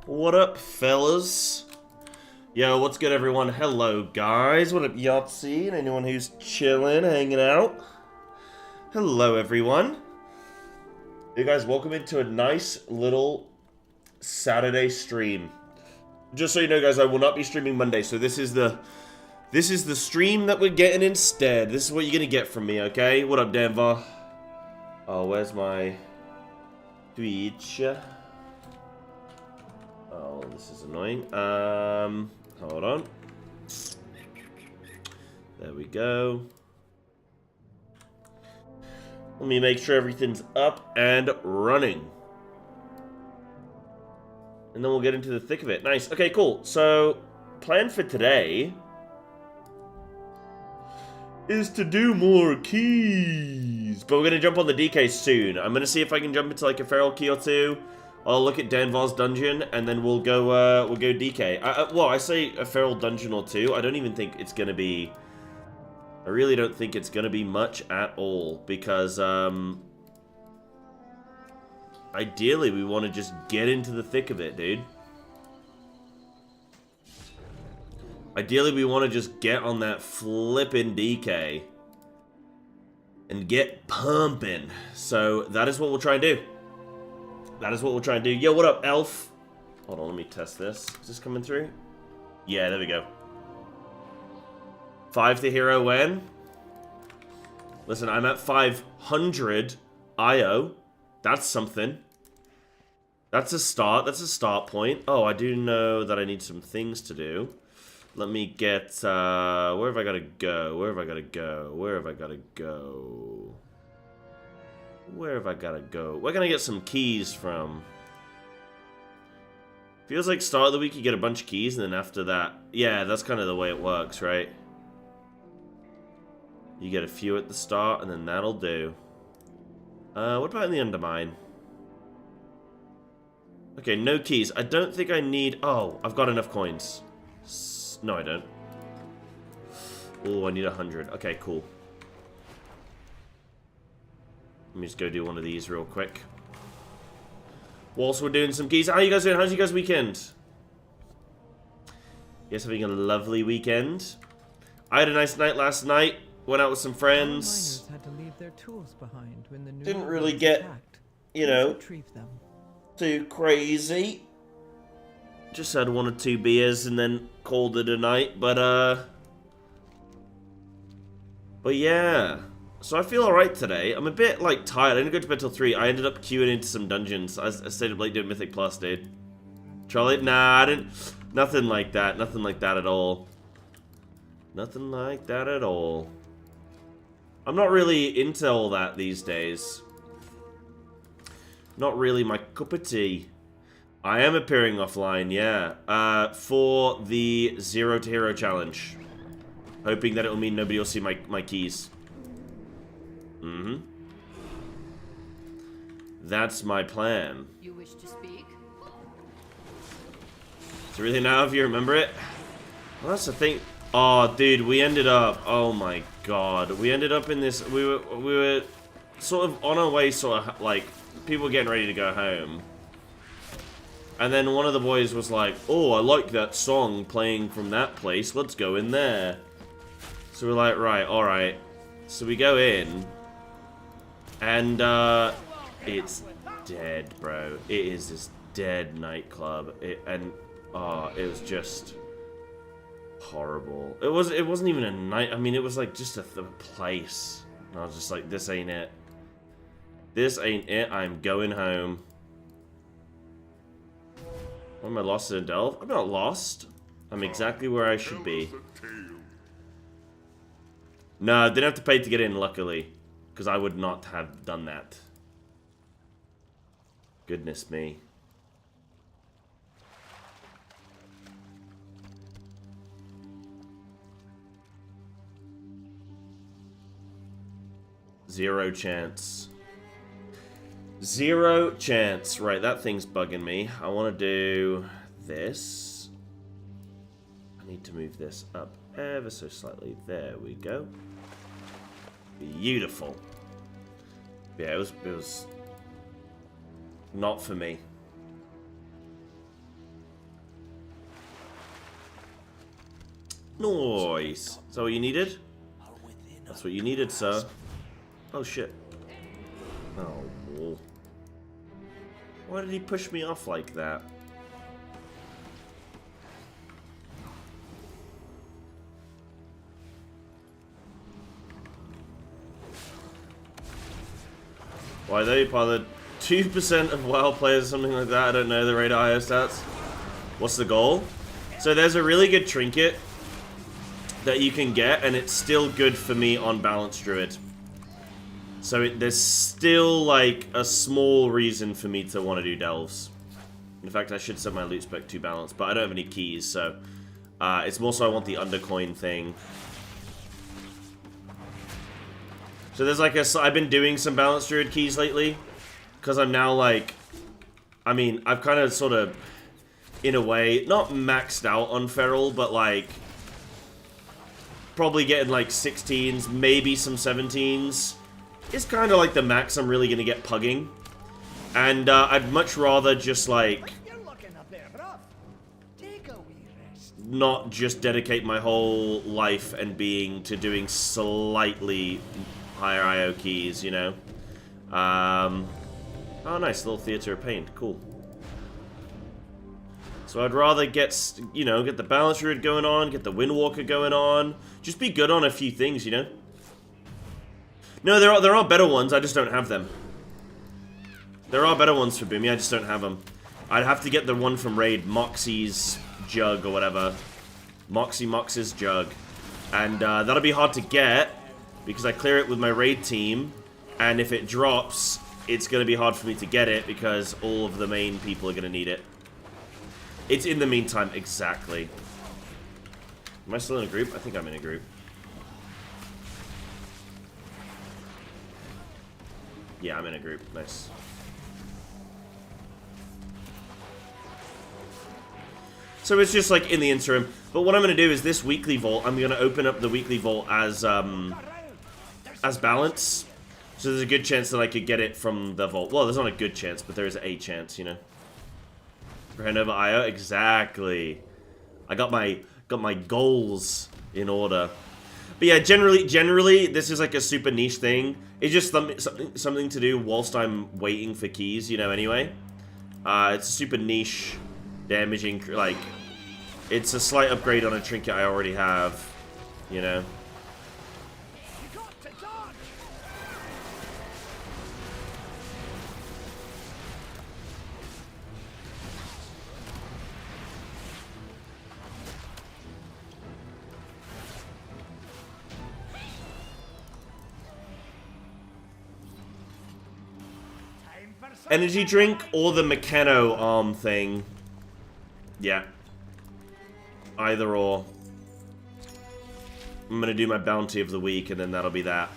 What up, fellas? Yo, what's good, everyone? Hello, guys. What up, Yahtzee? And anyone who's chilling, hanging out? Hello, everyone. You guys, welcome into a nice little Saturday stream. Just so you know, guys, I will not be streaming Monday, so this is the stream that we're getting instead. This is what you're gonna get from me, okay? What up, Denver? Oh, where's my Twitch? Oh, this is annoying. Hold on. There we go. Let me make sure everything's up and running. And then we'll get into the thick of it. Nice. Okay, cool. So, plan for today is to do more keys. But we're going to jump on the DK soon. I'm going to see if I can jump into like a feral key or two. I'll look at Danvar's dungeon, and then we'll go DK. Well, I say a feral dungeon or two. I don't even think it's gonna be. I really don't think it's gonna be much at all because ideally we want to just get into the thick of it, dude. Ideally, we want to just get on that flippin' DK and get pumping. So that is what we'll try and do. That is what we'll try and do. Yo, what up, Elf? Hold on, let me test this. Is this coming through? Yeah, there we go. 5 to hero when? Listen, I'm at 500 IO. That's something. That's a start. That's a start point. Oh, I do know that I need some things to do. Let me get, where have I got to go? Where have I got to go? Where have I got to go? Where have I gotta go? Where can I get some keys from? Feels like start of the week you get a bunch of keys, and then after that... Yeah, that's kind of the way it works, right? You get a few at the start, and then that'll do. What about in the Undermine? Okay, no keys. I don't think I need... Oh, I've got enough coins. No, I don't. Oh, I need 100. Okay, cool. Let me just go do one of these real quick. Whilst we're doing some keys. How you guys doing? How's you guys' weekend? You guys having a lovely weekend? I had a nice night last night. Went out with some friends. Had to leave their tools behind when the new Didn't really get, you know, too crazy. Just had 1 or 2 beers and then called it a night. But yeah. So I feel alright today. I'm a bit, like, tired. I didn't go to bed till 3. I ended up queuing into some dungeons. I stayed up late doing Mythic Plus, dude. Troll it? Nah, I didn't... Nothing like that. Nothing like that at all. Nothing like that at all. I'm not really into all that these days. Not really my cup of tea. I am appearing offline, yeah. For the Zero2Hero challenge. Hoping that it will mean nobody will see my keys. Mm-hmm. That's my plan. You wish to speak? So really now, if you remember it? Well, that's the thing. Oh, dude, we ended up... Oh, my God. We ended up in this... We were sort of on our way, sort of, like... People were getting ready to go home. And then one of the boys was like, oh, I like that song playing from that place. Let's go in there. So we're like, right, alright. So we go in... And, it's dead, bro. It is this dead nightclub. It was just horrible. It wasn't even a night. I mean, it was like just a place. And I was just like, this ain't it. This ain't it. I'm going home. What, am I lost in a delve? I'm not lost. I'm exactly where I should be. No, I didn't have to pay to get in, luckily. Because I would not have done that. Goodness me. Zero chance. Zero chance. Right, that thing's bugging me. I want to do this. I need to move this up ever so slightly. There we go. Beautiful. Yeah, it was not for me. Nice. Is that what you needed? That's what you needed, sir. Oh, shit. Oh. Why did he push me off like that? Why they bothered? 2% of WoW players, something like that. I don't know the radar IO stats. What's the goal? So there's a really good trinket that you can get, and it's still good for me on Balanced Druid. So there's still, like, a small reason for me to want to do Delves. In fact, I should set my loot spec to Balanced, but I don't have any keys, so... it's more so I want the undercoin thing. So there's like I've been doing some Balanced Druid keys lately, because I'm now like... I mean, I've kind of sort of, in a way, not maxed out on Feral, but like... Probably getting like 16s, maybe some 17s. It's kind of like the max I'm really going to get pugging. And I'd much rather just like... not just dedicate my whole life and being to doing slightly higher IO keys, you know? Oh, nice. Little Theater of Pain. Cool. So I'd rather get, you know, get the Balance Druid going on, get the Windwalker going on. Just be good on a few things, you know? No, there are better ones, I just don't have them. There are better ones for Boomy, I just don't have them. I'd have to get the one from Raid, Moxie's Jug or whatever. Moxie's Jug. And that'll be hard to get, because I clear it with my Raid team, and if it drops, it's going to be hard for me to get it, because all of the main people are going to need it. It's in the meantime, exactly. Am I still in a group? I think I'm in a group. Yeah, I'm in a group. Nice. So it's just like in the interim. But what I'm going to do is this weekly vault, I'm going to open up the weekly vault as balance. So there's a good chance that I could get it from the vault. Well, there's not a good chance, but there is a chance, you know. For Handover IO, exactly. I got my goals in order. But yeah, generally, this is like a super niche thing. It's just something to do whilst I'm waiting for keys, you know, anyway. It's a super niche, damaging, like, it's a slight upgrade on a trinket I already have, you know. Energy drink or the Mechano arm thing. Yeah. Either or. I'm gonna do my bounty of the week and then that'll be that.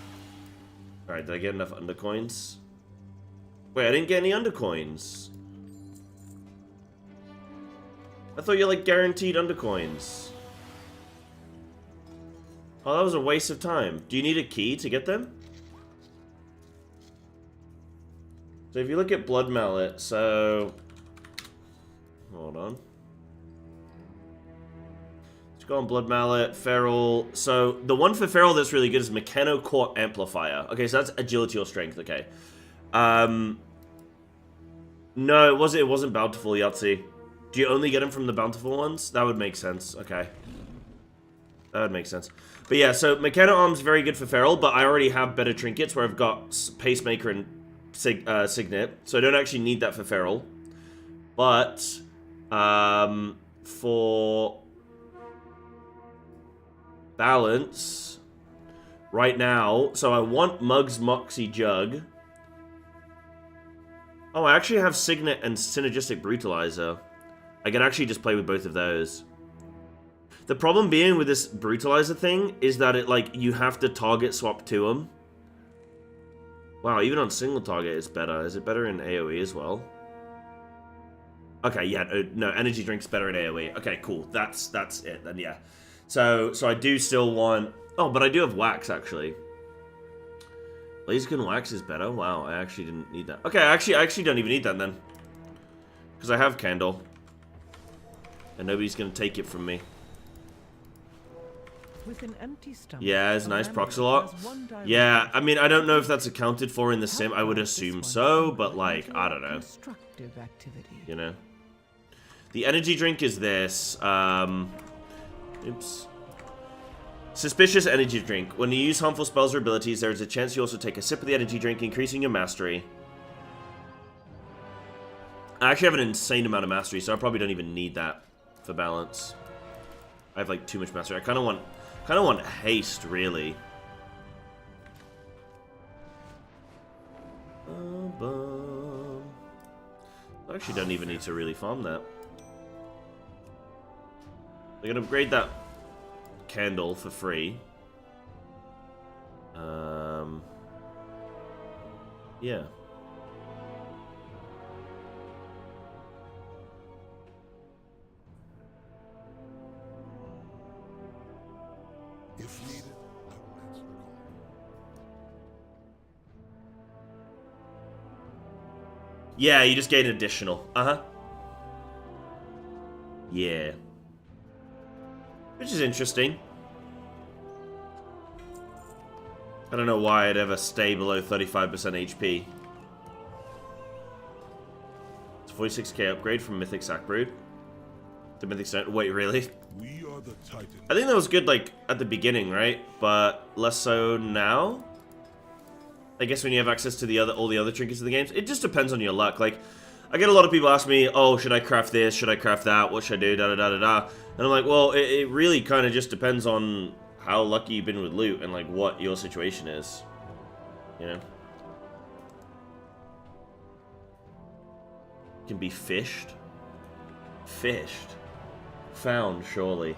Alright, did I get enough undercoins? Wait, I didn't get any undercoins. I thought you like guaranteed undercoins. Oh, that was a waste of time. Do you need a key to get them? So if you look at Blood Mallet, so... Hold on. Let's go on Blood Mallet, Feral. So the one for Feral that's really good is Mechano Court Amplifier. Okay, so that's agility or strength, okay. No, it wasn't Bountiful, Yahtzee. Do you only get them from the Bountiful ones? That would make sense, okay. That would make sense. But yeah, so Mechano Arm's very good for Feral, but I already have better trinkets where I've got Pacemaker and Signet, so I don't actually need that for Feral. But for balance right now, so I want Mug's Moxie Jug. Oh, I actually have Signet and Synergistic Brutalizer. I can actually just play with both of those. The problem being with this Brutalizer thing is that it, like, you have to target swap to them. Wow, even on single target it's better. Is it better in AoE as well? Okay, yeah, no, energy drink's better in AoE. Okay, cool. That's it then, yeah. So I do still want... Oh, but I do have wax, actually. Lasergun wax is better? Wow, I actually didn't need that. Okay, I actually don't even need that then. Because I have Candle. And nobody's going to take it from me. With an empty stomach, Yeah, it's a nice mammal Proxalot. has one direct Yeah, I mean, I don't know if that's accounted for in the sim. I would How about this assume one so, to but like, I don't know. constructive activity. You know? The energy drink is this. Oops. Suspicious energy drink. When you use harmful spells or abilities, there is a chance you also take a sip of the energy drink, increasing your mastery. I actually have an insane amount of mastery, so I probably don't even need that for balance. I have like too much mastery. I kind of want haste, really. I actually don't even need to really farm that. I can upgrade that candle for free. Yeah. If needed, I will answer the call. Yeah, you just gain additional. Uh-huh. Yeah. Which is interesting. I don't know why I'd ever stay below 35% HP. It's a 46k upgrade from Mythic Sackbrood. The Mythic Sack. Wait, really? We are the Titans. I think that was good, like, at the beginning, right? But less so now? I guess when you have access to all the other trinkets in the games. It just depends on your luck. Like, I get a lot of people ask me, oh, should I craft this? Should I craft that? What should I do? Da-da-da-da-da. And I'm like, well, it really kind of just depends on how lucky you've been with loot and, like, what your situation is. You know? Can be fished. Fished. Found, surely.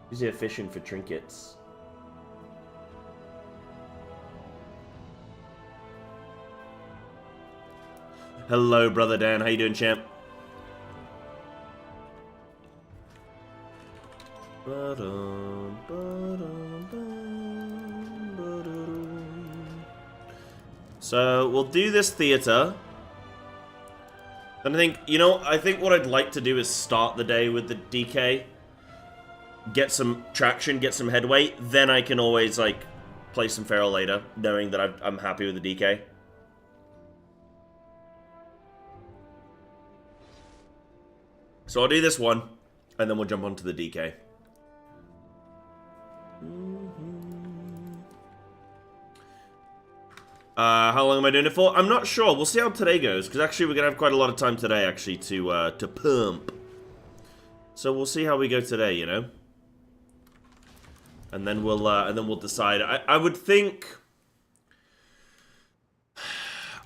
Who's here fishing for trinkets? Hello, brother Dan. How you doing, champ? So, we'll do this theater. And I think what I'd like to do is start the day with the DK. Get some traction, get some headway. Then I can always, like, play some Feral later, knowing that I'm happy with the DK. So I'll do this one, and then we'll jump onto the DK. How long am I doing it for? I'm not sure. We'll see how today goes, because actually we're gonna have quite a lot of time today, actually, to pump. So we'll see how we go today, you know. And then we'll decide. I would think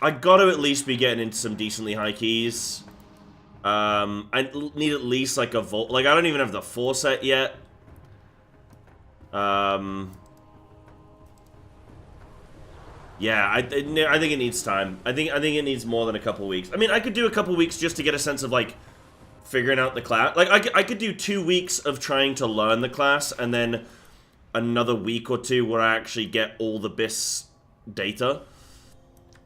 I got to at least be getting into some decently high keys. I need at least like a vault. Like, I don't even have the 4 set yet. Yeah, I think it needs time. I think it needs more than a couple weeks. I mean, I could do a couple weeks just to get a sense of, like, figuring out the class. Like, I could do 2 weeks of trying to learn the class, and then another week or 2 where I actually get all the BIS data.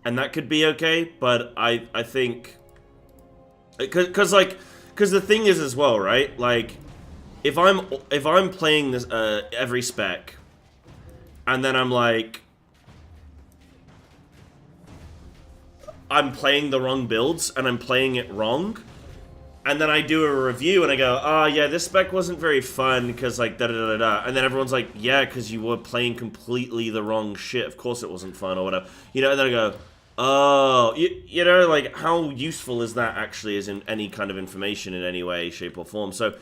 And that could be okay, but I think... Because the thing is as well, right? Like, if I'm playing this every spec, and then I'm like, I'm playing the wrong builds and I'm playing it wrong, and then I do a review and I go, oh yeah, this spec wasn't very fun because like da da da da, and then everyone's like, yeah, because you were playing completely the wrong shit. Of course it wasn't fun or whatever, you know. And then I go, oh, you know, like, how useful is that actually as in any kind of information in any way, shape, or form? So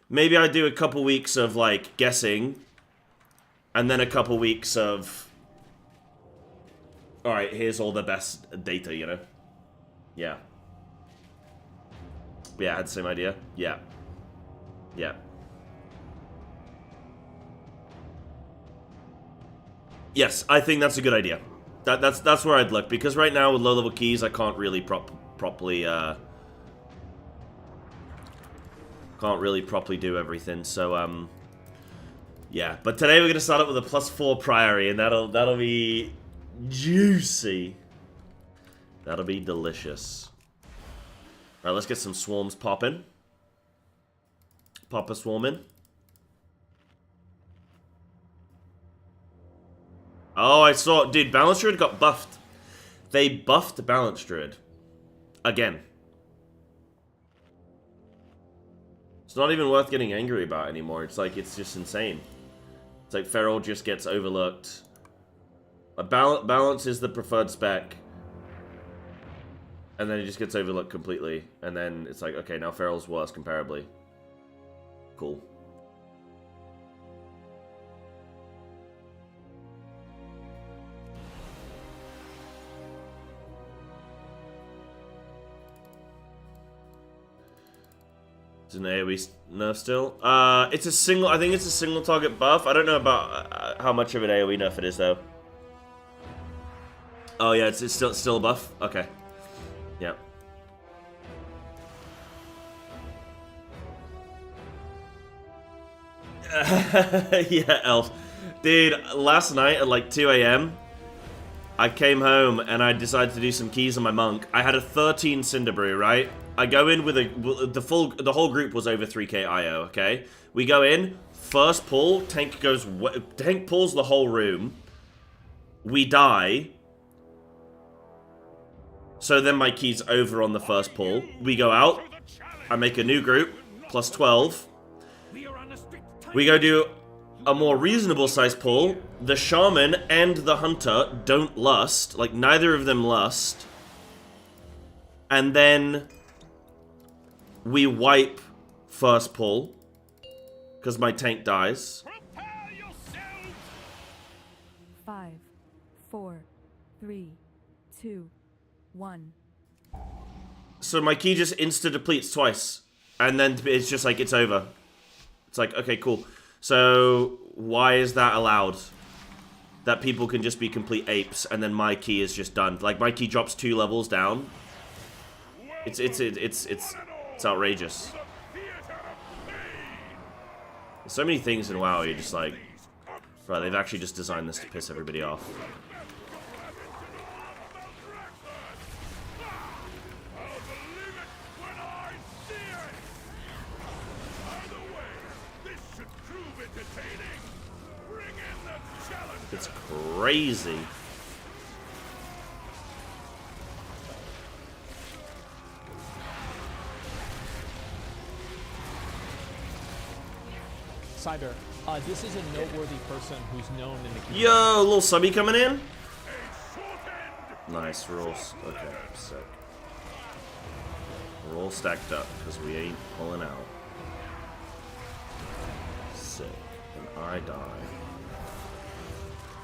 maybe I do a couple weeks of, like, guessing, and then a couple weeks of, alright, here's all the best data, you know? Yeah. Yeah, I had the same idea. Yeah. Yeah. Yes, I think that's a good idea. That's where I'd look, because right now with low-level keys, I can't really properly do everything. So yeah. But today we're gonna start up with a +4 Priory, and that'll be juicy. That'll be delicious. All right, let's get some swarms popping. Pop a swarm in. Oh, I saw, dude, Balance Druid got buffed. They buffed Balance Druid. Again. It's not even worth getting angry about anymore. It's like, it's just insane. It's like Feral just gets overlooked. Balance is the preferred spec. And then it just gets overlooked completely. And then it's like, okay, now Feral's worse comparably. Cool. It's an AoE nerf still. It's a single. I think it's a single target buff. I don't know about how much of an AoE nerf it is though. Oh yeah, it's still a buff. Okay. Yeah. Yeah, Elf. Dude, last night at like 2 AM, I came home and I decided to do some keys on my monk. I had a 13 Cinder Brew, right? I go in with the whole group was over 3k IO, okay? We go in, first pull, tank pulls the whole room. We die. So then my key's over on the first pull. We go out. I make a new group, plus 12. We go do a more reasonable size pull. The Shaman and the Hunter don't lust. Like, neither of them lust. And then we wipe first pull. Because my tank dies. 5, 4, 3, 2, 1. So my key just insta-depletes twice. And then it's just like, it's over. It's like, okay, cool. So, why is that allowed? That people can just be complete apes, and then my key is just done. Like, my key drops 2 levels down. It's outrageous. There's so many things in WoW, you're just like, right, they've actually just designed this to piss everybody off. It's crazy. Cyber, this is a noteworthy person who's known in the community. Yo, little subby coming in. Nice, we're all okay. Sick. We're all stacked up because we ain't pulling out. Sick, and I die.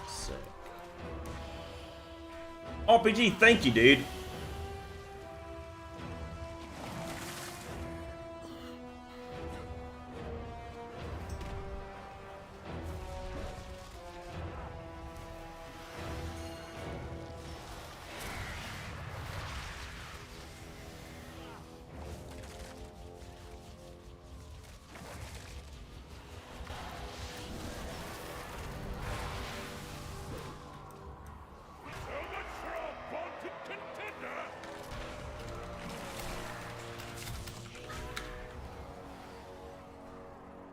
Sick. RPG, thank you, dude.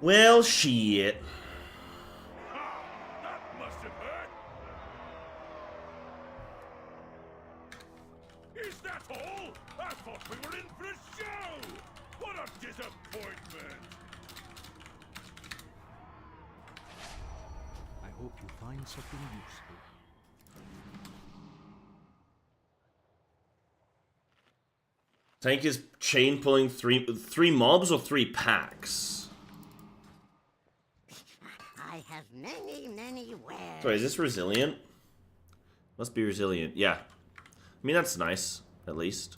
Well, shit. That must have hurt. Is that all? I thought we were in for a show. What a disappointment. I hope you find something useful. Tank is chain pulling three mobs or 3 packs? I have many wares. Sorry, is this resilient? Must be resilient, yeah. I mean, that's nice, at least.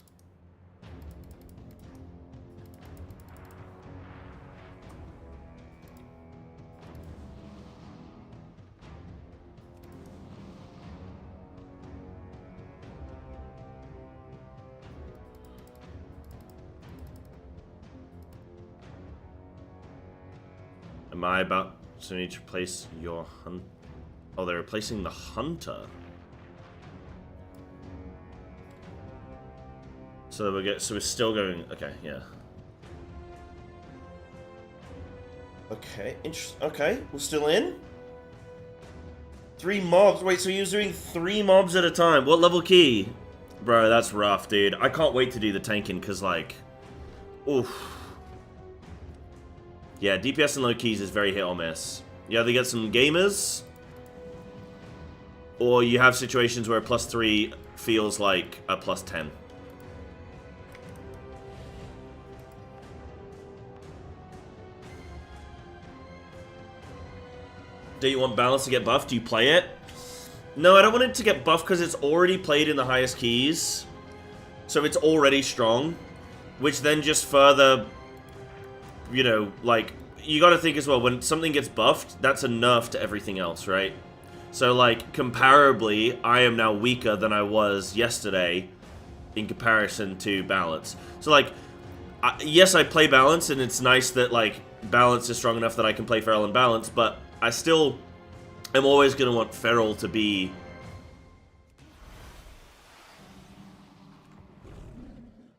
Am I about to need to replace your hunt? Oh, they're replacing the hunter. So we're still going. Okay, yeah. Okay, interesting. Okay, we're still in. 3 mobs. Wait, so he was doing 3 mobs at a time. What level key? Bro, that's rough, dude. I can't wait to do the tanking, because, like... Oof. Yeah, DPS and low keys is very hit or miss. You either get some gamers, or you have situations where a +3 feels like a +10. Do you want balance to get buffed? Do you play it? No, I don't want it to get buffed because it's already played in the highest keys. So it's already strong. Which then just further, you know, like, you gotta think as well, when something gets buffed, that's a nerf to everything else, right? So, like, comparably, I am now weaker than I was yesterday in comparison to balance. So, like, yes, I play balance, and it's nice that, like, balance is strong enough that I can play feral and balance, but I still am always gonna want feral to be...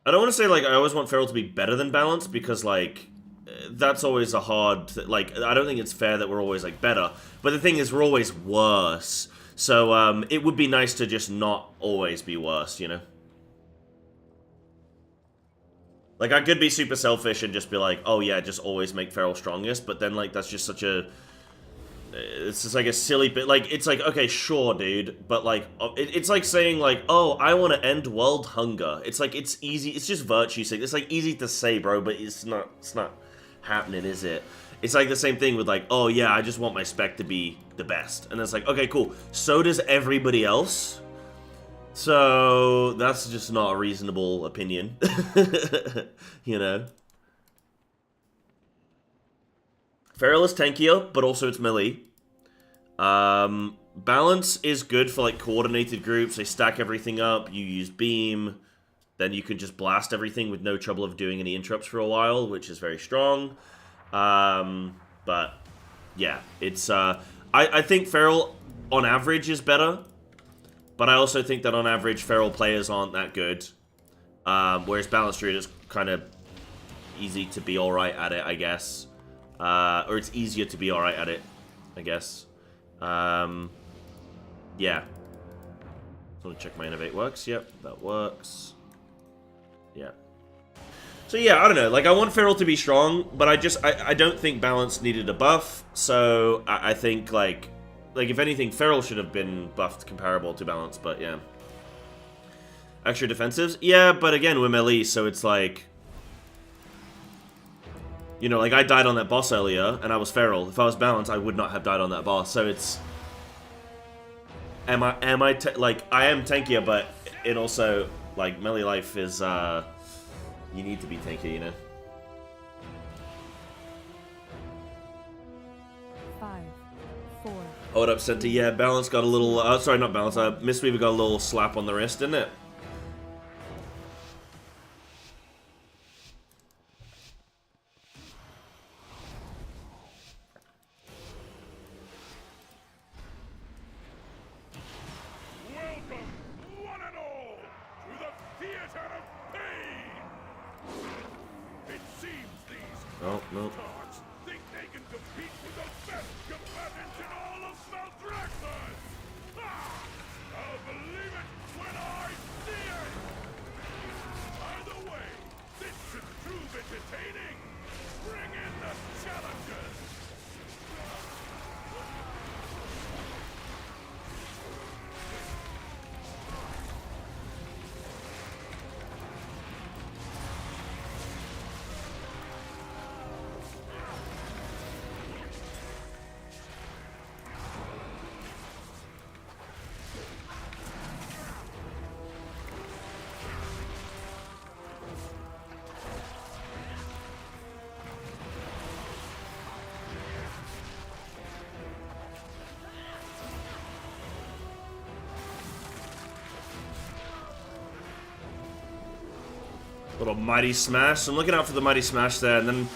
I don't want to say, like, I always want feral to be better than balance, because, like, that's always a hard... Like, I don't think it's fair that we're always, like, better. But the thing is, we're always worse. So, it would be nice to just not always be worse, you know? Like, I could be super selfish and just be like, oh, yeah, just always make feral strongest, but then, like, that's just such a... It's just like a silly bit. Like, it's like, okay, sure, dude, but like, it's like saying like, oh, I want to end world hunger. It's like, it's easy. It's just virtue signaling. It's like easy to say, bro, but it's not happening, is it? It's like the same thing with like, oh yeah, I just want my spec to be the best, and it's like, okay, cool. So does everybody else. So that's just not a reasonable opinion, you know. Feral is tankier, but also it's melee. Balance is good for like coordinated groups. They stack everything up, you use beam, then you can just blast everything with no trouble of doing any interrupts for a while, which is very strong. But yeah, it's I think feral on average is better, but I also think that on average feral players aren't that good. Whereas balanced druid is kind of easy to be alright at it, I guess. Or it's easier to be alright at it, I guess. Yeah. Just want to check my innovate works. Yep, that works. Yeah. So yeah, I don't know. Like, I want feral to be strong, but I don't think balance needed a buff. So I think like if anything, feral should have been buffed comparable to balance. But yeah. Extra defensives, yeah, but again we're melee, so it's like. You know, like, I died on that boss earlier, and I was feral. If I was balanced, I would not have died on that boss. So it's... like, I am tankier, but it also, like, melee life is, you need to be tankier, you know? 5, 4. Hold up, Senta. Yeah, balance got a little, sorry, not balance, Mistweaver got a little slap on the wrist, didn't it? Oh, no. Think they can compete with the best combatants in all of Maldraxxus! I'll believe it when I see it! Either way, this should prove entertaining! Bring in the challengers! Little Mighty Smash. I'm looking out for the Mighty Smash there, and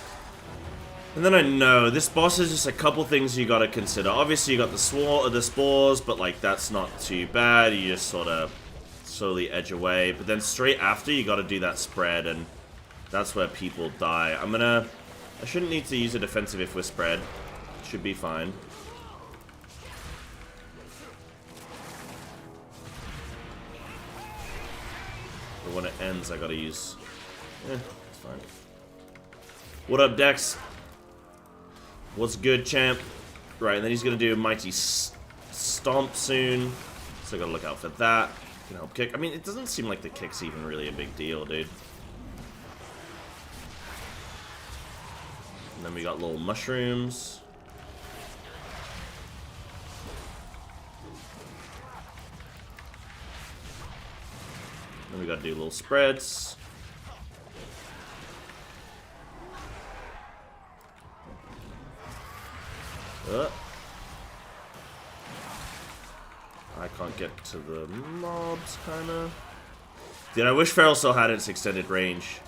then I know this boss is just a couple things you gotta consider. Obviously, you got the spores, but like that's not too bad. You just sort of slowly edge away. But then straight after, you gotta do that spread, and that's where people die. I shouldn't need to use a defensive if we're spread. Should be fine. But when it ends, I gotta use... it's fine. What up, Dex? What's good, champ? Right, and then he's gonna do a mighty stomp soon. So I gotta look out for that. Can help kick. I mean, it doesn't seem like the kick's even really a big deal, dude. And then we got little mushrooms. Then we gotta do little spreads. I can't get to the mobs, kinda. Dude, I wish Feral still had its extended range.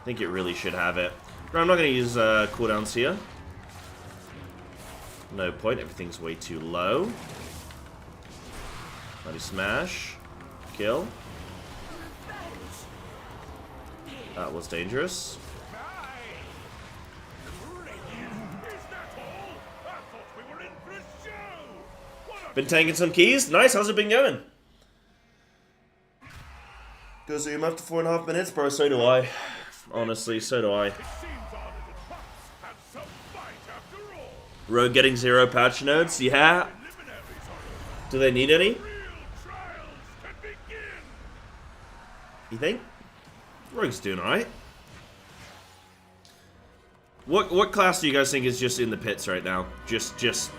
I think it really should have it. But I'm not gonna use cooldowns here. No point, everything's way too low. Mighty smash. Kill. That was dangerous. Been tanking some keys? Nice, how's it been going? Go zoom after 4.5 minutes, bro, so do I. Honestly, so do I. Rogue getting 0 patch notes? Yeah. Do they need any? You think? Rogue's doing alright. What class do you guys think is just in the pits right now? Just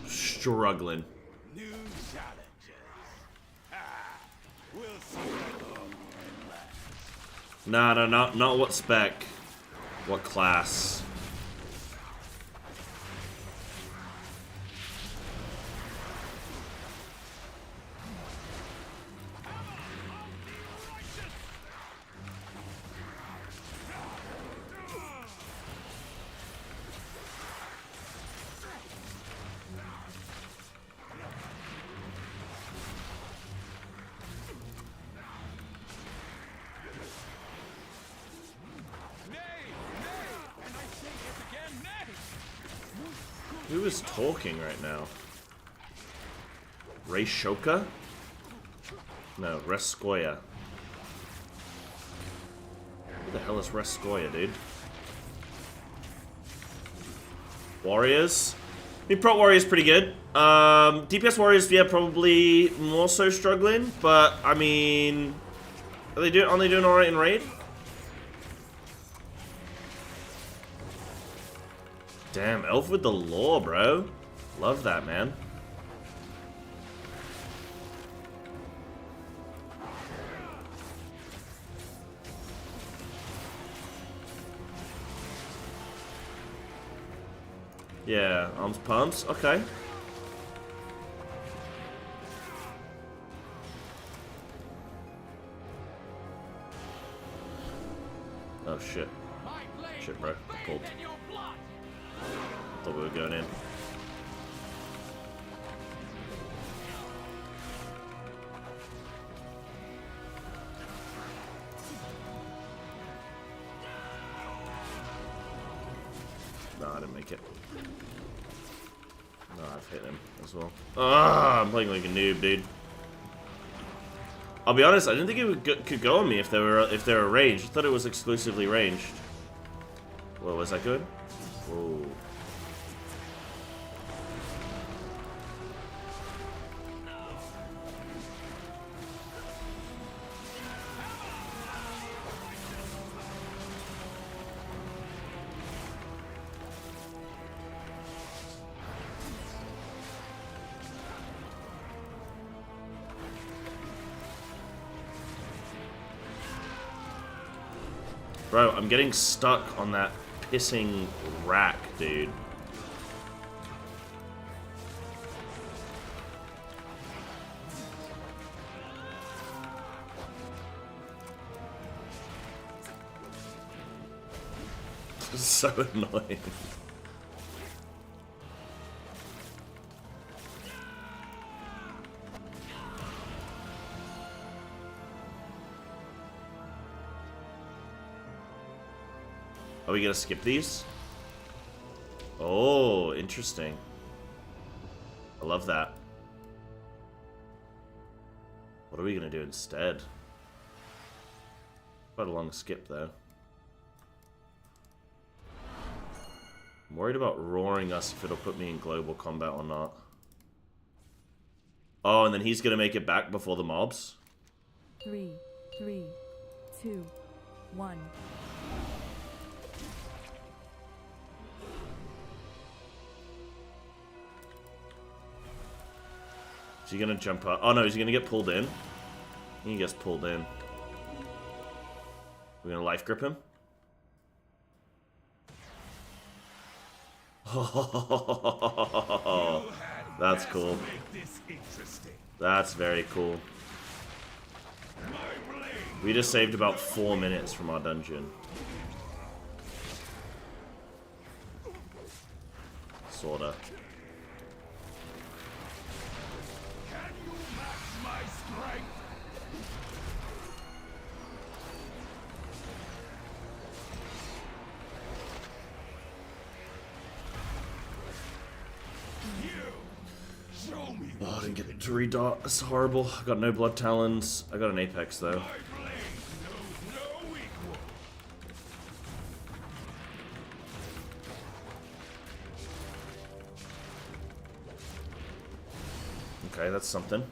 struggling. New challenges. We'll see No, not what spec. What class? Who is talking right now? Reishoka? No, Reskoya. Who the hell is Reskoya, dude? Warriors? I mean, Pro Warriors pretty good. DPS Warriors, yeah, probably more so struggling, but I mean, aren't they doing alright in raid? Damn, Elf with the lore, bro. Love that, man. Yeah, arms pumps. Okay. Oh shit. Shit, bro. I pulled. Thought we were going in. No, I didn't make it. No, I've hit him as well. Ah, I'm playing like a noob, dude. I'll be honest, I didn't think it could go on me if they were ranged. I thought it was exclusively ranged. Well, was that good? Whoa. Bro, I'm getting stuck on that pissing rack, dude. This is so annoying. Are we gonna skip these? Oh, interesting. I love that. What are we gonna do instead? Quite a long skip, though. I'm worried about roaring us if it'll put me in global combat or not. Oh, and then he's gonna make it back before the mobs? 3, 2, 1. Is he gonna jump up? Oh no, is he gonna get pulled in? He gets pulled in. We're gonna life grip him? Oh, that's cool. That's very cool. We just saved about 4 minutes from our dungeon. Sorta. Oh, I didn't get to redot. That's horrible. I got no blood talons. I got an apex though. Okay, that's something.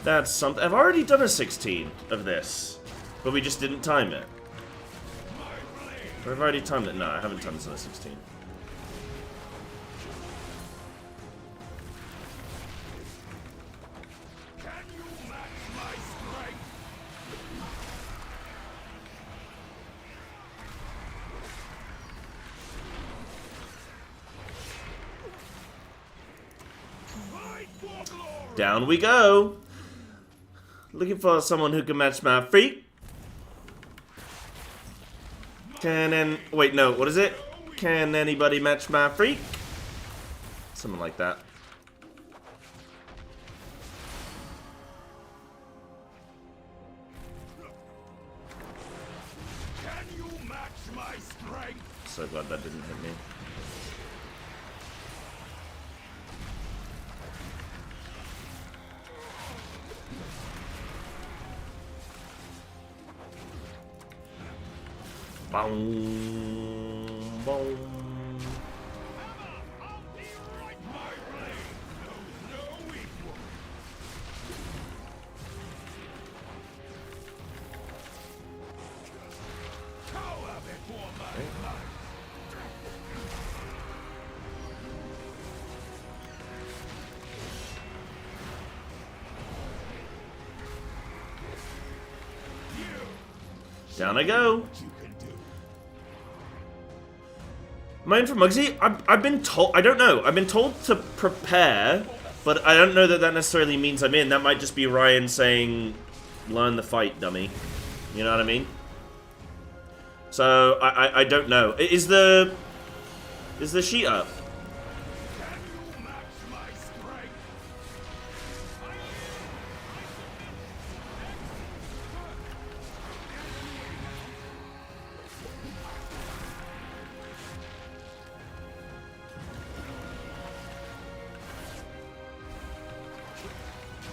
That's something. I've already done a 16 of this, but we just didn't time it. Or I've already timed it. No, I haven't done this on a 16. Down we go. Looking for someone who can match my freak. Wait, no, what is it? Can anybody match my freak? Something like that. Can you match my strength? So glad that didn't hit me. Boom, boom. Down I go. Am I in for Muggsy? I've been told, I don't know. I've been told to prepare, but I don't know that that necessarily means I'm in. That might just be Ryan saying, learn the fight, dummy. You know what I mean? So, I don't know. Is the sheet up?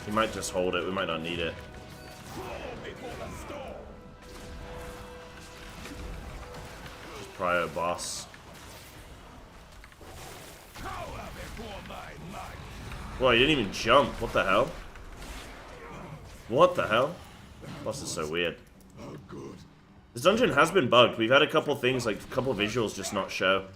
We might just hold it. We might not need it. Just prio boss. Whoa, he didn't even jump. What the hell? What the hell? Boss is so weird. This dungeon has been bugged. We've had a couple things, like a couple visuals just not show.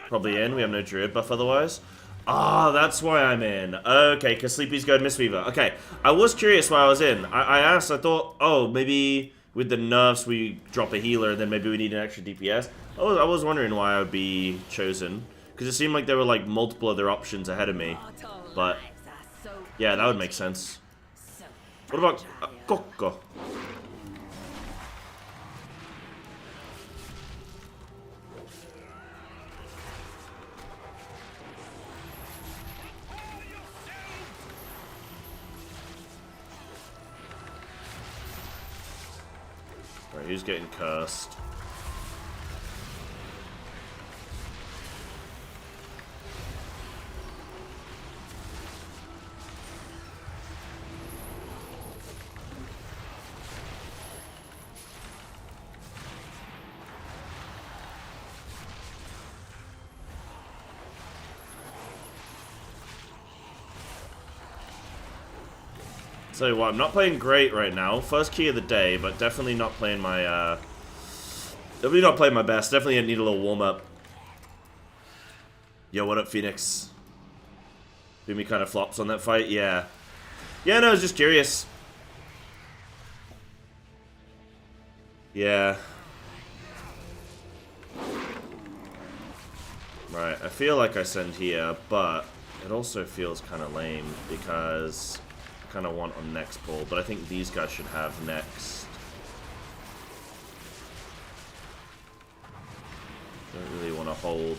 Probably in. We have no druid buff otherwise. Ah, that's why I'm in. Okay, because Sleepy's going Mistweaver. Okay, I was curious why I was in. I asked, I thought, oh, maybe with the nerfs we drop a healer, and then maybe we need an extra DPS. I was wondering why I would be chosen. Because it seemed like there were like multiple other options ahead of me. But, yeah, that would make sense. What about Coco? Alright, who's getting cursed? Tell you what, I'm not playing great right now. First key of the day, but definitely not playing my, definitely not playing my best. Definitely need a little warm-up. Yo, what up, Phoenix? Boomy kind of flops on that fight? Yeah. Yeah, no, I was just curious. Yeah. Right, I feel like I send here, but it also feels kind of lame because kind of want on next pull, but I think these guys should have next. Don't really want to hold.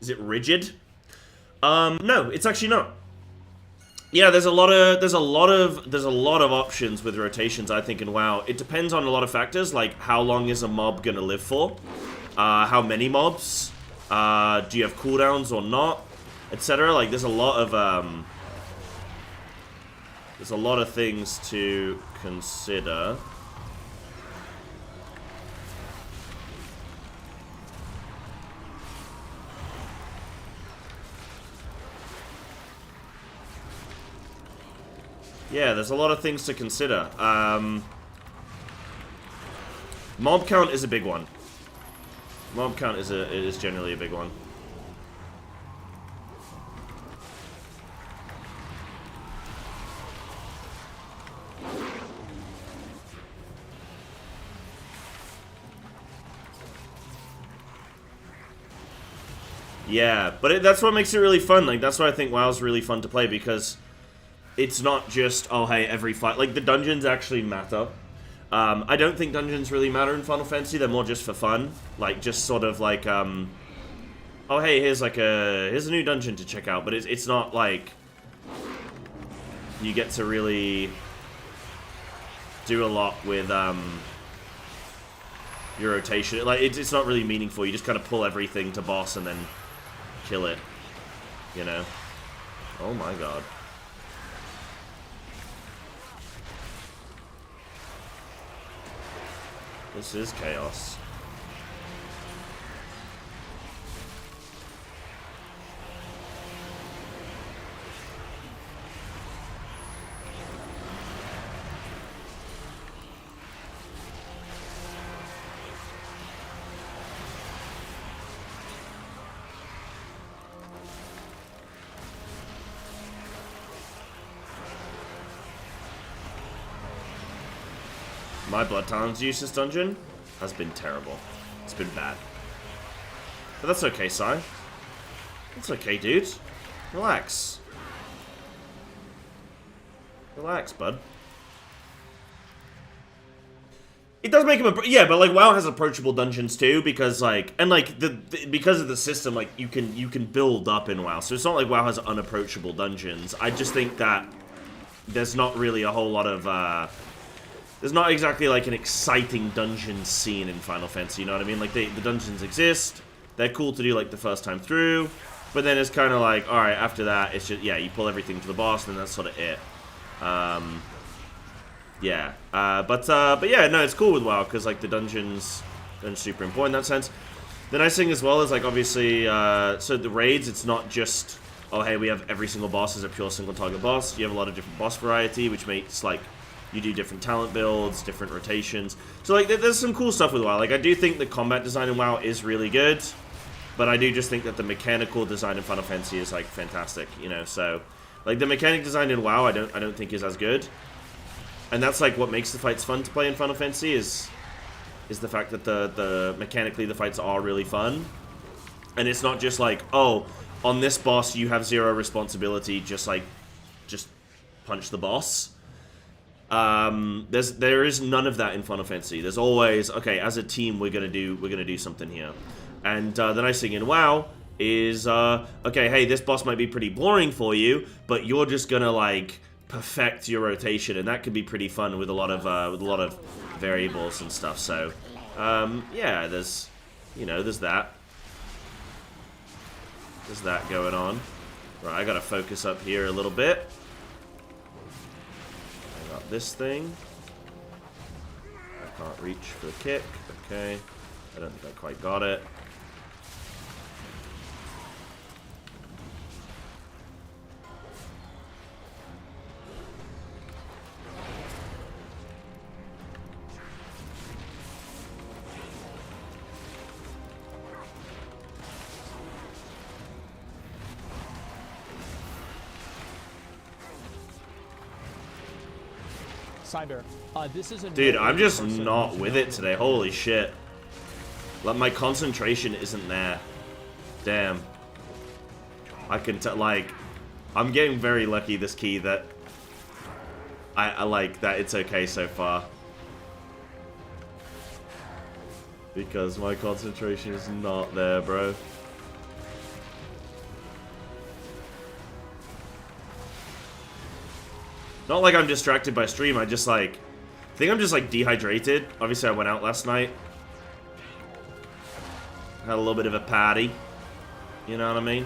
Is it rigid? No, it's actually not. Yeah, there's a lot of options with rotations, I think, in WoW. It depends on a lot of factors, like how long is a mob gonna live for, how many mobs, do you have cooldowns or not, etc. Like there's a lot of things to consider. Yeah, there's a lot of things to consider. Mob count is a big one. Mob count is generally a big one. Yeah, but that's what makes it really fun. Like, that's why I think WoW's really fun to play, because it's not just, oh, hey, every fight. Like, the dungeons actually matter. I don't think dungeons really matter in Final Fantasy. They're more just for fun. Like, just sort of like, oh, hey, here's a new dungeon to check out. But it's not like you get to really do a lot with, your rotation. Like, it's not really meaningful. You just kind of pull everything to boss and then kill it. You know? Oh my god. This is chaos. My Blood Talon's use this dungeon has been terrible. It's been bad. But that's okay, Psy. That's okay, dude. Relax. Relax, bud. It does make him yeah, but like WoW has approachable dungeons too, because like, and like because of the system, like you can build up in WoW. So it's not like WoW has unapproachable dungeons. I just think that there's not really a whole lot of there's not exactly like an exciting dungeon scene in Final Fantasy, you know what I mean? Like the dungeons exist, they're cool to do like the first time through, but then it's kind of like, alright, after that, it's just, yeah, you pull everything to the boss, and then that's sort of it. Yeah. But yeah, no, it's cool with WoW, because like the dungeons are super important in that sense. The nice thing as well is like, obviously, so the raids, it's not just, oh hey, we have every single boss as a pure single target boss. You have a lot of different boss variety, which makes like, you do different talent builds, different rotations. So, like, there's some cool stuff with WoW. Like, I do think the combat design in WoW is really good, but I do just think that the mechanical design in Final Fantasy is, like, fantastic, you know? So, like, the mechanic design in WoW I don't think is as good. And that's, like, what makes the fights fun to play in Final Fantasy is the fact that the mechanically the fights are really fun. And it's not just like, oh, on this boss you have zero responsibility, just punch the boss. there is none of that in Final Fantasy. There's always, okay, as a team we're gonna do something here. And the nice thing in WoW is okay, hey, this boss might be pretty boring for you, but you're just gonna like perfect your rotation, and that can be pretty fun with a lot of variables and stuff. So yeah, there's there's that going on. Right, I gotta focus up here a little bit. I got this thing. I can't reach for the kick. Okay, I don't think I quite got it. Cyber, this is a Dude, I'm just person not who's with known it today. Holy shit. Like, my concentration isn't there. Damn. I can tell, like, I'm getting very lucky this key that I like that it's okay so far. Because my concentration is not there, bro. Not like I'm distracted by stream, I just like... I think I'm just like dehydrated. Obviously I went out last night. Had a little bit of a party. You know what I mean?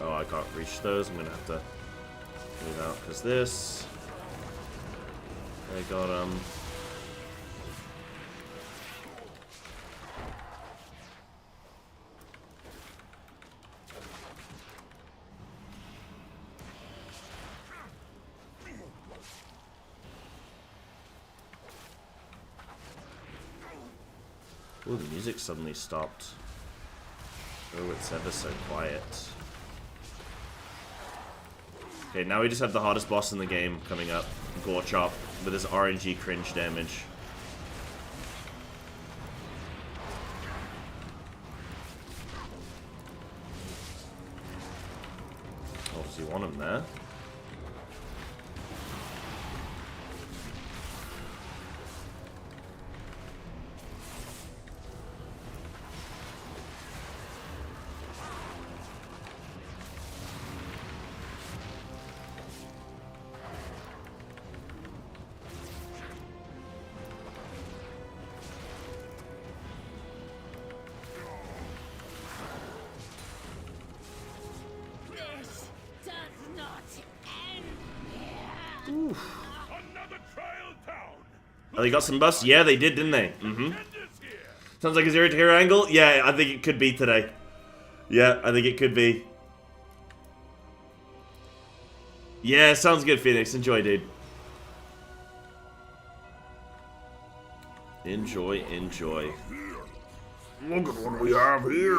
Oh, I can't reach those. I'm gonna have to move out because this... I got Oh, the music suddenly stopped. Oh, it's ever so quiet. Okay, now we just have the hardest boss in the game coming up. Gorechop with his RNG cringe damage. Oh, does he want him there? Oh, they got some buffs? Yeah, they did, didn't they? Mm-hmm. Sounds like a Zero2Hero angle? Yeah, I think it could be today. Yeah, I think it could be. Yeah, sounds good, Phoenix. Enjoy, dude. Enjoy, enjoy. Look at what we have here.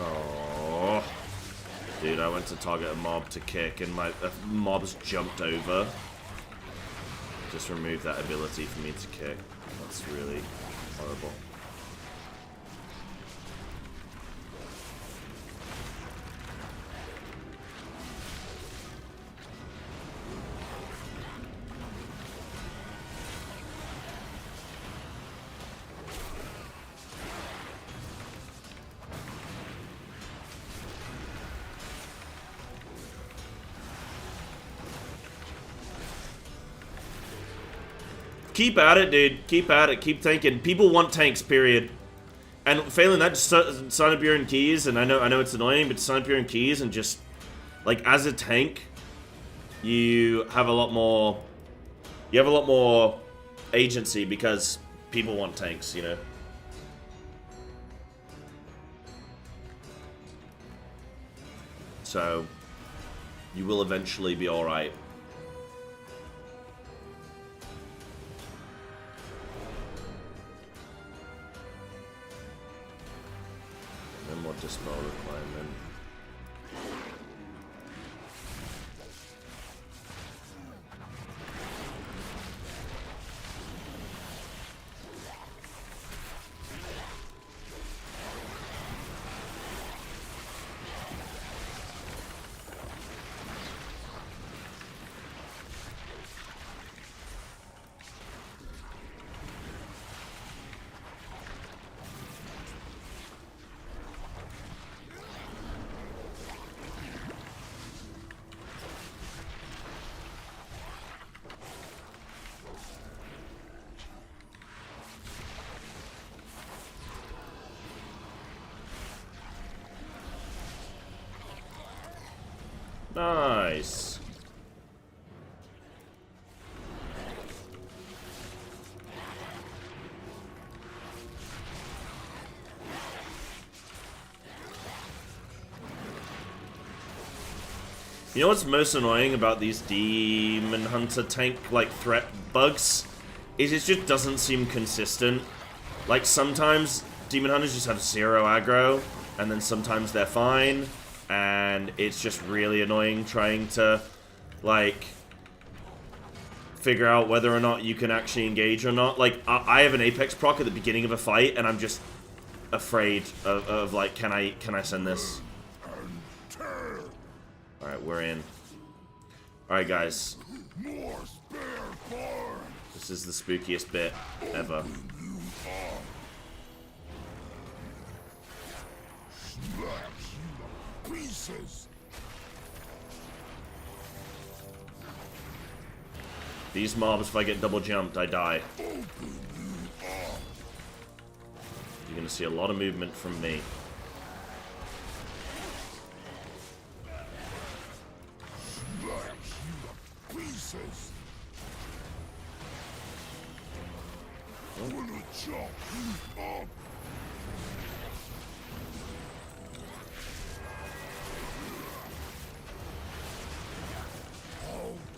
Oh, dude, I went to target a mob to kick and my mob's jumped over. Just removed that ability for me to kick. That's really horrible. Keep at it, dude. Keep at it. Keep tanking. People want tanks, period. And failing that, just sign up your own keys. And I know it's annoying, but sign up your own keys and just, like, as a tank, you have a lot more. You have a lot more agency because people want tanks, you know. So, you will eventually be all right. Dispel requirement. Nice. You know what's most annoying about these Demon Hunter tank, like, threat bugs? Is it just doesn't seem consistent. Like, sometimes Demon Hunters just have 0 aggro, and then sometimes they're fine. And it's just really annoying trying to, like, figure out whether or not you can actually engage or not. Like, I have an Apex proc at the beginning of a fight, and I'm just afraid of like, can I send this? Alright, we're in. Alright, guys. This is the spookiest bit ever. These mobs, if I get double jumped, I die. You're gonna see a lot of movement from me.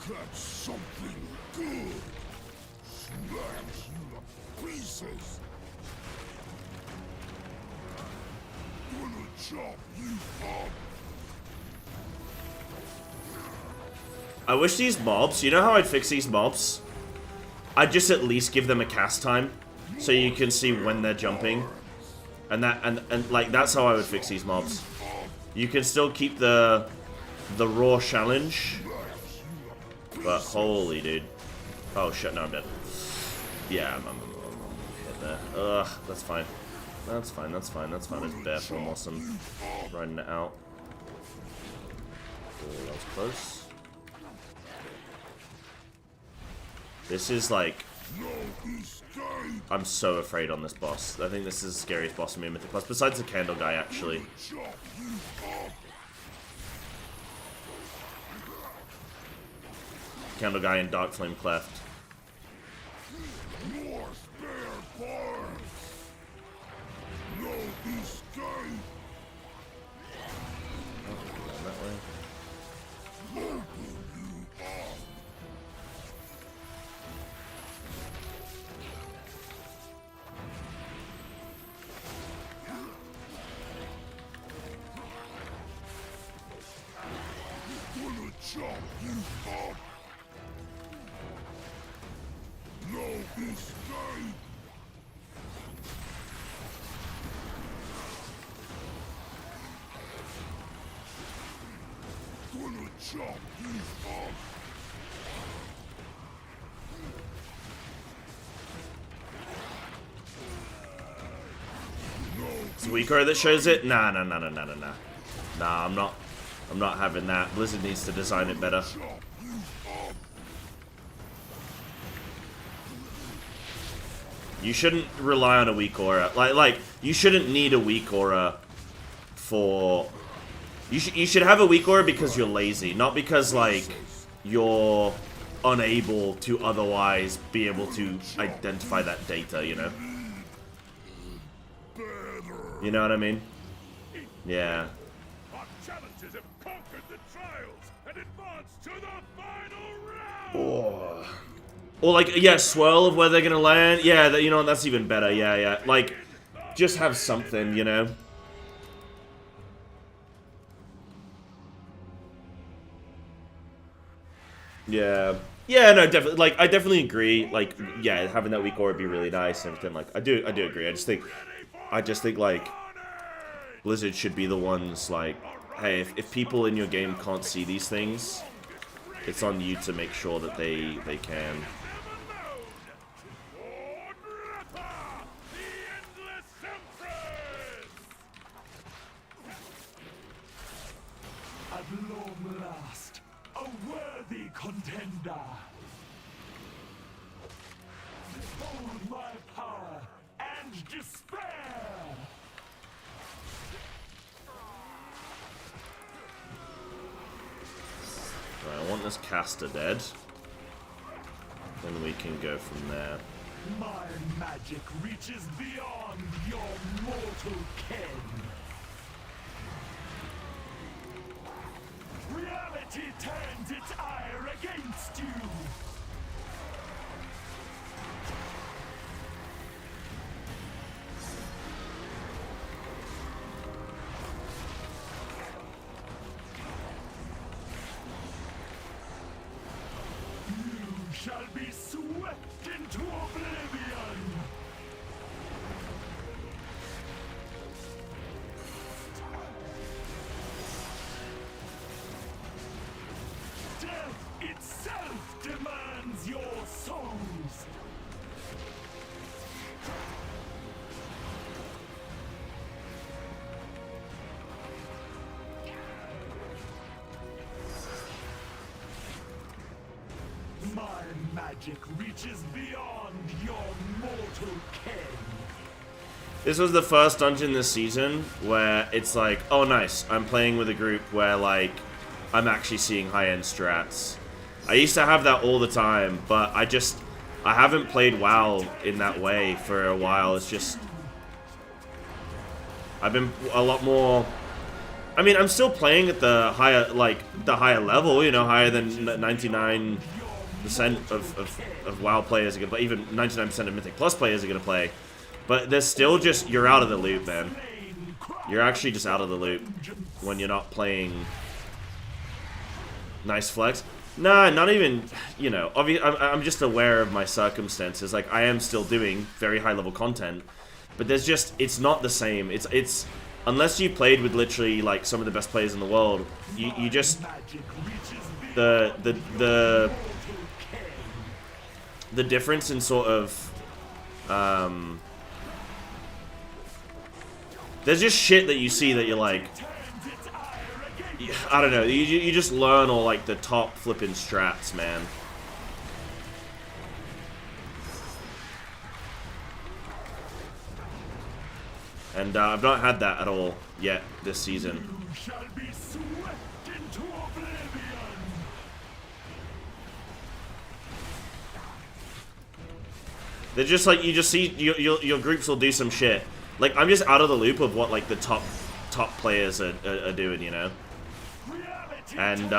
Catch something good. Smash you to pieces. Gonna chop you up. I wish these mobs, you know how I'd fix these mobs? I'd just at least give them a cast time, so you can see when they're jumping. And like, that's how I would fix these mobs. You can still keep the raw challenge. But holy dude. Oh shit, no, I'm dead. Yeah, I'm hit there. Ugh, that's fine. That's fine, that's fine, that's fine. It's bare form awesome. Riding it out. Oh, that was close. This is like... I'm so afraid on this boss. I think this is the scariest boss in Mythic Plus, besides the candle guy, actually. Candle guy and Dark Flame Cleft. It's Weaker that shows it? Nah. Nah, I'm not having that. Blizzard needs to design it better. You shouldn't rely on a weak aura. Like you shouldn't need a weak aura for... You should have a weak aura because you're lazy, not because, like, you're unable to otherwise be able to identify that data, you know? You know what I mean? Yeah. Our challenges have conquered the trials and advanced to the final round. Oh. Or, like, yeah, swirl of where they're gonna land. Yeah, you know, that's even better. Yeah. Like, just have something, you know? Yeah. Yeah, no, definitely. Like, I definitely agree. Like, yeah, having that weak aura would be really nice and everything. Like, I do agree. I just think like Blizzard should be the ones like, hey, if people in your game can't see these things, it's on you to make sure that they can. At long last, a worthy contender. Behold my power and despair. Right, I want this caster dead. Then we can go from there. My magic reaches beyond your mortal ken. Reality turns its ire against you. You shall be swept into oblivion. Death itself demands your souls. My magic reaches beyond your mortal ken. This was the first dungeon this season where it's like, oh nice, I'm playing with a group where like I'm actually seeing high-end strats. I used to have that all the time, but I haven't played WoW in that way for a while. It's just I've been a lot more. I mean, I'm still playing at the higher level, you know, higher than 99% of WoW players are gonna play. Even 99% of Mythic Plus players are gonna play. But there's still just, you're out of the loop, man. You're actually just out of the loop when you're not playing. Nice flex. Nah, not even, you know, obviously, I'm just aware of my circumstances. Like, I am still doing very high level content, but there's just, it's not the same. It's unless you played with literally, like, some of the best players in the world, you just, the difference in sort of, there's just shit that you see that you're like, I don't know, you just learn all like the top flipping strats, man. And I've not had that at all yet this season. You shall be swept into oblivion. They're just like, you just see your groups will do some shit. Like, I'm just out of the loop of what like the top players are doing, you know. And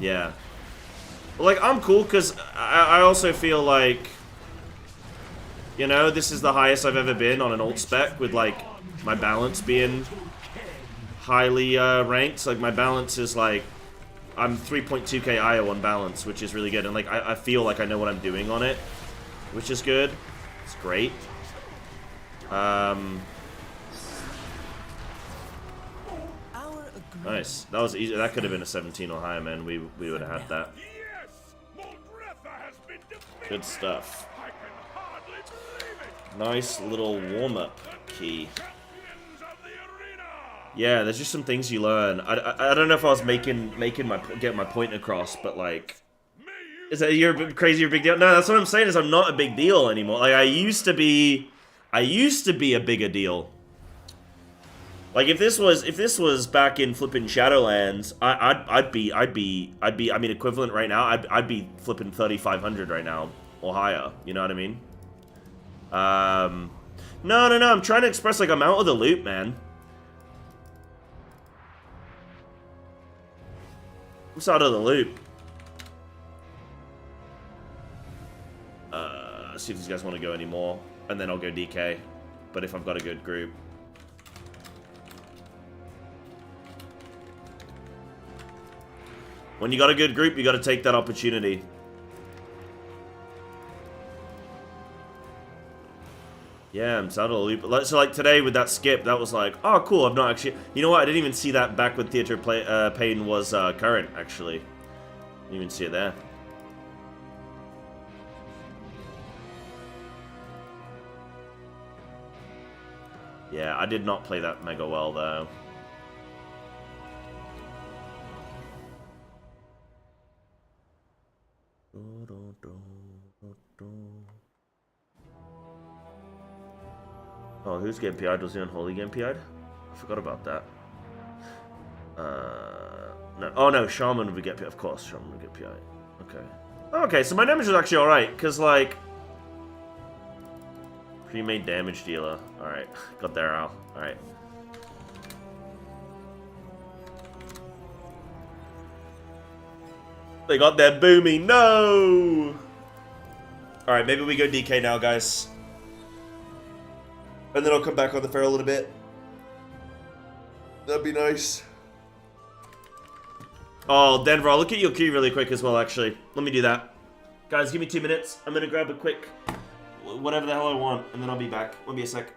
yeah. Like, I'm cool because I also feel like, you know, this is the highest I've ever been on an ult spec with like my balance being highly ranked. Like, my balance is like, I'm 3.2k IO on balance, which is really good. And like, I feel like I know what I'm doing on it, which is good. It's great. Nice. That was easy. That could have been a 17 or higher, man. We would have had that. Good stuff. Nice little warm-up key. Yeah, there's just some things you learn. I don't know if I was getting my point across, but like, is that you're a crazy or big deal? No, that's what I'm saying. Is I'm not a big deal anymore. Like, I used to be a bigger deal. Like, if this was back in flipping Shadowlands, I'd be I mean, equivalent right now. I'd be flipping 3,500 right now or higher. You know what I mean? No. I'm trying to express like I'm out of the loop, man. I'm just out of the loop. See if these guys want to go anymore, and then I'll go DK. But if I've got a good group. When you got a good group, you got to take that opportunity. Yeah, I'm sad loop. So like today with that skip, that was like, oh cool, I've not actually... You know what, I didn't even see that back when Theatre Pain was current, actually. Didn't even see it there. Yeah, I did not play that mega well, though. Oh, who's getting PI'd? Was the Unholy getting PI'd? I forgot about that. No. Oh, no, Shaman would get PI'd. Of course, Shaman would get PI'd. Okay. Okay, so my damage was actually alright, because, like... Pre-made damage dealer. Alright. Got there, Al. Alright. They got their boomy. No! Alright, maybe we go DK now, guys. And then I'll come back on the Feral a little bit. That'd be nice. Oh, Denver, I'll look at your queue really quick as well, actually. Let me do that. Guys, give me 2 minutes. I'm gonna grab a quick... whatever the hell I want, and then I'll be back. Won't be a sec.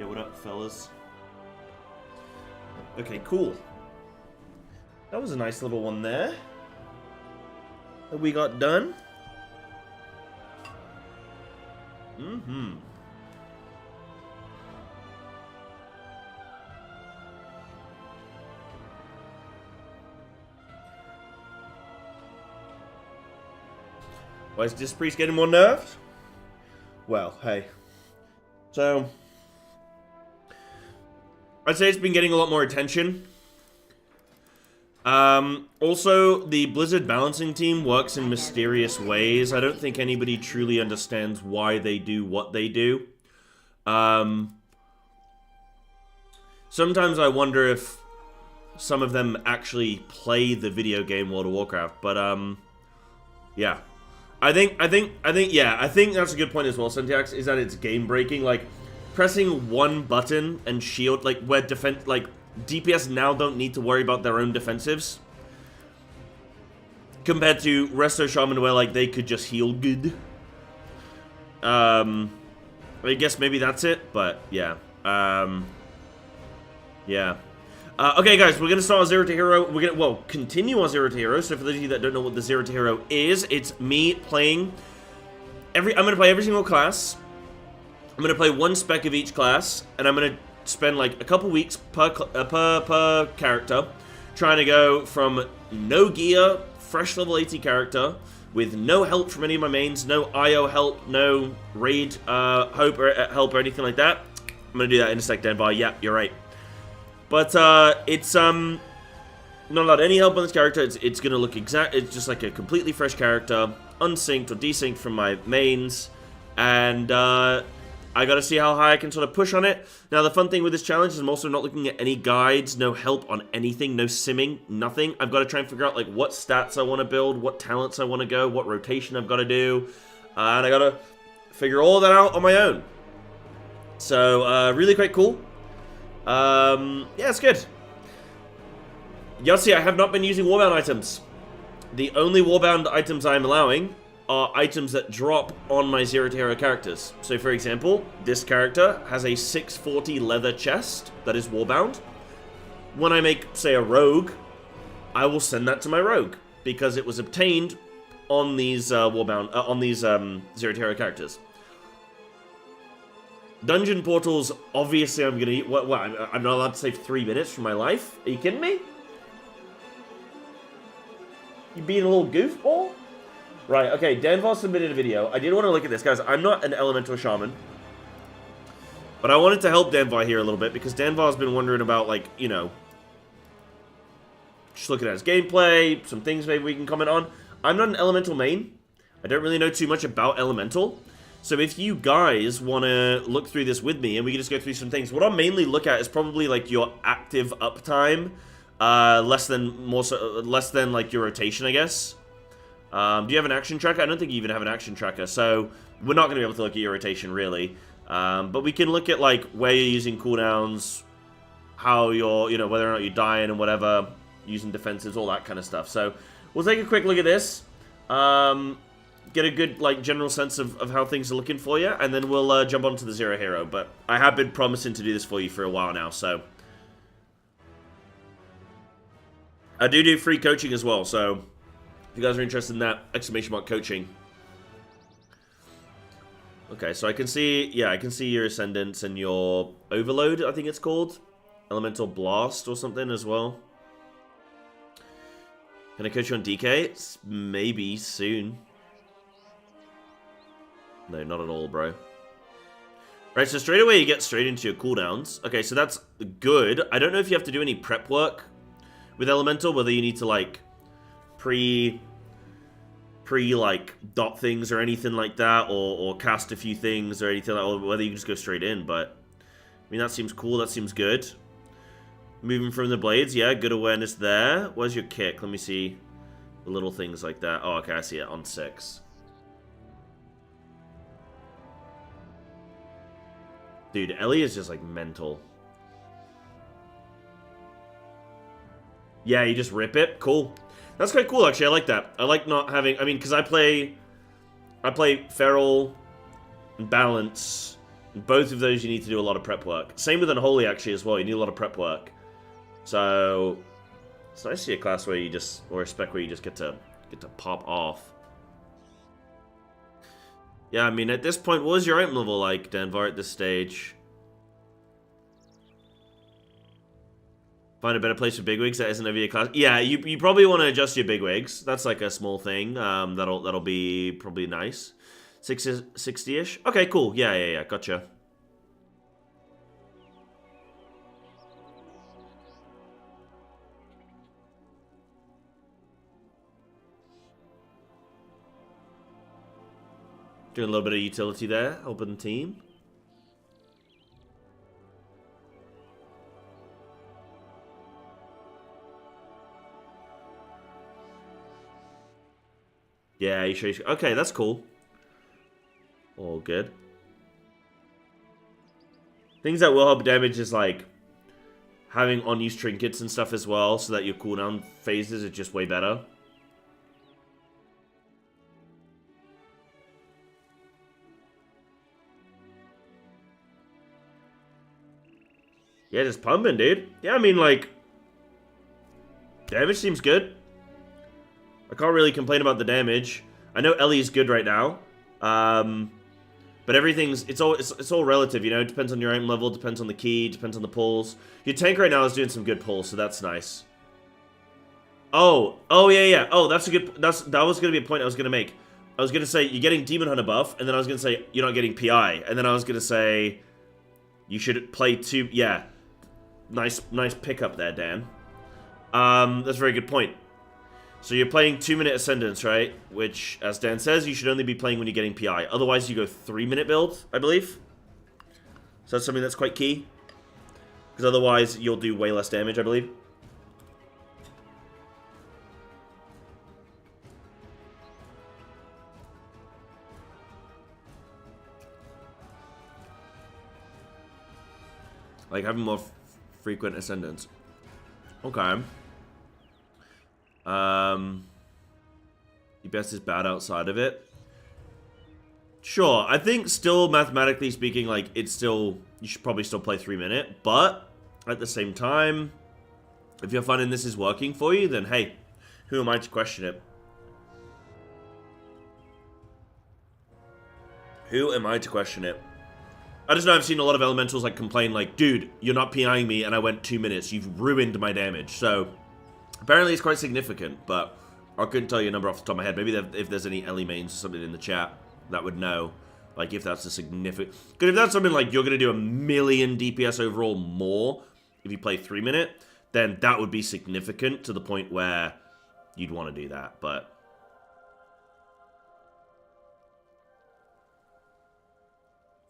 Hey, what up, fellas? Okay, cool. That was a nice little one there that we got done. Mm-hmm. Why is this priest getting more nerfed? Well, hey. So, I'd say it's been getting a lot more attention. Also, the Blizzard balancing team works in mysterious ways. I don't think anybody truly understands why they do what they do. Sometimes I wonder if some of them actually play the video game World of Warcraft, but, yeah. I think that's a good point as well, Syntax, is that it's game breaking. Like, pressing one button and shield, like, where defense, like, DPS now don't need to worry about their own defensives. Compared to Resto Shaman, where, like, they could just heal good. I guess maybe that's it, but, yeah. Yeah. Okay, guys, we're gonna start our Zero2Hero. We're gonna, well, continue our Zero2Hero. So for those of you that don't know what the Zero2Hero is, it's me playing I'm gonna play every single class. I'm gonna play one spec of each class, and I'm gonna spend like a couple weeks per character trying to go from no gear, fresh level 80 character with no help from any of my mains, no IO help, no raid help or anything like that. I'm gonna do that in a sec, Denvar. Yeah, you're right. But, it's, not allowed any help on this character. It's gonna look it's just like a completely fresh character, unsynced or desynced from my mains, and, I gotta see how high I can sort of push on it. Now, the fun thing with this challenge is I'm also not looking at any guides, no help on anything, no simming, nothing. I've got to try and figure out, like, what stats I want to build, what talents I want to go, what rotation I've got to do, and I gotta figure all that out on my own. So, really quite cool. Yeah, it's good. Yossi, I have not been using Warbound items. The only Warbound items I'm allowing are items that drop on my Zero2Hero characters. So, for example, this character has a 640 leather chest that is Warbound. When I make, say, a rogue, I will send that to my rogue because it was obtained on these Zero2Hero characters. Dungeon portals, obviously I'm gonna... What, I'm not allowed to save 3 minutes from my life? Are you kidding me? You being a little goofball? Right, okay, Danvar submitted a video. I did want to look at this, guys. I'm not an elemental shaman. But I wanted to help Danvar here a little bit, because Danvar's been wondering about, like, you know... just looking at his gameplay, some things maybe we can comment on. I'm not an elemental main. I don't really know too much about elemental. So if you guys want to look through this with me, and we can just go through some things, what I'll mainly look at is probably like your active uptime, less than like your rotation, I guess. Do you have an action tracker? I don't think you even have an action tracker, so we're not going to be able to look at your rotation really. But we can look at like where you're using cooldowns, how you're, you know, whether or not you're dying and whatever, using defensives, all that kind of stuff. So we'll take a quick look at this. Get a good, like, general sense of how things are looking for you, and then we'll jump onto the Zero2Hero. But I have been promising to do this for you for a while now, so... I do free coaching as well, so if you guys are interested in that, exclamation mark coaching. Okay, so I can see, yeah, I can see your Ascendance and your Overload, I think it's called. Elemental Blast or something as well. Can I coach you on DK? Maybe soon. No, not at all, bro. Right, so straight away you get straight into your cooldowns. Okay, so that's good. I don't know if you have to do any prep work with Elemental, whether you need to, like, like, dot things or anything like that, or cast a few things or anything, or whether you can just go straight in, but, I mean, that seems cool, that seems good. Moving from the blades, yeah, good awareness there. Where's your kick? Let me see the little things like that. Oh, okay, I see it, on 6. Dude, Ellie is just, like, mental. Yeah, you just rip it? Cool. That's quite cool, actually. I like that. I like not having... I mean, because I play Feral and Balance Both of those you need to do a lot of prep work. Same with Unholy, actually, as well. You need a lot of prep work. So, it's nice to see a class where you just, or a spec where you just get to pop off. Yeah, I mean, at this point, what was your item level like, Denvar, at this stage? Find a better place for bigwigs that isn't a VA class. Yeah, you probably want to adjust your bigwigs. That's like a small thing. That'll be probably nice. 60-ish. Okay, cool. Yeah. Gotcha. Doing a little bit of utility there, helping the team. Yeah, you sure? Okay, that's cool. All good. Things that will help damage is like having unused trinkets and stuff as well, so that your cooldown phases are just way better. Yeah, just pumping, dude. Yeah, I mean, like, damage seems good. I can't really complain about the damage. I know Ellie's good right now. But everything's, it's all relative, you know? It depends on your item level, depends on the key, depends on the pulls. Your tank right now is doing some good pulls, so that's nice. Oh, yeah. Oh, that's a good, that was going to be a point I was going to make. I was going to say, you're getting Demon Hunter buff, and then I was going to say, you're not getting PI. And then I was going to say, you should play 2, yeah. Nice pickup there, Dan. That's a very good point. So you're playing 2-minute Ascendance, right? Which, as Dan says, you should only be playing when you're getting PI. Otherwise, you go 3-minute build, I believe. So that's something that's quite key. Because otherwise, you'll do way less damage, I believe. Like, having more frequent Ascendance. Okay. Your best is bad outside of it. Sure, I think still, mathematically speaking, like, it's still, you should probably still play 3-minute, but at the same time, if you're finding this is working for you, then hey, who am I to question it? Who am I to question it? I just know I've seen a lot of elementals like complain like, dude, you're not PIing me and I went 2 minutes, you've ruined my damage. So apparently it's quite significant, but I couldn't tell you a number off the top of my head. Maybe if there's any Ellie mains or something in the chat that would know, like, if that's a significant... Because if that's something like you're going to do 1,000,000 DPS overall more if you play 3-minute, then that would be significant to the point where you'd want to do that, but...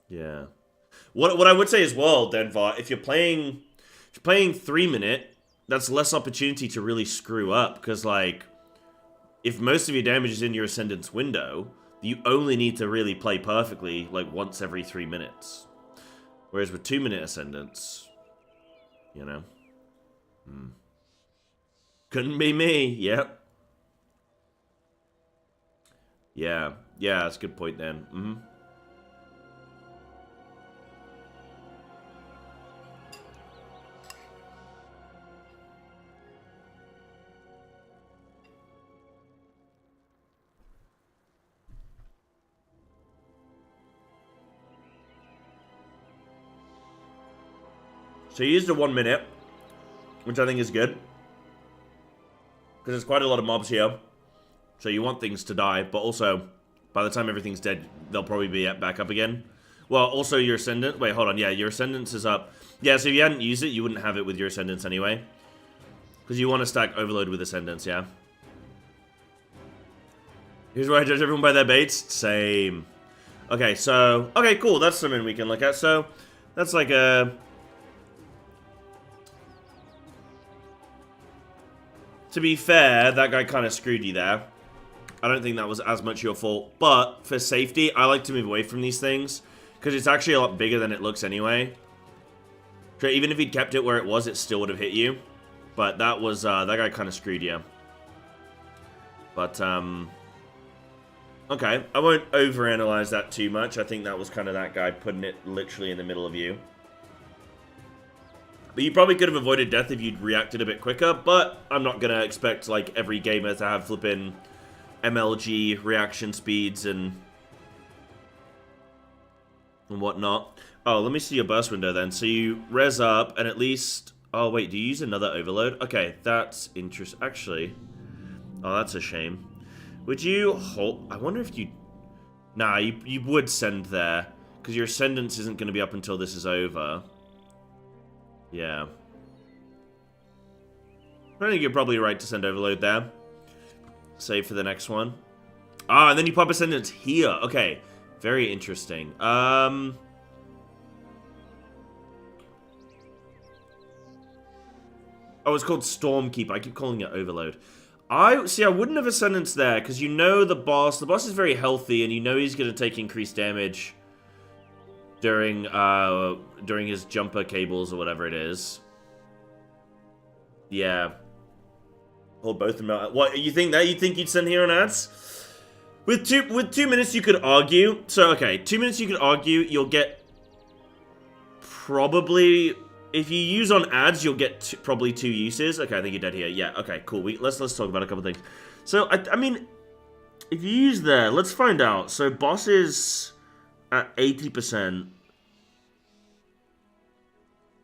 Yeah. What I would say as well, Denvar, if you're playing 3-minute, that's less opportunity to really screw up, because, like, if most of your damage is in your Ascendance window, you only need to really play perfectly, like, once every 3 minutes. Whereas with 2-minute Ascendance, you know? Couldn't be me, yep. Yeah, that's a good point then. So you used a 1 minute, which I think is good. Because there's quite a lot of mobs here. So you want things to die, but also, by the time everything's dead, they'll probably be back up again. Well, also your Ascendant... Wait, hold on. Yeah, your Ascendance is up. Yeah, so if you hadn't used it, you wouldn't have it with your Ascendance anyway. Because you want to stack Overload with Ascendance, yeah? Here's where I judge everyone by their baits. Same. Okay, so... Okay, cool. That's something we can look at. So, that's like a... To be fair, that guy kind of screwed you there. I don't think that was as much your fault. But, for safety, I like to move away from these things. Because it's actually a lot bigger than it looks anyway. So even if he'd kept it where it was, it still would have hit you. But that was, that guy kind of screwed you. But, Okay, I won't overanalyze that too much. I think that was kind of that guy putting it literally in the middle of you. But you probably could have avoided death if you'd reacted a bit quicker, but I'm not going to expect, like, every gamer to have flipping MLG reaction speeds and whatnot. Oh, let me see your burst window then. So you res up and at least... Oh, wait, do you use another overload? Okay, that's interesting. Actually, oh, that's a shame. Would you hold... I wonder if you... Nah, you would send there. Because your ascendance isn't going to be up until this is over. Yeah. I think you're probably right to send overload there. Save for the next one. Ah, and then you pop ascendance here. Okay. Very interesting. Oh, it's called Stormkeeper. I keep calling it Overload. I wouldn't have Ascendance there, because you know the boss is very healthy, and you know he's going to take increased damage during his jumper cables or whatever it is. Yeah. Hold both of them out. What, you think that? You think you'd send here on ads? With 2 minutes you could argue. So, okay, 2 minutes you could argue, you'll get probably... If you use on ads, you'll get probably 2 uses. Okay, I think you're dead here. Yeah, okay, cool. Let's talk about a couple things. So, I mean, if you use there, let's find out. So, boss is at 80%.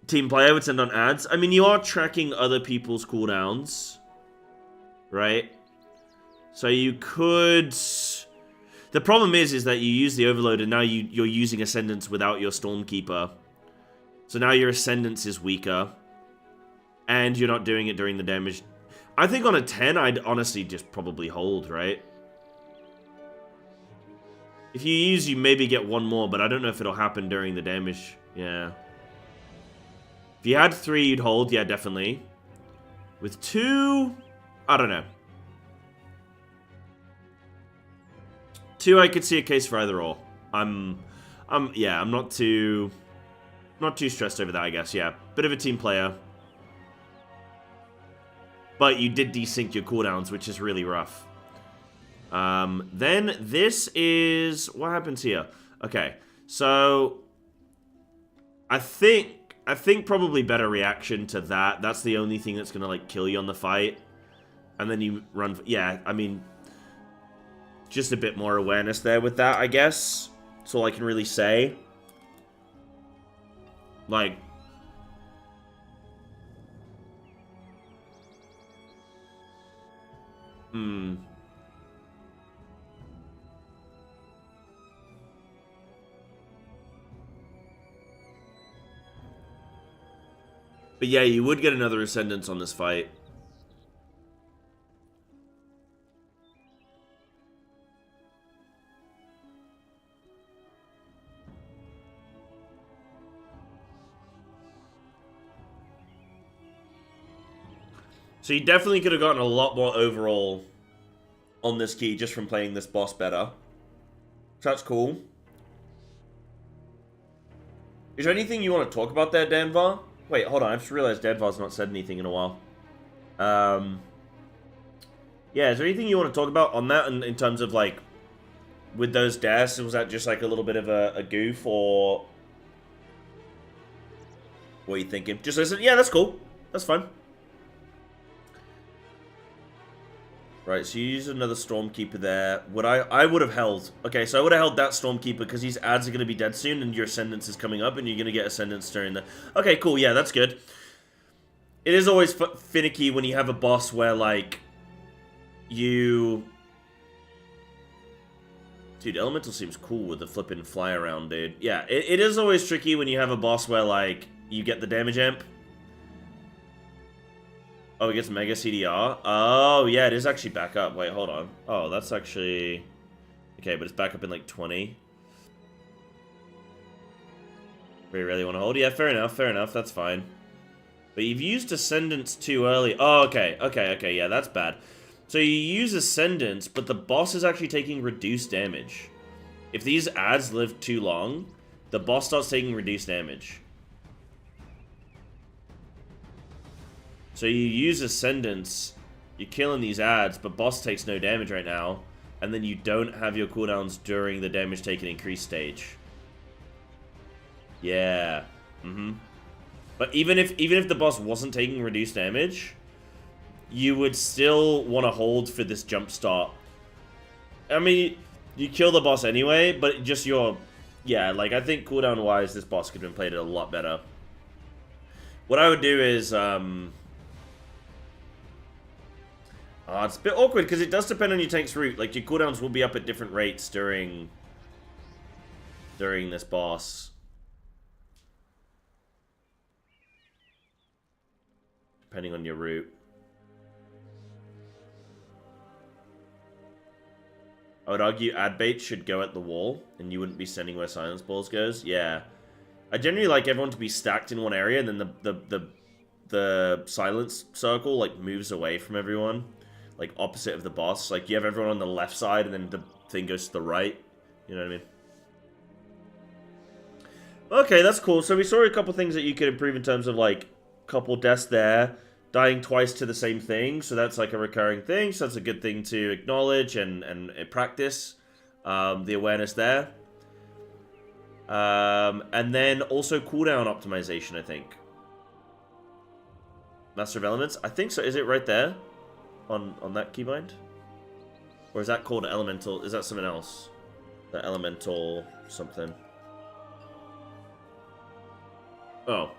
Team player would send on ads. I mean, you are tracking other people's cooldowns, right? So you could... The problem is that you use the overload and now you're using Ascendance without your Stormkeeper. So now your Ascendance is weaker. And you're not doing it during the damage. I think on a 10, I'd honestly just probably hold, right? If you use, you maybe get one more, but I don't know if it'll happen during the damage. Yeah. If you had 3, you'd hold. Yeah, definitely. With 2, I don't know. 2, I could see a case for either or. Yeah, I'm not too stressed over that, I guess. Yeah, bit of a team player. But you did desync your cooldowns, which is really rough. Then this is... What happens here? Okay, so... I think probably better reaction to that. That's the only thing that's going to, like, kill you on the fight. And then you run... Yeah, I mean... Just a bit more awareness there with that, I guess. That's all I can really say. Like... But yeah, you would get another Ascendance on this fight. So you definitely could have gotten a lot more overall on this key just from playing this boss better. So that's cool. Is there anything you want to talk about there, Danvar? Wait, hold on. I just realized Danvar's not said anything in a while. Yeah, is there anything you want to talk about on that in terms of, like, with those deaths? Was that just, like, a little bit of a goof, or... What are you thinking? Just listen. Yeah, that's cool. That's fine. Right, so you use another Stormkeeper there. I would have held. Okay, so I would have held that Stormkeeper because these ads are going to be dead soon and your Ascendance is coming up and you're going to get Ascendance during the... Okay, cool, yeah, that's good. It is always finicky when you have a boss where, like, you... Dude, Elemental seems cool with the flipping fly around, dude. Yeah, it is always tricky when you have a boss where, like, you get the damage amp. Oh, it gets Mega CDR? Oh, yeah, it is actually back up. Wait, hold on. Oh, that's actually... Okay, but it's back up in, like, 20. We really want to hold? Yeah, fair enough, that's fine. But you've used Ascendance too early. Oh, okay, yeah, that's bad. So you use Ascendance, but the boss is actually taking reduced damage. If these ads live too long, the boss starts taking reduced damage. So you use Ascendance, you're killing these ads, but boss takes no damage right now. and then you don't have your cooldowns during the damage taken increase stage. Yeah. But even if the boss wasn't taking reduced damage, you would still want to hold for this jump start. I mean, you kill the boss anyway, but just your... Yeah, like, I think cooldown-wise, this boss could have been played a lot better. What I would do is, it's a bit awkward, because it does depend on your tank's route. Like, your cooldowns will be up at different rates during this boss. Depending on your route. I would argue ad bait should go at the wall, and you wouldn't be sending where silence balls goes. Yeah. I generally like everyone to be stacked in one area, and then the silence circle, like, moves away from everyone. Like, opposite of the boss. Like, you have everyone on the left side, and then the thing goes to the right. You know what I mean? Okay, that's cool. So we saw a couple things that you could improve in terms of, like, couple deaths there. Dying twice to the same thing, so that's like a recurring thing, so that's a good thing to acknowledge and practice the awareness there. And then also cooldown optimization, I think. Master of Elements? I think so. Is it right there? On that keybind? Or is that called Elemental? Is that something else? The Elemental something. Oh.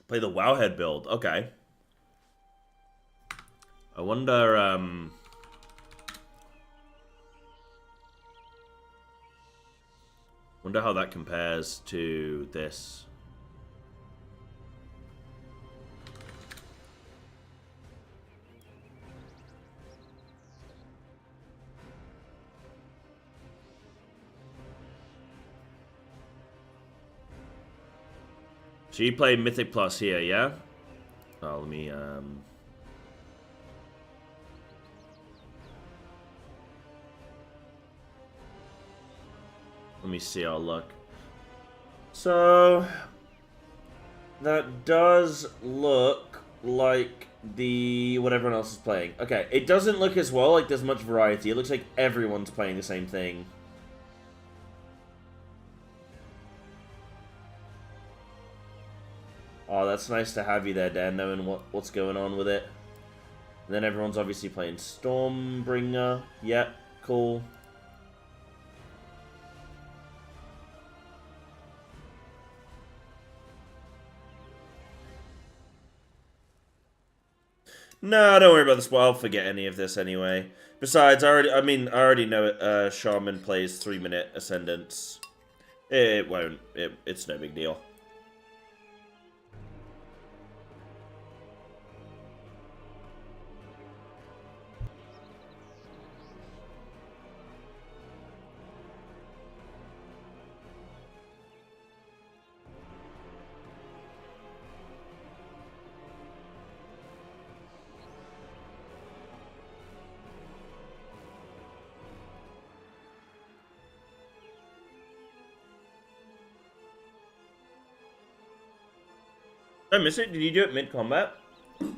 Play the Wowhead build. Okay. I wonder, wonder how that compares to this. So you play Mythic Plus here, yeah? Oh, let me, let me see our luck. So... that does look like what everyone else is playing. Okay, it doesn't look as well like there's much variety. It looks like everyone's playing the same thing. Oh, that's nice to have you there, Dan, knowing what's going on with it. And then everyone's obviously playing Stormbringer. Yep, cool. No, don't worry about this. Well, I'll forget any of this anyway. Besides, I already know it. Shaman plays 3-minute Ascendance. It won't. It's no big deal. Did I miss it? Did you do it mid-combat? When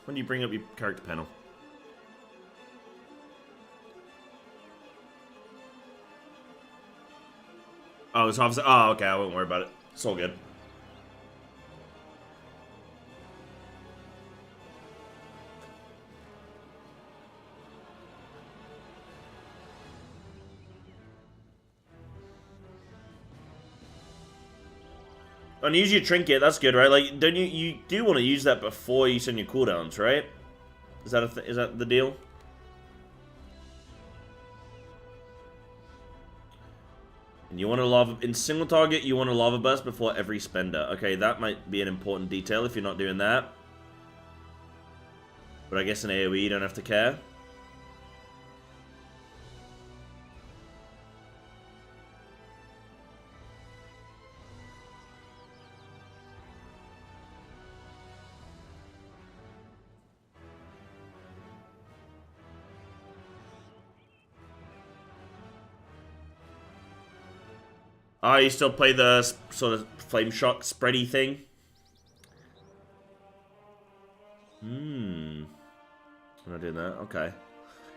do you bring up your character panel? Oh, it's obviously... Oh, okay, I won't worry about it. It's all good. And use your trinket, that's good, right? Like, don't you do want to use that before you send your cooldowns, right? Is that is that the deal? And you want to lava in single target, you want a lava burst before every spender. Okay, that might be an important detail if you're not doing that. But I guess in AoE you don't have to care. Ah, you still play the sort of flame shock spready thing? I'm not doing that. Okay.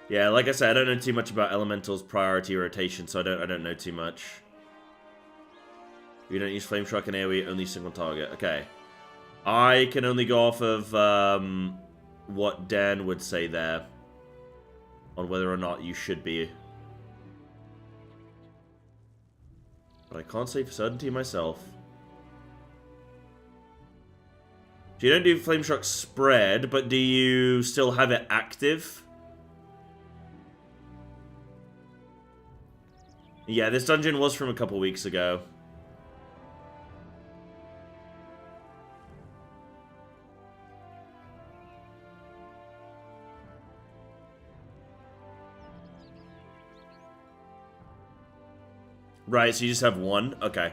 Yeah, like I said, I don't know too much about Elemental's priority rotation, so I don't know too much. You don't use flame shock and AoE, only single target. Okay. I can only go off of what Dan would say there on whether or not you should be. But I can't say for certainty myself. So you don't do flame shock spread, but do you still have it active? Yeah, this dungeon was from a couple weeks ago. Right, so you just have one? Okay.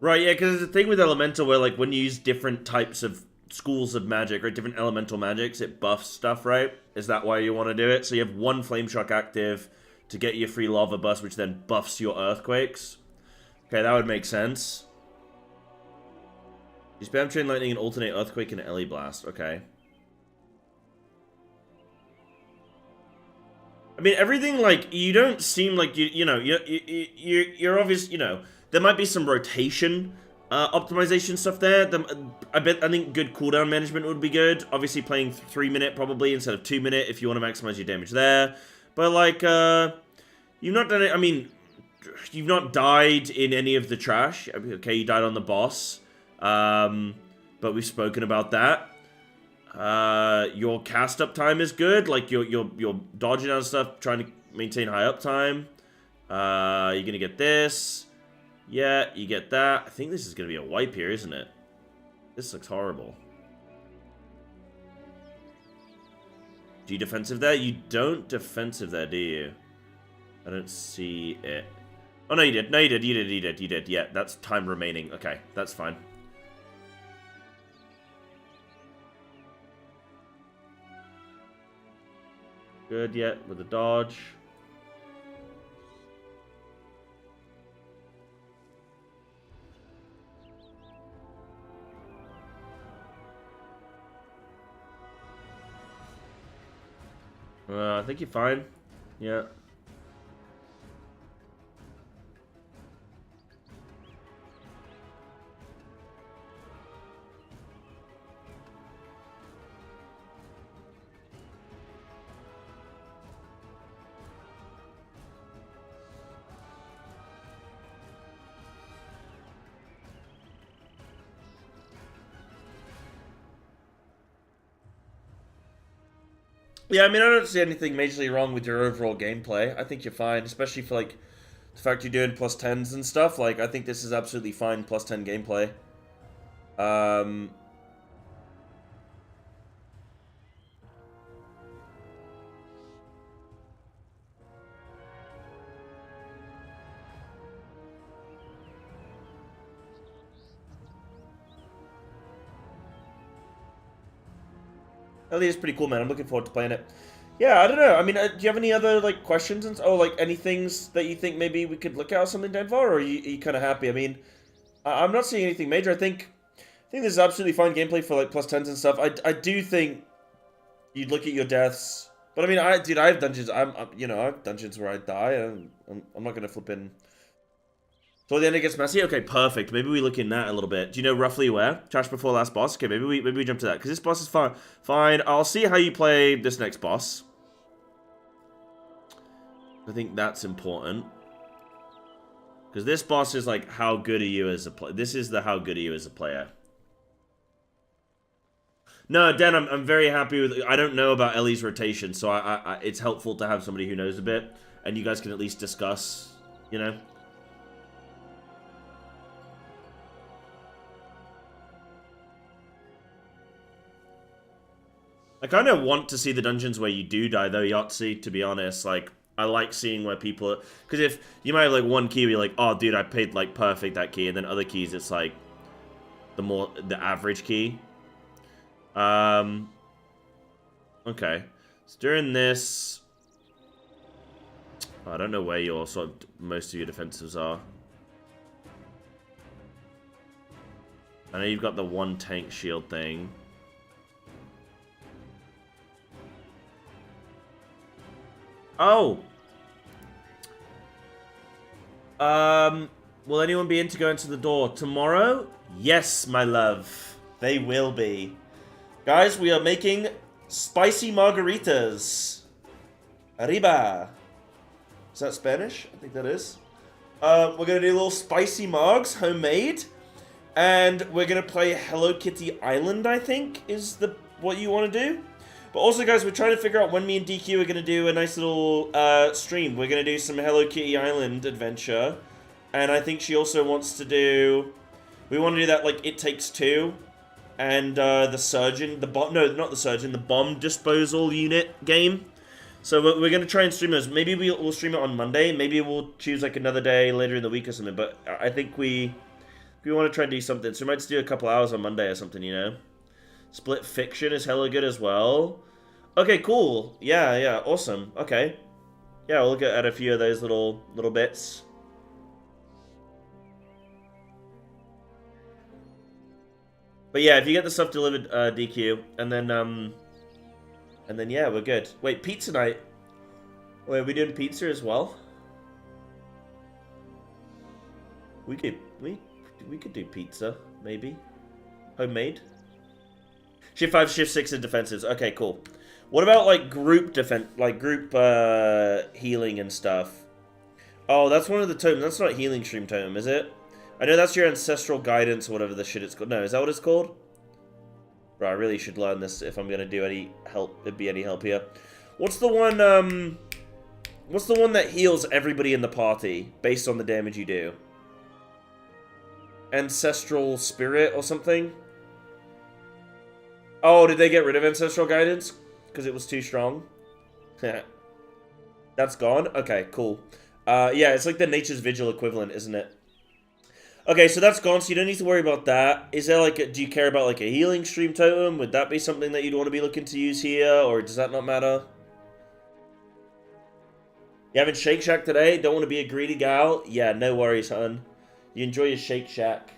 Right, yeah, because there's a thing with Elemental where, like, when you use different types of schools of magic, right, different elemental magics, it buffs stuff, right? Is that why you want to do it? So you have one Flame Shock active to get your free Lava Burst, which then buffs your Earthquakes. Okay, that would make sense. You spam Chain Lightning and alternate Earthquake and Ellie Blast. Okay. I mean, everything, like, you don't seem like you're obvious, there might be some rotation optimization stuff there. I think good cooldown management would be good. Obviously playing 3-minute probably instead of 2-minute if you want to maximize your damage there. But like, you've not done it. I mean, you've not died in any of the trash. Okay, you died on the boss, but we've spoken about that. Your cast up time is good. Like you're dodging out stuff, trying to maintain high uptime. You're gonna get this. Yeah, you get that. I think this is gonna be a wipe here, isn't it? This looks horrible. Do you defensive there? You don't defensive there, do you? I don't see it. Oh, no, you did. No, you did. You did. Yeah, that's time remaining. Okay, that's fine. Good, yeah, with the dodge. I think you're fine. Yeah. Yeah, I mean, I don't see anything majorly wrong with your overall gameplay. I think you're fine, especially for, like, the fact you're doing plus 10s and stuff. Like, I think this is absolutely fine plus 10 gameplay. Ellie is pretty cool, man. I'm looking forward to playing it. Yeah, I don't know. I mean, do you have any other, like, questions? Like, any things that you think maybe we could look at or something, Denvar? Or are you kind of happy? I mean, I'm not seeing anything major. I think this is absolutely fine gameplay for, like, plus 10s and stuff. I do think you'd look at your deaths. But, I mean, I have dungeons. I have dungeons where I die. I'm not going to flip in. So the end it gets messy? Okay, perfect. Maybe we look in that a little bit. Do you know roughly where? Trash before last boss? Okay, maybe we jump to that. Because this boss is fine. Fine. I'll see how you play this next boss. I think that's important. Because this boss is like, how good are you as a player? This is the how good are you as a player. No, Dan, I'm very happy with... I don't know about Ellie's rotation, so it's helpful to have somebody who knows a bit. And you guys can at least discuss, you know? I kind of want to see the dungeons where you do die, though, Yahtzee, to be honest. Like, I like seeing where people are, because if you might have like one key where you're like, oh dude, I paid like perfect that key, and then other keys it's like the average key. Okay. So during this, I don't know where your sort of most of your defensives are. I know you've got the one tank shield thing. Oh! Will anyone be in to go into the door tomorrow? Yes, my love. They will be. Guys, we are making spicy margaritas. Arriba. Is that Spanish? I think that is. We're gonna do little spicy margs, homemade. And we're gonna play Hello Kitty Island, I think, is what you want to do. But also, guys, we're trying to figure out when me and DQ are gonna do a nice little stream. We're gonna do some Hello Kitty Island adventure. And I think she also wants to do... We want to do that, like, It Takes Two. And the Surgeon... No, not the Surgeon. The Bomb Disposal Unit game. So we're going to try and stream those. Maybe we'll stream it on Monday. Maybe we'll choose, like, another day later in the week or something. But I think we want to try and do something. So we might just do a couple hours on Monday or something, you know? Split Fiction is hella good as well. Okay, cool. Yeah, awesome. Okay. Yeah, we'll look at a few of those little bits. But yeah, if you get the stuff delivered, DQ, and then yeah, we're good. Wait, pizza night. Wait, are we doing pizza as well? We could do pizza, maybe. Homemade. Shift 5, Shift 6 and defensives. Okay, cool. What about like group defense, like group healing and stuff? Oh, that's one of the totems. That's not healing stream totem, is it? I know that's your ancestral guidance or whatever the shit it's called. No, is that what it's called? Bro, I really should learn this if I'm gonna do any help. It'd be any help here. What's the one? What's the one that heals everybody in the party based on the damage you do? Ancestral spirit or something? Oh, did they get rid of ancestral guidance because it was too strong? That's gone. Okay, cool. Yeah, it's like the Nature's Vigil equivalent, isn't it? Okay, so that's gone, so you don't need to worry about that. Is there like do you care about like a healing stream totem? Would that be something that you'd want to be looking to use here, or does that not matter? You having Shake Shack today? Don't want to be a greedy gal? Yeah, no worries, hun. You enjoy your Shake Shack.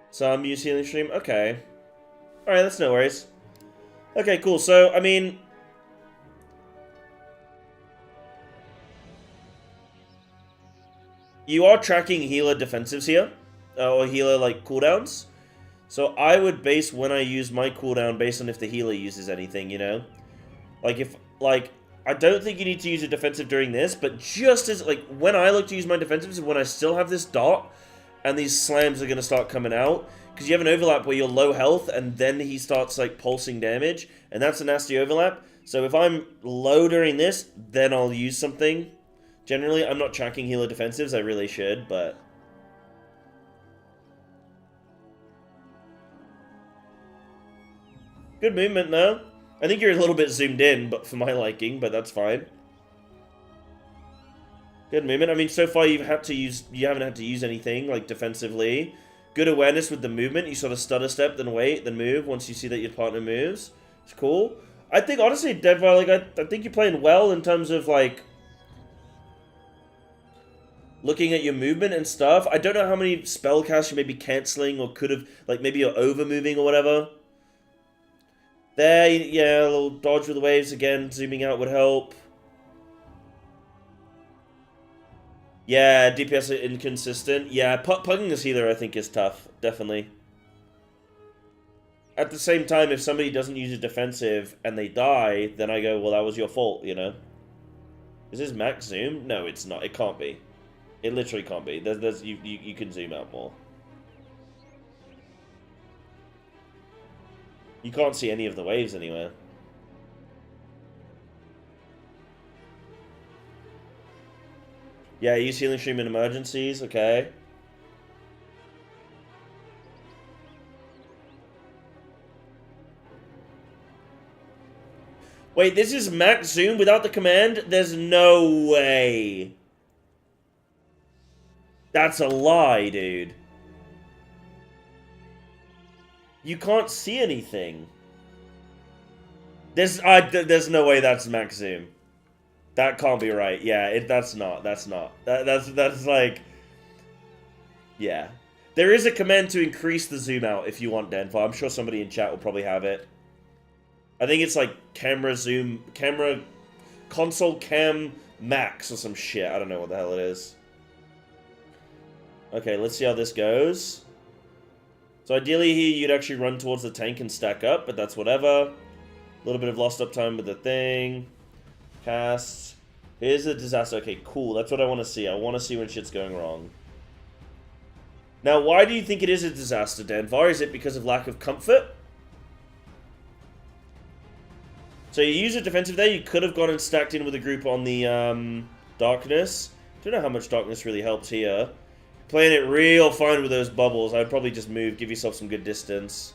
Some use healing stream? Okay. Alright, that's no worries. Okay, cool. So, I mean... You are tracking healer defensives here. Or healer, like, cooldowns. So, I would base when I use my cooldown based on if the healer uses anything, you know? Like, if... Like, I don't think you need to use a defensive during this, but just as... Like, when I look to use my defensives is when I still have this dot... And these slams are going to start coming out. Because you have an overlap where you're low health, and then he starts, like, pulsing damage. And that's a nasty overlap. So if I'm low during this, then I'll use something. Generally, I'm not tracking healer defensives. I really should, but... Good movement, though. I think you're a little bit zoomed in, but for my liking, but that's fine. Good movement. I mean, so far you haven't had to use anything, like, defensively. Good awareness with the movement. You sort of stutter step, then wait, then move once you see that your partner moves. It's cool. I think, honestly, Deadfire, like, I think you're playing well in terms of, like, looking at your movement and stuff. I don't know how many spell casts you may be cancelling or could have, like, maybe you're over-moving or whatever. There, yeah, a little dodge with the waves again. Zooming out would help. Yeah, DPS are inconsistent. Yeah, pugging this healer I think is tough, definitely. At the same time, if somebody doesn't use a defensive and they die, then I go, well, that was your fault, you know? Is this max zoom? No, it's not. It can't be. It literally can't be. You can zoom out more. You can't see any of the waves anywhere. Yeah, use healing stream in emergencies, okay. Wait, this is max zoom without the command? There's no way. That's a lie, dude. You can't see anything. There's no way that's max zoom. That can't be right. Yeah, that's not. That's like... Yeah. There is a command to increase the zoom out if you want, Denver. I'm sure somebody in chat will probably have it. I think it's like console cam max or some shit. I don't know what the hell it is. Okay, let's see how this goes. So ideally here you'd actually run towards the tank and stack up, but that's whatever. A little bit of lost uptime with the thing. Cast. Here's a disaster. Okay, cool. That's what I want to see. I want to see when shit's going wrong. Now, why do you think it is a disaster, Danvar? Is it because of lack of comfort? So you use a defensive there. You could have gone and stacked in with a group on the darkness. Don't know how much darkness really helps here. Playing it real fine with those bubbles. I'd probably just move. Give yourself some good distance.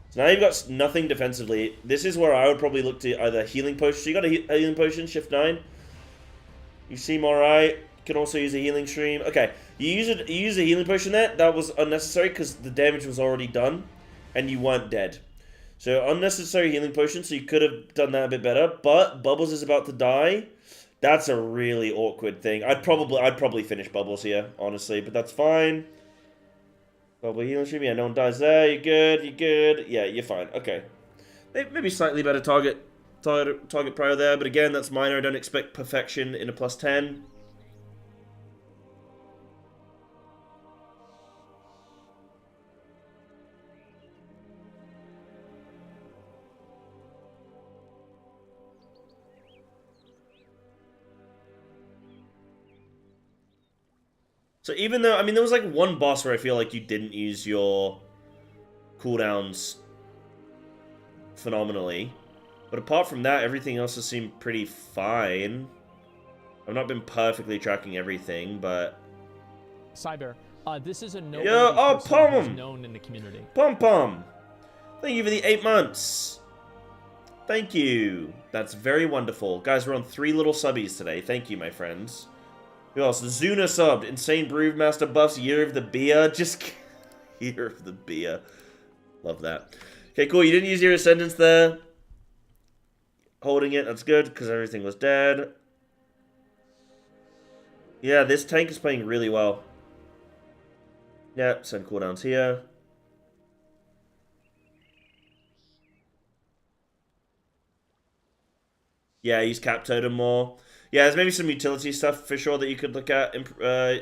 So now you've got nothing defensively. This is where I would probably look to either healing potion. So you got a healing potion, shift 9. You seem alright. You can also use a healing stream. Okay, you use a healing potion there. That was unnecessary because the damage was already done. And you weren't dead. So unnecessary healing potion, so you could have done that a bit better. But Bubbles is about to die. That's a really awkward thing. I'd probably finish Bubbles here, honestly, but that's fine. Bubble healing stream, yeah, no one dies there. You're good, you're good. Yeah, you're fine. Okay. Maybe slightly better target prio there, but again, that's minor. I don't expect perfection in a +10. So even though, I mean, there was like one boss where I feel like you didn't use your cooldowns phenomenally. But apart from that, everything else has seemed pretty fine. I've not been perfectly tracking everything, but... Cyber, this is a noteworthy person who's known in the community. Pom. Thank you for the 8 months. Thank you. That's very wonderful. Guys, we're on 3 little subbies today. Thank you, my friends. Who else? Zuna subbed. Insane Brewmaster buffs. Year of the Beer. Just... Year of the Beer. Love that. Okay, cool. You didn't use your Ascendance there. Holding it. That's good, because everything was dead. Yeah, this tank is playing really well. Yep, send cooldowns here. Yeah, use Cap Totem more. Yeah, there's maybe some utility stuff for sure that you could look at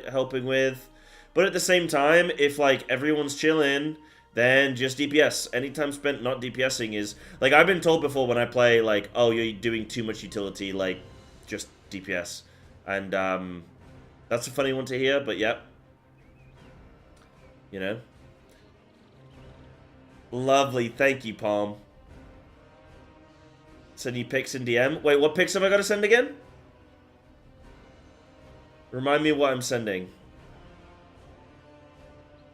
helping with. But at the same time, if like everyone's chilling, then just DPS. Any time spent not DPSing is... Like, I've been told before when I play, like, oh, you're doing too much utility, like, just DPS. And, that's a funny one to hear, but yep. You know? Lovely, thank you, Palm. Send you pics in DM. Wait, what pics have I got to send again? Remind me what I'm sending.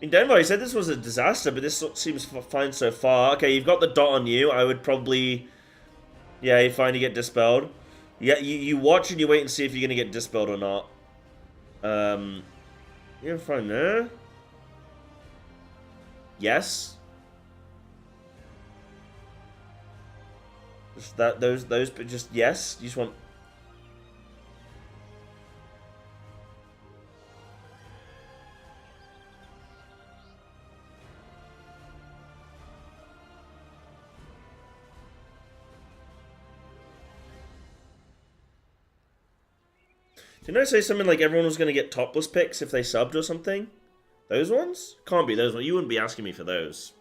In Denver, he said this was a disaster, but this seems fine so far. Okay, you've got the dot on you. I would probably... Yeah, you're fine to get dispelled. Yeah, you watch and you wait and see if you're going to get dispelled or not. You're fine there. Yes. Just that, those, but just yes. You just want... Didn't I say something like everyone was going to get topless pics if they subbed or something? Those ones? Can't be those ones. You wouldn't be asking me for those.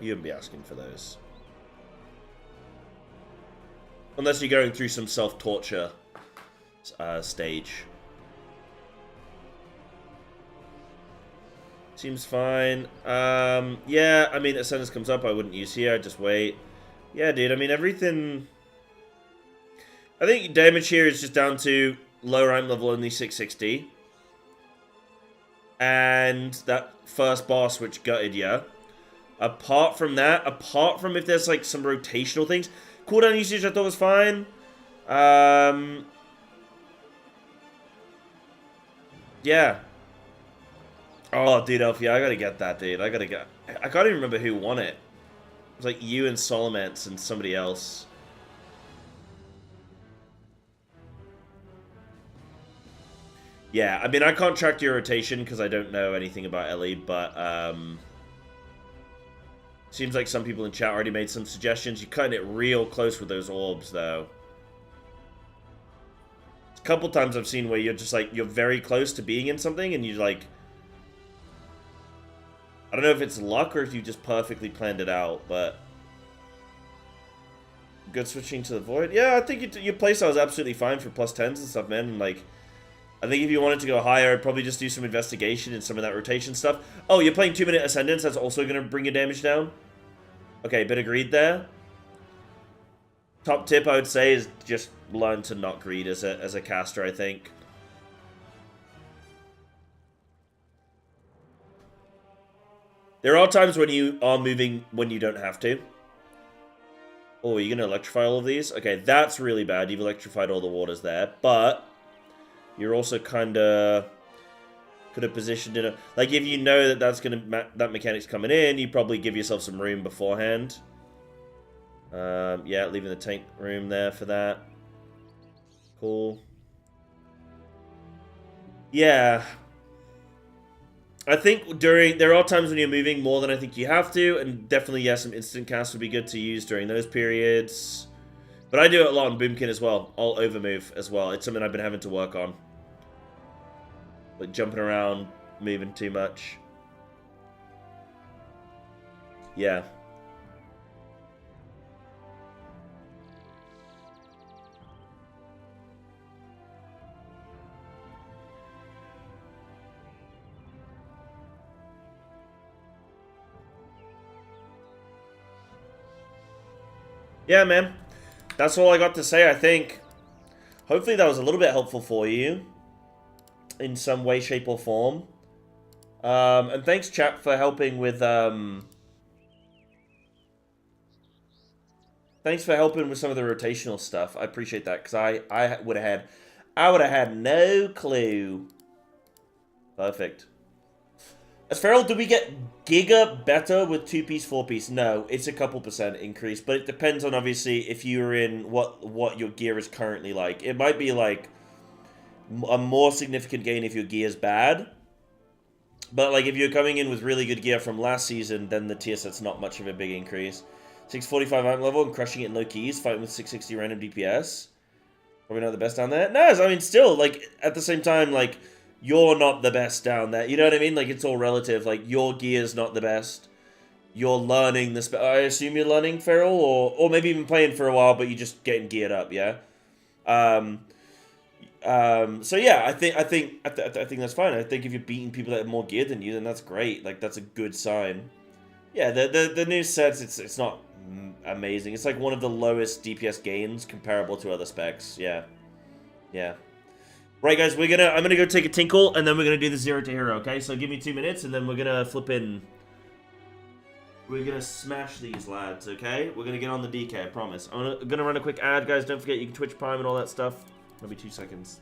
You wouldn't be asking for those. Unless you're going through some self-torture stage. Seems fine. Yeah, I mean, as soon as it comes up, I wouldn't use here. I'd just wait. Yeah, dude, I mean, everything I think damage here is just down to low rank level only 660. And that first boss which gutted ya. Apart from that, apart from if there's like some rotational things, cooldown usage I thought was fine. Yeah. Oh, dude, Elfie, I gotta get that, dude. I can't even remember who won it. It was like you and Solomance and somebody else. Yeah, I mean, I can't track your rotation because I don't know anything about Ellie, but, seems like some people in chat already made some suggestions. You're cutting it real close with those orbs, though. A couple times I've seen where you're just, like, you're very close to being in something, and you like... I don't know if it's luck or if you just perfectly planned it out, but... Good switching to the Void? Yeah, I think your playstyle is absolutely fine for plus 10s and stuff, man, and, like... I think if you wanted to go higher, I'd probably just do some investigation and some of that rotation stuff. Oh, you're playing 2-minute Ascendance, that's also going to bring your damage down? Okay, bit of greed there. Top tip I would say is just learn to not greed as a caster, I think. There are times when you are moving when you don't have to. Oh, are you going to electrify all of these? Okay, that's really bad. You've electrified all the waters there, but... You're also kind of could have positioned it. Like if you know that that's that mechanic's coming in, you probably give yourself some room beforehand. Yeah, leaving the tank room there for that. Cool. Yeah, I think there are times when you're moving more than I think you have to, and definitely yeah, some instant casts would be good to use during those periods. But I do it a lot on Boomkin as well. I'll overmove as well. It's something I've been having to work on. Like jumping around, moving too much. Yeah. Yeah, man. That's all I got to say, I think. Hopefully that was a little bit helpful for you. In some way, shape, or form. And thanks, chat, for helping with, Thanks for helping with some of the rotational stuff. I appreciate that, because I would have had no clue. Perfect. As Feral, do we get Giga better with 2-piece, 4-piece? No, it's a couple % increase, but it depends on, obviously, if you're in what your gear is currently like. It might be, like, a more significant gain if your gear's bad. But, like, if you're coming in with really good gear from last season, then the tier set's not much of a big increase. 645 amp level and crushing it in low keys, fighting with 660 random DPS. Probably not the best down there. No, I mean, still, like, at the same time, like... You're not the best down there. You know what I mean? Like, it's all relative. Like, your gear's not the best. You're learning this. I assume you're learning Feral, or maybe even playing for a while, but you're just getting geared up, yeah? So yeah, I think that's fine. I think if you're beating people that have more gear than you, then that's great. Like, that's a good sign. Yeah, the new sets, it's not amazing. It's like one of the lowest DPS gains comparable to other specs. Yeah. Yeah. Right, guys, I'm gonna go take a tinkle, and then we're gonna do the Zero2Hero, okay? So give me 2 minutes, and then we're gonna we're gonna smash these lads, okay? We're gonna get on the DK, I promise. I'm gonna run a quick ad, guys. Don't forget you can Twitch Prime and all that stuff. Maybe 2 seconds.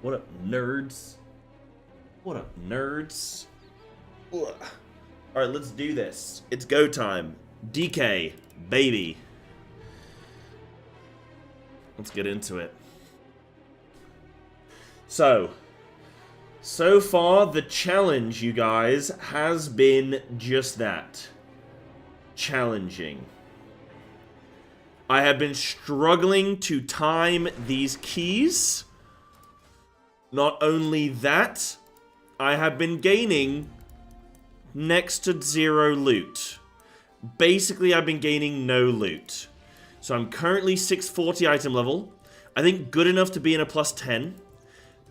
What up, nerds? What up, nerds? Ugh. Alright, let's do this. It's go time. DK, baby. Let's get into it. So far, the challenge, you guys, has been just that. Challenging. I have been struggling to time these keys. Not only that, I have been gaining next to zero loot. Basically, I've been gaining no loot. So I'm currently 640 item level. I think good enough to be in a plus 10.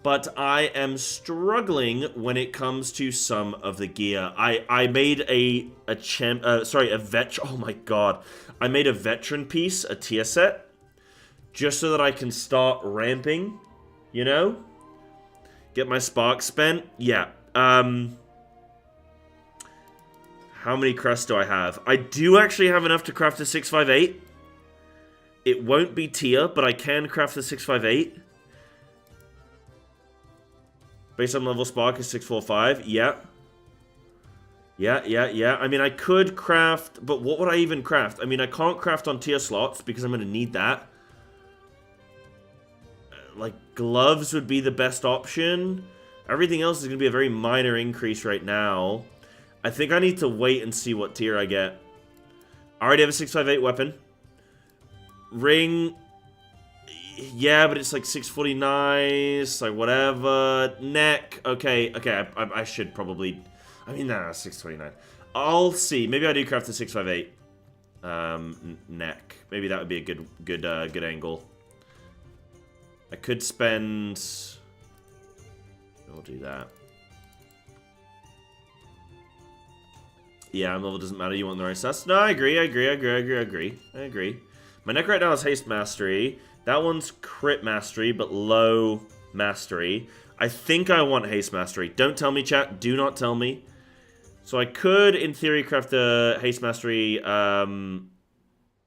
But I am struggling when it comes to some of the gear. I made a vet. Oh my god. I made a veteran piece, a tier set, just so that I can start ramping, you know? Get my spark spent. Yeah. How many crests do I have? I do actually have enough to craft a 658. It won't be tier, but I can craft the 658. Based on level spark is 645. Yeah. Yeah. I mean, I could craft, but what would I even craft? I mean, I can't craft on tier slots because I'm going to need that. Like, gloves would be the best option. Everything else is going to be a very minor increase right now. I think I need to wait and see what tier I get. I already have a 658 weapon. Ring. Yeah, but it's like 649. It's like whatever. Neck. Okay. I should probably. I mean, nah, 629. I'll see. Maybe I do craft the 658. Neck. Maybe that would be a good angle. I could spend. I'll do that. Yeah, level doesn't matter. You want the right stats? No, I agree. I agree. My neck right now is haste mastery. That one's crit mastery, but low mastery. I think I want haste mastery. Don't tell me, chat. Do not tell me. So I could, in theory, craft the haste mastery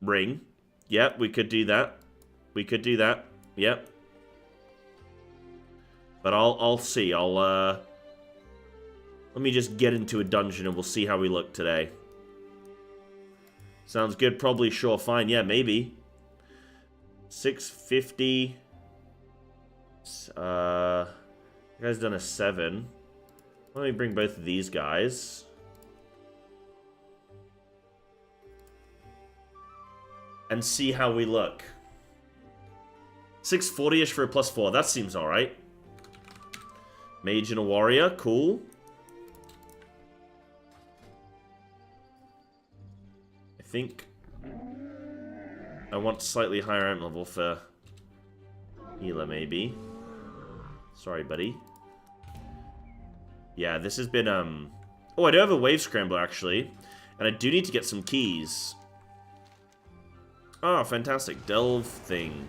ring. Yep, we could do that. Yep. But I'll see. Let me just get into a dungeon and we'll see how we look today. Sounds good. Probably sure. Fine. Yeah, maybe. 650. You guys done a 7. Let me bring both of these guys. And see how we look. 640-ish for a +4. That seems alright. Mage and a warrior. Cool. I think I want slightly higher amp level for healer, maybe. Sorry, buddy. Yeah, this has been, Oh, I do have a wave scrambler, actually. And I do need to get some keys. Oh, fantastic. Delve thing.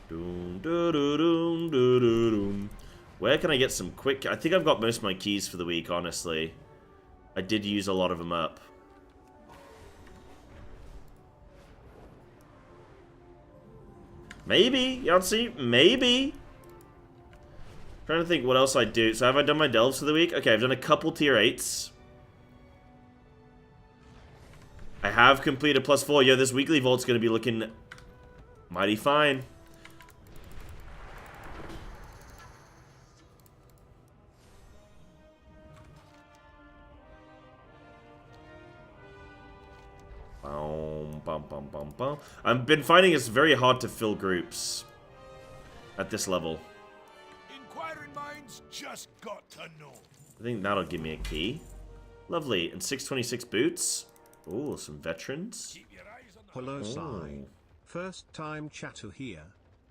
Doom, doo, doo, doom, doo, doo, doom. Where can I get some quick... I think I've got most of my keys for the week, honestly. I did use a lot of them up. Maybe, Yahtzee, maybe. Trying to think what else I do. So have I done my delves for the week? Okay, I've done a couple tier 8s. I have completed +4. Yo, this weekly vault's going to be looking mighty fine. I've been finding it's very hard to fill groups at this level. Inquiring minds just got to know. I think that'll give me a key. Lovely. And 626 boots. Ooh, some veterans. Keep your eyes on the Hello, Psy. Ooh. First time chatter here.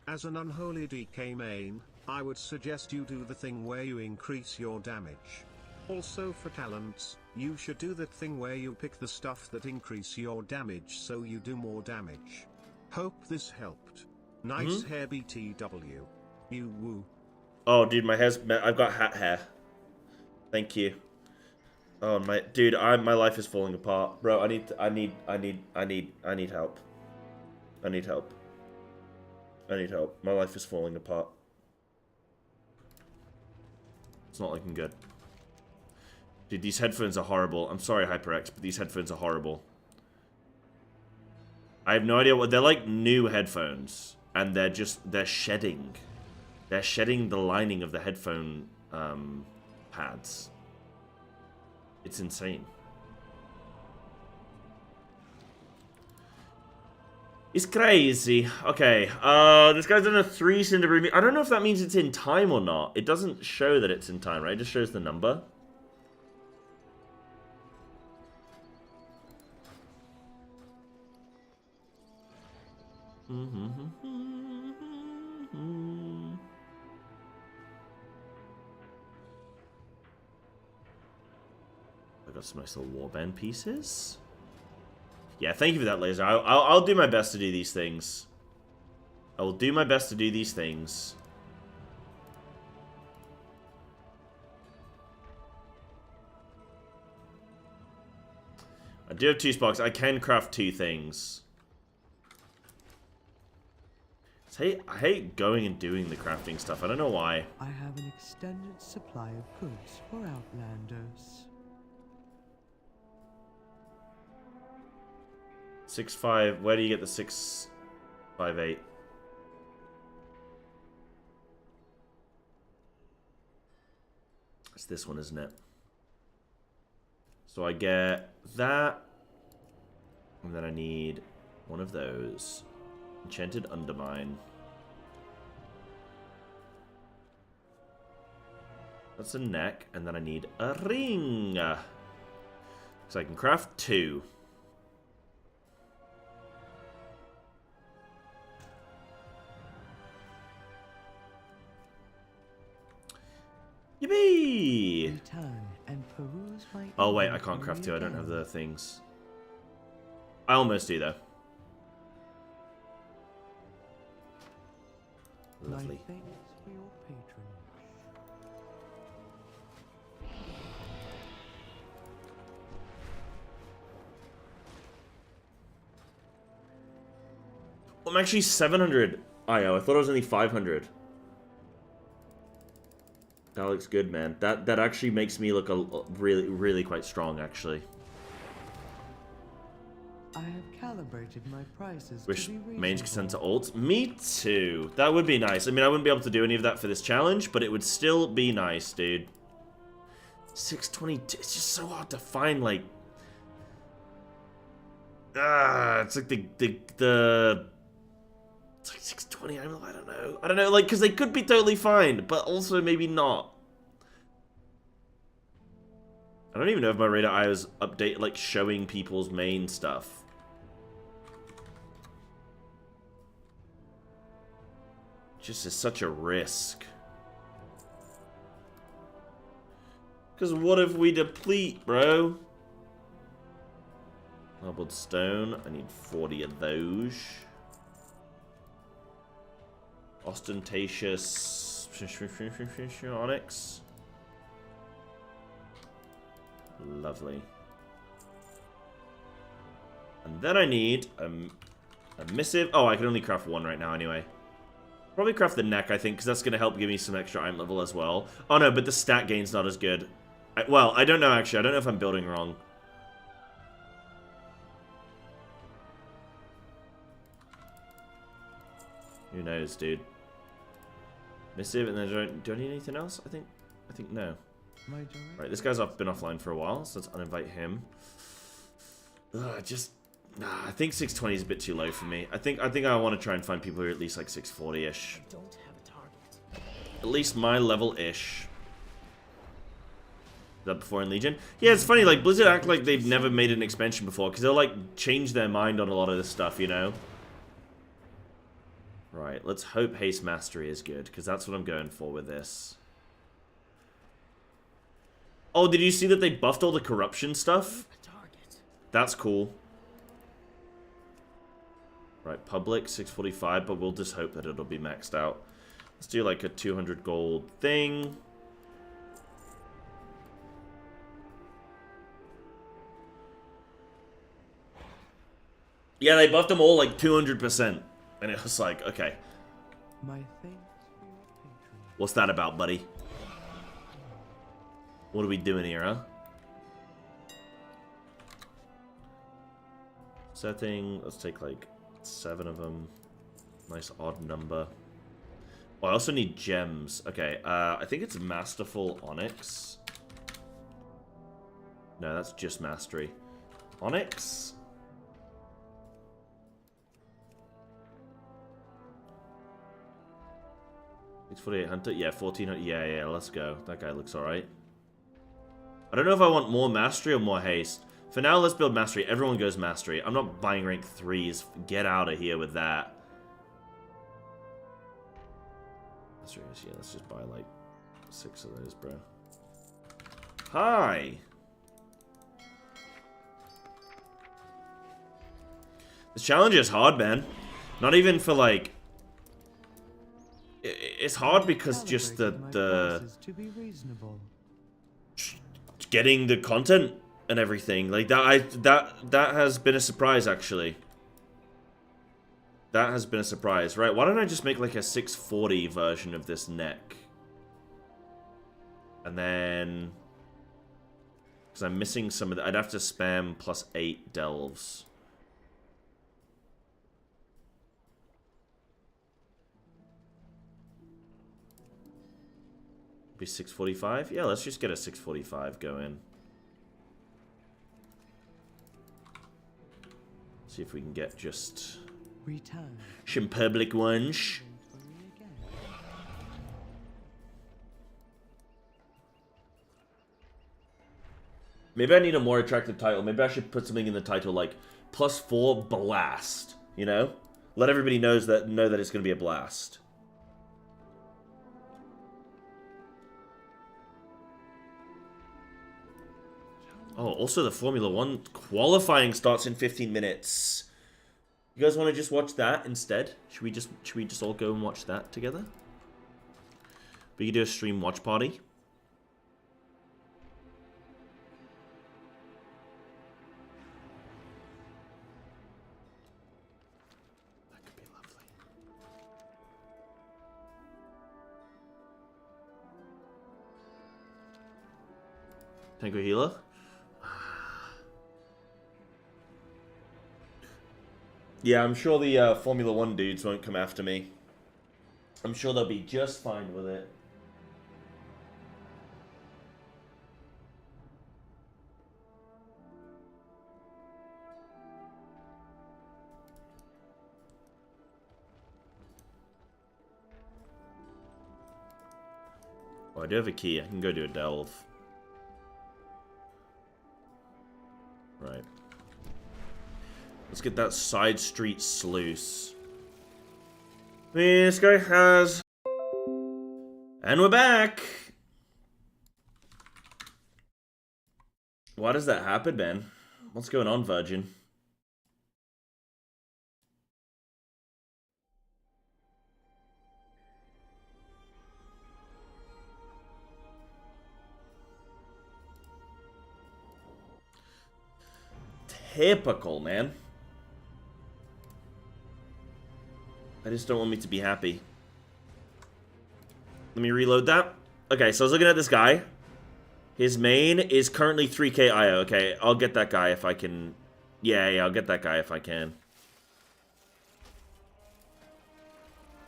As an unholy DK main, I would suggest you do the thing where you increase your damage. Also for talents, you should do that thing where you pick the stuff that increase your damage so you do more damage. Hope this helped. Nice hair BTW. You woo. Oh, dude, my hair's... I've got hat hair. Thank you. Oh, my... Dude, my life is falling apart. Bro, I need help. I need help. My life is falling apart. It's not looking good. Dude, these headphones are horrible. I'm sorry, HyperX, but these headphones are horrible. I have no idea what... They're like new headphones. And they're shedding. They're shedding the lining of the headphone pads. It's insane. It's crazy. Okay, this guy's done a 3 cinder remove. I don't know if that means it's in time or not. It doesn't show that it's in time, right? It just shows the number. I got some nice little warband pieces. Yeah, thank you for that, Laser. I'll do my best to do these things. I will do my best to do these things. I do have 2 sparks. I can craft 2 things. I hate going and doing the crafting stuff. I don't know why. I have an extended supply of goods for Outlanders. 6.5. Where do you get the 6.58? It's this one, isn't it? So I get that. And then I need one of those. Enchanted Undermine. That's a neck. And then I need a ring. So I can craft 2. Yippee! Return and peruse my Oh wait, I can't craft 2. I don't have the things. I almost do though. Lovely. My thanks for your patronage. I'm actually 700 IO. I thought I was only 500. That looks good, man. That actually makes me look really quite strong, actually. I have calibrated my prices Wish to be mains could send reasonable. to ult. Me too. That would be nice. I mean, I wouldn't be able to do any of that for this challenge, but it would still be nice, dude. 622. It's just so hard to find, like... it's like the... It's like 620. I don't know. I don't know, like, because they could be totally fine, but also maybe not. I don't even know if my radar eye was update, like, showing people's main stuff. Just is such a risk. Because what if we deplete, bro? Marbled stone. I need 40 of those. Ostentatious onyx. Lovely. And then I need a missive. Oh, I can only craft 1 right now anyway. Probably craft the neck, I think, because that's going to help give me some extra item level as well. Oh no, but the stat gain's not as good. Well, I don't know actually. I don't know if I'm building wrong. Who knows, dude? Missive, and then do I need anything else? I think no. Right, this guy's been offline for a while, so let's uninvite him. Nah, I think 620 is a bit too low for me. I think I want to try and find people who are at least like 640-ish. Don't have a target. At least my level-ish. Is that before in Legion? Yeah, it's funny, like, Blizzard act like they've never made an expansion before, because they'll, like, change their mind on a lot of this stuff, you know? Right, let's hope Haste Mastery is good, because that's what I'm going for with this. Oh, did you see that they buffed all the corruption stuff? That's cool. Right, public, 645, but we'll just hope that it'll be maxed out. Let's do like a 200 gold thing. Yeah, they buffed them all like 200%. And it was like, okay. My thanks for your patronage. What's that about, buddy? What are we doing here, huh? Setting, let's take like 7 of them. Nice odd number. Oh, I also need gems. Okay, I think it's Masterful Onyx. No, that's just Mastery. Onyx? It's 48 Hunter? Yeah, 1400. Yeah, let's go. That guy looks alright. I don't know if I want more Mastery or more Haste. For now, let's build Mastery. Everyone goes Mastery. I'm not buying rank 3s. Get out of here with that. Yeah, let's just buy like 6 of those, bro. Hi! This challenge is hard, man. Not even for like... It's hard because just the To be reasonable. getting the content and everything like that. That has been a surprise, actually. That has been a surprise, right? Why don't I just make like a 640 version of this neck, and then because I'm missing some of the, I'd have to spam +8 delves. Be 645? Yeah, let's just get a 645 going. See if we can get just Return. some public ones. Maybe I need a more attractive title. Maybe I should put something in the title like +4 blast. You know, let everybody know that it's going to be a blast. Oh, also the Formula 1 qualifying starts in 15 minutes. You guys want to just watch that instead? Should we just all go and watch that together? We could do a stream watch party. That could be lovely. Tango healer? Yeah, I'm sure the Formula 1 dudes won't come after me. I'm sure they'll be just fine with it. Oh, I do have a key. I can go do a delve. Right. Let's get that side street sluice. I mean, this guy has... And we're back! Why does that happen, man? What's going on, Virgin? Typical, man. I just don't want me to be happy. Let me reload that. Okay, so I was looking at this guy. His main is currently 3k IO. Okay, I'll get that guy if I can. Yeah, I'll get that guy if I can.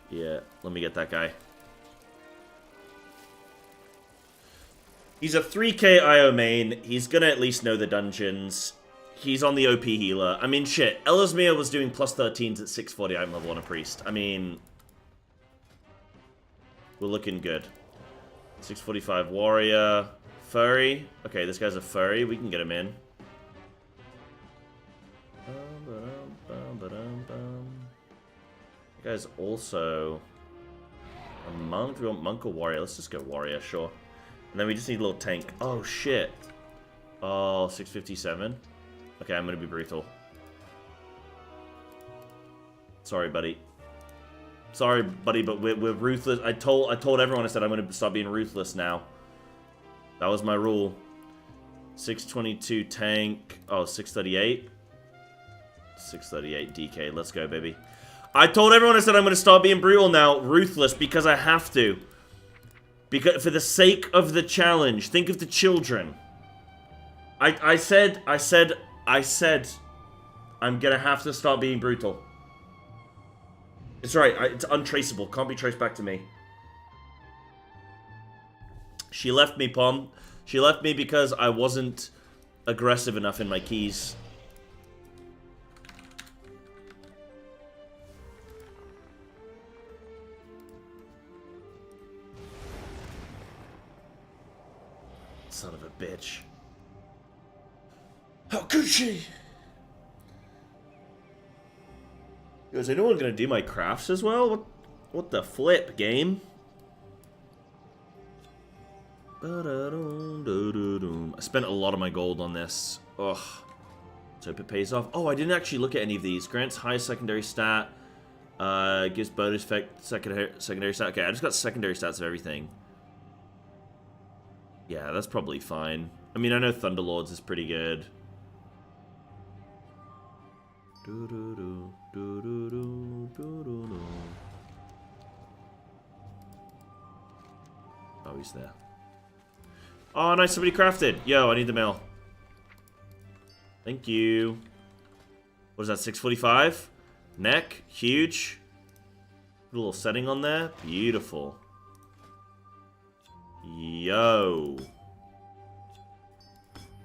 Yeah, let me get that guy. He's a 3k IO main. He's gonna at least know the dungeons. He's on the OP healer. I mean, shit. Elismir was doing +13s at 640 item level on a priest. I mean... We're looking good. 645 warrior. Furry. Okay, this guy's a furry. We can get him in. That guy's also... a monk. Do we want monk or warrior? Let's just go warrior, sure. And then we just need a little tank. Oh, shit. Oh, 657. Okay, I'm gonna be brutal. Sorry, buddy. Sorry, buddy, but we're ruthless. I told everyone, I said I'm gonna stop being ruthless now. That was my rule. 622 tank. Oh, 638. 638 DK. Let's go, baby. I told everyone, I said I'm gonna stop being brutal now. Ruthless, because I have to. Because for the sake of the challenge, think of the children. I said, I'm gonna have to start being brutal. It's right, it's untraceable, can't be traced back to me. She left me, Pom. She left me because I wasn't aggressive enough in my keys. Son of a bitch. How could she? Yo, is anyone gonna do my crafts as well? What the flip, game? I spent a lot of my gold on this. Ugh. So hope it pays off. Oh, I didn't actually look at any of these. Grants high secondary stat. Gives bonus effect secondary stat. Okay, I just got secondary stats of everything. Yeah, that's probably fine. I mean, I know Thunderlords is pretty good. Oh, he's there. Oh, nice, somebody crafted. Yo, I need the mail. Thank you. What is that, 645? Neck, huge. Put a little setting on there. Beautiful. Yo.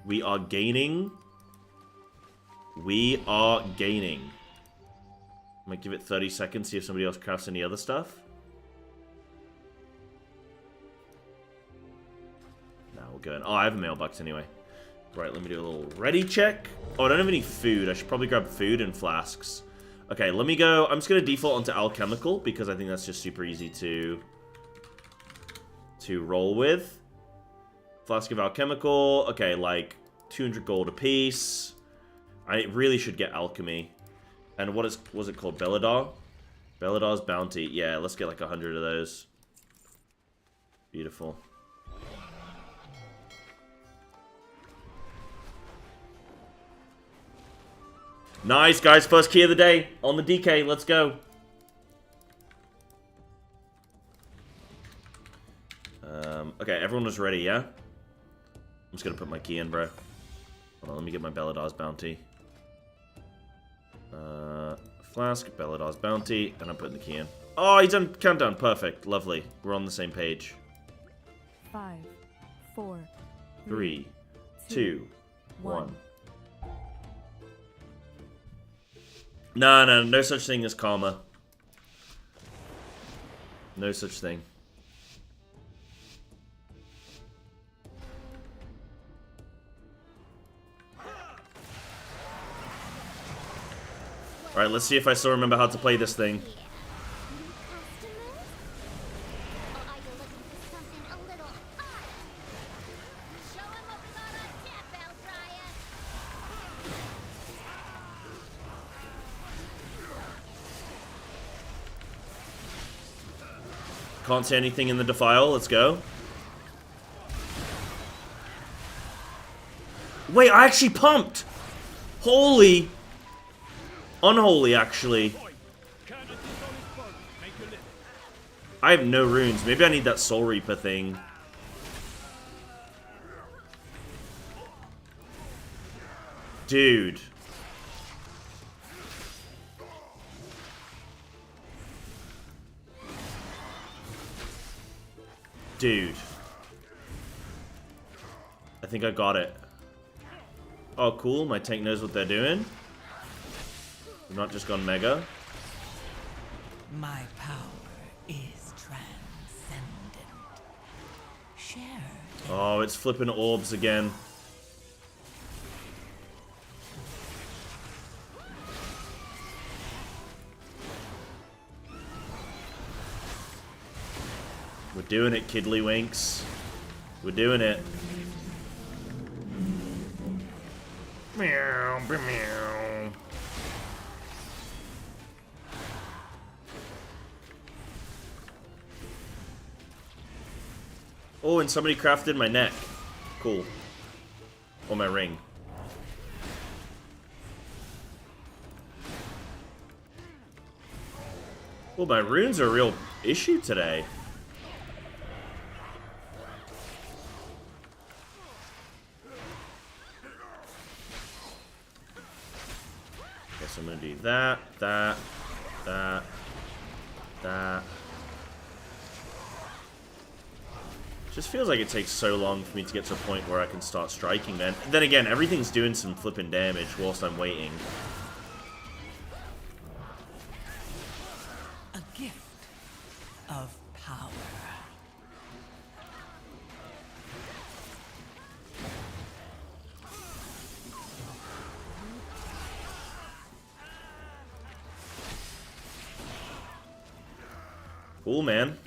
We are gaining. We are gaining. Might give it 30 seconds, see if somebody else crafts any other stuff. Now we're going. Oh, I have a mailbox anyway. Right, let me do a little ready check. Oh, I don't have any food. I should probably grab food and flasks. Okay, let me go. I'm just going to default onto alchemical because I think that's just super easy to roll with. Flask of alchemical. Okay, like 200 gold apiece. I really should get alchemy. And was it called? Belladar? Belladar's bounty. Yeah, let's get like 100 of those. Beautiful. Nice, guys. First key of the day on the DK. Let's go. Okay, everyone was ready, yeah? I'm just gonna put my key in, bro. Hold on, let me get my Belladar's bounty. Flask, Belladar's bounty, and I'm putting the key in. Oh, he's done countdown. Perfect. Lovely. We're on the same page. 5, 4, 3, 2, 1. No such thing as karma. No such thing. Alright, let's see if I still remember how to play this thing. Can't see anything in the defile. Let's go. Wait, I actually pumped! Holy... Unholy, actually. I have no runes. Maybe I need that Soul Reaper thing. Dude. Dude. I think I got it. Oh, cool. My tank knows what they're doing. I've not just gone mega. My power is transcendent. Share. Oh, it's flipping orbs again. We're doing it, Kiddlywinks. We're doing it. Meow, meow. Oh, and somebody crafted my neck. Cool. Or my ring. Oh, my runes are a real issue today. that. Just feels like it takes so long for me to get to a point where I can start striking, man. Then again, everything's doing some flipping damage whilst I'm waiting. A gift of power. Cool, man.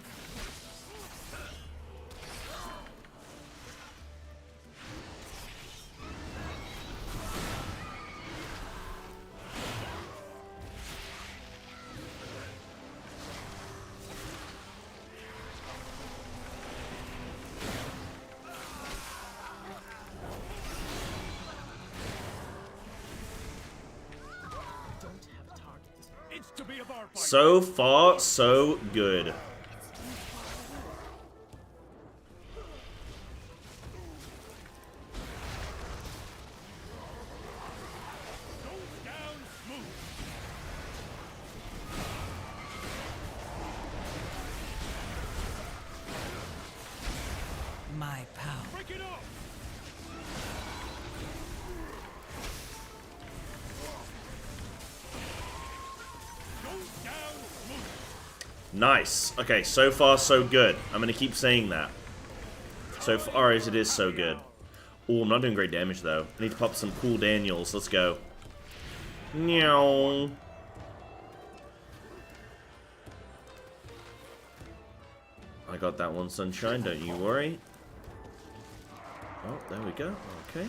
It's to be a bar fight. So far, so good. Goes down smooth. My power. Break it up. Goes down smooth. Nice. Okay, so far, so good. I'm gonna keep saying that. So far as it is so good. Oh, I'm not doing great damage, though. I need to pop some cool Daniels. Let's go. Meow. I got that one, Sunshine. Don't you worry. Oh, there we go. Okay.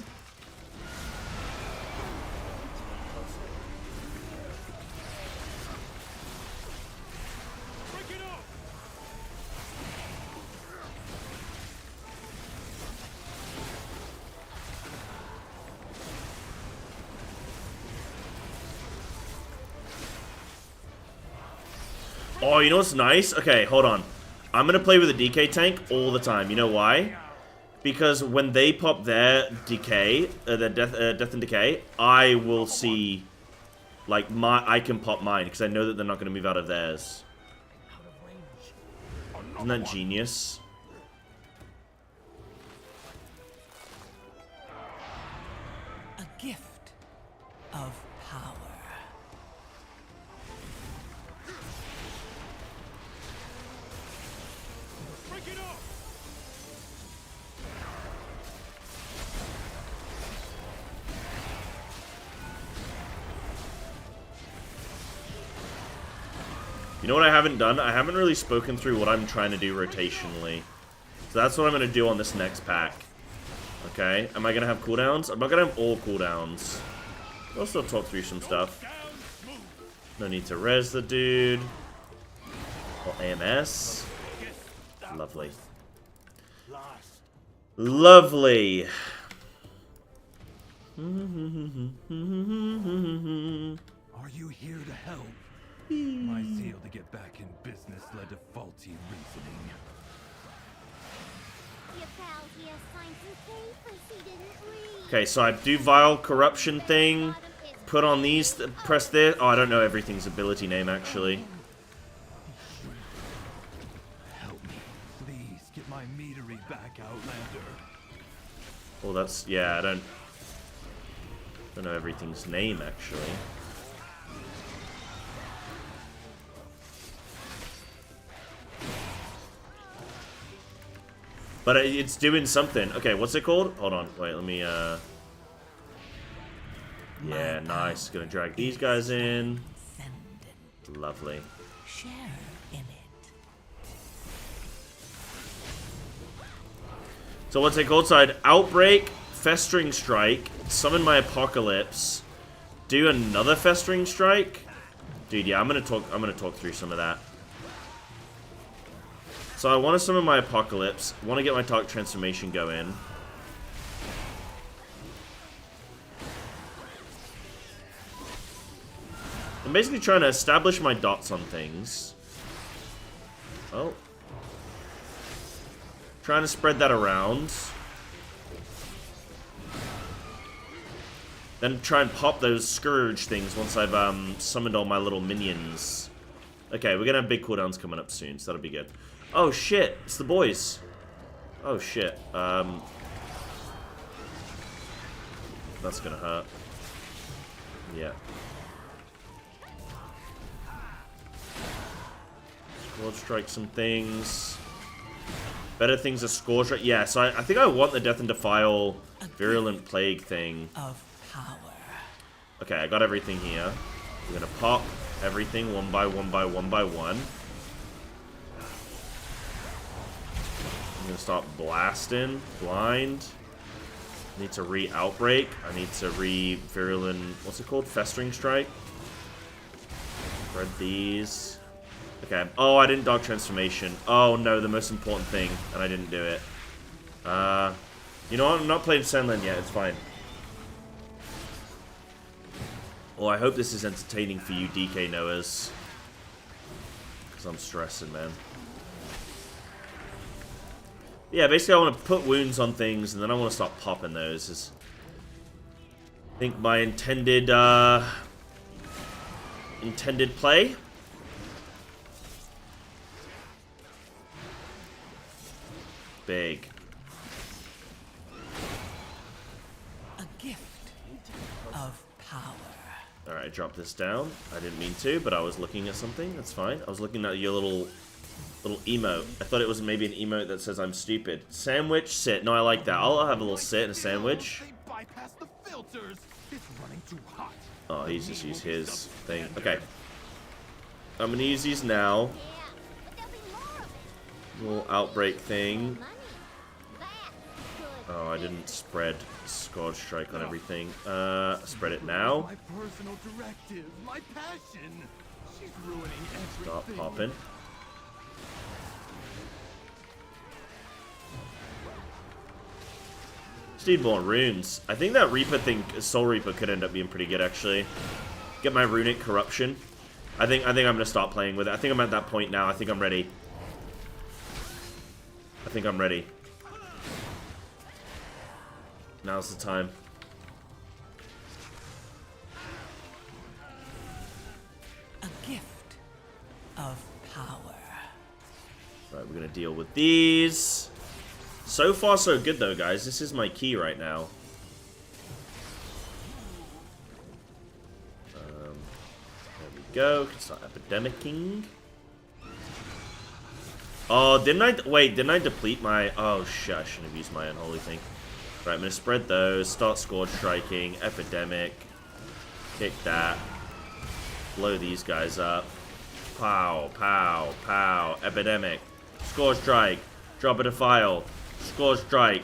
Break it up. Oh, you know what's nice? Okay, hold on. I'm gonna play with a DK tank all the time. You know why? Because when they pop their decay, their death and decay, I will see, like, I can pop mine because I know that they're not gonna move out of theirs. Isn't that genius? A gift of power. Break it up. You know what I haven't done? I haven't really spoken through what I'm trying to do rotationally. So that's what I'm going to do on this next pack. Okay? Am I going to have cooldowns? I'm not going to have all cooldowns. I'll still talk through some stuff. No need to res the dude. Or AMS. Lovely. Lovely. Are you here to help? My zeal to get back in business led to faulty reasoning. Your pal here signed some papers he didn't read. Okay, so I do Vile Corruption thing. Put on these, press this. Oh, I don't know everything's ability name, actually. Help me. Please get my meadery back, Outlander. Well, that's, yeah, I don't know everything's name, actually. But it's doing something. Okay, what's it called? Hold on, wait, let me, yeah, nice. Gonna drag these guys in. Lovely. Share in it. So what's it called? So I'd Outbreak, Festering Strike, summon my Apocalypse, do another Festering Strike. Dude, yeah, I'm gonna talk through some of that. So I want to summon my Apocalypse, want to get my Dark Transformation going. I'm basically trying to establish my dots on things. Oh. Trying to spread that around. Then try and pop those Scourge things once I've summoned all my little minions. Okay, we're gonna have big cooldowns coming up soon, so that'll be good. Oh shit, it's the boys. Oh shit. That's gonna hurt. Yeah. Scourge strike some things. Better things are Scourge strike. Yeah, so I think I want the Death and Defile Virulent Plague thing. Of power. Okay, I got everything here. We're gonna pop everything one by one by one by one. I'm gonna start blasting. Blind. I need to re-Outbreak. I need to re-Virulent... What's it called? Festering Strike. Spread these. Okay. Oh, I didn't Dark Transformation. Oh, no, the most important thing. And I didn't do it. You know what? I'm not playing Sandland yet. It's fine. Well, I hope this is entertaining for you DK knowers. Because I'm stressing, man. Yeah, basically I want to put wounds on things, and then I want to start popping those. Is I think my intended play. Big. A gift of power. Alright, drop this down. I didn't mean to, but I was looking at something. That's fine. I was looking at your little emote. I thought it was maybe an emote that says I'm stupid. Sandwich, sit. No, I like that. I'll have a little sit and a sandwich. Oh, he's just used his thing. Okay. I'm gonna use these now. Little outbreak thing. Oh, I didn't spread Scourge Strike on everything. Spread it now. My personal directive, my passion. She's ruining everything. Start popping. Just need more runes. I think that Reaper thing, Soul Reaper, could end up being pretty good actually. Get my runic corruption. I think I'm gonna start playing with it. I think I'm at that point now. I think I'm ready. I think I'm ready. Now's the time. A gift of power. Right, we're gonna deal with these. So far, so good though, guys. This is my key right now. There we go. Can start epidemicking. Oh, didn't I deplete my... Oh, shit, I shouldn't have used my unholy thing. Right, I'm going to spread those, start Scourge Striking, Epidemic, kick that, blow these guys up. Pow, pow, pow, Epidemic, Scourge Strike, drop a Defile, Scourge Strike,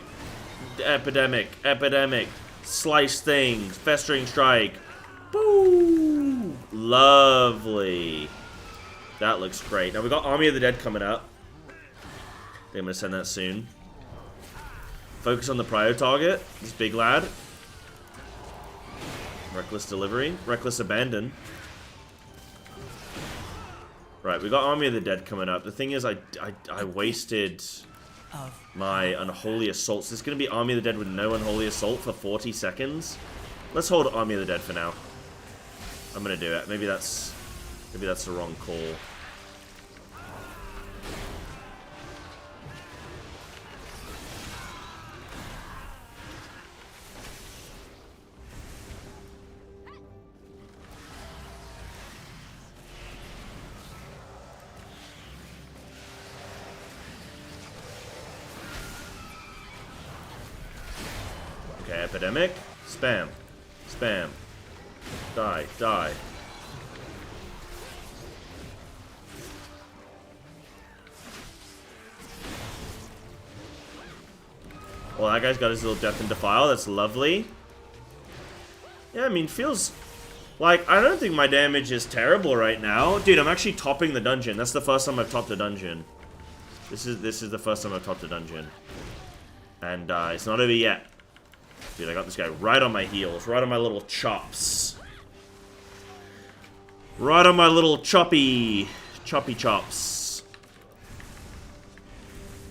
Epidemic, Epidemic, slice things, Festering Strike. Boo! Lovely. That looks great. Now we got Army of the Dead coming up. I think I'm going to send that soon. Focus on the prio target. This big lad. Reckless Delivery. Reckless Abandon. Right, we got Army of the Dead coming up. The thing is, I wasted my Unholy Assault. So this is going to be Army of the Dead with no Unholy Assault for 40 seconds. Let's hold Army of the Dead for now. I'm going to do it. Maybe that's the wrong call. Okay, Epidemic. Spam. Spam. Die. Die. Well, that guy's got his little Death and Defile. That's lovely. Yeah, I mean, feels like... I don't think my damage is terrible right now. Dude, I'm actually topping the dungeon. That's the first time I've topped a dungeon. This is the first time I've topped a dungeon. And it's not over yet. Dude, I got this guy right on my heels. Right on my little chops. Right on my little choppy chops.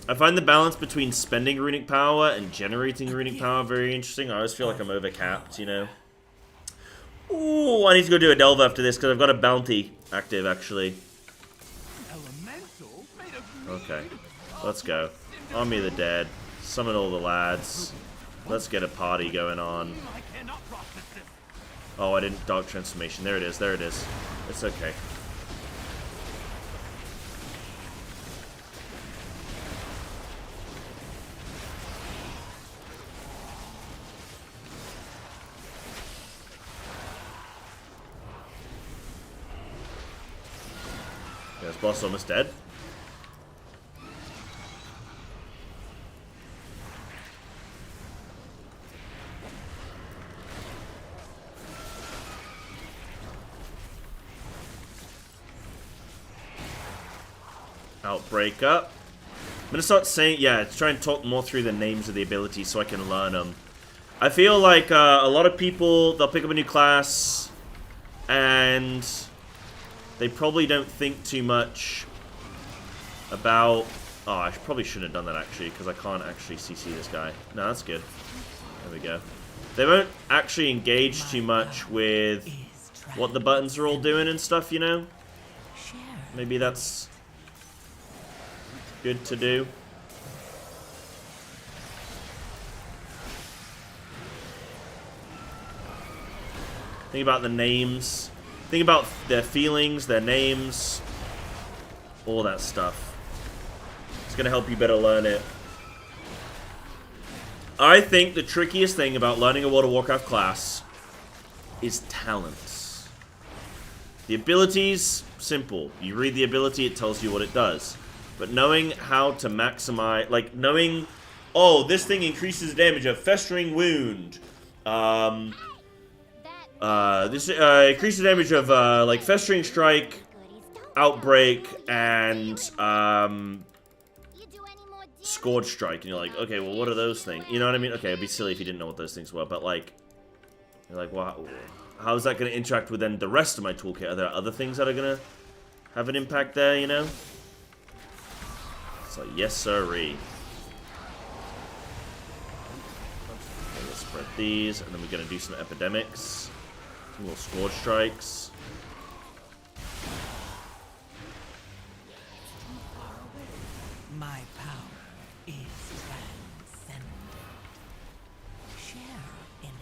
I find the balance between spending runic power and generating runic power very interesting. I always feel like I'm overcapped, you know? Ooh, I need to go do a delve after this because I've got a bounty active, actually. Elemental made of mead? Okay, let's go. Army of the Dead. Summon all the lads. Let's get a party going on. I cannot process this. Oh, I didn't Dark Transformation. There it is, there it is. It's okay. Yeah, this boss is almost dead. Outbreak up. I'm gonna start saying, yeah, try and talk more through the names of the abilities so I can learn them. I feel like a lot of people, they'll pick up a new class and they probably don't think too much about... Oh, I probably shouldn't have done that actually because I can't actually CC this guy. No, that's good. There we go. They won't actually engage too much with what the buttons are all doing and stuff, you know? Maybe that's good to do. Think about the names. Think about their feelings, their names, all that stuff. It's gonna help you better learn it. I think the trickiest thing about learning a World of Warcraft class is talents. The abilities, simple. You read the ability, it tells you what it does. But knowing how to maximize, like knowing, oh, this thing increases the damage of Festering Wound. This increases the damage of like Festering Strike, Outbreak, and Scourge Strike. And you're like, okay, well, what are those things? You know what I mean? Okay, it'd be silly if you didn't know what those things were. But like, you're like, well, how is that going to interact with then the rest of my toolkit? Are there other things that are going to have an impact there? You know? It's like, yes, sirree. Let's spread these, and then we're gonna do some epidemics, some little Scourge Strikes. My power is transcendent. Share in it.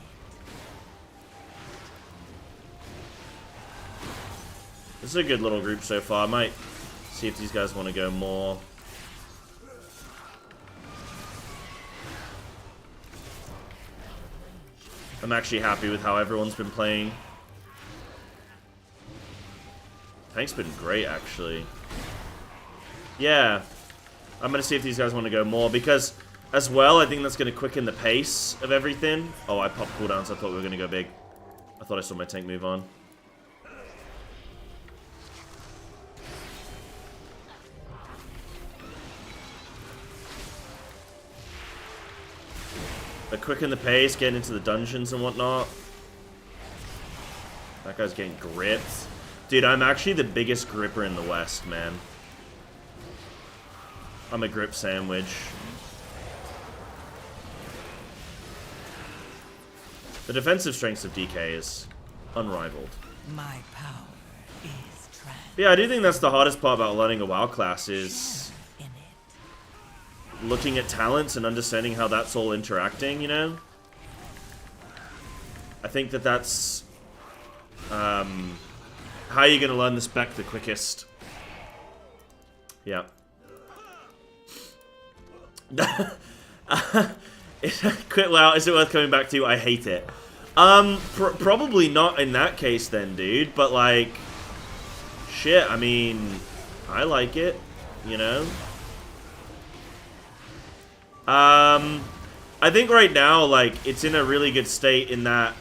This is a good little group so far. I might see if these guys want to go more. I'm actually happy with how everyone's been playing. Tank's been great, actually. Yeah. I'm going to see if these guys want to go more, because, as well, I think that's going to quicken the pace of everything. Oh, I popped cooldowns, so I thought we were going to go big. I thought I saw my tank move on. But quicken the pace, getting into the dungeons and whatnot. That guy's getting gripped. Dude, I'm actually the biggest gripper in the West, man. I'm a grip sandwich. The defensive strengths of DK is unrivaled. My power is transcendent. Yeah, I do think that's the hardest part about learning a WoW class is looking at talents and understanding how that's all interacting, you know? I think that that's how you're going to learn the spec the quickest. Yeah. Quit WoW, is it worth coming back to? I hate it. Probably not in that case then, dude, but like, shit, I mean, I like it, you know? I think right now, like, it's in a really good state in that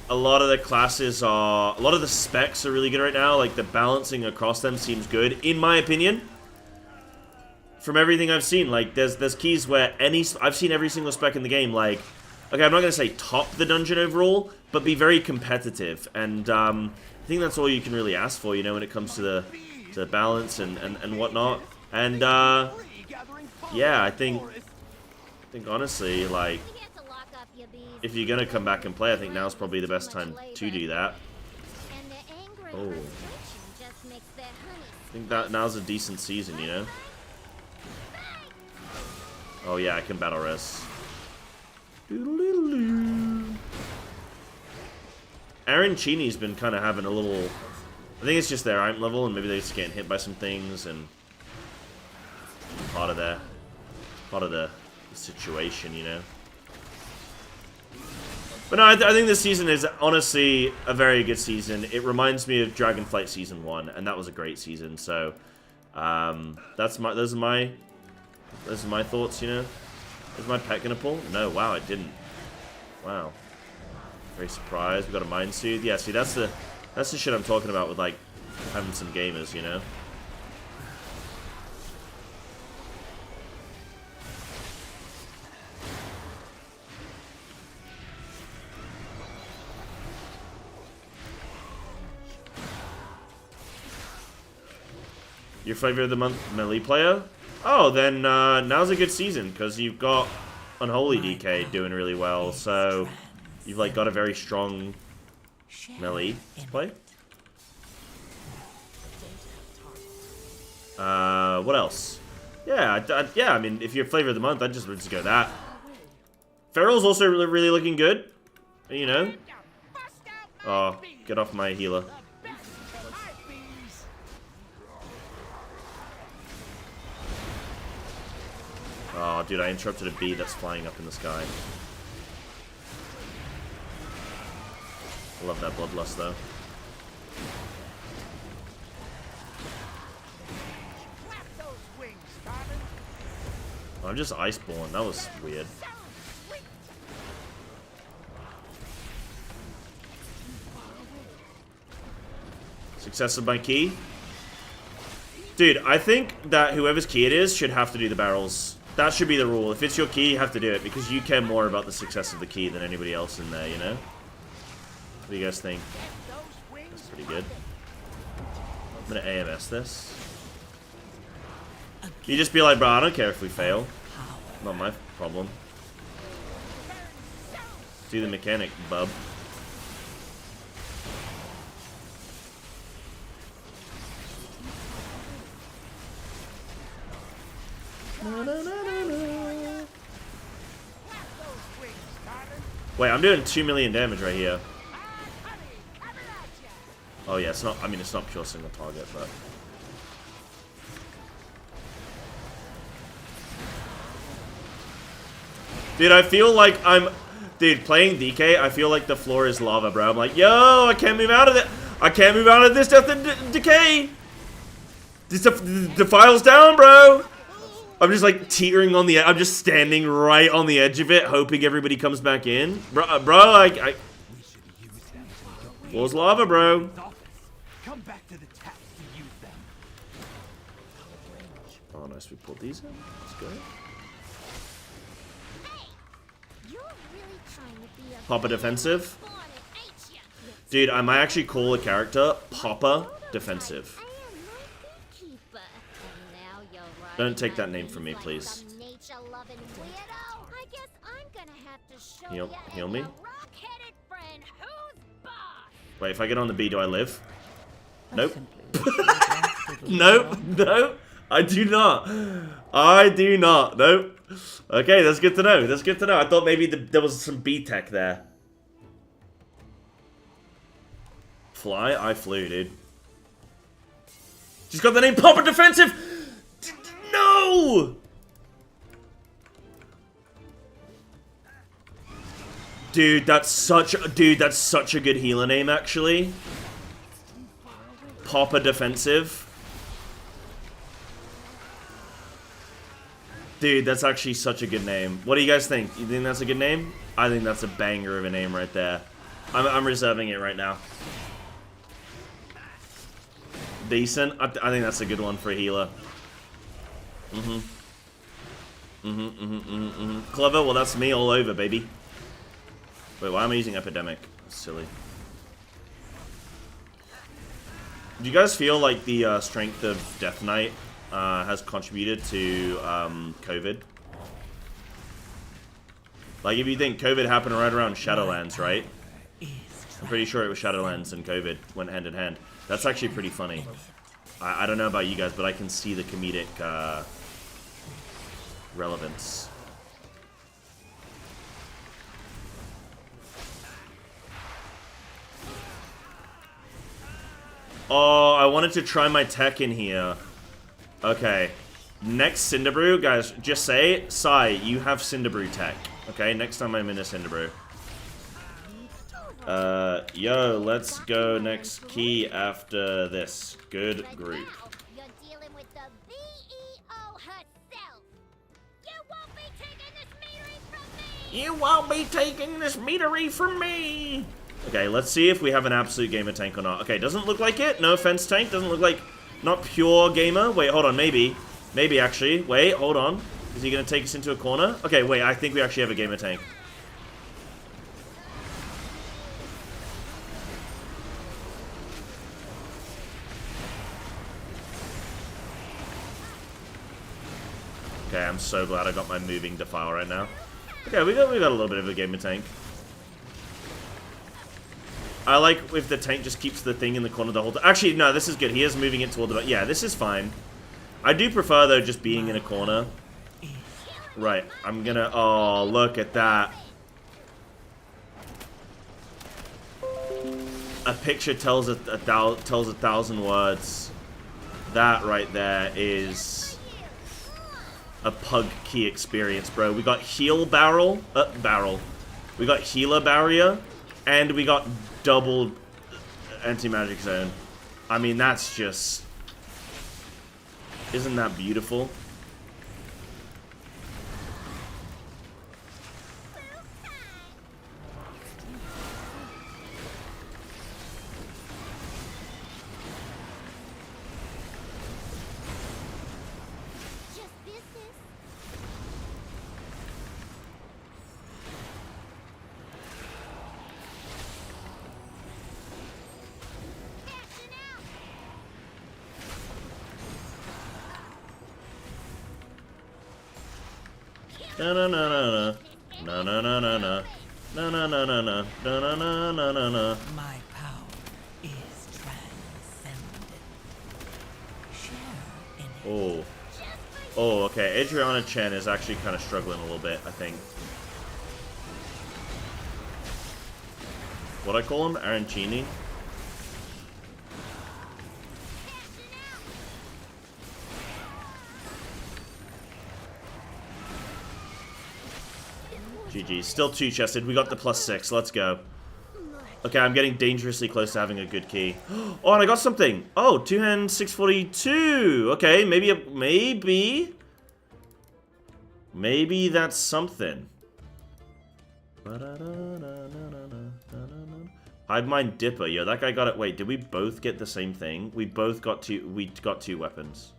a lot of the classes are... A lot of the specs are really good right now. Like, the balancing across them seems good, in my opinion. From everything I've seen, like, there's keys where I've seen every single spec in the game, like... Okay, I'm not going to say top the dungeon overall, but be very competitive. And, I think that's all you can really ask for, you know, when it comes to the balance and whatnot. And, yeah, I think honestly, like, if you're gonna come back and play, I think now's probably the best time to do that. Oh. I think that now's a decent season, you know? Oh yeah, I can battle res. Aaron Cheney's been kind of having a little... I think it's just their item level, and maybe they're just getting hit by some things, and... Part of the situation, you know? But no, I think this season is honestly a very good season. It reminds me of Dragonflight Season 1, and that was a great season, so... those are my thoughts, you know? Is my pet gonna pull? No, wow, it didn't. Wow. Very surprised. We got a Mind Soothe. Yeah, see, that's the shit I'm talking about with, like, having some gamers, you know? Your flavor of the month, melee player? Oh, then now's a good season, because you've got Unholy DK doing really well, so you've like got a very strong melee play. What else? Yeah, I mean, if you're flavor of the month, I'd just go that. Feral's also really looking good, you know? Oh, get off my healer. Oh, dude, I interrupted a bee that's flying up in the sky. I love that bloodlust, though. Oh, I'm just Iceborne. That was weird. Success of my key? Dude, I think that whoever's key it is should have to do the barrels. That should be the rule. If it's your key, you have to do it, because you care more about the success of the key than anybody else in there, you know? What do you guys think? That's pretty good. I'm gonna AMS this. You just be like, bro, I don't care if we fail. Not my problem. Do the mechanic, bub. Wait, I'm doing 2 million damage right here. Oh yeah, it's not, I mean, it's not pure single target, but... Dude, I feel like I'm... Dude, playing DK, I feel like the floor is lava, bro. I'm like, yo, I can't move out of it. I can't move out of this death and decay. This defiles down, bro. I'm just like teetering on the edge. I'm just standing right on the edge of it, hoping everybody comes back in. Bro, I floor's lava, bro. Come back to the tap to use them. Oh, nice. We pulled these in. Let's go. Papa defensive. Dude, I might actually call a character Papa defensive. Don't take that name from me, please. Heal me. Wait, if I get on the B, do I live? Nope. Nope. Nope. I do not. I do not. Nope. Okay, that's good to know. That's good to know. I thought maybe there was some B tech there. Fly? I flew, dude. She's got the name Papa Defensive! No! Dude, that's such a good healer name, actually. Papa Defensive. Dude, that's actually such a good name. What do you guys think? You think that's a good name? I think that's a banger of a name right there. I'm reserving it right now. Decent. I think that's a good one for a healer. Clever. Well, that's me all over, baby. Wait, why am I using Epidemic? That's silly. Do you guys feel like the strength of Death Knight has contributed to COVID? Like, if you think COVID happened right around Shadowlands, right? I'm pretty sure it was Shadowlands and COVID went hand in hand. That's actually pretty funny. I don't know about you guys, but I can see the comedic relevance. Oh, I wanted to try my tech in here. Okay. Next Cinderbrew, guys, just say, Psy, you have Cinderbrew tech. Okay, next time I'm in a Cinderbrew. Yo, let's go next key after this. Good group. You're dealing with the CEO herself. You won't be taking this meadery from me. You won't be taking this meadery from me. Okay, let's see if we have an absolute gamer tank or not. Okay, doesn't look like it. No offense, tank. Doesn't look like... Not pure gamer. Wait, hold on. Maybe. Maybe, actually. Wait, hold on. Is he going to take us into a corner? Okay, wait. I think we actually have a gamer tank. Okay, I'm so glad I got my moving defile right now. Okay, we got a little bit of a gamer tank. I like if the tank just keeps the thing in the corner the whole time. Actually, no, this is good. He is moving it toward the... Yeah, this is fine. I do prefer, though, just being in a corner. Right, I'm gonna... Oh, look at that. A picture tells tells 1,000 words. That right there is a pug key experience, bro. We got heal barrel. We got healer barrier. And we got double anti-magic zone. I mean, that's just... Isn't that beautiful? Just business. Cashing out. Na na na na na na na na na na na na na na na na na na na na. My power is transcendent. Share in it. Oh. Oh, okay. Adriana Chen is actually kind of struggling a little bit, I think. What I call him? Arancini? GG. Still 2-chested. We got the +6. Let's go. Okay, I'm getting dangerously close to having a good key. Oh, and I got something. Oh, 2-hand 642. Okay, maybe that's something. Hide Mind Dipper. Yo, that guy got it. Wait, did we both get the same thing? We both got two. We got 2 weapons.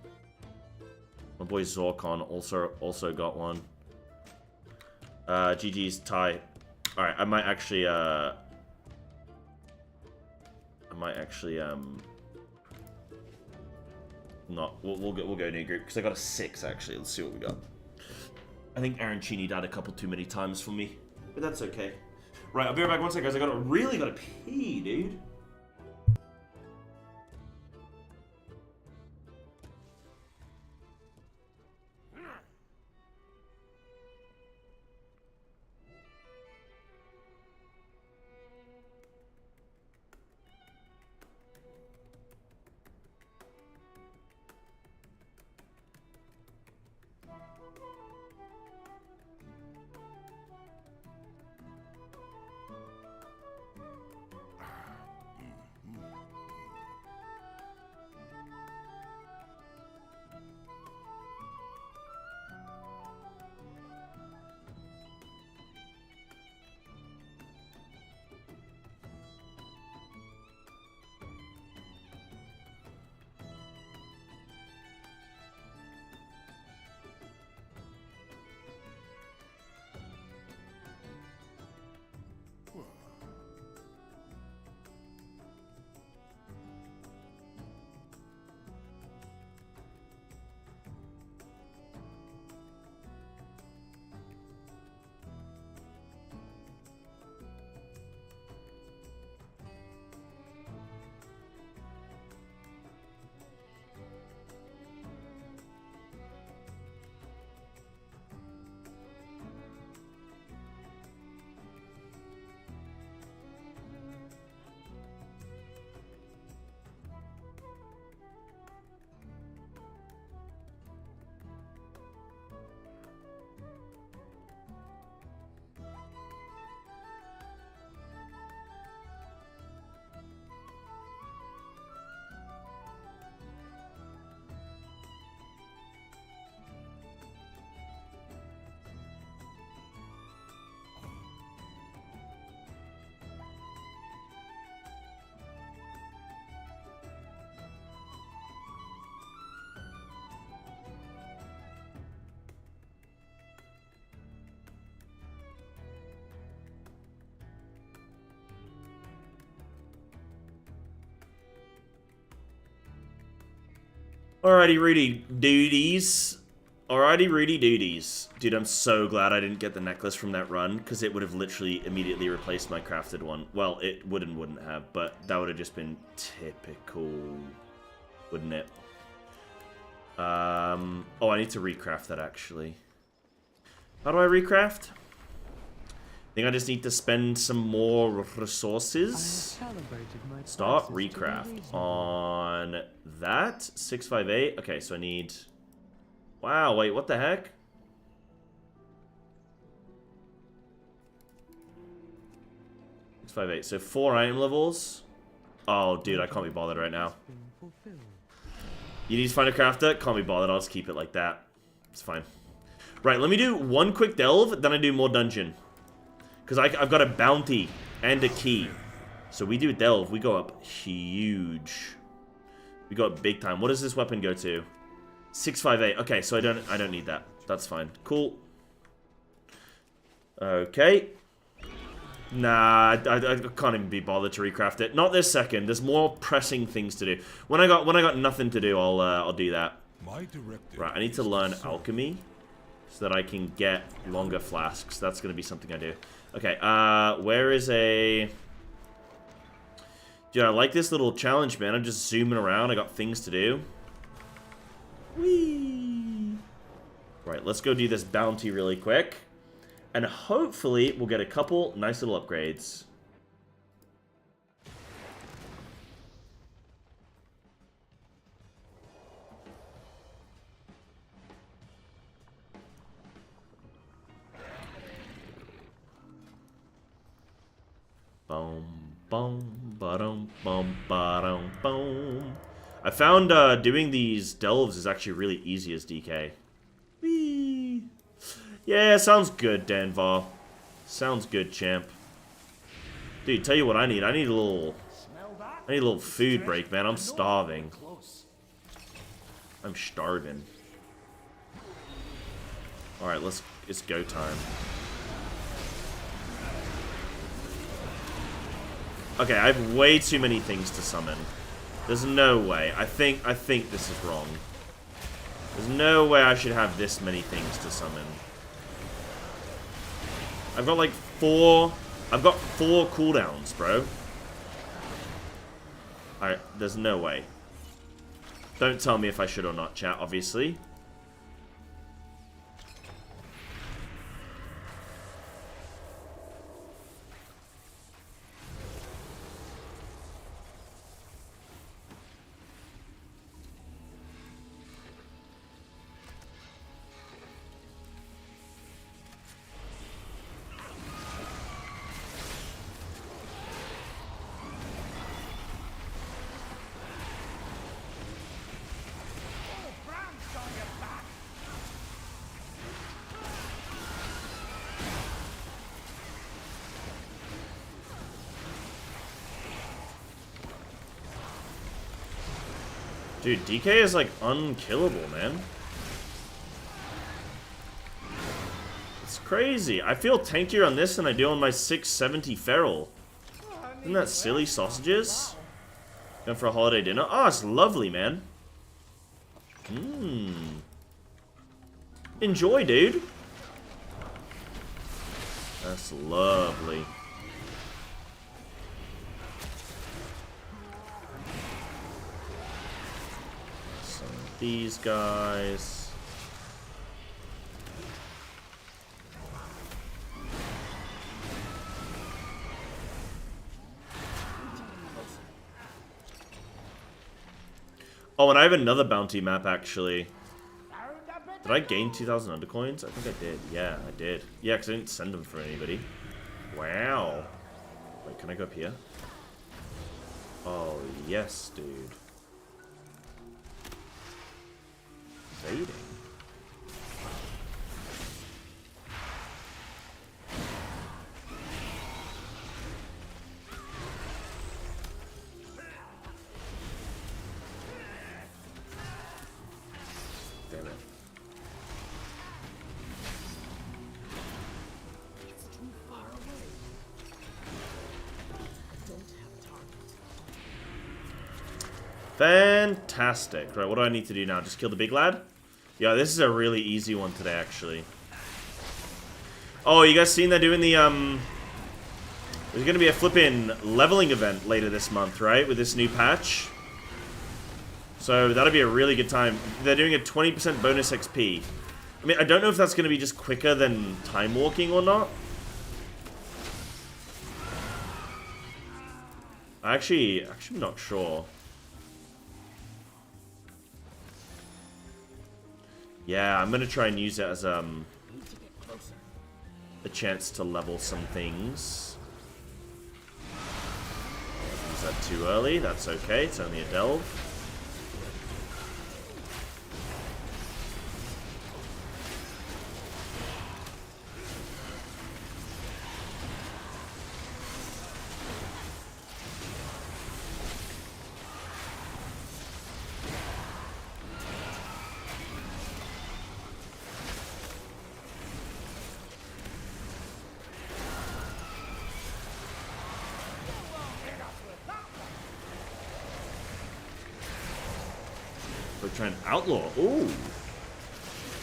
My boy Zorkon also got one. GG's tie. All right, I might actually not. We'll go new group because I got a 6 actually. Let's see what we got. I think Arancini died a couple too many times for me, but that's okay. Right, I'll be right back. 1 second, guys. I really gotta pee, dude. Alrighty, Rudy duties. Alrighty, Rudy duties. Dude, I'm so glad I didn't get the necklace from that run, because it would have literally immediately replaced my crafted one. Well, it wouldn't have, but that would have just been typical, wouldn't it? Oh, I need to recraft that, actually. How do I recraft? I think I just need to spend some more resources. Start recraft on that. 658. Okay, so I need... Wow, wait, what the heck? Six, 5, 8. So 4 item levels. Oh, dude, I can't be bothered right now. You need to find a crafter? Can't be bothered. I'll just keep it like that. It's fine. Right, let me do one quick delve, then I do more dungeon. Because I've got a bounty and a key. So we do delve. We go up huge. We go up big time. What does this weapon go to? 658. Okay, so I don't need that. That's fine. Cool. Okay. Nah, I can't even be bothered to recraft it. Not this second. There's more pressing things to do. When I got nothing to do, I'll do that. Right, I need to learn alchemy so that I can get longer flasks. That's gonna be something I do. Okay, where is a... Dude, I like this little challenge, man. I'm just zooming around. I got things to do. Whee! Right, let's go do this bounty really quick. And hopefully we'll get a couple nice little upgrades. Boom, boom, ba-dum, bum, ba-dum, boom. I found doing these delves is actually really easy as DK. Whee! Yeah, sounds good, Danvar. Sounds good, champ. Dude, tell you what I need. I need a little food break, man. I'm starving. I'm starving. Alright, it's go time. Okay, I have way too many things to summon. There's no way. I think this is wrong. There's no way I should have this many things to summon. I've got like 4... I've got 4 cooldowns, bro. Alright, there's no way. Don't tell me if I should or not, chat, obviously. Dude, DK is like unkillable, man. It's crazy. I feel tankier on this than I do on my 670 Feral. Isn't that silly, sausages? Going for a holiday dinner? Oh, it's lovely, man. Mmm. Enjoy, dude. That's lovely. These guys. Oh, and I have another bounty map, actually. Did I gain 2,000 undercoins? I think I did. Yeah, I did. Yeah, because I didn't send them for anybody. Wow. Wait, can I go up here? Oh, yes, dude. Invading. Damn it. It's too far away. I don't have target. Fantastic. Right, what do I need to do now? Just kill the big lad? Yeah, this is a really easy one today, actually. Oh, you guys seen they're doing the, there's gonna be a flippin' leveling event later this month, right? With this new patch. So that'll be a really good time. They're doing a 20% bonus XP. I mean, I don't know if that's gonna be just quicker than time walking or not. Actually, I'm not sure. Yeah, I'm gonna try and use it as a chance to level some things. Is that too early? That's okay. It's only a delve. We're trying outlaw. Ooh.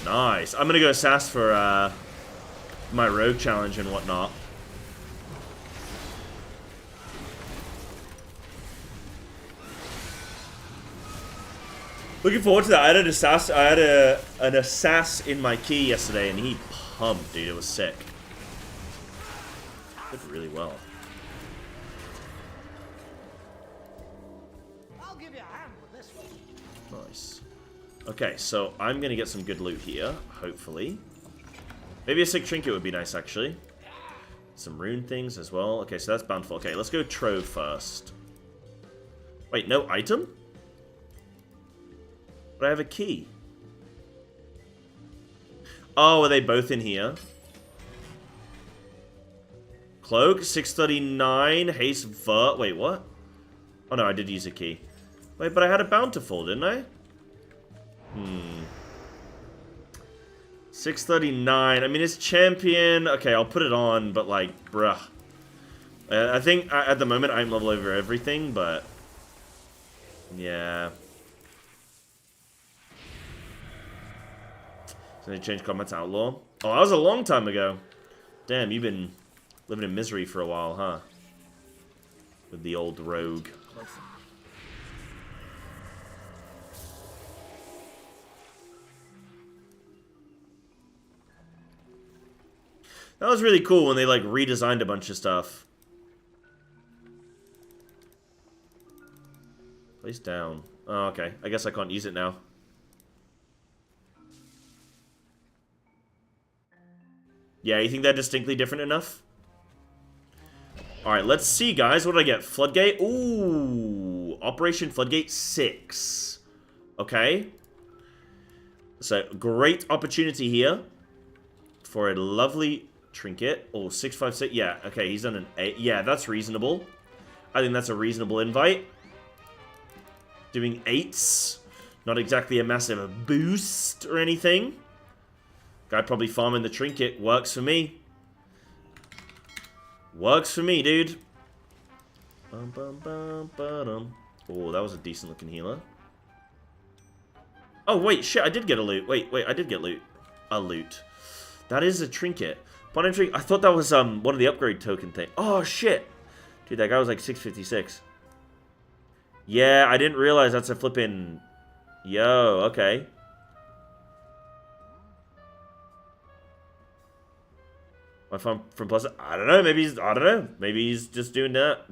Nice. I'm gonna go sass for my rogue challenge and whatnot. Looking forward to that. I had an assass in my key yesterday and he pumped, dude. It was sick. Did really well. Nice. Okay, so I'm gonna get some good loot here, hopefully. Maybe a sick trinket would be nice, actually. Some rune things as well. Okay, so that's bountiful. Okay, let's go trove first. Wait, no item? But I have a key. Oh, are they both in here? Cloak, 639, haste, vert. Wait, what? Oh no, I did use a key. Wait, but I had a bountiful, didn't I? 639. I mean, it's champion. Okay, I'll put it on, but like, bruh. I think at the moment I'm level over everything, but yeah. So they changed combat to outlaw. Oh, that was a long time ago. Damn, you've been living in misery for a while, huh? With the old rogue. That was really cool when they, like, redesigned a bunch of stuff. Place down. Oh, okay. I guess I can't use it now. Yeah, you think they're distinctly different enough? Alright, let's see, guys. What did I get? Floodgate? Ooh. Operation Floodgate 6. Okay. So, great opportunity here for a lovely trinket. Oh, 656. Yeah, okay, he's done an 8. Yeah, that's reasonable. I think that's a reasonable invite. Doing 8s. Not exactly a massive boost or anything. Guy probably farming the trinket. Works for me. Works for me, dude. Bum, bum, bum, ba-dum. Oh, that was a decent looking healer. Oh, wait, shit, I did get a loot. Wait, I did get loot. A loot. That is a trinket. I thought that was one of the upgrade token thing. Oh, shit. Dude, that guy was like 656. Yeah, I didn't realize that's a flippin'... Yo, okay. My farm from plus... I don't know, maybe he's... I don't know. Maybe he's just doing that.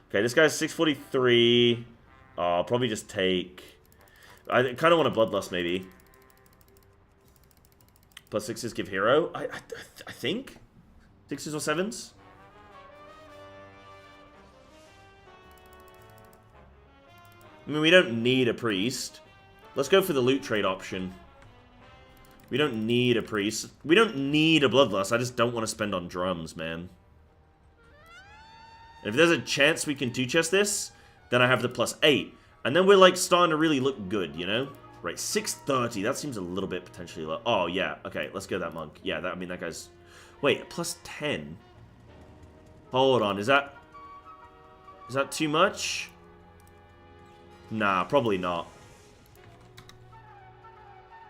Okay, this guy's 643. Oh, I'll probably just take... I kind of want a Bloodlust, maybe. Plus 6s give hero. I think? 6s or 7s? I mean, we don't need a priest. Let's go for the loot trade option. We don't need a priest. We don't need a Bloodlust. I just don't want to spend on drums, man. And if there's a chance we can 2-chest this, then I have the plus 8. And then we're, like, starting to really look good, you know? Right, 630. That seems a little bit potentially low. Oh, yeah. Okay, let's go that monk. Yeah, I mean, that guy's... Wait, plus 10? Hold on. Is that too much? Nah, probably not.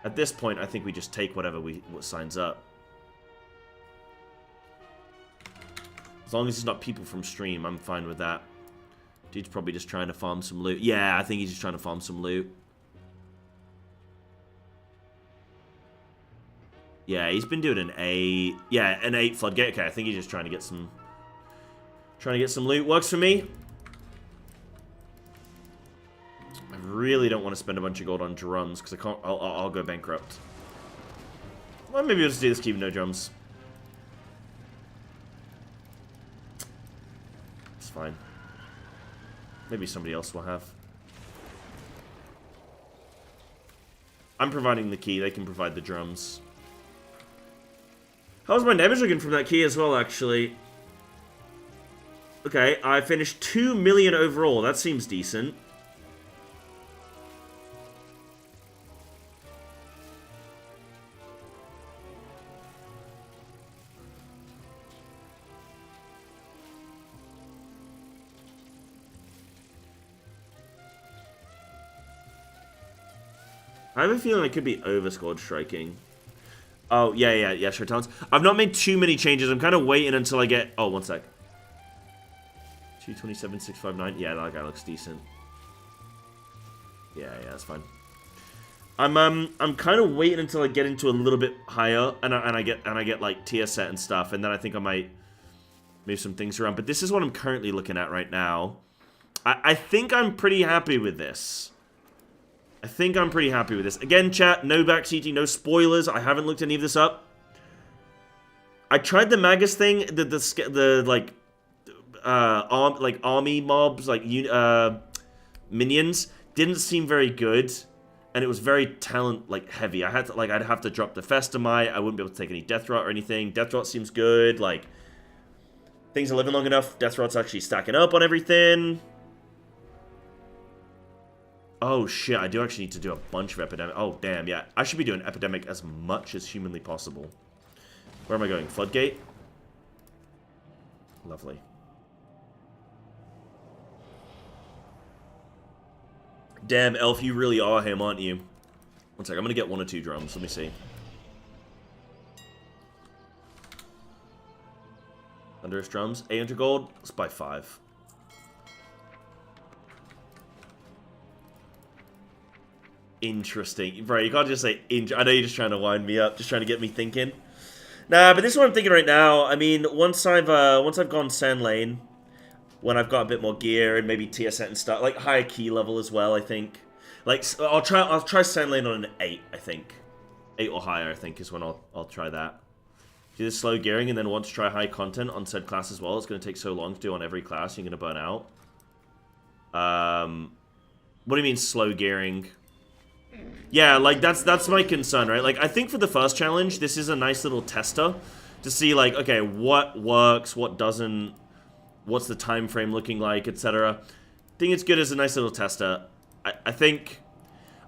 At this point, I think we just take whatever what signs up. As long as it's not people from stream, I'm fine with that. Dude's probably just trying to farm some loot. Yeah, I think he's just trying to farm some loot. Yeah, he's been doing an 8. Yeah, an 8 floodgate. Okay, I think he's just trying to get some loot. Works for me. I really don't want to spend a bunch of gold on drums because I can't. I'll go bankrupt. Well, maybe we'll just do this, keep no drums. It's fine. Maybe somebody else will have. I'm providing the key. They can provide the drums. How's my damage looking from that key as well, actually? Okay, I finished 2 million overall. That seems decent. I have a feeling I could be overscored striking. Oh, yeah, sure, tons. I've not made too many changes. I'm kind of waiting until I get... Oh, one sec. 227, 659. Yeah, that guy looks decent. Yeah, that's fine. I'm kind of waiting until I get into a little bit higher, and I get like tier set and stuff, and then I think I might move some things around. But this is what I'm currently looking at right now. I think I'm pretty happy with this. I think I'm pretty happy with this. Again, chat, no backseating, no spoilers. I haven't looked any of this up. I tried the Magus thing, the like army mobs, like minions, didn't seem very good, and it was very talent like heavy. I had to I'd have to drop the Festamite. I wouldn't be able to take any Death Rot or anything. Death Rot seems good. Like things are living long enough. Death Rot's actually stacking up on everything. Oh shit, I do actually need to do a bunch of Epidemic. Oh damn, yeah. I should be doing Epidemic as much as humanly possible. Where am I going? Floodgate? Lovely. Damn, Elf, you really are him, aren't you? One sec, I'm gonna get 1 or 2 drums. Let me see. Thunderous drums. 800 gold. Let's buy 5. Interesting. Bro, you can't just say I know you're just trying to wind me up, just trying to get me thinking. Nah, but this is what I'm thinking right now. I mean, once I've gone Sand Lane, when I've got a bit more gear and maybe tier set and stuff, like higher key level as well, I think. Like I'll try Sand Lane on an 8, I think. 8 or higher, I think, is when I'll try that. Do the slow gearing and then want to try high content on said class as well. It's going to take so long to do on every class, you're going to burn out. What do you mean slow gearing? Yeah, like that's my concern, right? Like I think for the first challenge, this is a nice little tester to see like, okay, what works, what doesn't, what's the time frame looking like, etc. I think it's good as a nice little tester. I think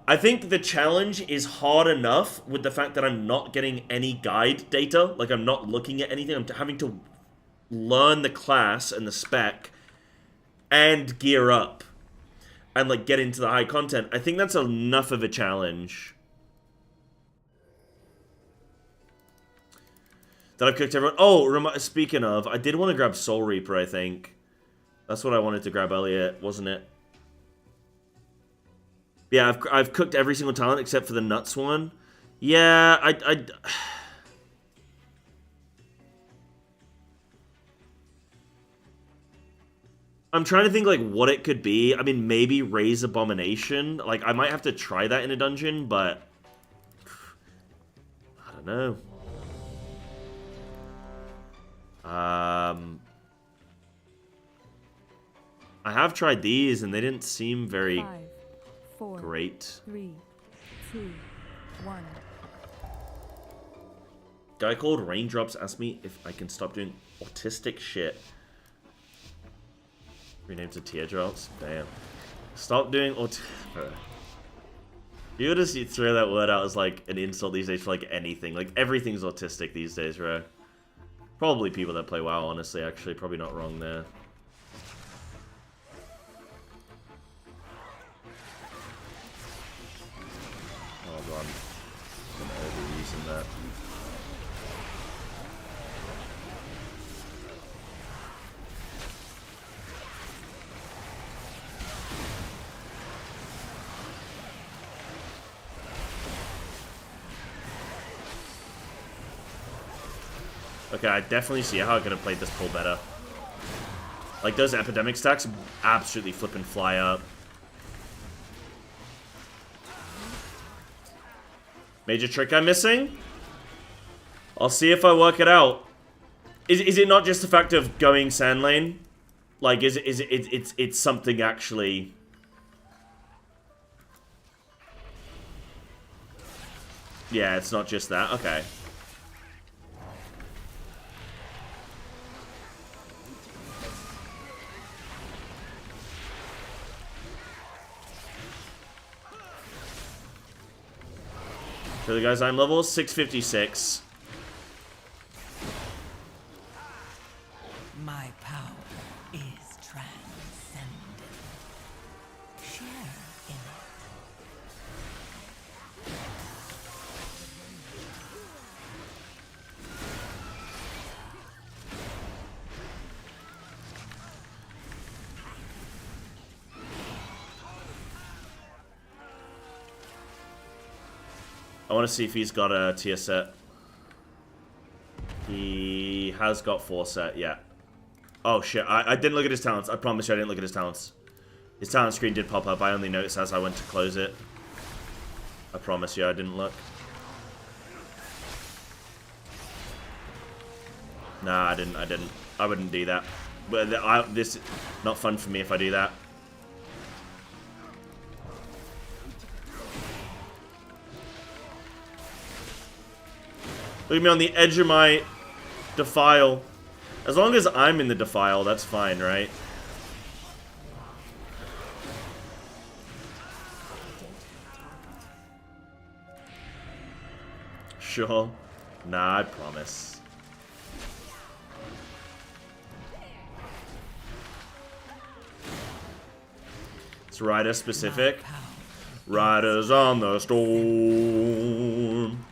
the challenge is hard enough with the fact that I'm not getting any guide data, like I'm not looking at anything. I'm having to learn the class and the spec and gear up. And, like, get into the high content. I think that's enough of a challenge. That I've cooked everyone. Oh, speaking of, I did want to grab Soul Reaper, I think. That's what I wanted to grab earlier, wasn't it? Yeah, I've cooked every single talent except for the Nuts one. Yeah, I'm trying to think, like, what it could be. I mean, maybe Raise Abomination. Like, I might have to try that in a dungeon, but... I don't know. I have tried these, and they didn't seem very 5, 4, great. 3, 2, 1. Guy called Raindrops asked me if I can stop doing autistic shit. Renamed to Teardrops? Damn. Stop doing You would just throw that word out as like an insult these days for like anything. Like everything's autistic these days, bro. Probably people that play WoW, honestly, actually. Probably not wrong there. on. I'm overusing that. Okay, I definitely see how I could have played this pull better. Like, those epidemic stacks absolutely flip and fly up. Major trick I'm missing? I'll see if I work it out. Is it not just the fact of going sand lane? Like, it's something actually... Yeah, it's not just that. Okay. So the guys, I'm level 656. My power is transcendent. Share in it. I want to see if he's got a tier set. He has got 4 set, yeah. Oh shit, I didn't look at his talents. I promise you I didn't look at his talents. His talent screen did pop up. I only noticed as I went to close it. I promise you I didn't look. Nah, I didn't. I wouldn't do that. But this is not fun for me if I do that. Look at me on the edge of my defile. As long as I'm in the defile, that's fine, right? Sure. Nah, I promise. It's rider specific. Riders on the storm.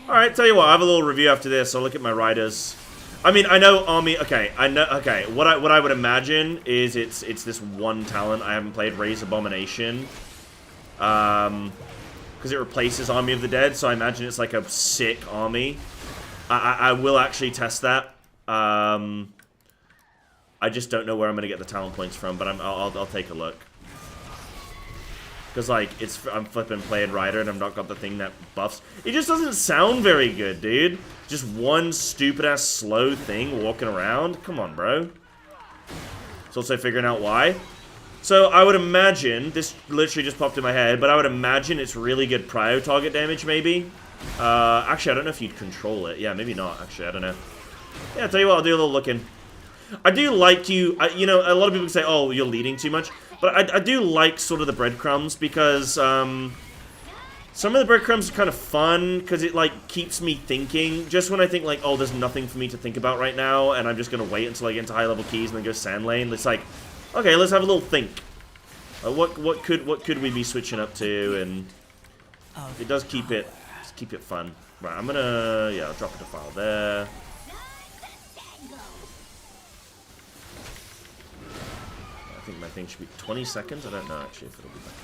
Alright, tell you what, I have a little review after this. I'll look at my riders. I mean, I know army. Okay, I know. Okay, what I would imagine is it's this one talent I haven't played, Raise Abomination, because it replaces Army of the Dead. So I imagine it's like a sick army. I will actually test that. I just don't know where I'm gonna get the talent points from, but I'll take a look. Because, like, I'm flipping playing Rider and I've not got the thing that buffs. It just doesn't sound very good, dude. Just one stupid-ass slow thing walking around. Come on, bro. It's also figuring out why. So, I would imagine, this literally just popped in my head, but I would imagine it's really good prio target damage, maybe. Actually, I don't know if you'd control it. Yeah, maybe not, actually. I don't know. Yeah, I'll tell you what, I'll do a little looking. I do like you know, a lot of people say, oh, you're leading too much. But I do like sort of the breadcrumbs because some of the breadcrumbs are kind of fun because it, like, keeps me thinking. Just when I think, like, oh, there's nothing for me to think about right now and I'm just going to wait until I get into high-level keys and then go sand lane. It's like, okay, let's have a little think. What could we be switching up to? And it does keep it fun. Right, I'm going to, yeah, I'll drop a defile there. I think my thing should be 20 seconds. I don't know actually if it'll be back up.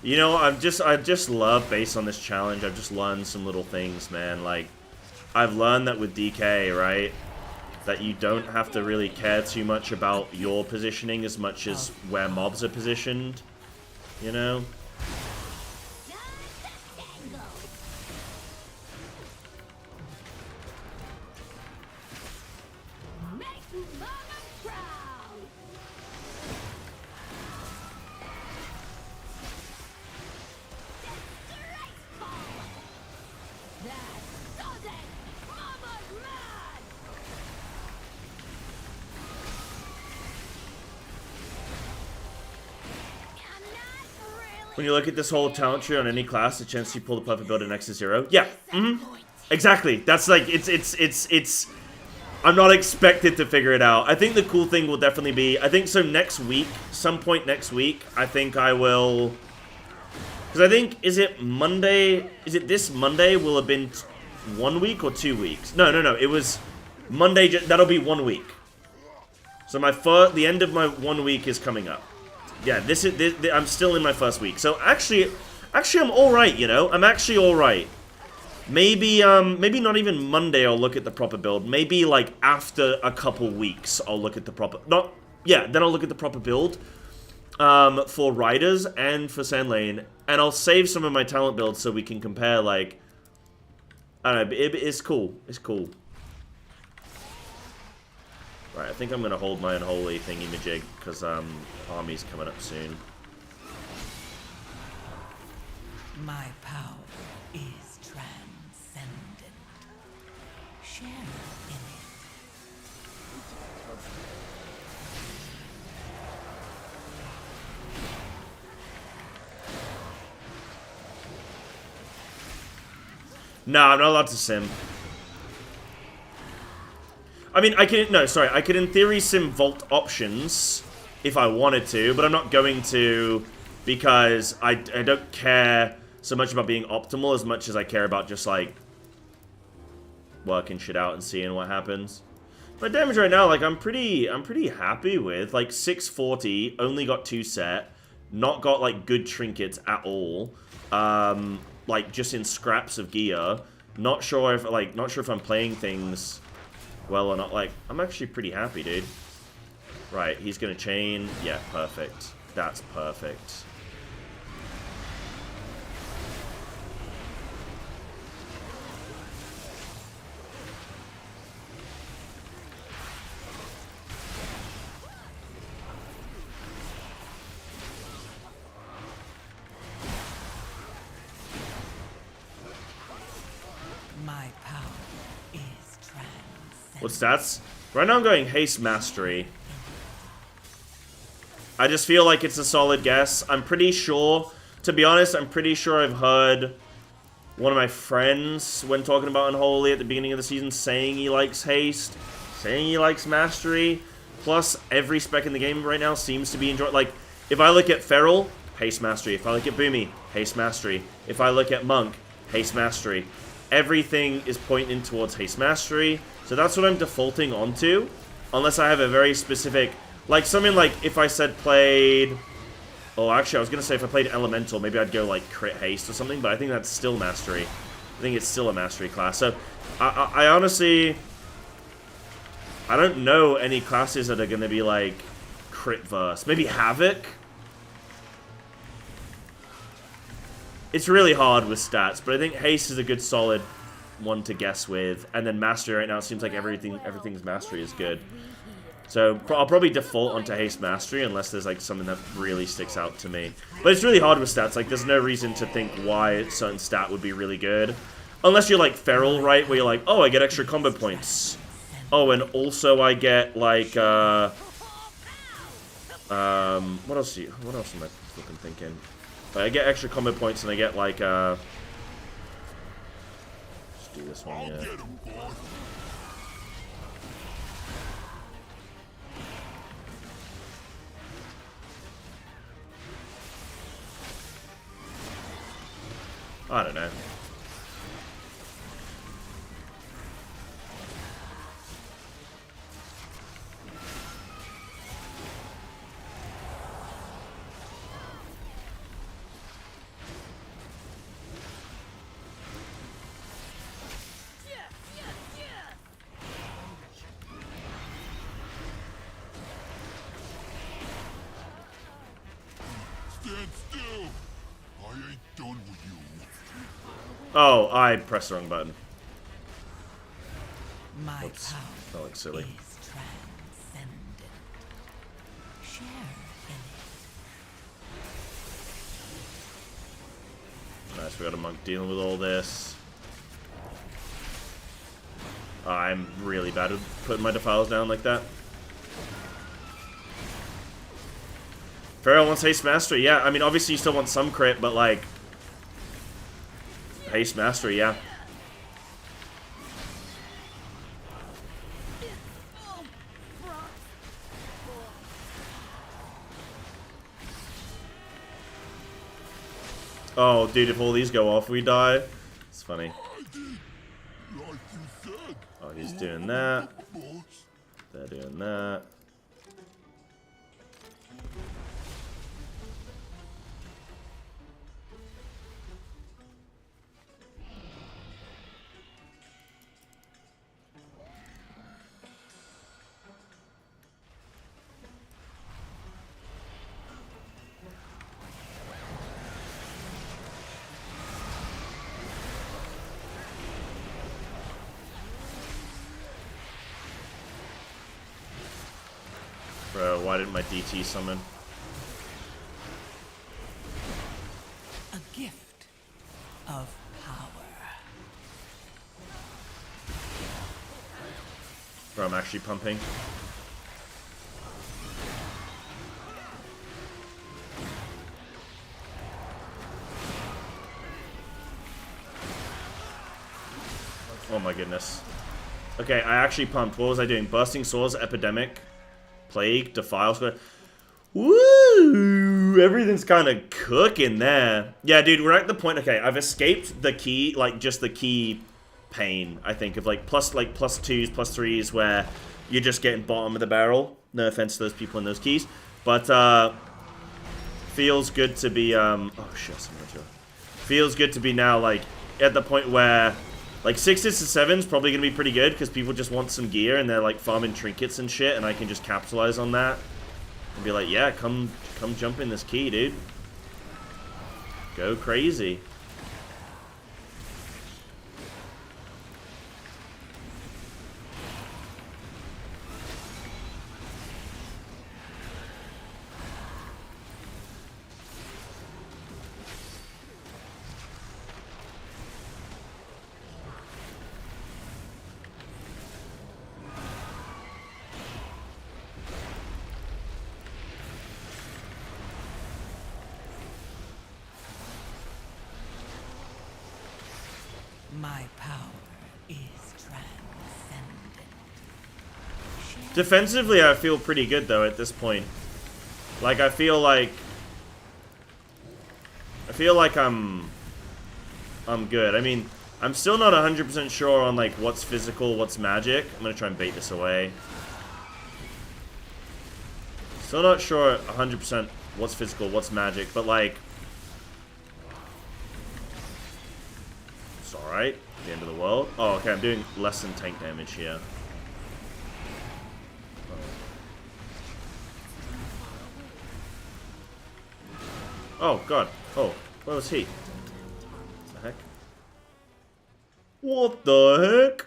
You know, I just love, based on this challenge, I've just learned some little things, man. Like, I've learned that with DK, right, that you don't have to really care too much about your positioning as much as where mobs are positioned, you know? When you look at this whole talent tree on any class, the chance you pull the perfect build in X is 0. Yeah. Exactly. That's like, it's... I'm not expected to figure it out. I think the cool thing will definitely be... I think so next week, some point next week, I think I will... Because I think, is it Monday? Is it this Monday will have been 1 week or 2 weeks? No. It was Monday. That'll be 1 week. So the end of my 1 week is coming up. Yeah, I'm still in my first week. So actually I'm all right, you know? I'm actually all right. Maybe not even Monday I'll look at the proper build. Maybe, like, after a couple weeks I'll look at the proper... then I'll look at the proper build for Riders and for Sand Lane. And I'll save some of my talent builds so we can compare, like... I don't know, it's cool. It's cool. Right, I think I'm going to hold my unholy thingy-majig, because army's coming up soon. My power is transcendent. Share in it. No, I'm not allowed to sim. I mean, I could in theory sim vault options if I wanted to, but I'm not going to because I don't care so much about being optimal as much as I care about just, like, working shit out and seeing what happens. My damage right now, like, I'm pretty happy with. Like, 640, only got 2 set, not got, like, good trinkets at all. Like, just in scraps of gear. Not sure if I'm playing things well or not. Like, I'm actually pretty happy, dude. Right, he's gonna chain. Yeah, perfect. That's perfect. My power is transcendent. What stats? Right now I'm going Haste Mastery. I just feel like it's a solid guess. I'm pretty sure, to be honest, I'm pretty sure I've heard one of my friends, when talking about Unholy at the beginning of the season, saying he likes Haste, saying he likes Mastery. Plus, every spec in the game right now seems to be enjoyed. Like, if I look at Feral, Haste Mastery. If I look at Boomy, Haste Mastery. If I look at Monk, Haste Mastery. Everything is pointing towards Haste Mastery. So that's what I'm defaulting onto. Unless I have a very specific... Like, something like, if I said played... Oh, actually, I was going to say if I played Elemental, maybe I'd go, like, Crit Haste or something. But I think that's still Mastery. I think it's still a Mastery class. So, I honestly... I don't know any classes that are going to be, like, Crit Verse. Maybe Havoc? It's really hard with stats, but I think Haste is a good, solid one to guess with. And then Mastery right now, it seems like everything's Mastery is good. So I'll probably default onto Haste Mastery unless there's, like, something that really sticks out to me. But it's really hard with stats. Like, there's no reason to think why a certain stat would be really good. Unless you're, like, Feral, right? Where you're like, oh, I get extra combo points. Oh, and also I get, like, what else am I fucking thinking? I get extra combo points and I get, like, let's do this one, yeah. I don't know. Stand still! I ain't done with you. Oh, I pressed the wrong button. My Oops. power That looks silly. is transcendent. Share in it. Nice, we got a monk dealing with all this. I'm really bad at putting my defiles down like that. Feral wants Haste Mastery, yeah. I mean, obviously you still want some crit, but like... Haste Mastery, yeah. Oh, dude, if all these go off, we die. It's funny. Oh, he's doing that. They're doing that. Bro, why didn't my DT summon? A gift of power. Bro, I'm actually pumping. Oh my goodness. Okay, I actually pumped. What was I doing? Bursting Swords, Epidemic, Plague, Defile Square. Woo! Everything's kind of cooking there. Yeah, dude, we're at the point. Okay, I've escaped the key, like just the key pain. I think of like plus 2s, plus 3s, where you're just getting bottom of the barrel. No offense to those people in those keys, but feels good to be. Oh shit, feels good to be now like at the point where. Like 6s to 7s probably gonna be pretty good because people just want some gear and they're like farming trinkets and shit, and I can just capitalize on that and be like, yeah, come jump in this key, dude. Go crazy. My power is transcendent. Defensively, I feel pretty good though at this point. Like I feel like I'm good. I mean, I'm still not 100% sure on like what's physical, what's magic. I'm gonna try and bait this away. Still not sure 100% what's physical, what's magic, but like it's alright. The end of the world. Oh, okay, I'm doing less than tank damage here. Oh, God. Oh, where was he? What the heck? What the heck?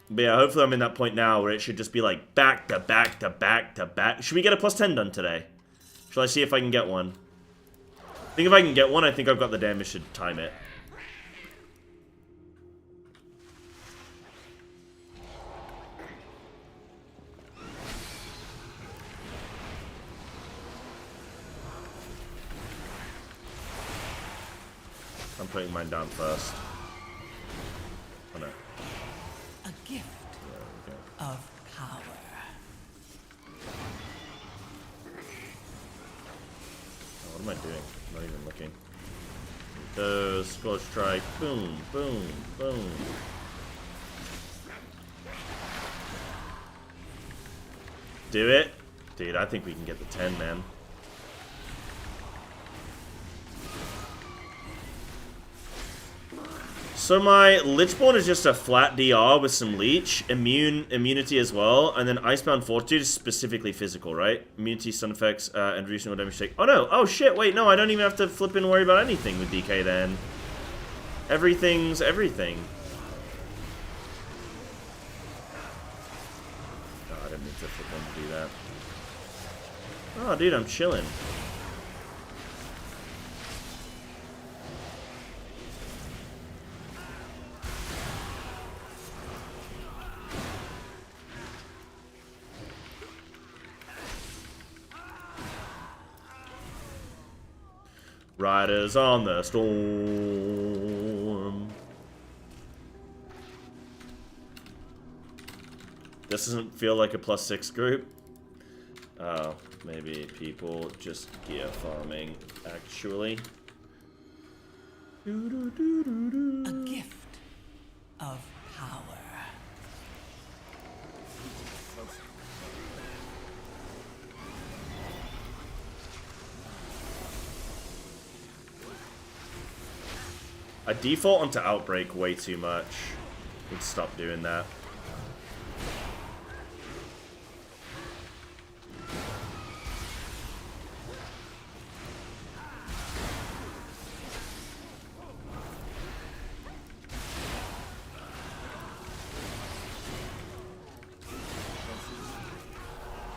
But yeah, hopefully I'm in that point now where it should just be like back to back to back to back. Should we get a plus 10 done today? Shall I see if I can get one? I think if I can get one, I think I've got the damage to time it. I'm putting mine down first. Oh no. A gift of power. Oh, what am I doing? I'm not even looking. Those Scorch Strike. Boom, boom, boom. Do it? Dude, I think we can get the 10, man. So my Lichborn is just a flat DR with some leech, immunity as well, and then Icebound Fortitude is specifically physical, right? Immunity, stun effects, and reducing damage take. Oh no! Oh shit! Wait, no, I don't even have to flip and worry about anything with DK then. Everything's everything. Oh, I didn't mean to flip one to do that. Oh, dude, I'm chilling. Riders on the storm. This doesn't feel like a +6 group. Oh, maybe people just gear farming, actually. A gift of power. I default onto Outbreak way too much. Need to stop doing that.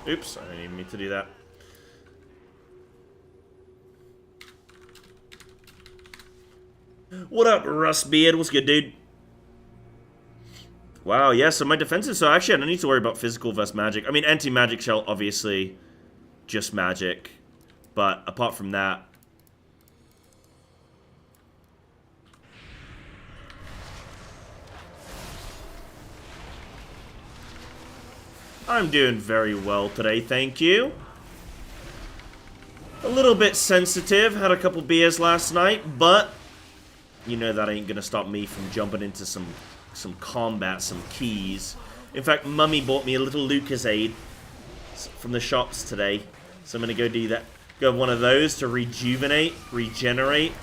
Oops, I didn't even mean to do that. What up, Rustbeard? What's good, dude? Wow, yeah, so my defensive... So actually, I don't need to worry about physical versus magic. I mean, anti-magic shell, obviously, just magic. But apart from that... I'm doing very well today, thank you. A little bit sensitive, had a couple beers last night, but... You know that ain't gonna stop me from jumping into some combat, some keys. In fact, Mummy bought me a little Lucasade from the shops today. So I'm gonna go do that. Go have one of those to rejuvenate, regenerate,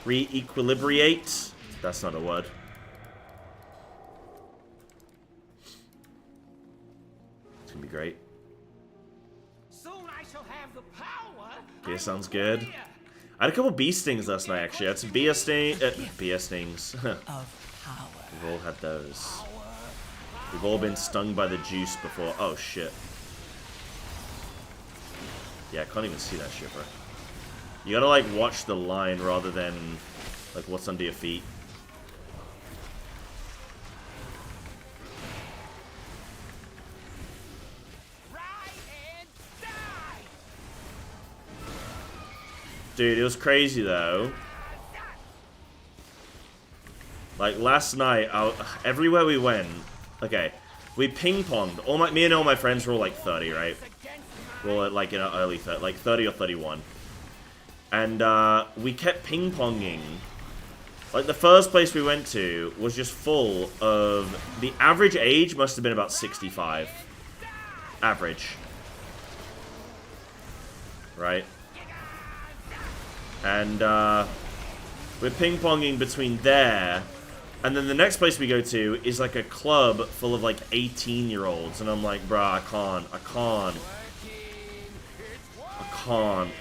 re-equilibrate. That's not a word. It's gonna be great. Soon I shall have the power. Yeah, sounds good. I had a couple bee stings last night, actually. I had some bee stings. Of power. We've all had those. We've all been stung by the juice before. Oh, shit. Yeah, I can't even see that shit, bro. You gotta, like, watch the line rather than, like, what's under your feet. Dude, it was crazy, though. Like, last night, everywhere we went... Okay, we ping-ponged. Me and all my friends were all, like, 30, right? We're all, like, in our early 30, like, 30 or 31. And, we kept ping-ponging. Like, the first place we went to was just full of... The average age must have been about 65. Average. Right? And, we're ping-ponging between there, and then the next place we go to is, like, a club full of, like, 18-year-olds, and I'm like, bruh, I can't.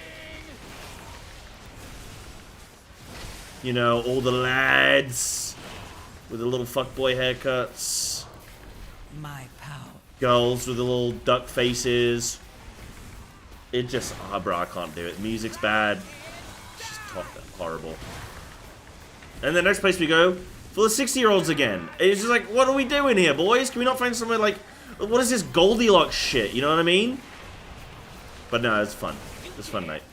You know, all the lads with the little fuckboy haircuts. My power. Girls with the little duck faces. It just, bruh, I can't do it. The music's bad. Horrible. And the next place we go, full of 60-year-olds again. It's just like, what are we doing here, boys? Can we not find somewhere like, what is this Goldilocks shit? You know what I mean? But no, it's fun. It's a fun night.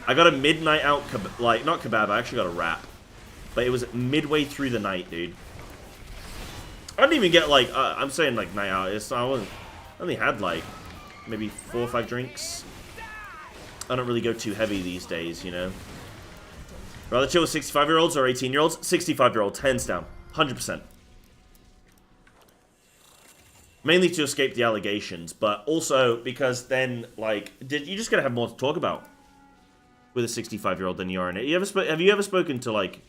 I got a midnight out, like, not kebab, I actually got a wrap. But it was midway through the night, dude. I didn't even get, like, I'm saying, like, night out. I only had, like, maybe 4 or 5 drinks. I don't really go too heavy these days, you know. Rather chill with 65-year-olds or 18-year-olds? 65-year-olds, hands down. 100%. Mainly to escape the allegations, but also because then, like, you just gotta have more to talk about with a 65-year-old than you are in it. Have you ever spoken to, like,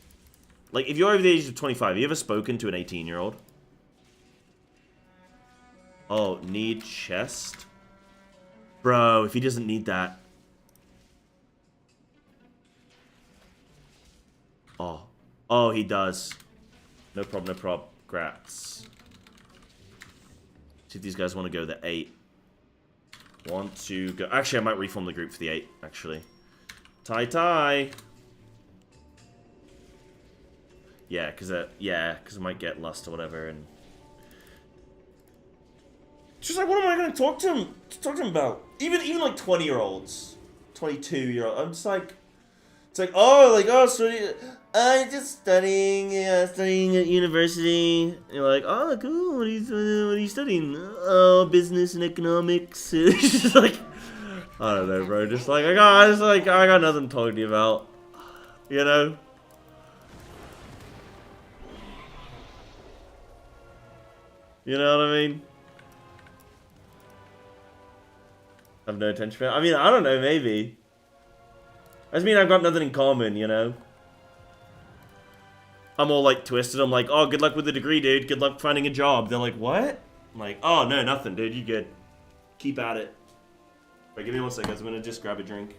if you're over the age of 25, have you ever spoken to an 18-year-old? Oh, need chest? Bro, if he doesn't need that... Oh, he does. No problem, no prob. Grats. See if these guys want to go the 8. Want to go... Actually, I might reform the group for the 8, actually. Tie. Yeah, because I might get lust or whatever, and... It's just like, what am I going to talk to him about? Even like 20-year-olds. 22-year-old. I'm just like, it's like, oh, I'm just studying at university. And you're like, oh, cool. What are you studying? Oh, business and economics. It's just like, I don't know, bro. Just like, I got nothing to talk to you about. You know? You know what I mean? I have no attention for it. I mean, I don't know, maybe. I just mean I've got nothing in common, you know? I'm all like twisted. I'm like, oh, good luck with the degree, dude. Good luck finding a job. They're like, what? I'm like, oh, no, nothing, dude. You good. Keep at it. Wait, give me 1 second. I'm gonna just grab a drink.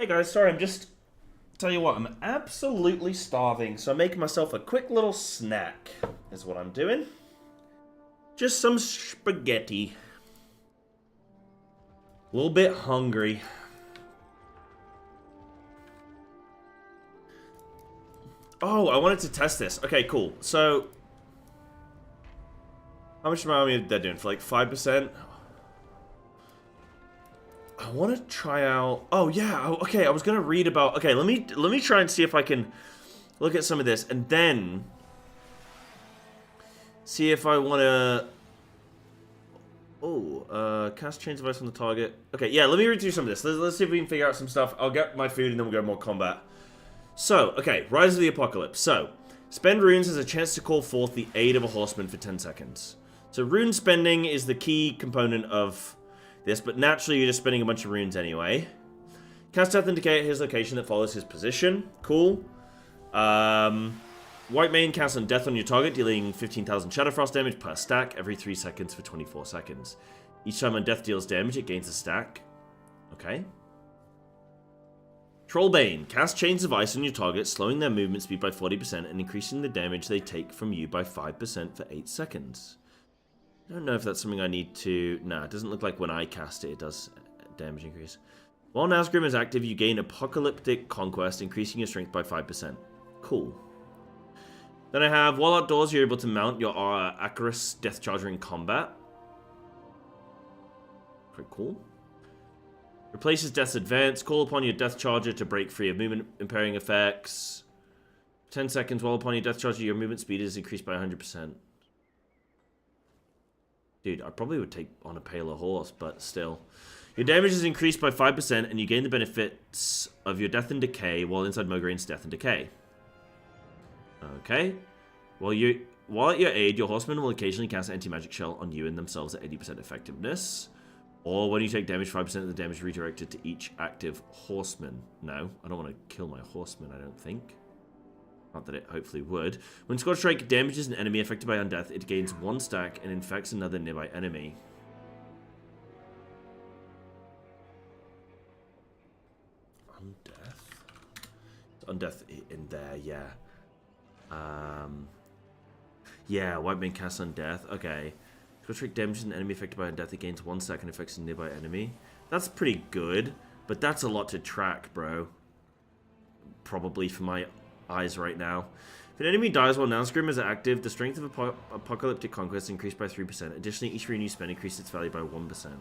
Hey guys, sorry, I'm just... Tell you what, I'm absolutely starving, so I'm making myself a quick little snack, is what I'm doing. Just some spaghetti. A little bit hungry. Oh, I wanted to test this. Okay, cool. So, how much am I doing? For like 5%? I want to try out... Oh, yeah. Okay, I was going to read about... Okay, let me try and see if I can look at some of this. And then... see if I want to... Oh, cast chain device on the target. Okay, yeah, let me read through some of this. Let's see if we can figure out some stuff. I'll get my food and then we'll go more combat. So, okay, Rise of the Apocalypse. So, spend runes as a chance to call forth the aid of a horseman for 10 seconds. So, rune spending is the key component of... this, but naturally you're just spending a bunch of runes anyway. Cast Death and Decay at his location that follows his position. Cool. White Mane casts on Death on your target, dealing 15,000 Shadowfrost damage per stack every 3 seconds for 24 seconds. Each time on Death deals damage, it gains a stack. Okay. Trollbane. Cast Chains of Ice on your target, slowing their movement speed by 40% and increasing the damage they take from you by 5% for 8 seconds. I don't know if that's something I need to... Nah, it doesn't look like when I cast it, it does damage increase. While Nazgrim is active, you gain Apocalyptic Conquest, increasing your strength by 5%. Cool. Then I have, while outdoors, you're able to mount your Acarus Death Charger in combat. Pretty cool. Replaces Death's Advance. Call upon your Death Charger to break free of movement impairing effects. 10 seconds, while upon your Death Charger, your movement speed is increased by 100%. Dude, I probably would take on a paler horse, but still. Your damage is increased by 5%, and you gain the benefits of your Death and Decay while inside Mogarine's Death and Decay. Okay. While at your aid, your horsemen will occasionally cast Anti-Magic Shell on you and themselves at 80% effectiveness. Or when you take damage, 5% of the damage redirected to each active horseman. No, I don't want to kill my horseman, I don't think. Not that it hopefully would. When Scorch Strike damages an enemy affected by Undeath, it gains 1 stack and infects another nearby enemy. Undeath? Undeath in there, yeah. Yeah, White Mane casts Undeath. Okay. Scorch Strike damages an enemy affected by Undeath, it gains 1 stack and affects a nearby enemy. That's pretty good, but that's a lot to track, bro. Probably for my... eyes right now. If an enemy dies while Nazgrim is active, the strength of Apocalyptic Conquest increased by 3%. Additionally, each rune you spend increases its value by 1%.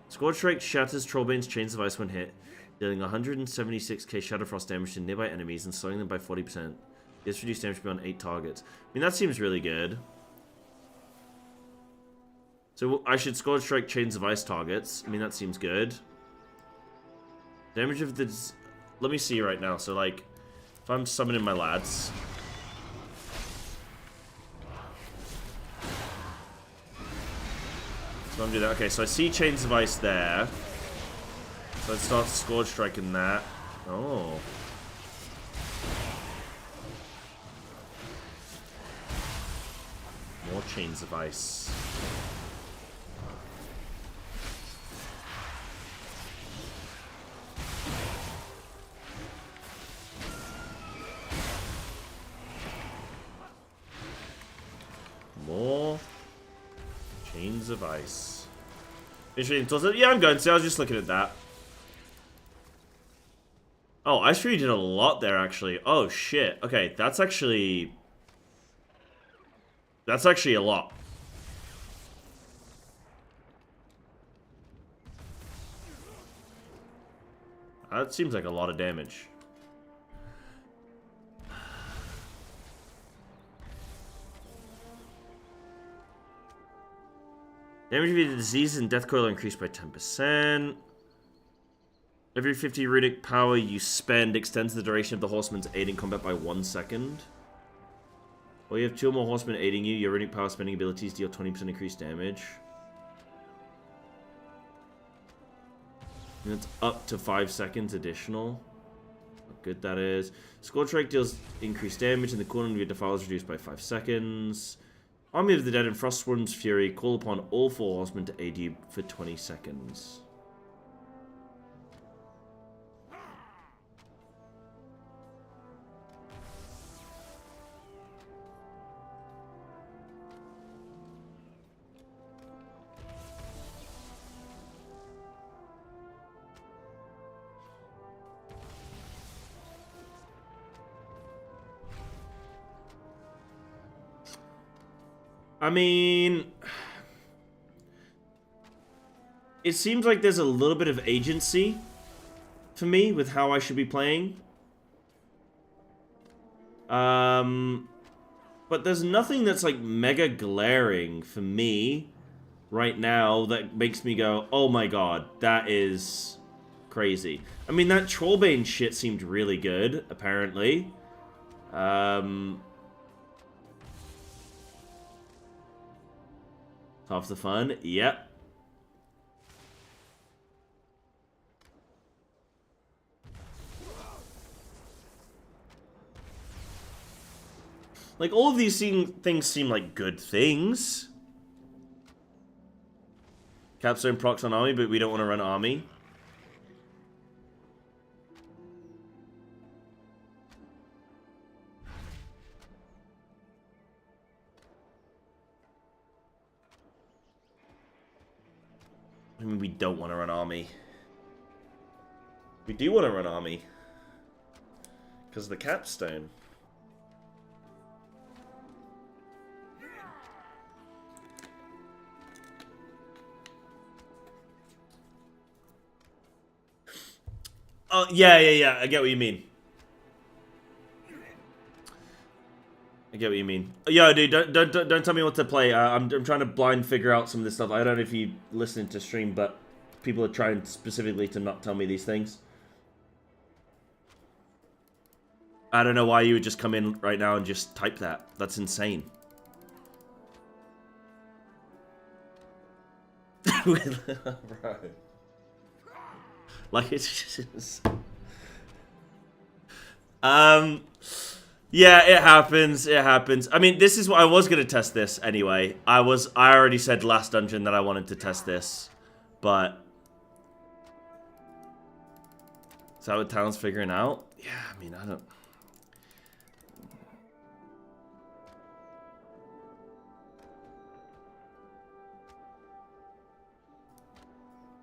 Scorch Strike shatters Trollbane's Chains of Ice when hit, dealing 176k Shadowfrost damage to nearby enemies and slowing them by 40%. This reduced damage beyond 8 targets. I mean, that seems really good. So I should Scorch Strike Chains of Ice targets. I mean, that seems good. Damage of the... Let me see right now. So, like... if I'm summoning my lads. So I'm doing that. Okay, so I see Chains of Ice there. So let's start Scourge Striking that. Oh. More Chains of Ice. More Chains of Ice. Yeah, I'm going to. I was just looking at that. Oh, Ice Fury did a lot there, actually. Oh, shit. Okay, that's actually... that's actually a lot. That seems like a lot of damage. Damage via the disease and death coil increased by 10%. Every 50 runic power you spend extends the duration of the horseman's aid in combat by 1 second. While you have 2 or more horsemen aiding you, your runic power spending abilities deal 20% increased damage. And it's up to 5 seconds additional. How good that is. Scorch Strike deals increased damage and the cooldown of your defile is reduced by 5 seconds. Army of the Dead and Frostworm's Fury call upon all 4 horsemen to aid you for 20 seconds. Ah! I mean, it seems like there's a little bit of agency for me with how I should be playing. But there's nothing that's like mega glaring for me right now that makes me go, oh my god, that is crazy. I mean, that Trollbane shit seemed really good, apparently. Half the fun, yep. Like, all of these things seem like good things. Capstone procs on army, but we don't want to run army. I mean, we don't want to run army. We do want to run army. Because of the capstone. Oh, yeah. I get what you mean. I get what you mean. Yo, dude, don't tell me what to play. I'm trying to blind figure out some of this stuff. I don't know if you listen to stream, but people are trying specifically to not tell me these things. I don't know why you would just come in right now and just type that. That's insane. Right. Like, it's just... Yeah, it happens. It happens. I mean, this is what I was going to test this anyway. I already said last dungeon that I wanted to test this. But... Is that what Talon's figuring out? Yeah, I mean, I don't...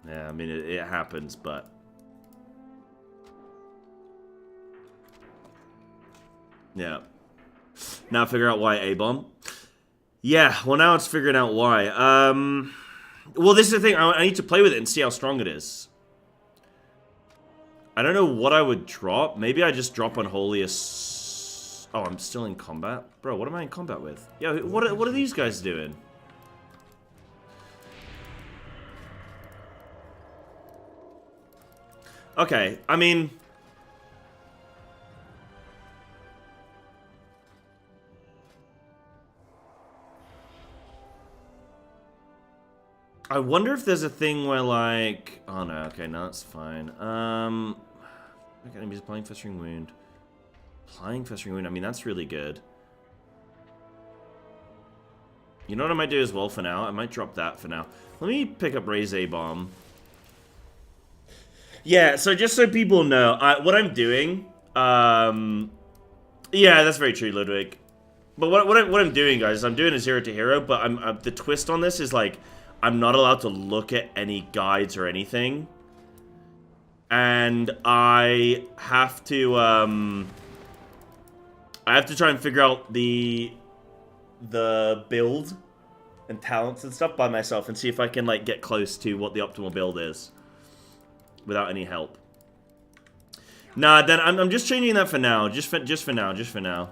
Yeah, I mean, it happens, but... Yeah. Now figure out why A-bomb. Yeah, well now it's figuring out why. Well, this is the thing. I need to play with it and see how strong it is. I don't know what I would drop. Maybe I just drop Unholiest... Oh, I'm still in combat? Bro, what am I in combat with? Yo, what are these guys doing? Okay, I mean... I wonder if there's a thing where, like... Oh, no, okay, no, that's fine. Enemies applying Festering Wound. Applying Festering Wound, I mean, that's really good. You know what I might do as well for now? I might drop that for now. Let me pick up Raise A-Bomb. Yeah, so just so people know, what I'm doing... Yeah, that's very true, Ludwig. But what I'm doing, guys, is I'm doing a Zero2Hero, but the twist on this is, like... I'm not allowed to look at any guides or anything. And I have to try and figure out the build and talents and stuff by myself and see if I can, like, get close to what the optimal build is without any help. Nah, then I'm just changing that for now. Just for now.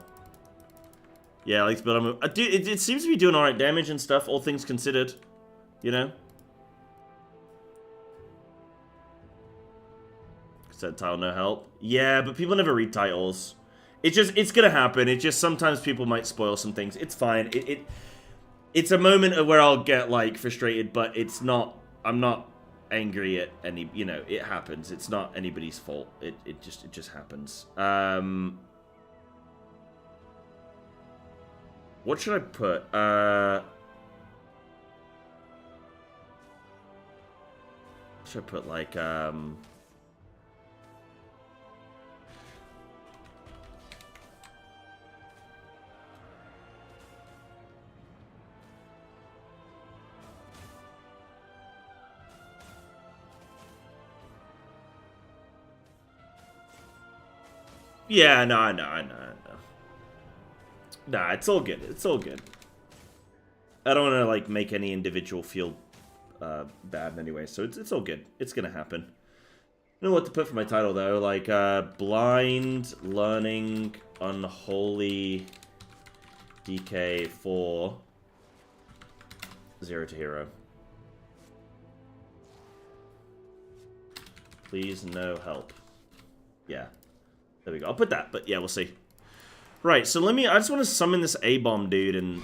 Yeah, like, but dude, it seems to be doing alright damage and stuff, all things considered. You know? Said title no help. Yeah, but people never read titles. It's gonna happen. It just sometimes people might spoil some things. It's fine. It's a moment where I'll get, like, frustrated, but it's not, I'm not angry at any, you know, it happens. It's not anybody's fault. It just happens. What should I put? Should I put, like, Yeah, no, I know. Nah, it's all good. It's all good. I don't want to like make any individual feel bad anyway, so it's all good. It's gonna happen. I don't know what to put for my title though, like blind learning unholy DK for Zero2Hero. Please no help. Yeah. There we go. I'll put that, but yeah, we'll see. Right, so I just want to summon this A-bomb dude and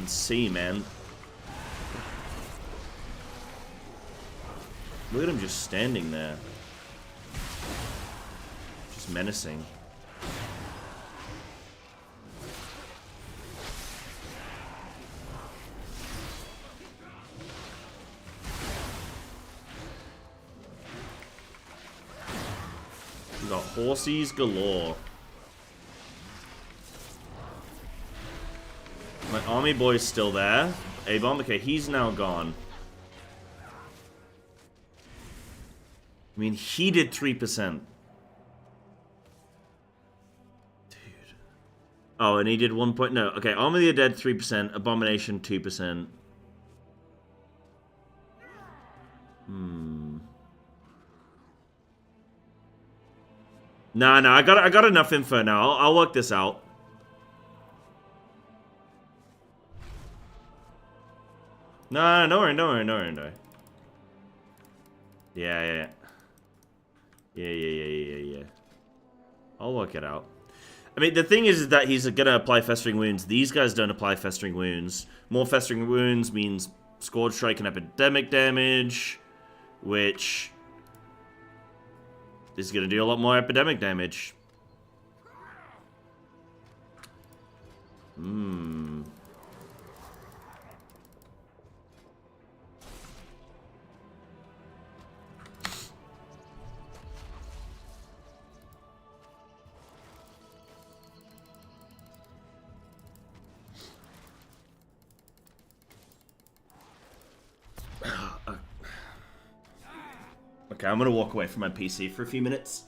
see, man. Look at him just standing there. Just menacing. We got horsies galore. My army boy's still there. A-bomb, okay, he's now gone. I mean, he did 3%. Dude. Oh, and he did 1 point... No, okay, Army of the Dead 3%, Abomination 2%. No, I got enough info now. I'll work this out. No, no worry. Yeah. I'll work it out. I mean, the thing is that he's gonna apply Festering Wounds. These guys don't apply Festering Wounds. More Festering Wounds means Scourge Strike and Epidemic damage, which is gonna do a lot more Epidemic damage. Okay, I'm gonna walk away from my PC for a few minutes.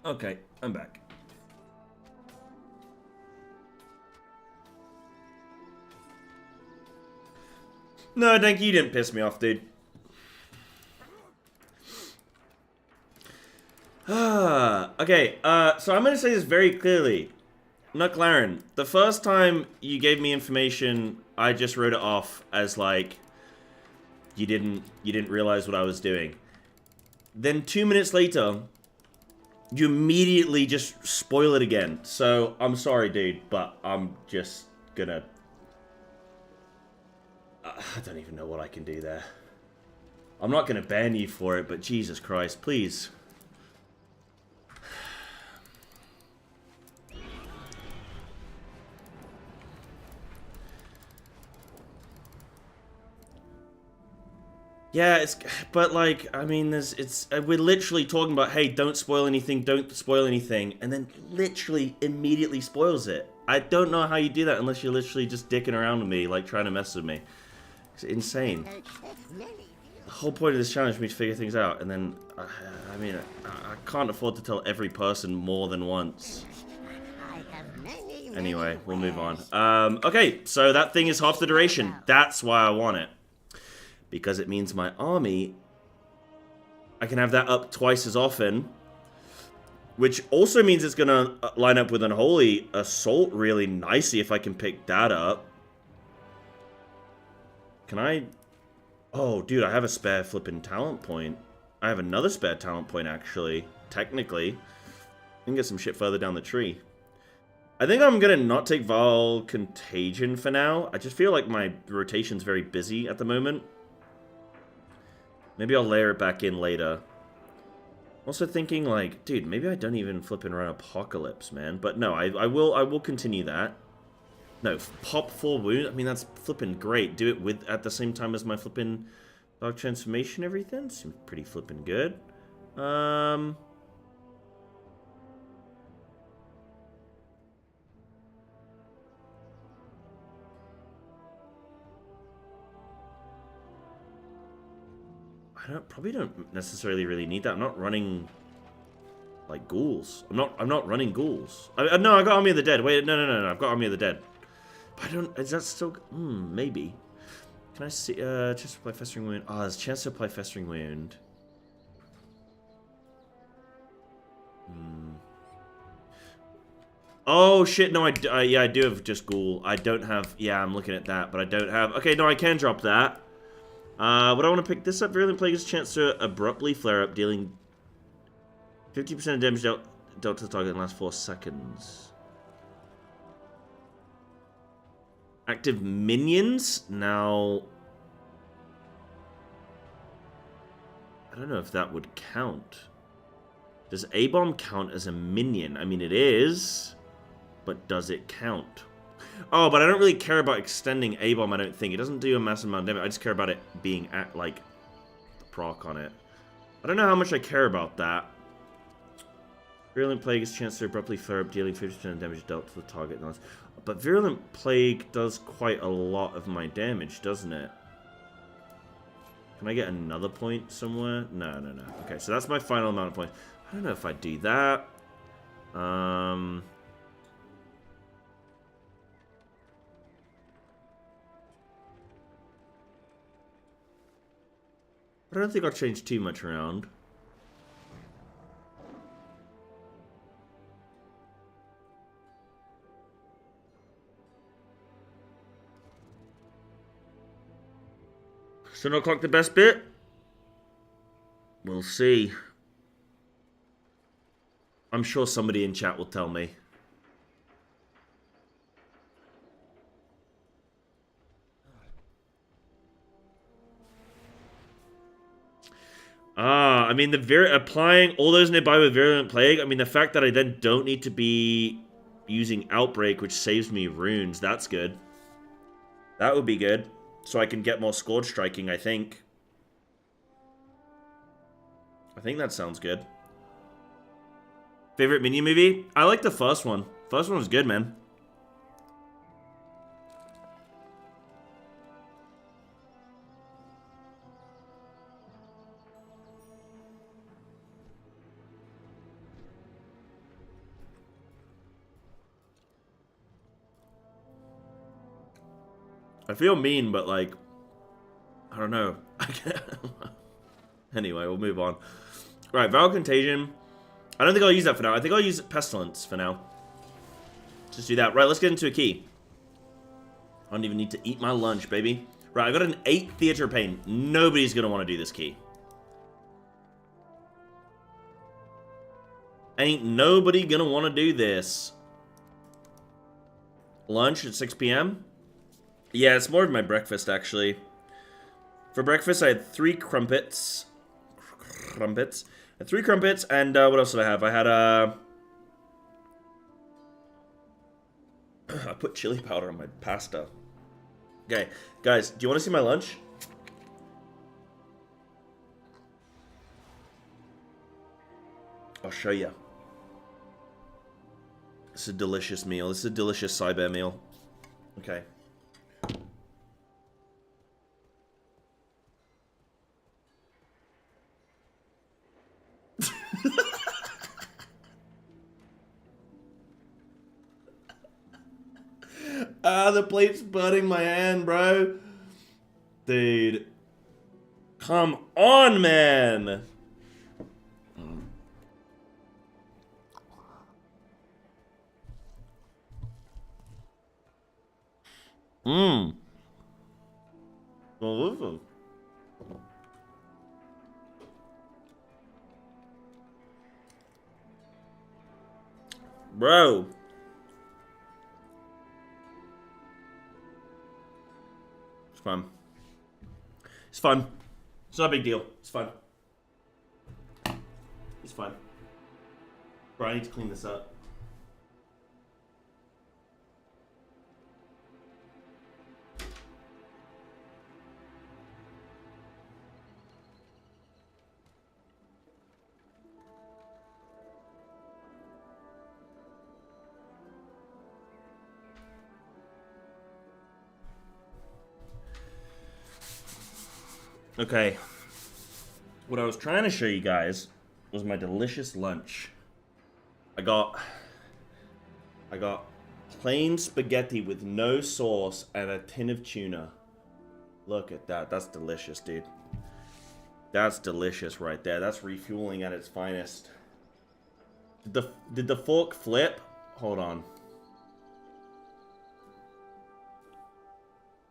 Okay, I'm back. No, thank you. You didn't piss me off, dude. Okay, so I'm gonna say this very clearly. Nucklaren, the first time you gave me information, I just wrote it off as like you didn't realize what I was doing. Then 2 minutes later, you immediately just spoil it again. So I'm sorry, dude, but I'm just gonna. I don't even know what I can do there. I'm not gonna ban you for it, but Jesus Christ, please. Yeah, but like, I mean, we're literally talking about, hey, don't spoil anything, and then literally immediately spoils it. I don't know how you do that unless you're literally just dicking around with me, like trying to mess with me. It's insane. The whole point of this challenge is for me to figure things out, and then, I mean, I can't afford to tell every person more than once. Anyway, we'll move on. Okay, so that thing is half the duration. That's why I want it. Because it means my army, I can have that up twice as often. Which also means it's going to line up with Unholy Assault really nicely if I can pick that up. Can I... Oh, dude, I have a spare flipping talent point. I have another spare talent point, actually. Technically. I can get some shit further down the tree. I think I'm going to not take Val Contagion for now. I just feel like my rotation's very busy at the moment. Maybe I'll layer it back in later. Also thinking like, dude, maybe I don't even flipping run Apocalypse, man. But no, I will continue that. No, pop 4 wounds. I mean, that's flipping great. Do it at the same time as my flipping Dark Transformation. Everything seems pretty flipping good. Probably don't necessarily really need that. I'm not running like ghouls. I'm not running ghouls. No, I got Army of the Dead. Wait, no. I've got Army of the Dead. But I don't. Is that still? Maybe. Can I see? Chance to apply Festering Wound. Oh, there's a chance to apply Festering Wound. Oh shit! No, yeah, I do have just ghoul. I don't have. Yeah, I'm looking at that, but I don't have. Okay, no, I can drop that. Would I want to pick this up? Virulent Plague has a chance to abruptly flare up, dealing 50% of damage dealt to the target in the last 4 seconds. Active minions? Now... I don't know if that would count. Does A-Bomb count as a minion? I mean, it is, but does it count? Oh, but I don't really care about extending A-Bomb, I don't think. It doesn't do a massive amount of damage. I just care about it being at, like, the proc on it. I don't know how much I care about that. Virulent Plague has a chance to abruptly flare up, dealing 50% of damage dealt to the target. But Virulent Plague does quite a lot of my damage, doesn't it? Can I get another point somewhere? No. Okay, so that's my final amount of points. I don't know if I do that. I don't think I'll change too much around. So no clock the best bit? We'll see. I'm sure somebody in chat will tell me. I mean, applying all those nearby with Virulent Plague, I mean, the fact that I then don't need to be using Outbreak, which saves me runes, that's good. That would be good. So I can get more Scourge Striking, I think. I think that sounds good. Favorite minion movie? I like the first one. First one was good, man. I feel mean, but like, I don't know. Anyway, we'll move on. Right, Viral Contagion. I don't think I'll use that for now. I think I'll use Pestilence for now. Just do that. Right, let's get into a key. I don't even need to eat my lunch, baby. Right, I got an 8 Theater of Pain. Nobody's going to want to do this key. Ain't nobody going to want to do this. Lunch at 6 p.m.? Yeah, it's more of my breakfast, actually. For breakfast, I had 3 crumpets. I had 3 crumpets, and what else did I have? I had, I put chili powder on my pasta. Okay, guys, do you want to see my lunch? I'll show you. This is a delicious meal. This is a delicious Psybear meal. Okay. The plate's butting my hand, bro. Dude. Come on, man. Mmm. Delicious. Bro. It's fun. It's fun. It's not a big deal. It's fun. It's fun. Bro, I need to clean this up. Okay, what I was trying to show you guys was my delicious lunch. I got plain spaghetti with no sauce and a tin of tuna. Look at that, that's delicious, dude. That's delicious right there. That's refueling at its finest. Did the fork flip? Hold on.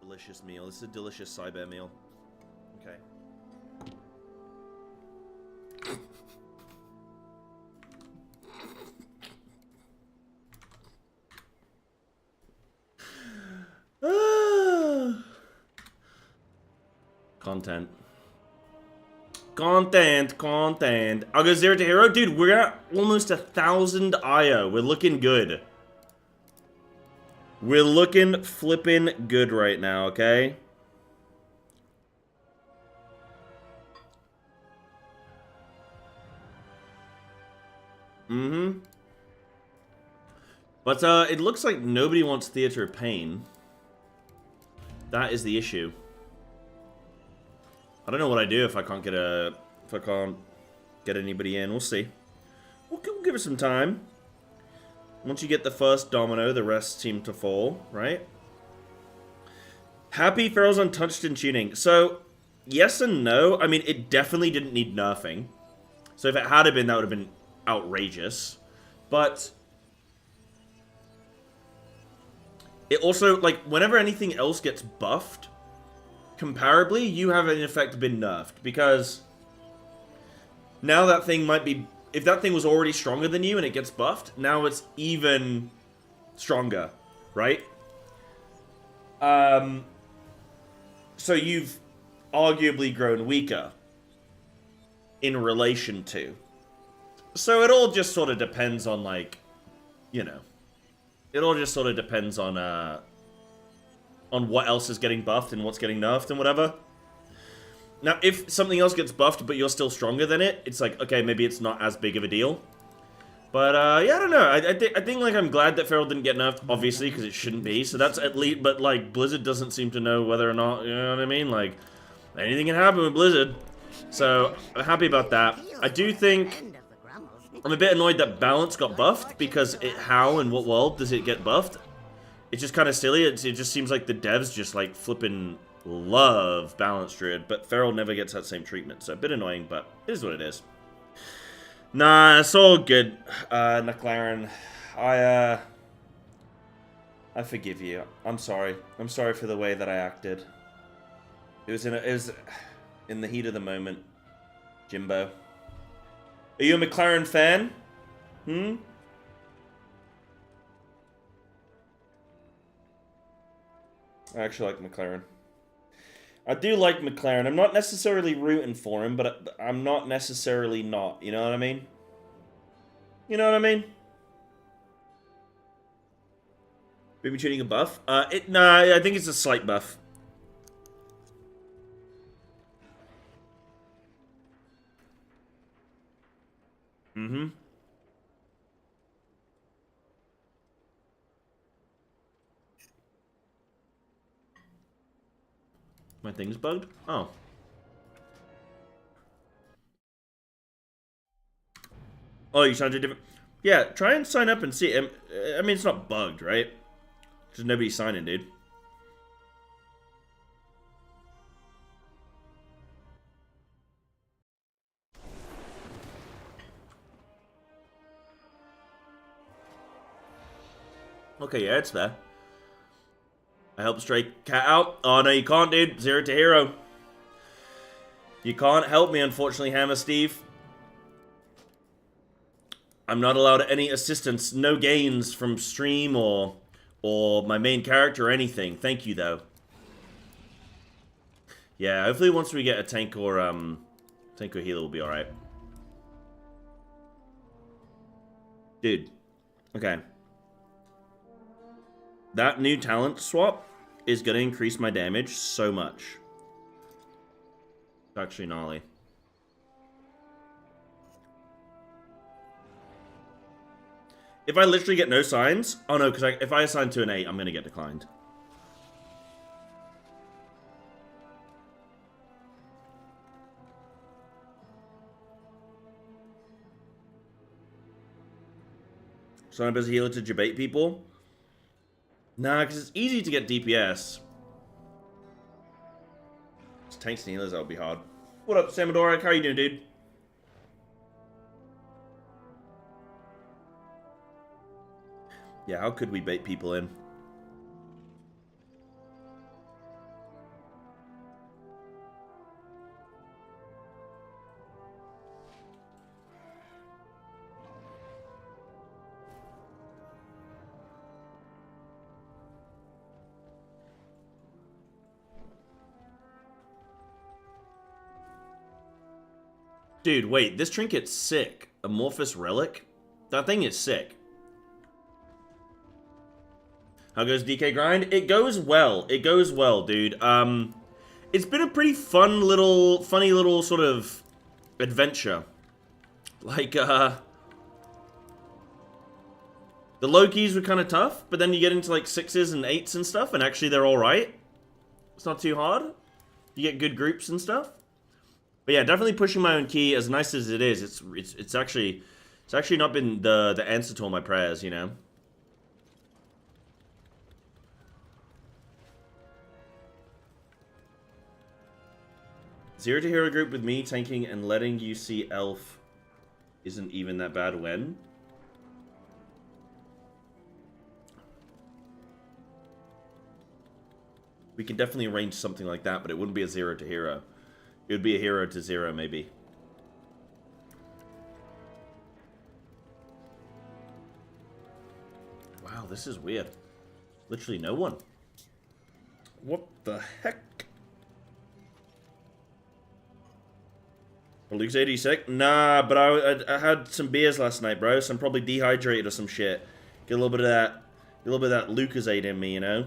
Delicious meal. This is a delicious Psybear meal. Okay. Content. I'll go 0-to-hero. Dude, we're at almost 1,000 IO. We're looking good. We're looking flippin' good right now, okay? But, it looks like nobody wants Theater of Pain. That is the issue. I don't know what I do if I can't get anybody in. We'll see. We'll give it some time. Once you get the first domino, the rest seem to fall, right? Happy Feral's untouched in tuning. So, yes and no. I mean, it definitely didn't need nerfing. So if it had been, that would have been outrageous. But it also, like, whenever anything else gets buffed, comparably, you have in effect been nerfed. Because now that thing might be, if that thing was already stronger than you and it gets buffed, now it's even stronger, right? So you've arguably grown weaker in relation to. So it all just sort of depends on, like, you know, it all just sort of depends on what else is getting buffed and what's getting nerfed and whatever. Now, if something else gets buffed but you're still stronger than it, it's like, okay, maybe it's not as big of a deal. But, yeah, I don't know. I think, like, I'm glad that Feral didn't get nerfed, obviously, because it shouldn't be. So that's at least, but, like, Blizzard doesn't seem to know whether or not, you know what I mean? Like, anything can happen with Blizzard. So, I'm happy about that. I do think, I'm a bit annoyed that Balance got buffed, because how and what world does it get buffed? It's just kind of silly. It just seems like the devs just like flipping love Balance Druid, but Feral never gets that same treatment. So a bit annoying, but it is what it is. Nah, it's all good, McLaren. I forgive you. I'm sorry. I'm sorry for the way that I acted. It was in the heat of the moment, Jimbo. Are you a McLaren fan? Hmm? I actually like McLaren. I do like McLaren. I'm not necessarily rooting for him, but I'm not necessarily not. You know what I mean? You know what I mean? Baby tuning a buff? Nah, I think it's a slight buff. Mm-hmm. My thing's bugged? Oh. Oh, you sounded different. Yeah, try and sign up and see. I mean, it's not bugged, right? Just nobody's signing, dude. Okay, yeah, it's there. I helped Stray Cat out. Oh, no, you can't, dude. Zero2Hero. You can't help me, unfortunately, Hammer Steve. I'm not allowed any assistance, no gains from stream or my main character or anything. Thank you, though. Yeah, hopefully once we get a tank or healer, we'll be alright. Dude. Okay. That new talent swap is going to increase my damage so much. It's actually gnarly. If I literally get no signs... Oh no, because if I assign to an 8, I'm going to get declined. Sign up as a healer to debate people? Nah, because it's easy to get DPS. It's tanks and healers, that would be hard. What up, Samadora? How are you doing, dude? Yeah, how could we bait people in? Dude, wait, this trinket's sick. Amorphous Relic? That thing is sick. How goes DK Grind? It goes well. It goes well, dude. It's been a pretty funny little sort of adventure. Like, the low-keys were kind of tough, but then you get into, like, 6s and 8s and stuff, and actually they're alright. It's not too hard. You get good groups and stuff. But yeah, definitely pushing my own key, as nice as it is, it's actually not been the answer to all my prayers, you know? Zero2Hero group with me tanking and letting you see Elf isn't even that bad when? We can definitely arrange something like that, but it wouldn't be a Zero2Hero. It would be a hero to zero, maybe. Wow, this is weird. Literally no one. What the heck? Luke's 86? Nah, but I had some beers last night, bro, so I'm probably dehydrated or some shit. Get a little bit of that Lucozade in me, you know?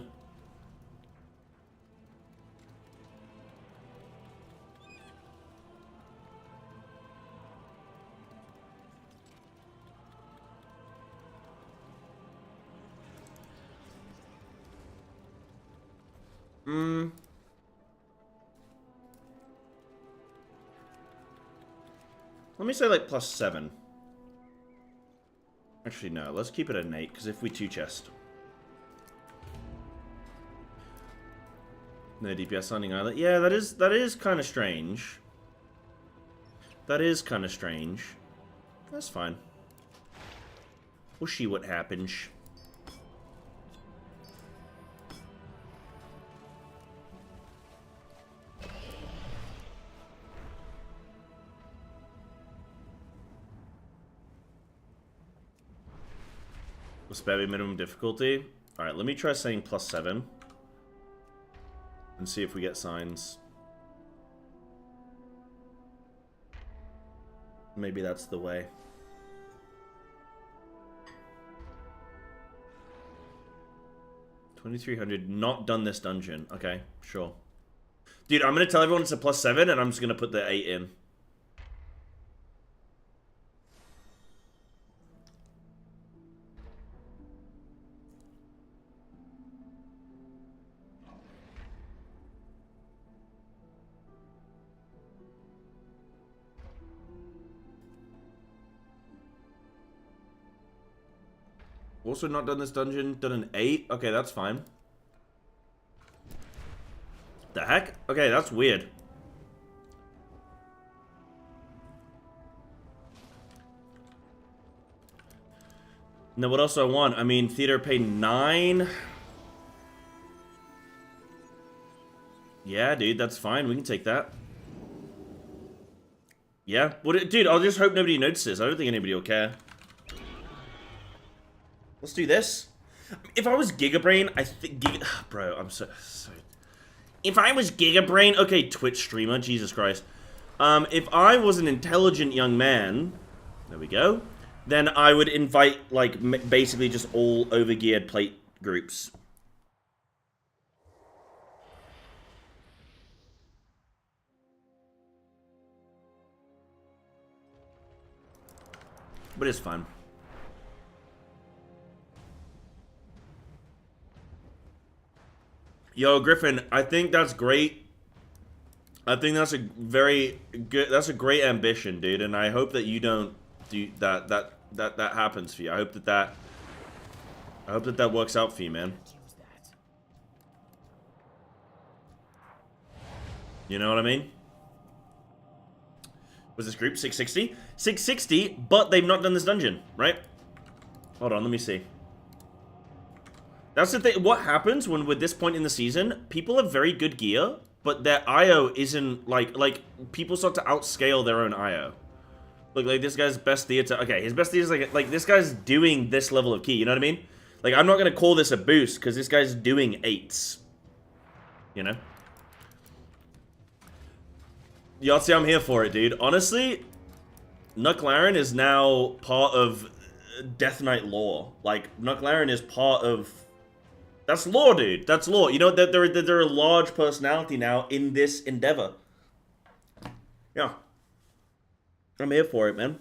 Let me say like +7. Actually, no. Let's keep it at an 8, because if we 2-chest. No DPS landing either. Yeah, that is kind of strange. That is kind of strange. That's fine. We'll see what happens. Will spare me minimum difficulty. Alright, let me try saying +7. And see if we get signs. Maybe that's the way. 2300. Not done this dungeon. Okay, sure. Dude, I'm gonna tell everyone it's a +7 and I'm just gonna put the 8 in. Also not done this dungeon, done an 8? Okay, that's fine. The heck? Okay, that's weird. Now, what else do I want? I mean, theater paid 9. Yeah, dude, that's fine. We can take that. Yeah. Dude, I'll just hope nobody notices. I don't think anybody will care. Let's do this. If I was Gigabrain, I think... Bro, I'm so... If I was Gigabrain... Okay, Twitch streamer. Jesus Christ. If I was an intelligent young man... There we go. Then I would invite, like, basically just all overgeared plate groups. But it's fun. Yo, Griffin, I think that's great. I think that's a very good, that's a great ambition, dude, and I hope that you don't do that happens for you. I hope that works out for you, man. You know what I mean? Was this group 660? 660, but they've not done this dungeon, right? Hold on, let me see. That's the thing. What happens when, with this point in the season, people have very good gear, but their IO isn't, like, people start to outscale their own IO. Look, like, this guy's best theater. Okay, his best theater is, like, this guy's doing this level of key, you know what I mean? Like, I'm not gonna call this a boost, because this guy's doing 8s. You know? Yahtzee, I'm here for it, dude. Honestly, Nuclaren is now part of Death Knight lore. Like, Nuclaren is part of... That's lore, dude. That's lore. You know, they're a large personality now in this endeavor. Yeah. I'm here for it, man.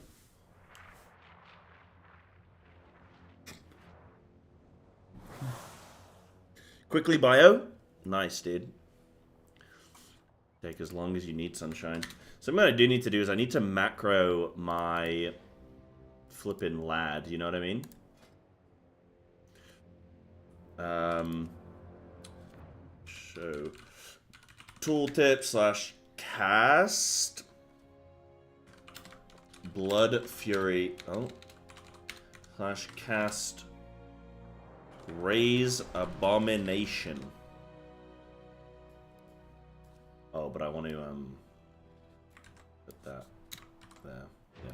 Quickly bio. Nice, dude. Take as long as you need, sunshine. Something that I do need to do is I need to macro my flippin' lad. You know what I mean? So tooltip / cast Blood Fury. Oh. / cast Raise Abomination. Oh, but I want to put that there. Yeah.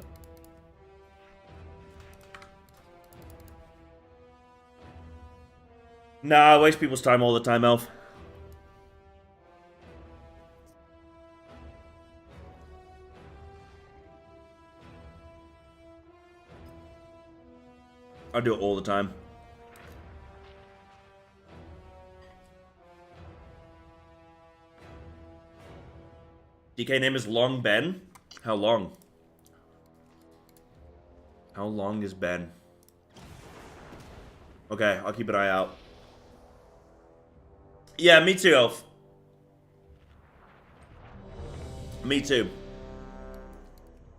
Nah, I waste people's time all the time, Elf. I do it all the time. DK name is Long Ben? How long? How long is Ben? Okay, I'll keep an eye out. Yeah, me too, Elf. Me too.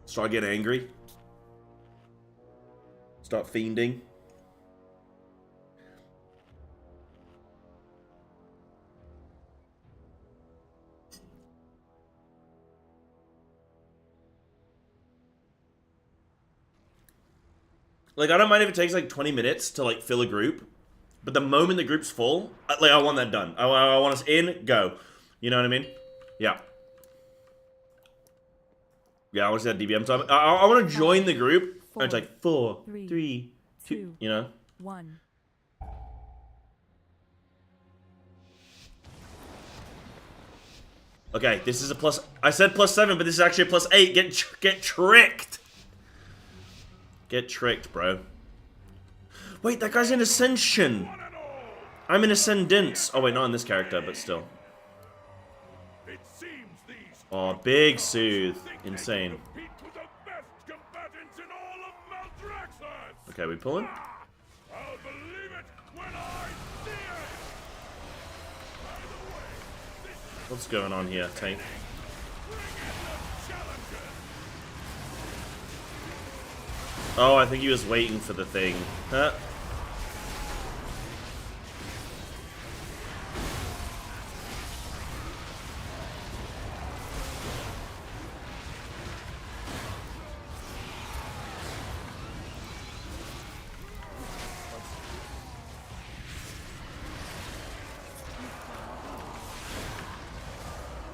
Start getting angry. Start fiending. Like, I don't mind if it takes, like, 20 minutes to, like, fill a group. But the moment the group's full, like, I want that done. I want us in, go. You know what I mean? Yeah. Yeah, I want to see that DBM time. I want to join the group. And it's like 4, 3, 2, you know? 1. Okay, this is a plus. I said +7, but this is actually a +8. Get tricked. Get tricked, bro. Wait, that guy's in Ascension. I'm in Ascendance. Oh wait, not in this character, but still. Oh, big soothe. Insane. Okay, we pulling? What's going on here, Tank? Oh, I think he was waiting for the thing. Huh?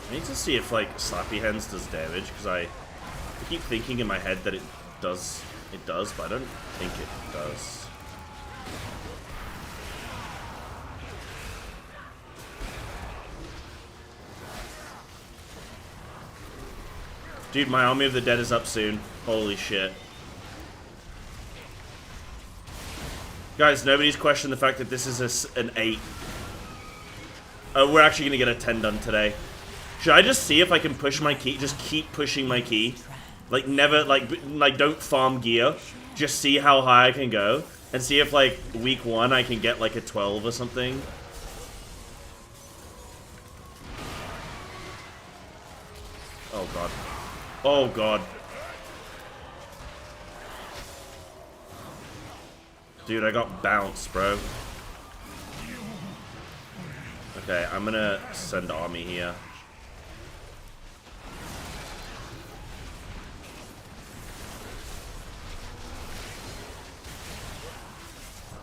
I need to see if, like, Slappy Hands does damage, because I keep thinking in my head that it does, but I don't think it does. Dude, my Army of the Dead is up soon. Holy shit. Guys, nobody's questioned the fact that this is an 8. We're actually going to get a 10 done today. Should I just see if I can push my key? Just keep pushing my key. Like, never, like don't farm gear. Just see how high I can go. And see if, like, week 1 I can get, like, a 12 or something. Oh, God. Oh, God. Dude, I got bounced, bro. Okay, I'm gonna send army here.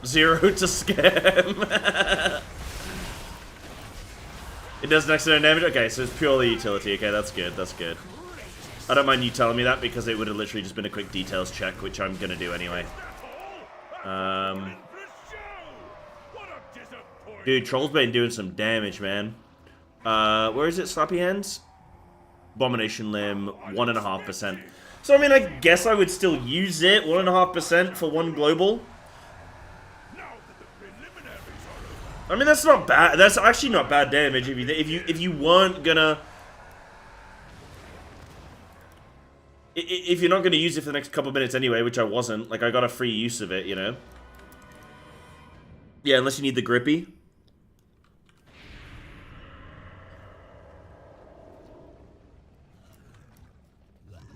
Zero to scam. It does next to no damage? Okay, so it's purely utility. Okay, that's good, that's good. I don't mind you telling me that because it would have literally just been a quick details check, which I'm gonna do anyway. Dude, Troll's been doing some damage, man. Where is it, Slappy Hands? Abomination Limb, 1.5%. So, I mean, I guess I would still use it, 1.5% for 1 global. I mean, that's not bad. That's actually not bad damage if you weren't gonna... If you're not gonna use it for the next couple minutes anyway, which I wasn't. Like, I got a free use of it, you know? Yeah, unless you need the grippy.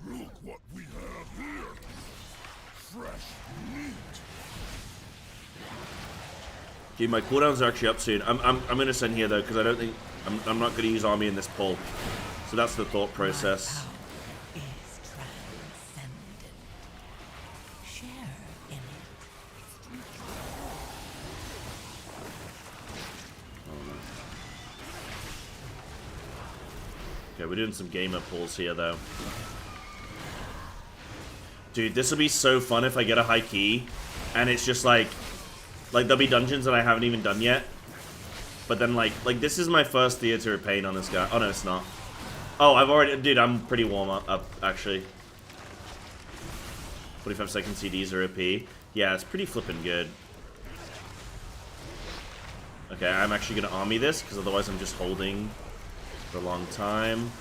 Look what we have here. Fresh meat. Dude, my cooldowns are actually up soon. I'm gonna send here though, because I don't think I'm not gonna use army in this pull. So that's the thought process. Is transcendent. Share in it. Okay, we're doing some gamer pulls here though. Dude, this will be so fun if I get a high key, and it's just like there'll be dungeons that I haven't even done yet. But then like this is my first Theater of Pain on this guy. Oh no, it's not. Oh, I've already, dude, I'm pretty warm up actually. 45-second CDs are OP. Yeah, it's pretty flippin' good. Okay, I'm actually gonna army this, because otherwise I'm just holding for a long time.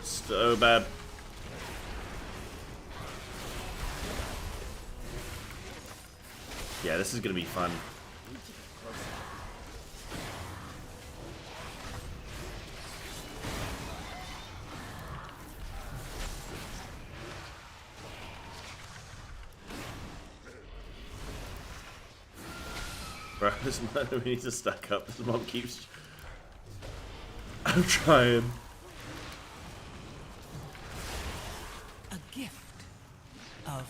So bad. Yeah, this is gonna be fun. Bro, we need to stack up. This mob keeps... I'm trying. A gift of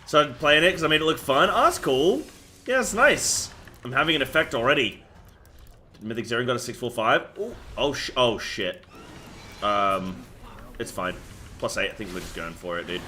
Started playing it because I made it look fun. Oh, that's cool. Yeah, it's nice. I'm having an effect already. Mythic Zero got a 645. Ooh. Oh shit. It's fine. +8. I think we're just going for it, dude.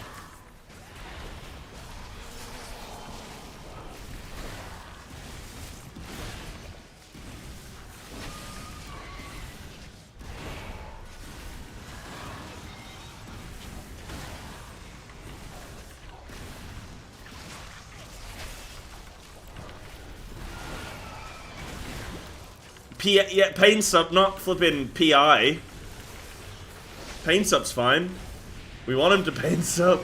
Yeah, Pain Sup, not flipping PI. Pain Sup's fine. We want him to Pain Sup.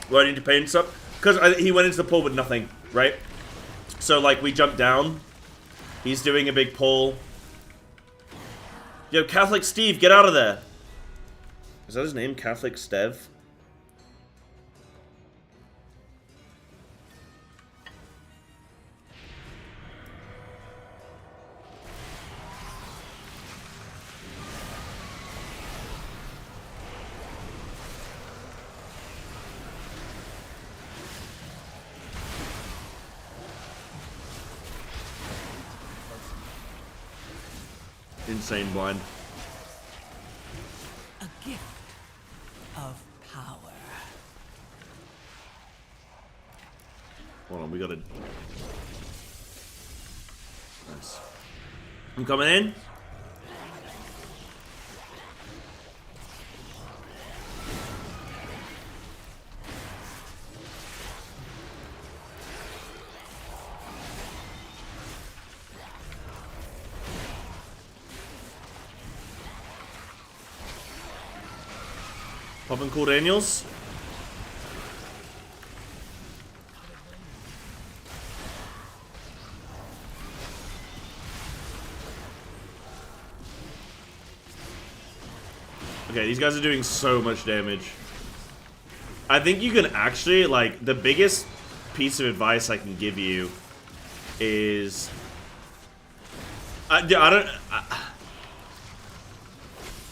Why didn't you Pain Sup? Because he went into the pool with nothing, right? So, like, we jumped down. He's doing a big pull. Yo, Catholic Steve, get out of there. Is that his name? Catholic Stev? Insane blind. A gift of power. Hold on, we gotta... Nice. I'm coming in. Popping cool Daniels. Okay, these guys are doing so much damage. I think you can actually, like, the biggest piece of advice I can give you is...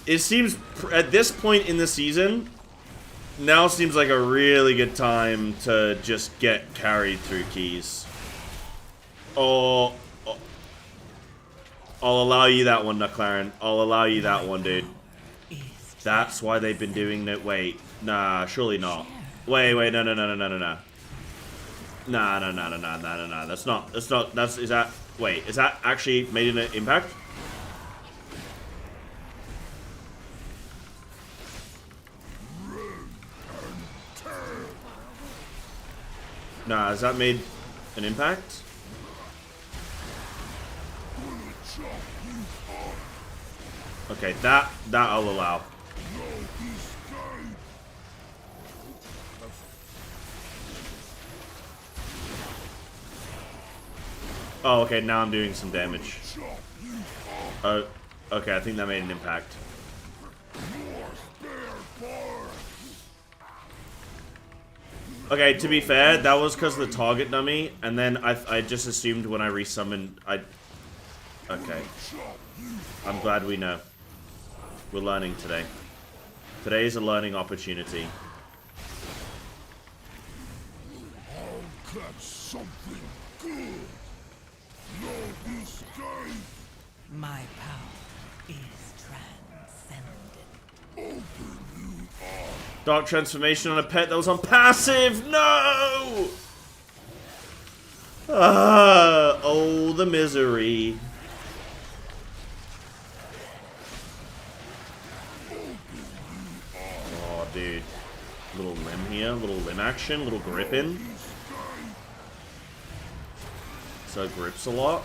it seems, at this point in the season, now seems like a really good time to just get carried through keys. Oh, I'll allow you that one, Nuclaren. I'll allow you that one, dude. That's why they've been doing that. Wait, nah, surely not. Wait, no. Nah. That's not, is that, wait, is that actually made an impact? Nah, has that made an impact? Okay, that I'll allow. Oh, okay, now I'm doing some damage. Okay, I think that made an impact. Okay, to be fair, that was because of the target dummy, and then I just assumed when I resummoned, okay. I'm glad we know. We're learning today. Today is a learning opportunity. I'll catch something good. No escape. My power is transcendent. Open you up. Dark transformation on a pet that was on passive. No. Oh, the misery. Oh, dude. Little limb here, little limb action, little grip in. So it grips a lot.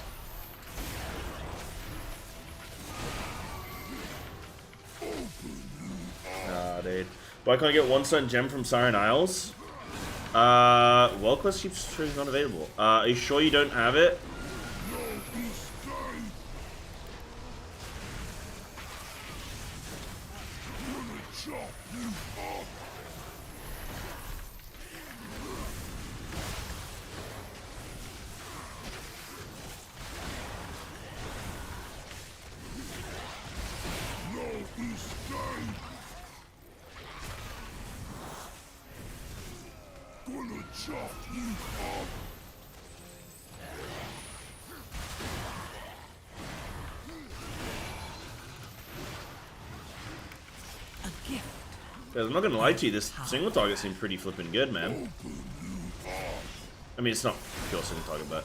Ah, dude. Why can't I get one certain gem from Siren Isles? Well, quest keeps showing not available. Are you sure you don't have it? A gift. Guys, I'm not gonna lie to you, this single target seemed pretty flippin' good, man. I mean, it's not pure single target, but...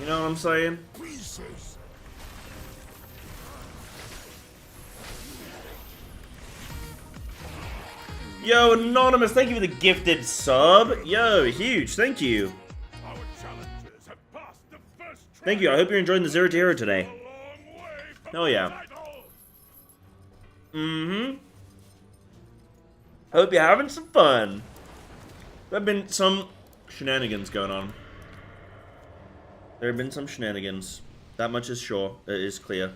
You know what I'm saying? Yo, Anonymous, thank you for the gifted sub. Yo, huge, thank you. Our challengers have passed the first Thank you, I hope you're enjoying the Zero2Hero today. a long way from Hell the yeah. title. Mm-hmm. Hope you're having some fun. There have been some shenanigans going on. There have been some shenanigans. That much is sure. It is clear.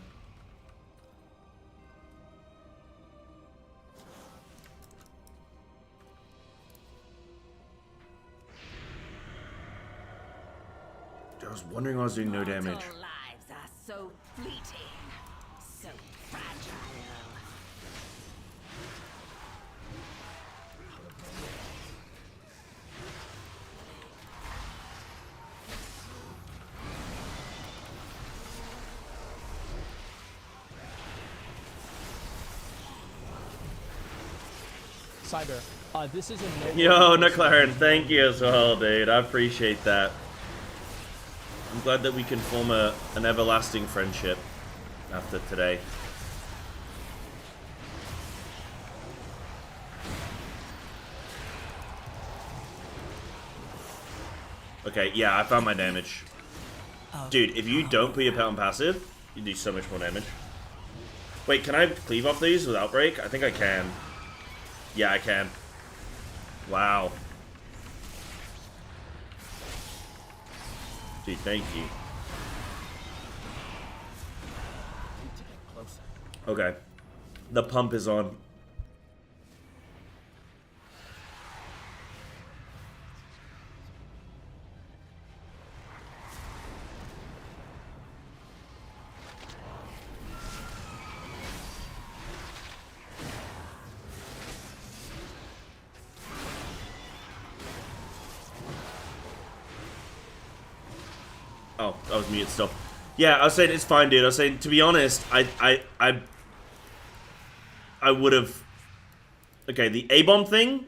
I was wondering why I was doing no damage. Lives are so fleeting, so fragile. Cyber, this is a no. Yo, McLaren, thank you as well, dude. I appreciate that. I'm glad that we can form an everlasting friendship after today. Okay, yeah, I found my damage. Dude, if you don't put your pet on passive, you do so much more damage. Wait, can I cleave off these with Outbreak? I think I can. Yeah, I can. Wow. Dude, thank you. Okay. The pump is on. Oh, I was muted still. Yeah, I was saying it's fine, dude. I was saying, to be honest, I would have... Okay, the A-bomb thing,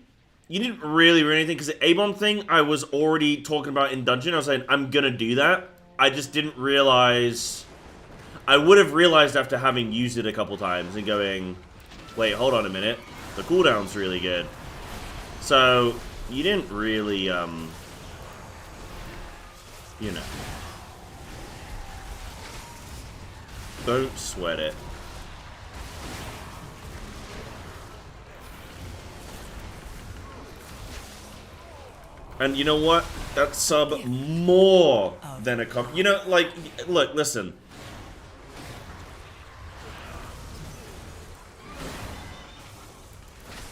you didn't really do anything, because the A-bomb thing, I was already talking about in dungeon. I was saying, I'm gonna do that. I just didn't realize... I would have realized after having used it a couple times and going, wait, hold on a minute. The cooldown's really good. So, you didn't really, you know. Don't sweat it. And you know what? That sub more than a comp. You know, like, look, listen.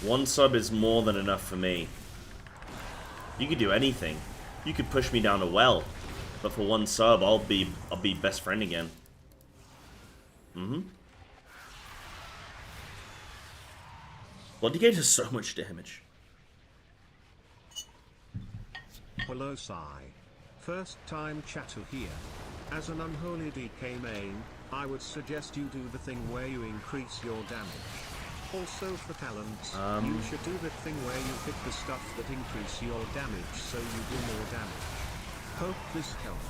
One sub is more than enough for me. You could do anything. You could push me down a well. But for one sub, I'll be best friend again. Bloody Gate does so much damage. Hello, Sai. First time chatter here. As an unholy DK main, I would suggest you do the thing where you increase your damage. Also for talents, you should do the thing where you pick the stuff that increase your damage so you do more damage. Hope this helped.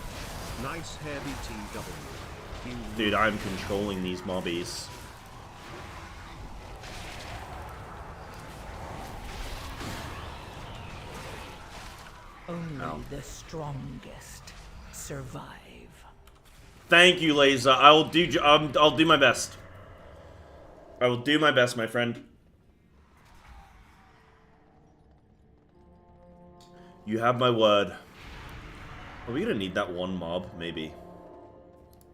Nice heavy TW. Dude, I'm controlling these mobbies. Only the strongest survive. Thank you, Laser. I'll do my best. I will do my best, my friend. You have my word. Are we gonna need that one mob? Maybe.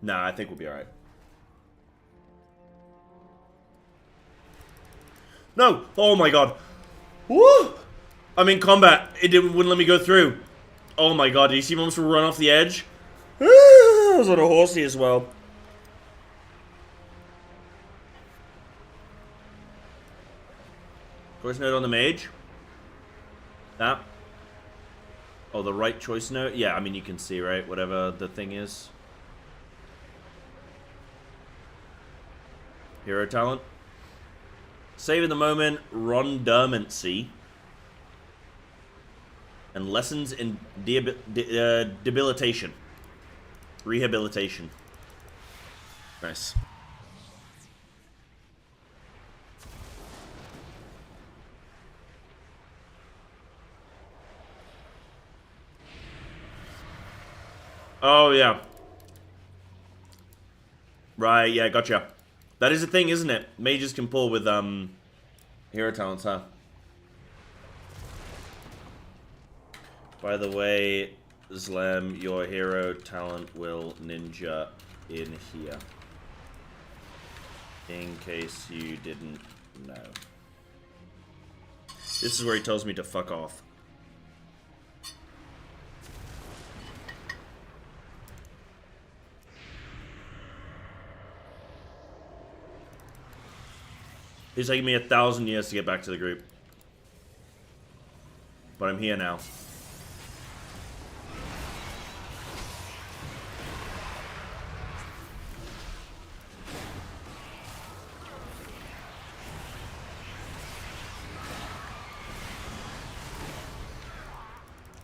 Nah, I think we'll be alright. No! Oh my god. Woo! I'm in combat. Wouldn't let me go through. Oh my god, do you see me almost run off the edge? I was on a horsey as well. Voice note on the mage. That. Oh, the right choice note? Yeah, I mean, you can see, right? Whatever the thing is. Hero talent. Save in the moment, Rondermancy. And lessons in debilitation. Rehabilitation. Nice. Oh, yeah. Right, yeah, gotcha. That is a thing, isn't it? Mages can pull with, hero talents, huh? By the way, Slam, your hero talent will ninja in here. In case you didn't know. This is where he tells me to fuck off. It's taking me 1,000 years to get back to the group. But I'm here now.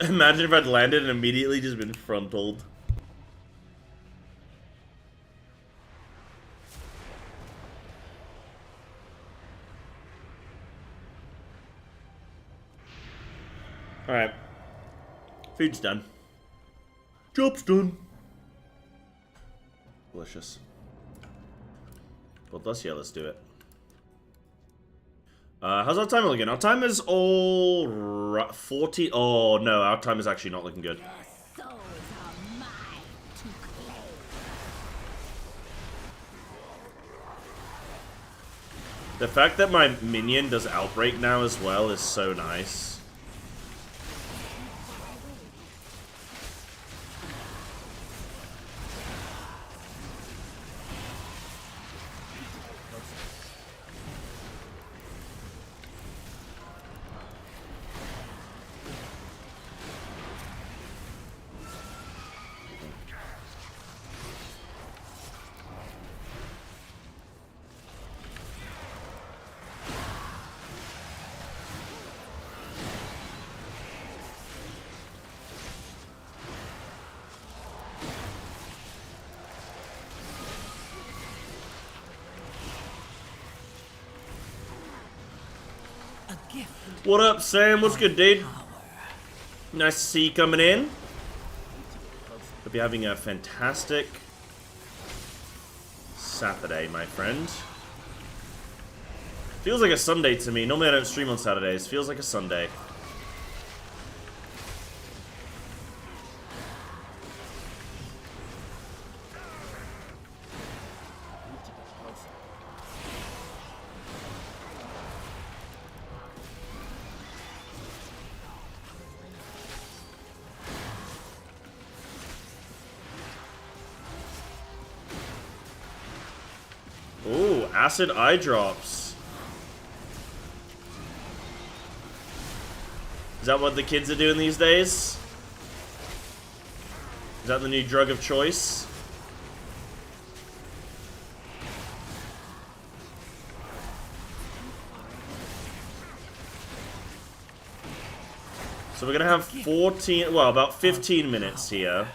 Imagine if I'd landed and immediately just been frontaled. Alright. Food's done. Job's done. Delicious. Well, let's do it. How's our timer looking? Our timer's all 40. Oh no, our time is actually not looking good. The fact that my minion does outbreak now as well is so nice. What up, Sam? What's good, dude? Nice to see you coming in. Hope you're having a fantastic Saturday, my friend. Feels like a Sunday to me. Normally I don't stream on Saturdays. Feels like a Sunday. Acid eye drops. Is that what the kids are doing these days? Is that the new drug of choice? So we're gonna have 14, well, about 15 minutes here.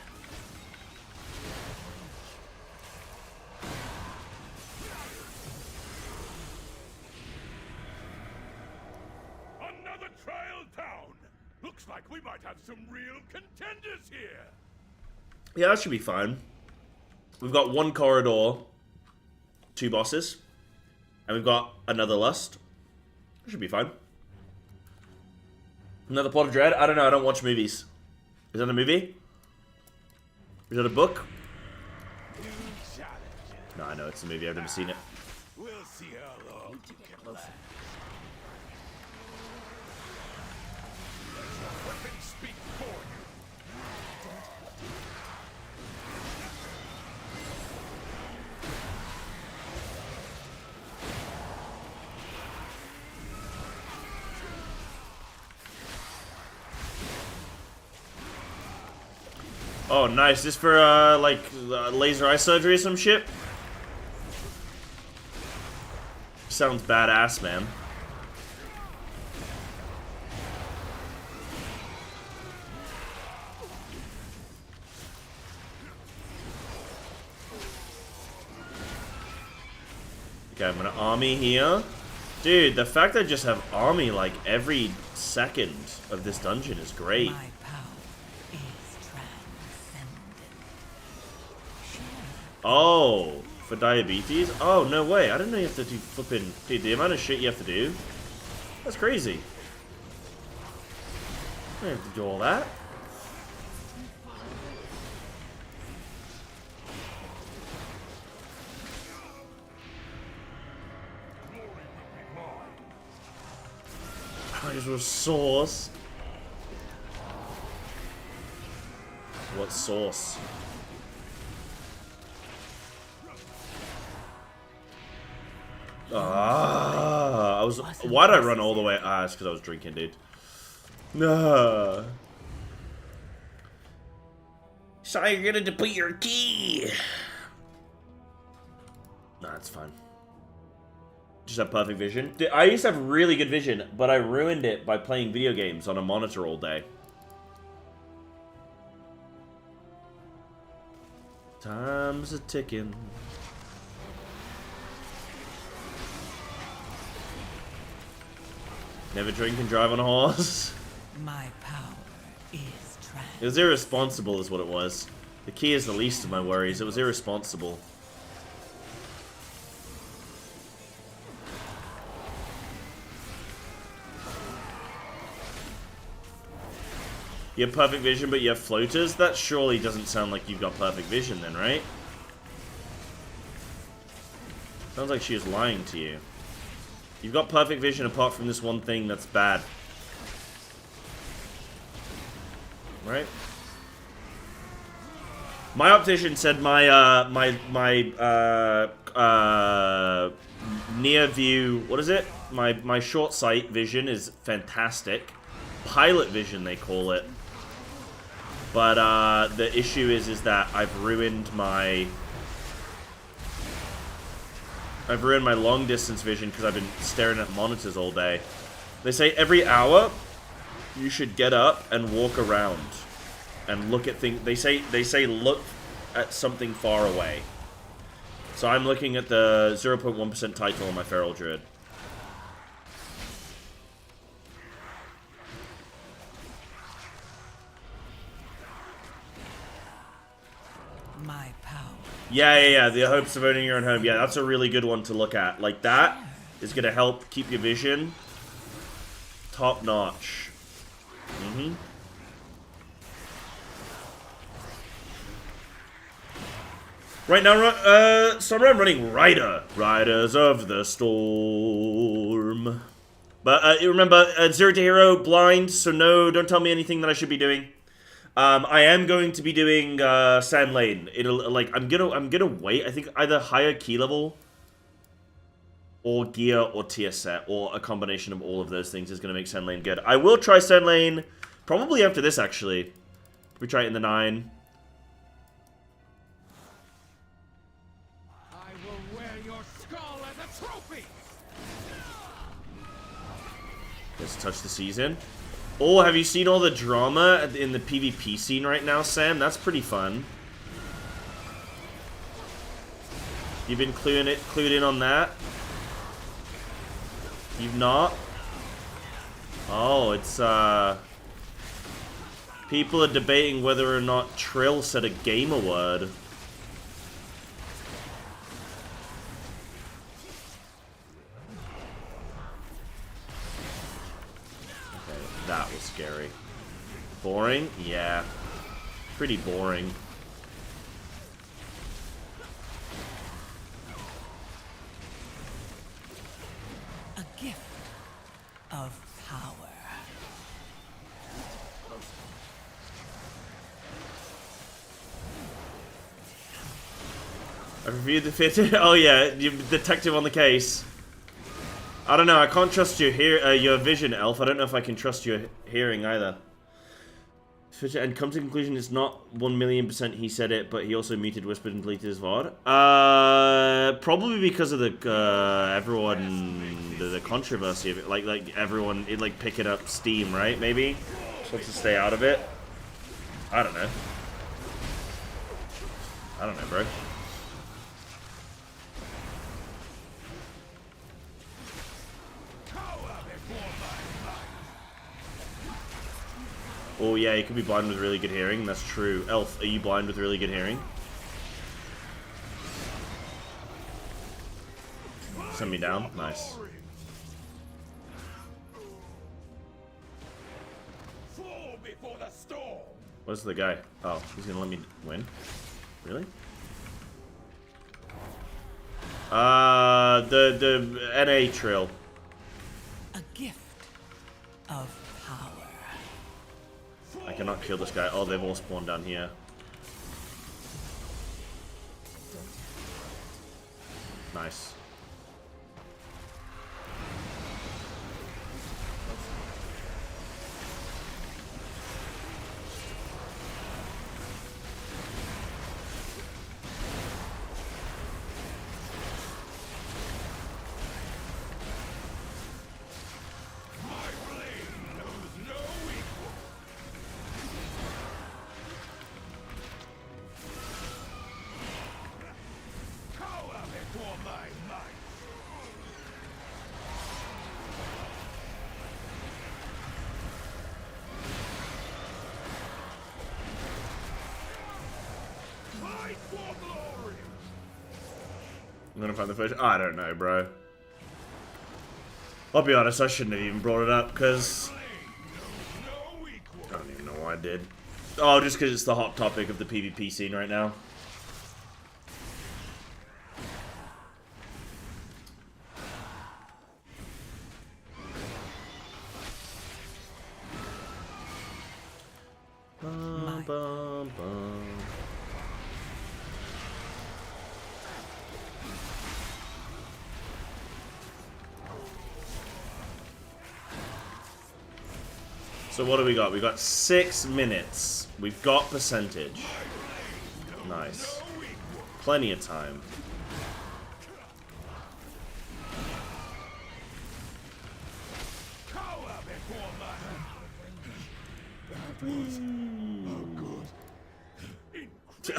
Yeah, that should be fine. We've got one corridor, 2 bosses, and we've got another lust. That should be fine. Another Plot of Dread? I don't know, I don't watch movies. Is that a movie? Is that a book? No, I know it's a movie, I've never seen it. We'll see how long you can last. Let your weapon speak for you. Oh, nice. This for, like, laser eye surgery or some shit? Sounds badass, man. Okay, I'm gonna army here. Dude, the fact that I just have army, like, every second of this dungeon is great. My power is transcendent. Oh, for diabetes? Oh, no way. I didn't know you have to do flipping... Dude, the amount of shit you have to do? That's crazy. I don't have to do all that. Might as well sauce. What sauce? I was. Why did I run all the way? Ah, it's because I was drinking, dude. Nah. So you're gonna deplete your key. Nah, it's fine. Just have perfect vision. Dude, I used to have really good vision, but I ruined it by playing video games on a monitor all day. Time's a ticking. Never drink and drive on a horse. My power is It was irresponsible is what it was. The key is the least of my worries. It was irresponsible. You have perfect vision, but you have floaters? That surely doesn't sound like you've got perfect vision then, right? Sounds like she was lying to you. You've got perfect vision apart from this one thing that's bad. Right? My optician said my near view, what is it? My short sight vision is fantastic. Pilot vision, they call it. But the issue is that I've ruined my long distance vision because I've been staring at monitors all day. They say every hour you should get up and walk around and look at things. They say look at something far away. So I'm looking at the 0.1% title on my Feral Druid. my power. Yeah. The hopes of owning your own home. Yeah, that's a really good one to look at. Like, that is going to help keep your vision top notch. Right now, so I'm running Rider. Riders of the Storm. But remember, Zero2Hero blind, so no, don't tell me anything that I should be doing. I am going to be doing Sand Lane. It'll like I'm gonna wait. I think either higher key level or gear or tier set or a combination of all of those things is gonna make Sand Lane good. I will try Sand Lane probably after this actually. We try it in the 9. I will wear your skull as a trophy. Let's touch the season. Oh, have you seen all the drama in the PvP scene right now, Sam? That's pretty fun. You've been clued in on that? You've not? Oh, it's people are debating whether or not Trill said a gamer word. That was scary. Boring? Yeah. Pretty boring. A gift of power. I reviewed the fit. Oh yeah, you're detective on the case. I don't know. I can't trust your vision, Elf. I don't know if I can trust your hearing either. And come to conclusion, it's not 1,000,000% he said it, but he also muted, whispered, and deleted his VOD. Probably because of the the controversy of it, like everyone, it like picking up steam, right? Maybe so to stay out of it. I don't know. I don't know, bro. Oh yeah, you could be blind with really good hearing. That's true. Elf, are you blind with really good hearing? Send me down. Nice. Where's the guy? Oh, he's gonna let me win? Really? The NA trill. A gift of power. I cannot kill this guy. Oh, they've all spawned down here. Nice. I'm gonna find the first. I don't know, bro. I'll be honest, I shouldn't have even brought it up, because I don't even know why I did. Oh, just because it's the hot topic of the PvP scene right now. Bum, bum, bum. So what do we got? We got 6 minutes. We've got percentage. Nice. Plenty of time.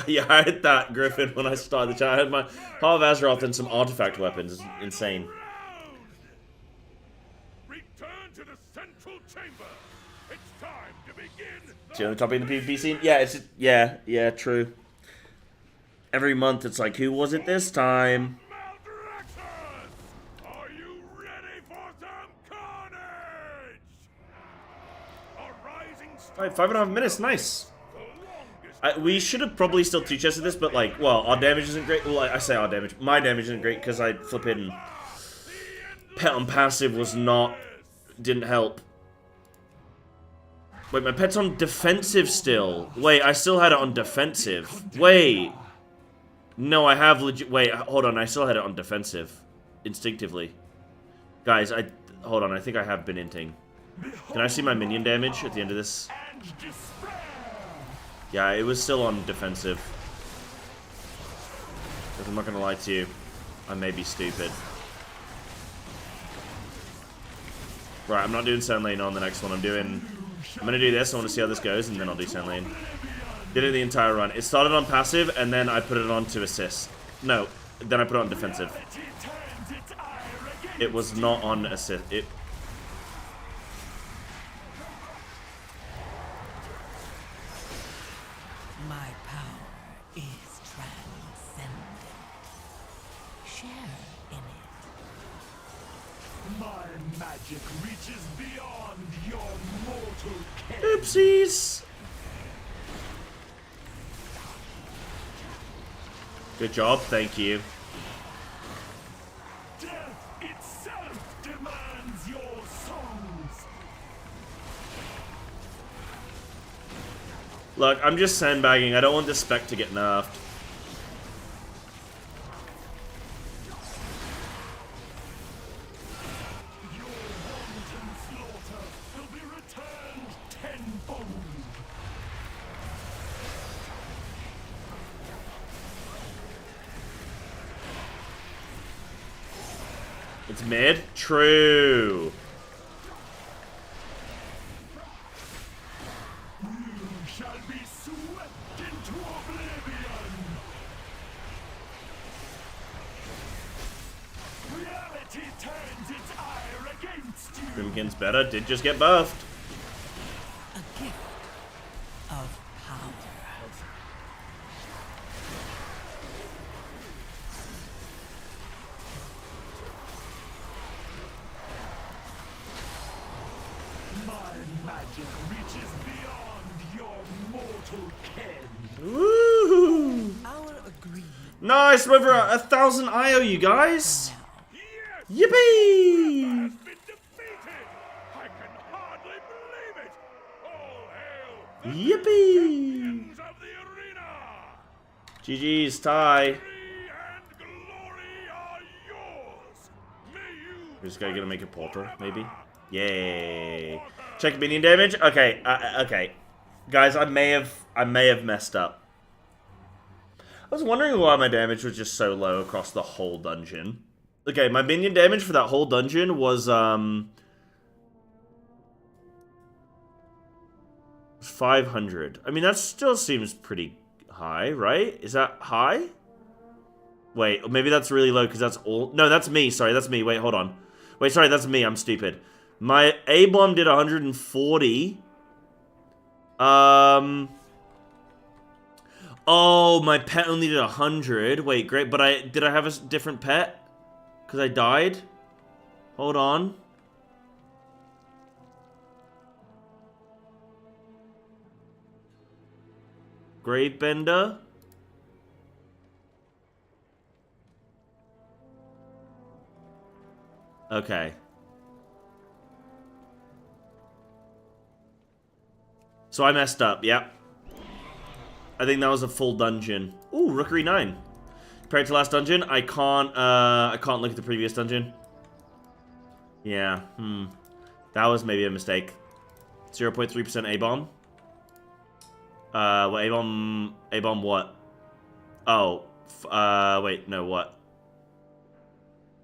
Yeah, I had that, Griffin, when I started the chat. I had my Heart of Azeroth and some artifact weapons. It's insane. Return to the central chamber. It's time to begin. See on the top of the PvP scene? Yeah, it's just, yeah, true. Every month it's like, who was it this time? Are you ready for some carnage? A rising star. Alright, 5.5 minutes, nice. We should have probably still two-chested this, but like, well, our damage isn't great. Well, I say our damage. My damage isn't great because I flipping pet on passive was not, didn't help. Wait, my pet's on defensive still. Wait, I still had it on defensive. Wait. No, I have legit. Wait, hold on. I still had it on defensive. Instinctively. Guys, hold on. I think I have been inting. Can I see my minion damage at the end of this? Yeah, it was still on defensive. Because I'm not gonna lie to you. I may be stupid. Right, I'm not doing Sand Lane on the next one. I'm gonna do this. I want to see how this goes, and then I'll do Sand Lane. Did it the entire run. It started on passive, and then I put it on to assist. No, then I put it on defensive. It was not on assist. My power is transcendent. Share in it. My magic reaches beyond your mortal ken. Oopsies. Good job, thank you. Death itself demands your songs. Look, I'm just sandbagging. I don't want this spec to get nerfed. Your wanton slaughter will be returned tenfold. It's mid? True. You shall be swept into oblivion. Reality turns its ire against you. Grimkin's better. Did just get buffed. A gift of power. My magic reaches beyond your mortal ken. Woo! Our agreement. Nice, we're over 1,000 IO, you guys. Yes! Yippee! Has been defeated! I can hardly believe it! All hail the Yippee! champions of the arena! GG's, tie. Victory and glory are yours! May you We're just gonna make a portal, maybe? Yay. Check minion damage? Okay, okay. Guys, I may have messed up. I was wondering why my damage was just so low across the whole dungeon. Okay, my minion damage for that whole dungeon was 500. I mean, that still seems pretty high, right? Is that high? Wait, maybe that's really low because that's all. No, that's me. Sorry, that's me. Wait, hold on. Wait, sorry, that's me. I'm stupid. My A-bomb did 140. Oh, my pet only did 100. Wait, great. But did I have a different pet? Because I died? Hold on. Gravebender? Okay. So I messed up, yep. I think that was a full dungeon. Ooh, Rookery 9. Compared to last dungeon, I can't look at the previous dungeon. Yeah, that was maybe a mistake. 0.3% A-bomb. What, A-bomb what? Oh, wait, no, what?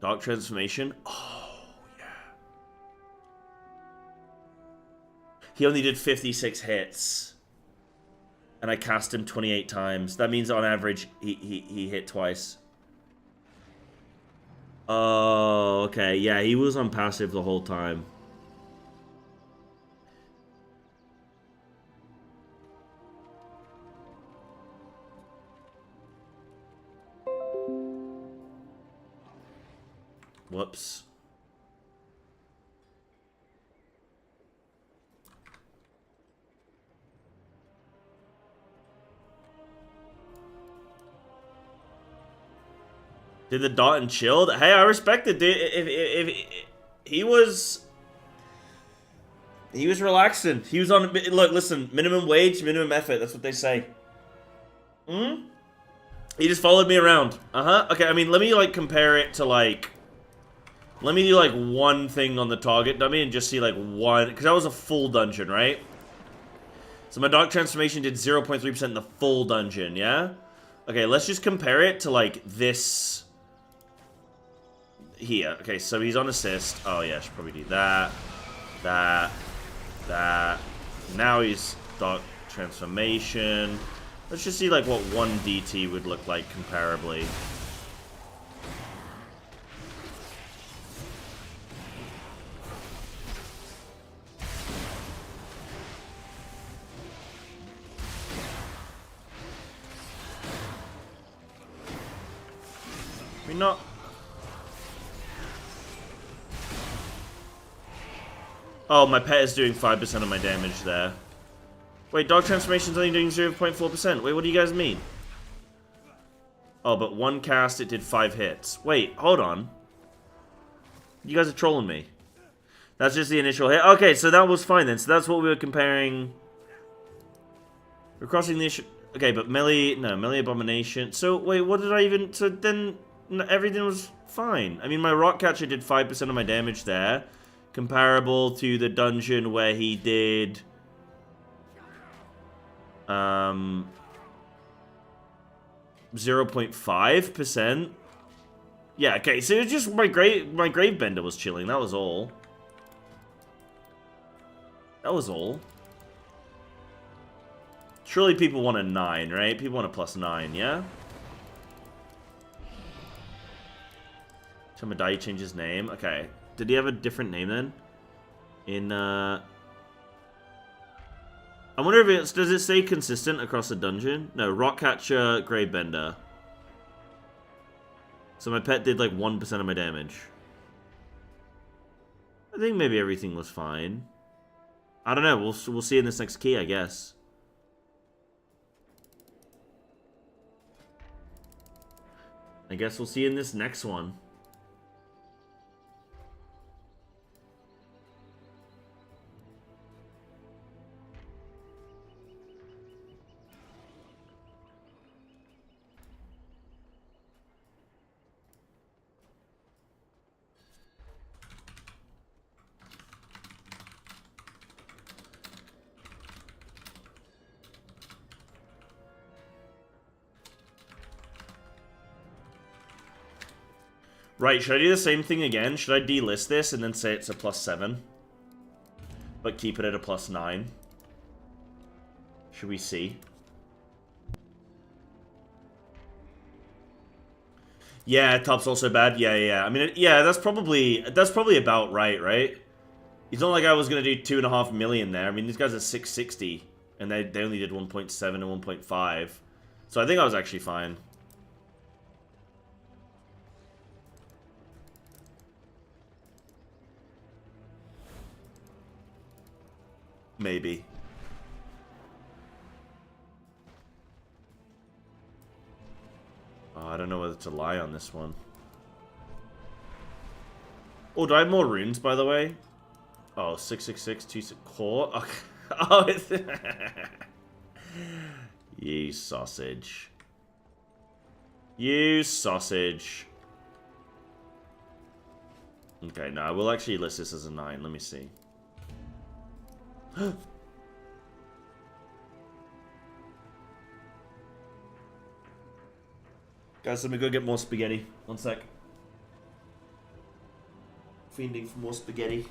Dark Transformation? Oh, yeah. He only did 56 hits. And I cast him 28 times. That means on average, he hit twice. Oh, okay. Yeah, he was on passive the whole time. Whoops. Did the dot and chilled? Hey, I respect it, dude. If he was relaxing. He was on. Look, listen. Minimum wage, minimum effort. That's what they say. He just followed me around. Okay. I mean, let me like compare it to like. Let me do like one thing on the target dummy and just see like one, because that was a full dungeon, right? So my Dark Transformation did 0.3% in the full dungeon. Yeah. Okay. Let's just compare it to like this. Here. Okay, so he's on assist. Oh, yeah, I should probably do that. That. Now he's Dark Transformation. Let's just see, like, what one DT would look like comparably. I mean, not... Oh, my pet is doing 5% of my damage there. Wait, Dark Transformation's only doing 0.4%. Wait, what do you guys mean? Oh, but one cast, it did 5 hits. Wait, hold on. You guys are trolling me. That's just the initial hit. Okay, so that was fine then. So that's what we were comparing. We're crossing the issue. Okay, but melee... No, melee abomination. So, wait, what did I even... So then everything was fine. I mean, my rock catcher did 5% of my damage there. Comparable to the dungeon where he did 0.5%. Yeah, okay, so it was just my grave bender was chilling, that was all. That was all. Surely people want a 9, right? People want a +9, yeah? Shamadai changed his name. Okay. Did he have a different name then? I wonder if it's... Does it stay consistent across the dungeon? No, Rockcatcher, Gravebender. So my pet did like 1% of my damage. I think maybe everything was fine. I don't know. We'll see in this next key, I guess. I guess we'll see in this next one. Right, should I do the same thing again? Should I delist this and then say it's a +7? But keep it at a +9? Should we see? Yeah, top's also bad. Yeah. I mean, yeah, that's probably about right? It's not like I was gonna do 2.5 million there. I mean, these guys are 660, and they only did 1.7 and 1.5. So I think I was actually fine. Maybe. Oh, I don't know whether to lie on this one. Oh, do I have more runes, by the way? Oh, 666, 26 core. Okay. Oh, it's... You sausage. You sausage. Okay, no, I will actually list this as a 9. Let me see. Guys, let me go get more spaghetti. One sec. Fiending for more spaghetti.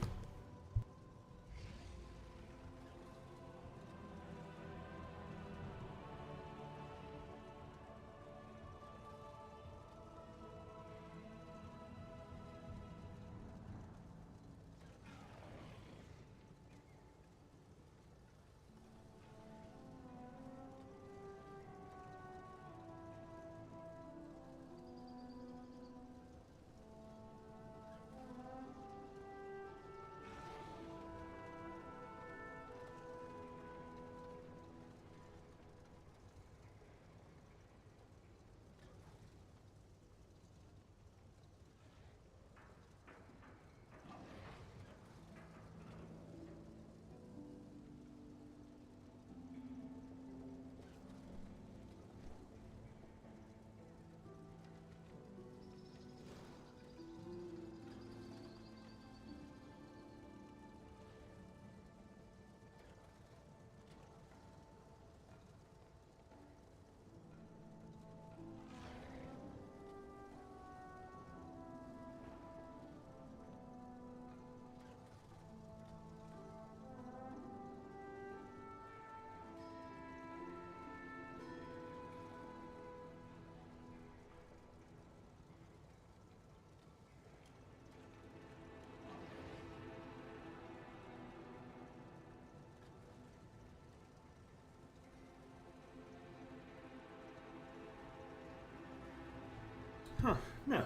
Huh, no.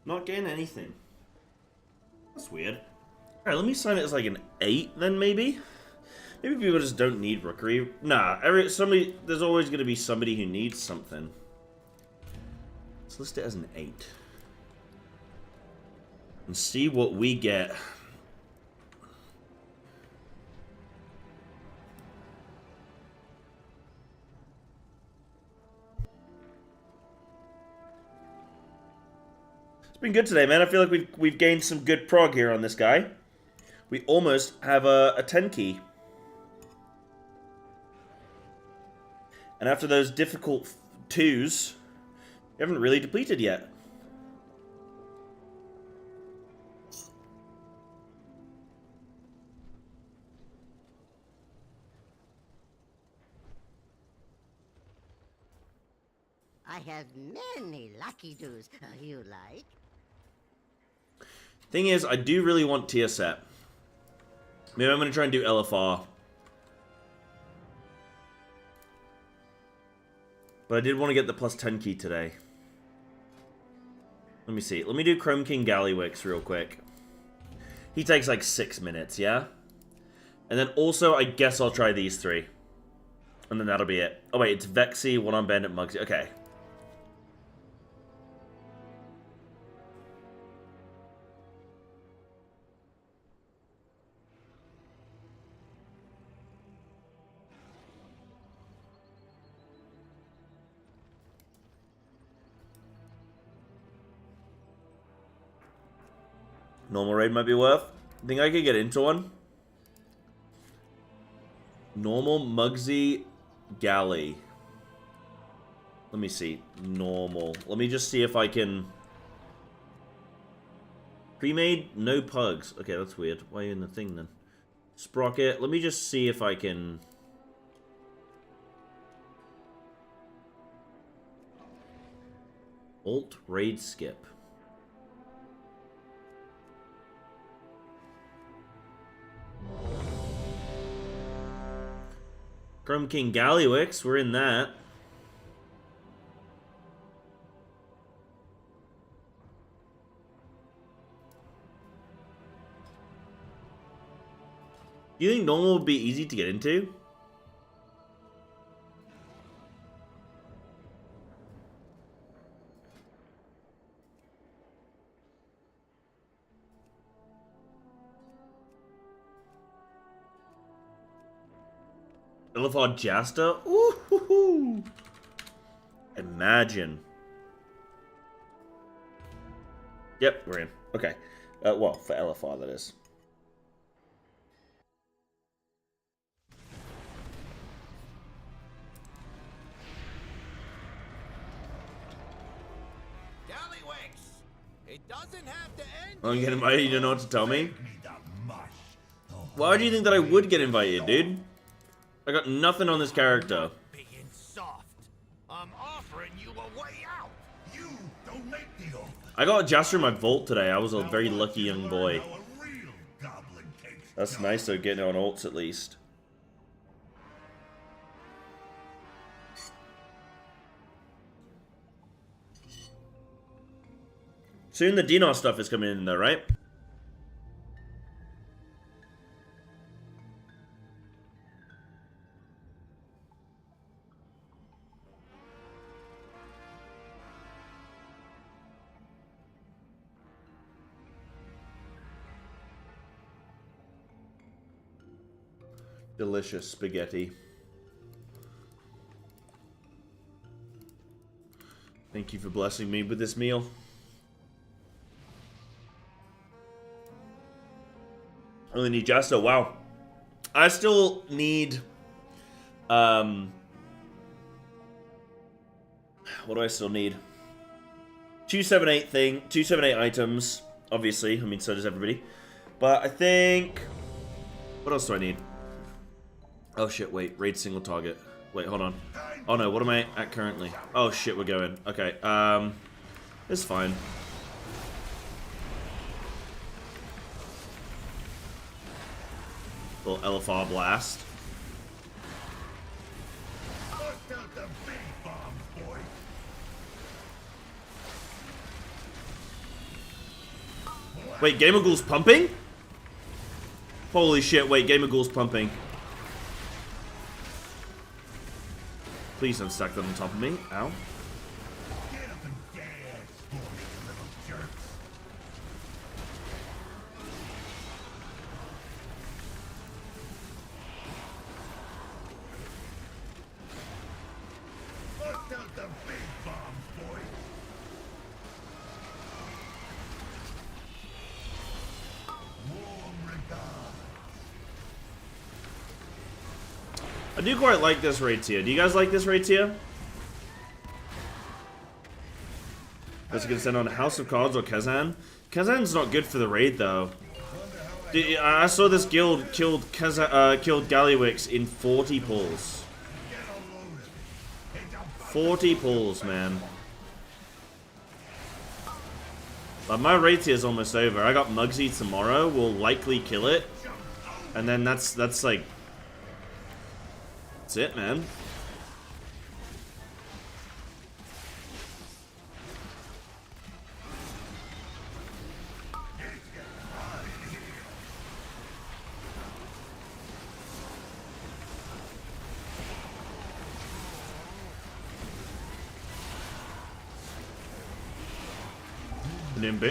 Not getting anything. That's weird. Alright, let me sign it as like an 8 then, maybe? Maybe people just don't need rookery. Nah, there's always going to be somebody who needs something. Let's list it as an 8. And see what we get. Been good today, man. I feel like we've gained some good prog here on this guy. We almost have a 10 key. And after those difficult 2s, we haven't really depleted yet. I have many lucky doos you like. Thing is, I do really want tier set. Maybe I'm going to try and do LFR. But I did want to get the plus 10 key today. Let me see. Let me do Chrome King Gallywix real quick. He takes like 6 minutes, yeah? And then also, I guess I'll try these 3. And then that'll be it. Oh wait, it's Vexy, One-Armed Bandit, Mugsy. Okay. Normal raid might be worth. Think I could get into one? Normal Mugsy Galley. Let me see. Normal. Let me just see if I can... Pre-made? No pugs. Okay, that's weird. Why are you in the thing then? Sprocket. Let me just see if I can... Alt raid skip. Chrome King Gallywix, we're in that. Do you think normal would be easy to get into? LFR Jasta? Ooh, imagine. Yep, we're in. Okay. Well, for LFR, that is. It doesn't have to end. I'm getting invited, you don't know what to tell me? Why do you think that I would get invited, dude? I got nothing on this character. Being soft. I'm offering you a way out. You don't make the offer. I got Jasper in my vault today. I was a very lucky young boy. That's nice though, getting on ults at least. Soon the Dinar stuff is coming in though, right? Delicious spaghetti. Thank you for blessing me with this meal. I only need Justo. Wow. I still need... what do I still need? 278 thing. 278 items. Obviously. I mean, so does everybody. But I think... What else do I need? Oh shit, wait. Raid single target. Wait, hold on. Oh no, what am I at currently? Oh shit, we're going. Okay, it's fine. Little LFR blast. Wait, Gamer Ghoul's pumping? Holy shit, wait, Gamer Ghoul's pumping. Please don't stack that on top of me. Ow. I do quite like this raid tier. Do you guys like this raid tier? Let's get sent on House of Cards or Kazan. Kazan's not good for the raid though. I saw this guild killed Gallywix in 40 pulls. 40 pulls, man. But my raid tier is almost over. I got Mugsy tomorrow. We'll likely kill it. And then that's like... That's it, man.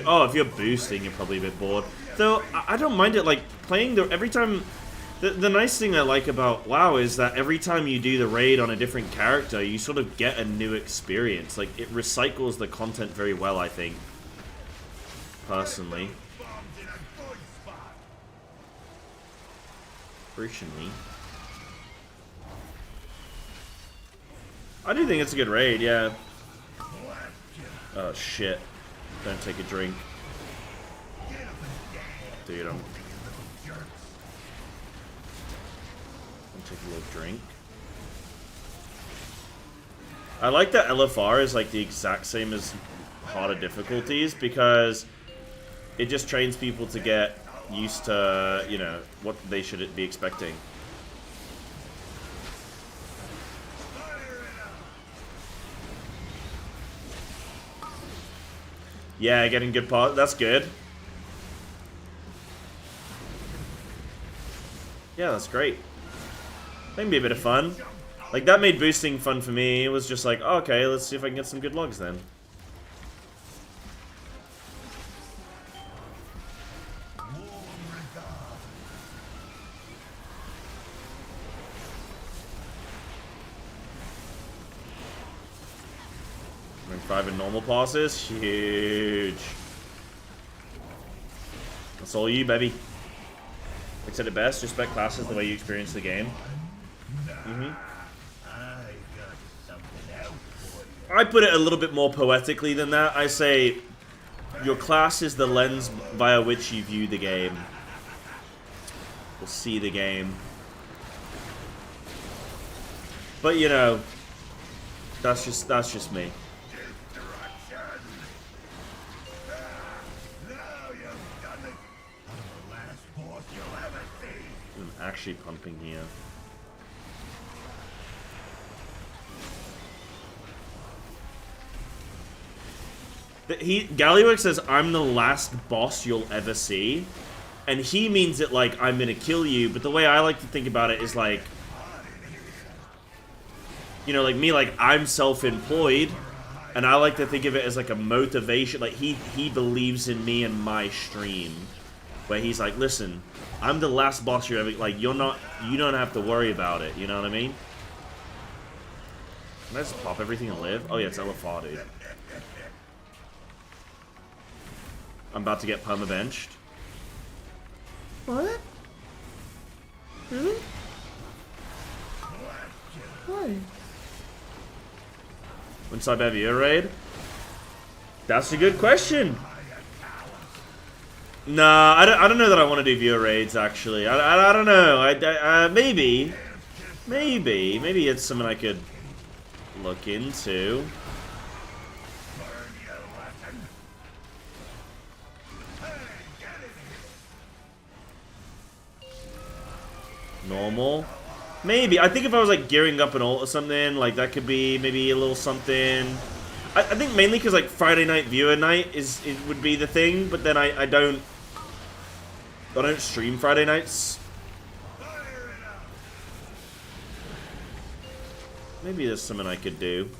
Oh, if you're boosting, you're probably a bit bored. Though, I don't mind it, like, playing the... Every time... The nice thing I like about WoW is that every time you do the raid on a different character, you sort of get a new experience. Like, it recycles the content very well, I think. Personally. Personally. I do think it's a good raid, yeah. Oh, shit. Don't take a drink. Dude, I'm... Take a little drink. I like that LFR is like the exact same as harder difficulties because it just trains people to get used to, you know, what they should be expecting. Yeah, getting good part. That's good. Yeah, that's great. That can be a bit of fun. Like, that made boosting fun for me. It was just like, oh, okay, let's see if I can get some good logs then. Rank 5 in normal passes? Huge. That's all you, baby. Like I said it best, just bet classes the way you experience the game. I put it a little bit more poetically than that. I say, your class is the lens via which you view the game. Or see the game. But, you know, that's just me. I'm actually pumping here. Galliwick says, I'm the last boss you'll ever see. And he means it like, I'm gonna kill you. But the way I like to think about it is like, you know, like me, like, I'm self-employed. And I like to think of it as like a motivation. Like, he believes in me and my stream. Where he's like, listen, I'm the last boss you're ever, like, you don't have to worry about it. You know what I mean? Can I just pop everything and live? Oh yeah, it's LFR, dude. I'm about to get perma-benched. What? Really? Why? When Psybearslat raid? That's a good question. Nah, I don't know that I want to do viewer raids, actually. I don't know. Maybe it's something I could look into. Normal. Maybe. I think if I was like gearing up an ult or something, like that could be maybe a little something. I think mainly because like Friday night viewer night would be the thing, but then I don't stream Friday nights. Maybe there's something I could do.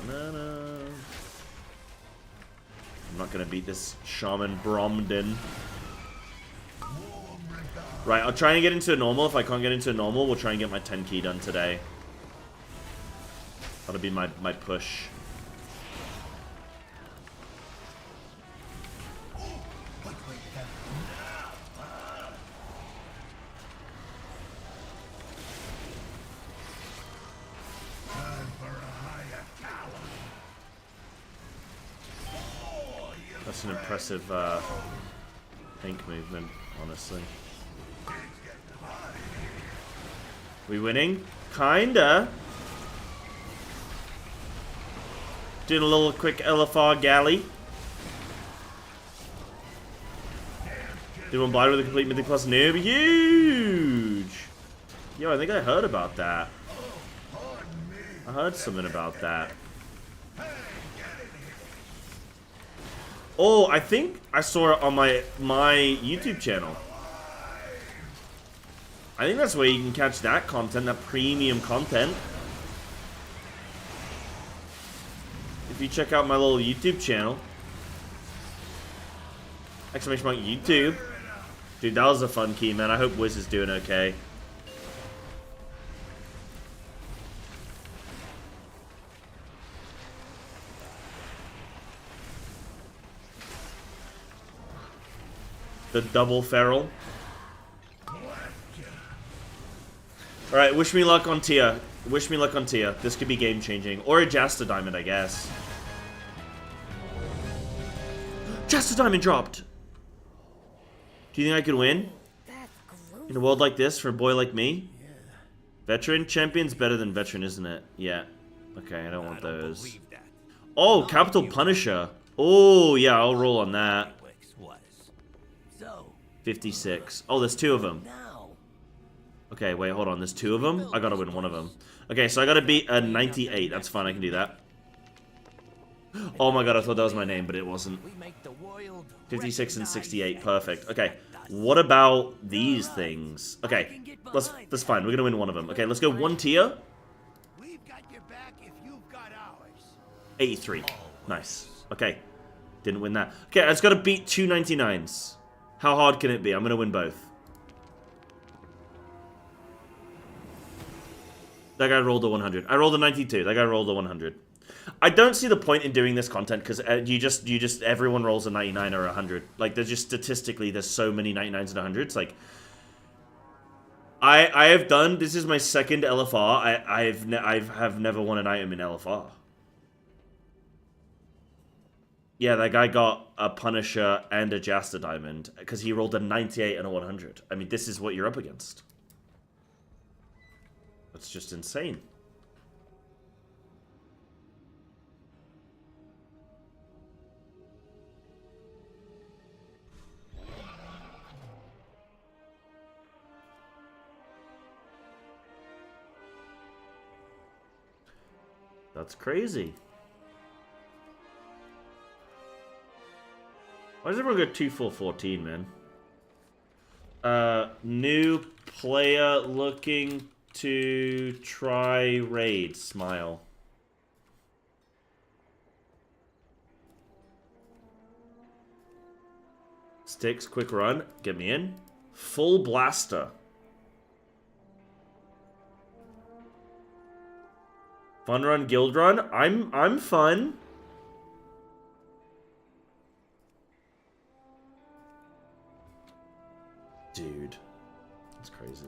I'm not gonna beat this Shaman Bromden. Right, I'll try and get into a normal. If I can't get into a normal, we'll try and get my 10 key done today. That'll be my push. That's an impressive pink movement, honestly. We winning? Kinda. Doing a little quick LFR galley. Did one blind with a complete Mythic Plus noob? Huge! Yo, I think I heard about that. I heard something about that. Oh, I think I saw it on my YouTube channel. I think that's where you can catch that content, that premium content. If you check out my little YouTube channel. Exclamation mark YouTube. Dude, that was a fun key, man. I hope Wiz is doing okay. The double feral. Alright, wish me luck on Tia. Wish me luck on Tia. This could be game changing. Or a Jasta Diamond, I guess. Jasta Diamond dropped! Do you think I could win? In a world like this, for a boy like me? Veteran? Champion's better than veteran, isn't it? Yeah. Okay, I don't want those. Oh, Capital Punisher. Oh, yeah, I'll roll on that. 56. Oh, there's 2 of them. Okay, wait, hold on. There's 2 of them? I gotta win one of them. Okay, so I gotta beat a 98. That's fine, I can do that. Oh my god, I thought that was my name, but it wasn't. 56 and 68, perfect. Okay, what about these things? Okay, that's fine. We're gonna win one of them. Okay, let's go 1 tier. 83. Nice. Okay, didn't win that. Okay, I just gotta beat 2 99s. How hard can it be? I'm gonna win both. That guy rolled a 100. I rolled a 92. That guy rolled a 100. I don't see the point in doing this content because everyone rolls a 99 or a 100. Like, there's just statistically, there's so many 99s and 100s. Like, I have done, this is my second LFR. I have never won an item in LFR. Yeah, that guy got a Punisher and a Jasta Diamond because he rolled a 98 and a 100. I mean, this is what you're up against. That's just insane. That's crazy. Why does everyone go 2 full 14, man? New player looking to try raid. Smile. Sticks, quick run. Get me in. Full blaster. Fun run, guild run. I'm fun. Dude, that's crazy.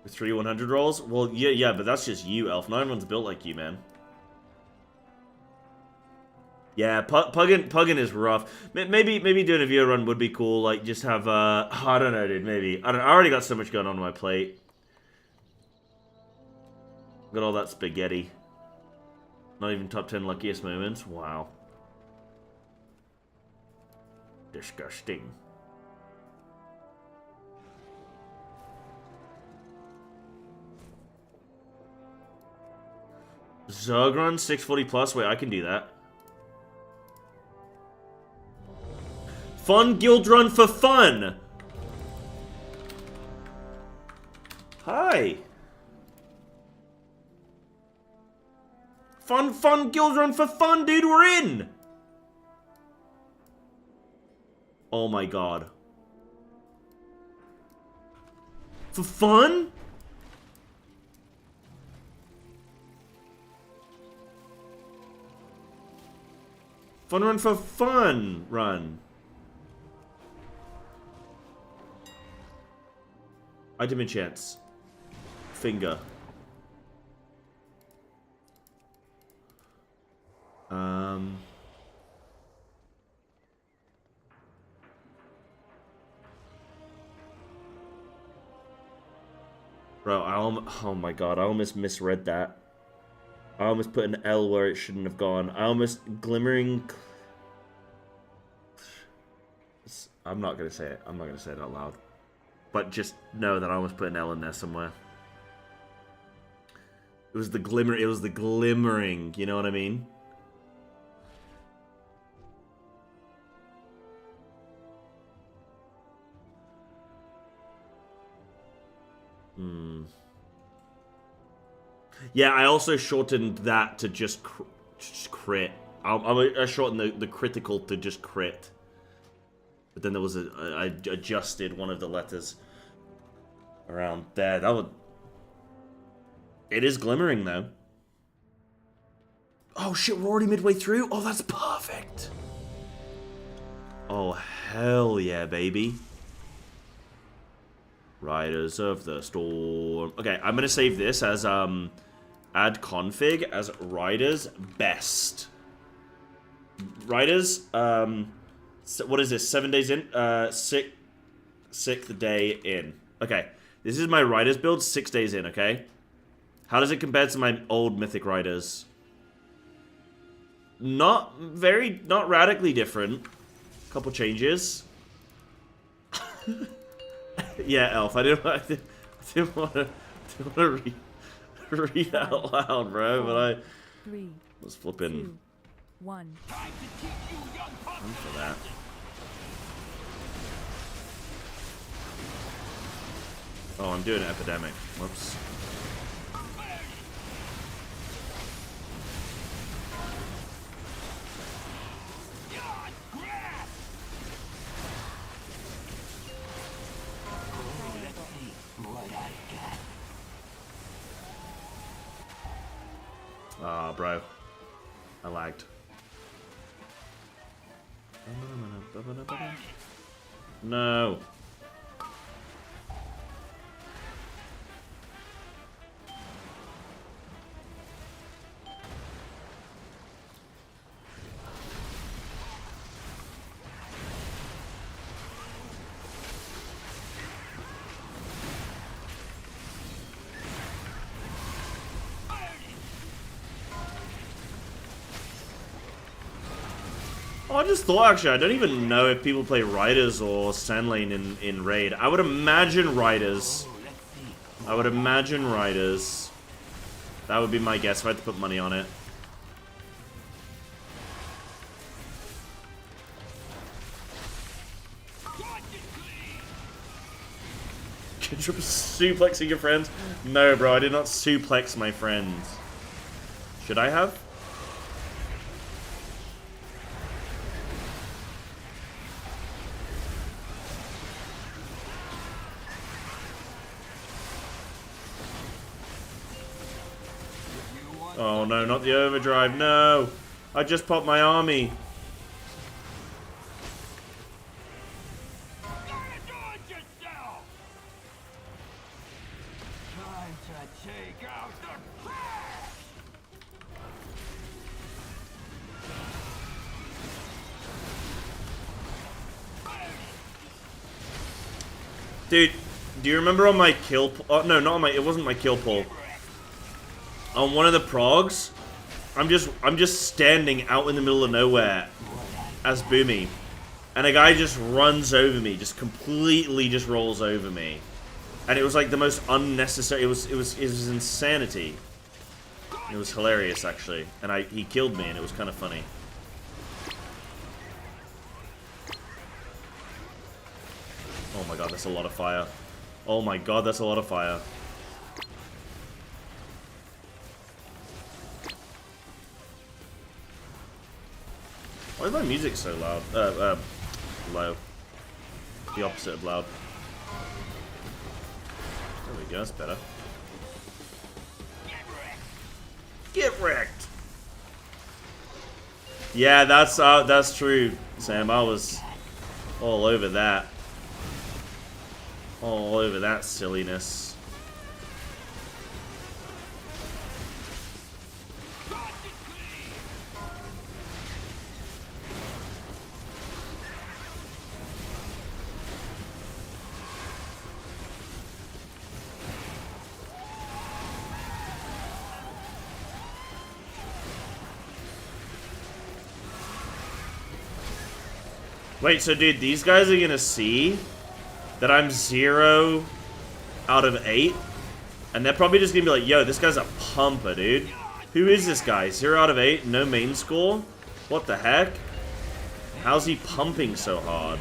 With 3 100 rolls? Well, yeah, but that's just you, Elf. Not everyone's built like you, man. Yeah, Puggin is rough. Maybe doing a viewer run would be cool. Like, just have, I don't know, dude, maybe. I already got so much going on my plate. Got all that spaghetti. Not even top 10 luckiest moments. Wow. Disgusting. Zergron 640 plus. Wait, I can do that. Fun guild run for fun. Hi. Fun guild run for fun, dude. We're in. Oh my god. For fun? Fun run for fun run. Item enchants. Finger. Bro, oh my god, I almost misread that. I almost put an L where it shouldn't have gone. I almost... Glimmering... I'm not gonna say it. I'm not gonna say it out loud. But just know that I almost put an L in there somewhere. It was the glimmer... It was the glimmering, you know what I mean? Yeah, I also shortened that to just crit. I shortened the critical to just crit. But then there was I adjusted one of the letters around there. That would... It is glimmering, though. Oh, shit, we're already midway through? Oh, that's perfect. Oh, hell yeah, baby. Riders of the Storm. Okay, I'm gonna save this as, add config as Riders Best. Riders, what is this, 7 days in? Sixth day in. Okay, this is my Riders build, 6 days in, okay? How does it compare to my old Mythic Riders? Not radically different. Couple changes. Yeah, Elf, I didn't want to read out loud, bro, but I was flipping. 2, 1. I'm for that. Oh, I'm doing Epidemic. Whoops. Ah, bro. I lagged. No. Oh, I just thought, actually, I don't even know if people play Riders or Sandlane in Raid. I would imagine Riders. I would imagine Riders. That would be my guess if I had to put money on it. Suplexing your friends? No, bro, I did not suplex my friends. Should I have? Oh no, not the overdrive, no! I just popped my army. Dude, do you remember on my kill... Oh, no, not on my... It wasn't my kill pull. On one of the progs, I'm just standing out in the middle of nowhere as Boomy. And a guy just runs over me, just completely just rolls over me. And it was like the most unnecessary... It was insanity. It was hilarious, actually. And he killed me, and it was kind of funny. Oh my god, that's a lot of fire. Oh my god, that's a lot of fire. Why is my music so loud? Low. The opposite of loud. There we go, that's better. Get wrecked! Yeah, that's true, Sam. I was all over that. All over that silliness. Wait, so dude, these guys are gonna see that I'm 0 out of 8? And they're probably just gonna be like, yo, this guy's a pumper, dude. Who is this guy? 0 out of 8? No main score? What the heck? How's he pumping so hard?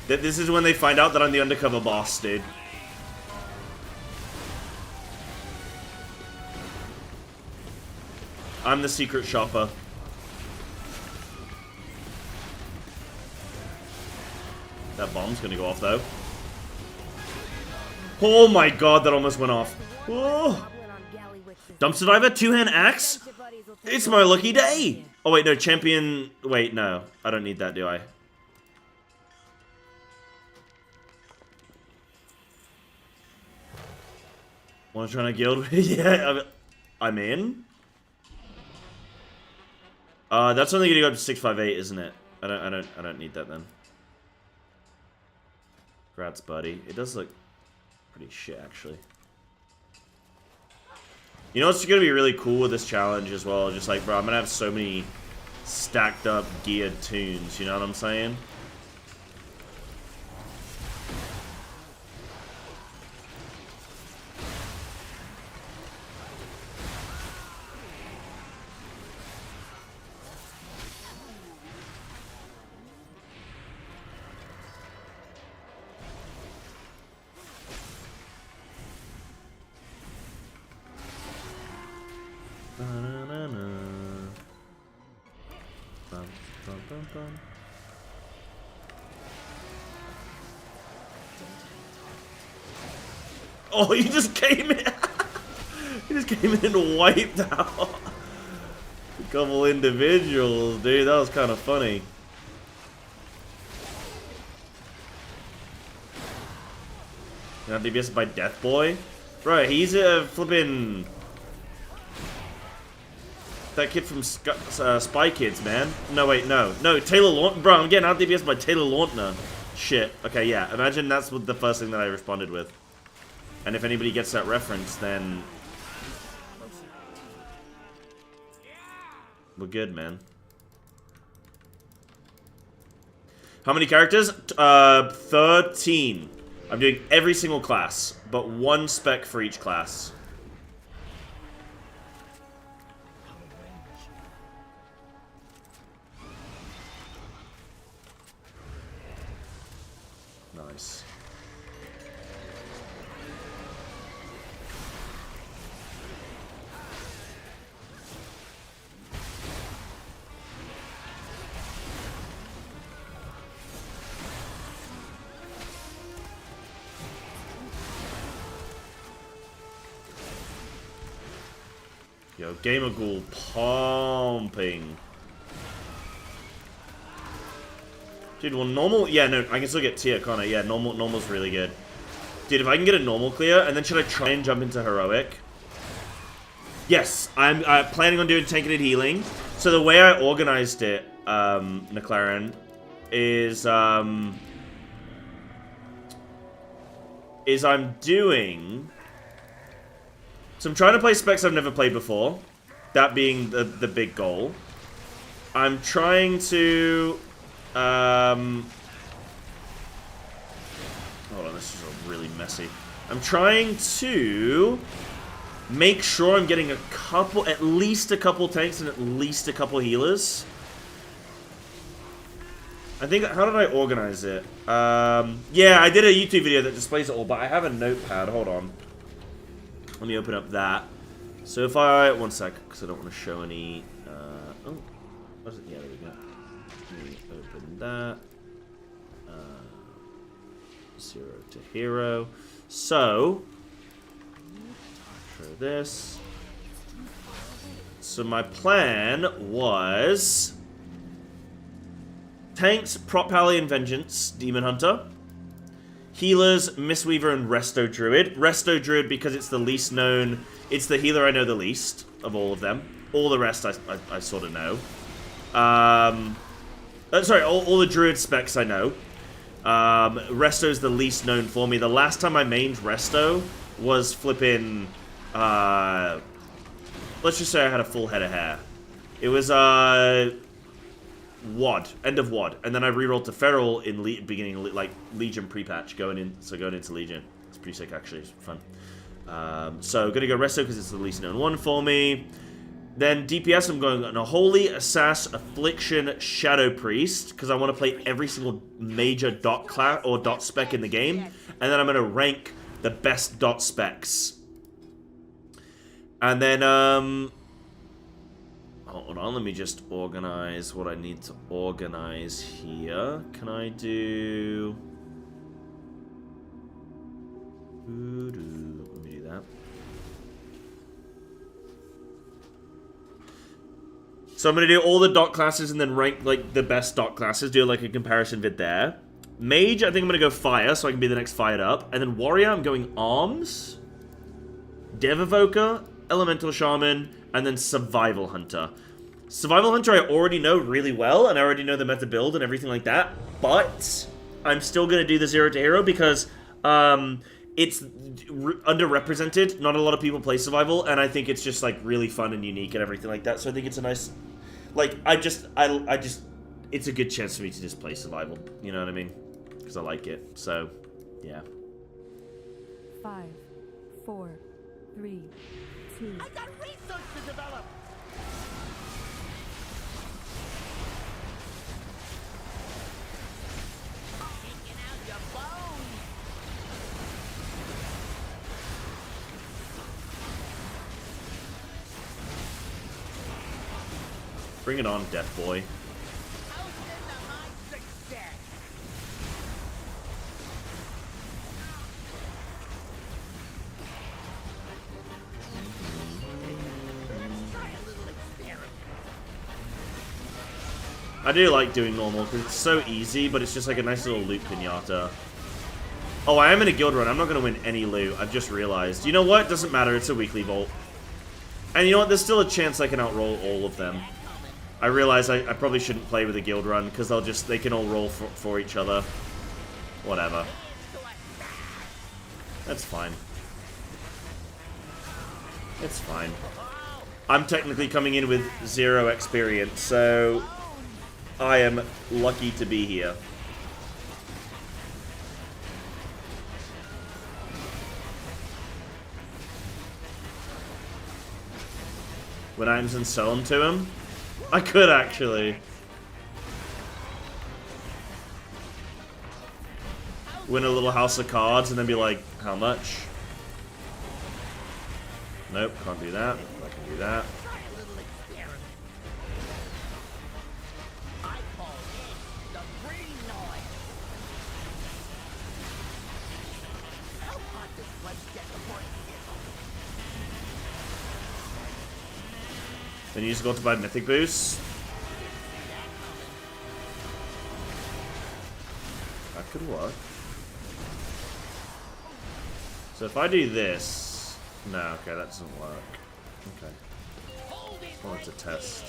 This is when they find out that I'm the undercover boss, dude. I'm the secret shopper. That bomb's gonna go off, though. Oh my god, that almost went off. Oh. Dumpster diver, two-hand axe? It's my lucky day! Oh wait, no, champion... Wait, no. I don't need that, do I? Want to try a guild? Yeah, I'm in. That's only gonna go up to 658, isn't it? I don't need that then. Congrats, buddy. It does look pretty shit, actually. You know what's gonna be really cool with this challenge as well? Just like, bro, I'm gonna have so many stacked up geared tunes. You know what I'm saying? Oh, he just came in. He just came in and wiped out a couple individuals, dude. That was kind of funny. Not DBS by Death Boy, bro. He's a flippin' that kid from Spy Kids, man. No, wait, no, Taylor Lautner, bro. I'm getting out DBS by Taylor Lautner. Shit. Okay, yeah. Imagine that's what the first thing that I responded with. And if anybody gets that reference, then we're good, man. How many characters? 13. I'm doing every single class, but 1 spec for each class. Nice. Yo, Gamer Ghoul pumping. Dude, well, normal... Yeah, no, I can still get tier, can't I? Yeah, normal's really good. Dude, if I can get a normal clear, and then should I try and jump into heroic? Yes, I'm planning on doing tanking and healing. So the way I organized it, McLaren, is I'm doing... So I'm trying to play specs I've never played before. That being the big goal. I'm trying to... hold on, this is really messy. I'm trying to make sure I'm getting at least a couple tanks and at least a couple healers. I think, how did I organize it? Yeah, I did a YouTube video that displays it all, but I have a notepad. Hold on. Let me open up that. So if I... One sec, because I don't want to show any... oh, what is it? Yeah, there we go. Let me open that. Zero2Hero. So, show this. So my plan was... Tanks, Prop Pally and Vengeance, Demon Hunter. Healers, Mistweaver and Resto Druid. Resto Druid because it's the least known. It's the healer I know the least of all of them. All the rest I sort of know. Sorry, all the Druid specs I know. Resto's the least known for me. The last time I mained Resto was flipping let's just say I had a full head of hair. It was, WOD, end of WOD, and then I rerolled to Feral in beginning, like, Legion pre-patch, going into Legion. It's pretty sick, actually. It's fun. So, gonna go Resto, because it's the least known one for me. Then DPS, I'm going on a Holy Assass Affliction Shadow Priest, because I want to play every single major dot class or dot spec in the game, and then I'm gonna rank the best dot specs. And then hold on, let me just organize what I need to organize here. Can I do? Let me do that. So I'm going to do all the dot classes and then rank, like, the best dot classes. Do, like, a comparison vid there. Mage, I think I'm going to go Fire, so I can be the next Fired Up. And then Warrior, I'm going Arms, Dev Evoker, Elemental Shaman, and then Survival Hunter. Survival Hunter I already know really well, and I already know the meta build and everything like that. But I'm still going to do the Zero2Hero because it's underrepresented. Not a lot of people play Survival, and I think it's just, like, really fun and unique and everything like that. So I think it's a nice... Like, I just, it's a good chance for me to just play Survival, you know what I mean? Because I like it, so, yeah. 5, 4, 3, 2. I got research to develop. Taking out your bones. Bring it on, Death Boy. I do like doing normal because it's so easy, but it's just like a nice little loot pinata. Oh, I am in a guild run. I'm not going to win any loot. I've just realized. You know what? Doesn't matter. It's a weekly vault. And you know what? There's still a chance I can outroll all of them. I realize I probably shouldn't play with a guild run because they can all roll for each other. Whatever. That's fine. It's fine. I'm technically coming in with 0 experience, so I am lucky to be here. When items and sell them to him? I could actually. Win a little house of cards and then be like, how much? Nope, can't do that. I can do that. Then you just go to buy mythic boosts. That could work. So if I do this... No, okay, that doesn't work. Okay. Just wanted to test.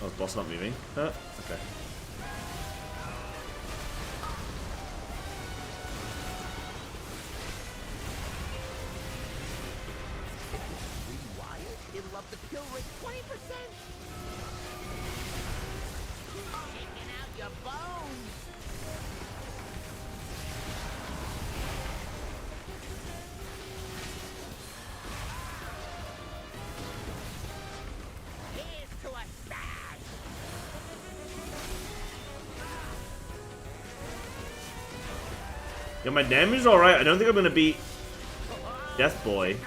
Oh, is boss not moving? Huh? Okay. It'll up the kill rate 20%. Taking out your bones. Here's to a stash. Yeah, my damage is alright. I don't think I'm gonna beat Death Boy.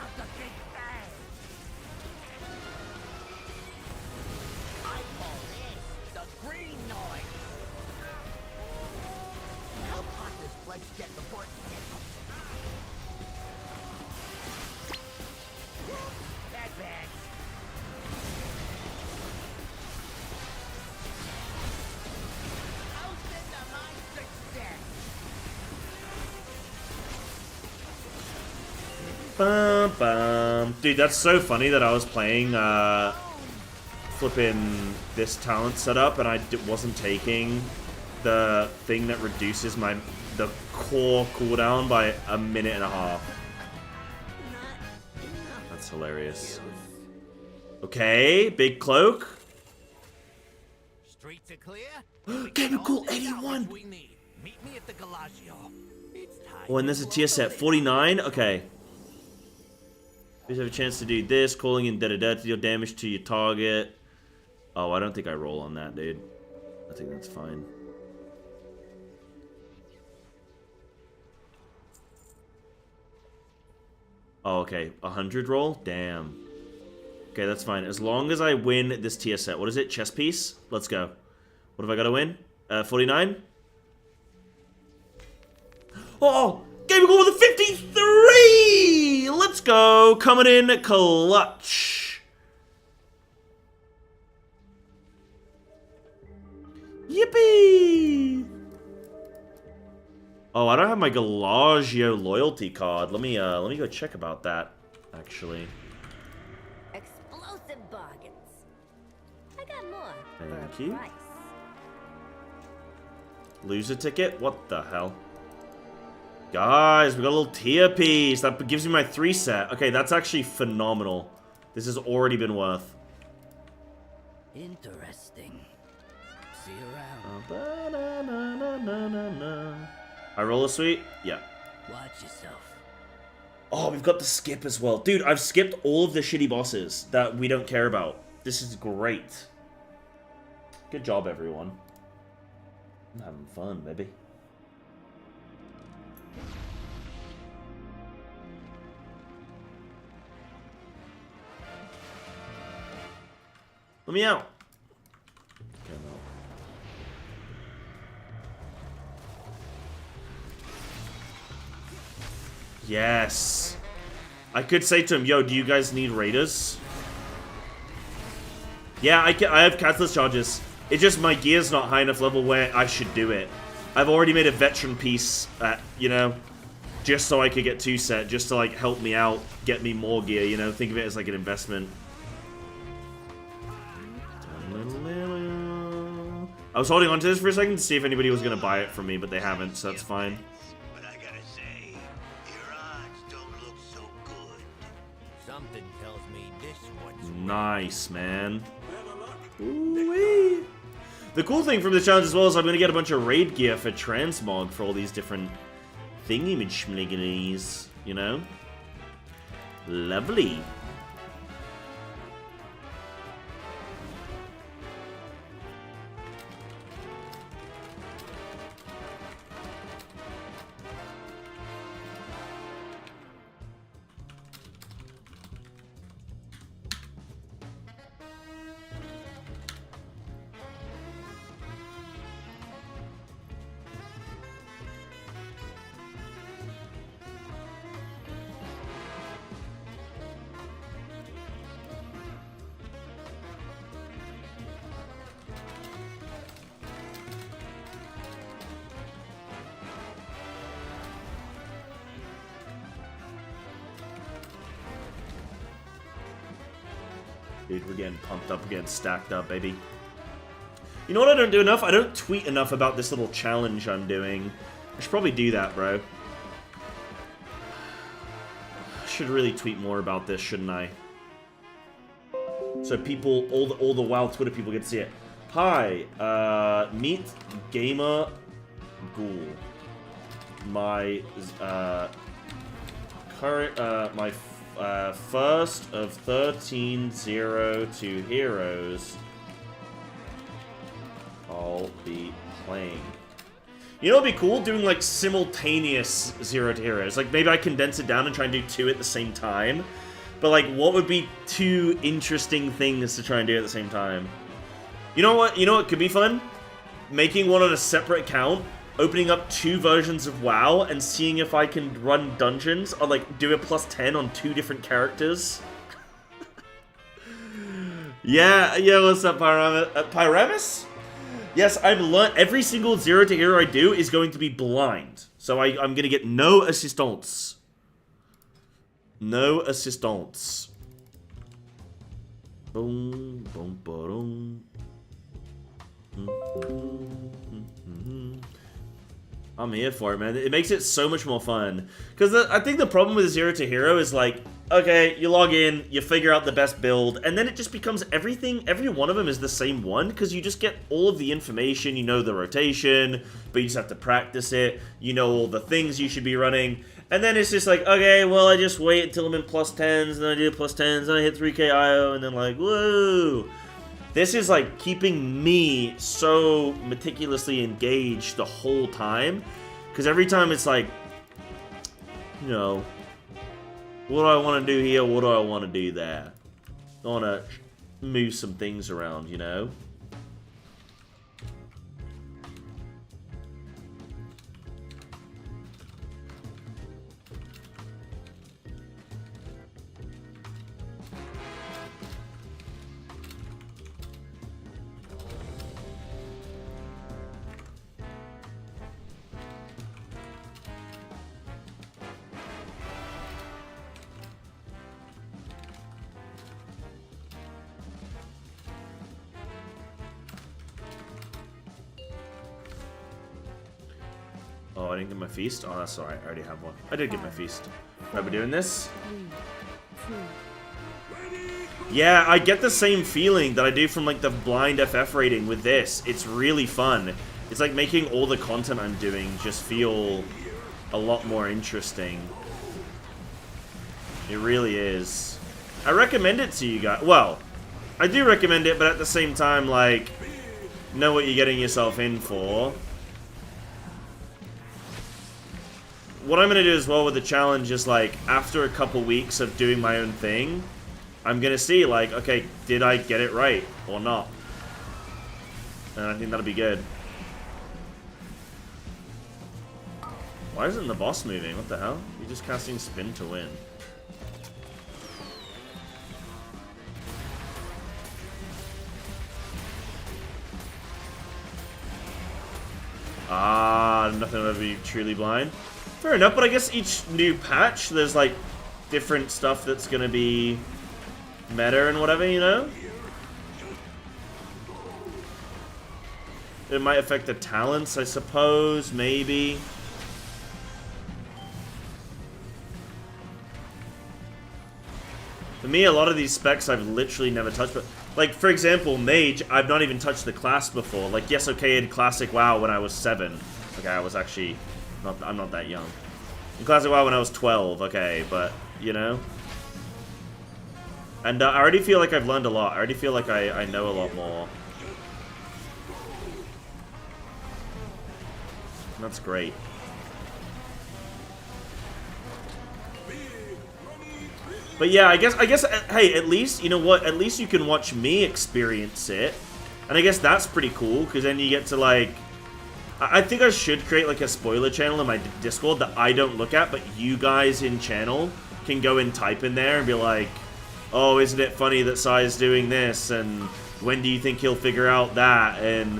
Dude, that's so funny that I was playing flipping this talent setup and I wasn't taking the thing that reduces the core cooldown by 1.5 minutes. That's hilarious. Okay, big cloak. Streets are clear. Chemical 81. Meet me at the Galagio. Oh, and there's a tier set 49. Okay. You have a chance to do this, calling in to deal damage to your target. Oh, I don't think I roll on that, dude. I think that's fine. Oh, okay. 100 roll? Damn. Okay, that's fine. As long as I win this tier set. What is it? Chess piece? Let's go. What have I got to win? 49? Oh! Game goal with a 53! Let's go! Coming in clutch. Yippee! Oh, I don't have my Galagio loyalty card. Let me go check about that, actually. Explosive bargains. I got more. Thank for a you. price. Loser ticket? What the hell? Guys, we got a little tier piece. That gives me my 3 set. Okay, that's actually phenomenal. This has already been worth. Interesting. See you around. I roll a sweet? Yeah. Watch yourself. Oh, we've got the skip as well. Dude, I've skipped all of the shitty bosses that we don't care about. This is great. Good job, everyone. I'm having fun, baby. Let me out. Okay, no. Yes. I could say to him, yo, do you guys need raiders? Yeah, I have catalyst charges. It's just my gear's not high enough level where I should do it. I've already made a veteran piece, you know, just so I could get 2 set, just to, like, help me out, get me more gear, you know? Think of it as, like, an investment. I was holding on to this for a second to see if anybody was going to buy it from me, but they haven't, so that's fine. But I gotta say, your odds don't look so good. Something tells me this one's Nice, man. Ooh-wee. The cool thing from this challenge as well is I'm going to get a bunch of raid gear for transmog for all these different thingy-schmiggies, you know? Lovely. Dude, we're getting pumped up, we're getting stacked up, baby. You know what I don't do enough? I don't tweet enough about this little challenge I'm doing. I should probably do that, bro. I should really tweet more about this, shouldn't I? So people, all the wild Twitter people get to see it. Hi, meet Gamer Ghoul. My, first of 13 Zero2 heroes I'll be playing. You know what'd be cool? Doing like simultaneous Zero2 heroes. Like maybe I condense it down and try and do 2 at the same time. But like what would be 2 interesting things to try and do at the same time? You know what? You know what could be fun? Making one on a separate account, opening up 2 versions of WoW and seeing if I can run dungeons or like do a +10 on 2 different characters. yeah, what's up, Pyramus? Yes, every single Zero2 hero I do is going to be blind. So I'm gonna get no assistance. No assistance. Boom, boom, boom. I'm here for it, man. It makes it so much more fun. Because I think the problem with Zero2Hero is like, okay, you log in, you figure out the best build, and then it just becomes everything, every one of them is the same one, because you just get all of the information, you know the rotation, but you just have to practice it, you know all the things you should be running, and then it's just like, okay, well, I just wait until I'm in +10s, and then I do +10s, and I hit 3k IO, and then like, whoa! This is like keeping me so meticulously engaged the whole time, because every time it's like, you know, what do I want to do here? What do I want to do there? I want to move some things around, you know? Oh, I didn't get my feast? Oh, that's alright. I already have one. I did get my feast. Are we doing this? 3, 2. Yeah, I get the same feeling that I do from, like, the blind FF rating with this. It's really fun. It's like making all the content I'm doing just feel a lot more interesting. It really is. I recommend it to you guys. Well, I do recommend it, but at the same time, like, know what you're getting yourself in for. What I'm going to do as well with the challenge is, like, after a couple weeks of doing my own thing, I'm going to see, like, okay, did I get it right or not? And I think that'll be good. Why isn't the boss moving? What the hell? You're just casting spin to win. Ah, nothing will ever be truly blind. Fair enough, but I guess each new patch, there's, like, different stuff that's gonna be meta and whatever, you know? It might affect the talents, I suppose, maybe. For me, a lot of these specs I've literally never touched, but, like, for example, Mage, I've not even touched the class before. Like, yes, okay, in Classic WoW when I was 7. Okay, I was actually... I'm not that young. In Classic WoW when I was 12, okay, but, you know? And I already feel like I've learned a lot. I already feel like I know a lot more. That's great. But yeah, I guess, hey, at least, you know what? At least you can watch me experience it. And I guess that's pretty cool, because then you get to, like... I think I should create, like, a spoiler channel in my Discord that I don't look at, but you guys in channel can go and type in there and be like, oh, isn't it funny that Sai's doing this, and when do you think he'll figure out that, and,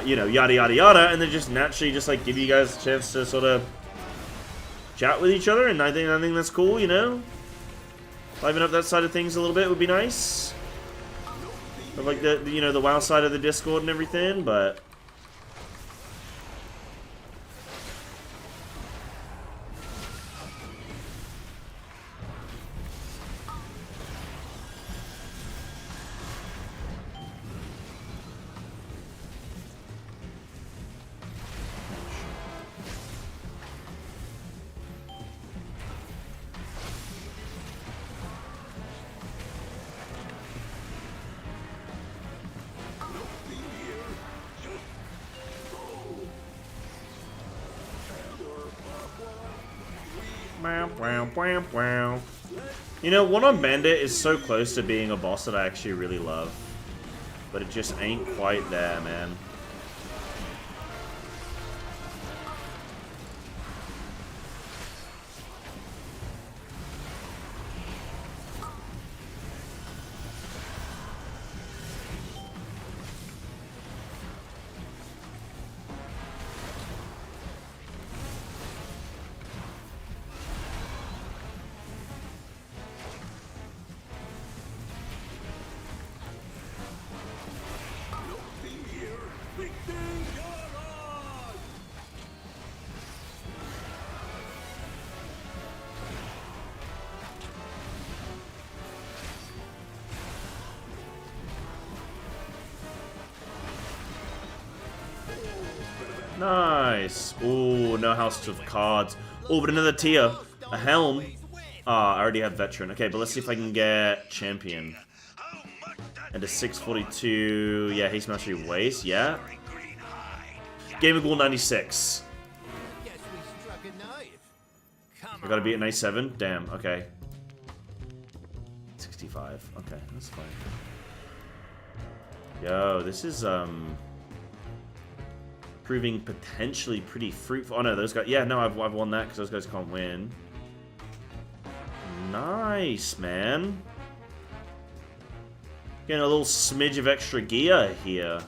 you know, yada yada yada, and then just naturally just, like, give you guys a chance to sort of chat with each other, and I think that's cool, you know? Liven up that side of things a little bit would be nice. Of, like, the you know, the WoW side of the Discord and everything, but... You know, One on Bandit is so close to being a boss that I actually really love. But it just ain't quite there, man. Nice. Ooh, no house of cards. Oh, but another tier. A helm. Ah, I already have veteran. Okay, but let's see if I can get champion. And a 642. Yeah, haste mastery waste. Yeah. Gamer goal 96. I gotta be at 97. Damn. Okay. 65. Okay, that's fine. Yo, this is proving potentially pretty fruitful. Oh no, those guys. Yeah, no, I've won that because those guys can't win. Nice, man. Getting a little smidge of extra gear here.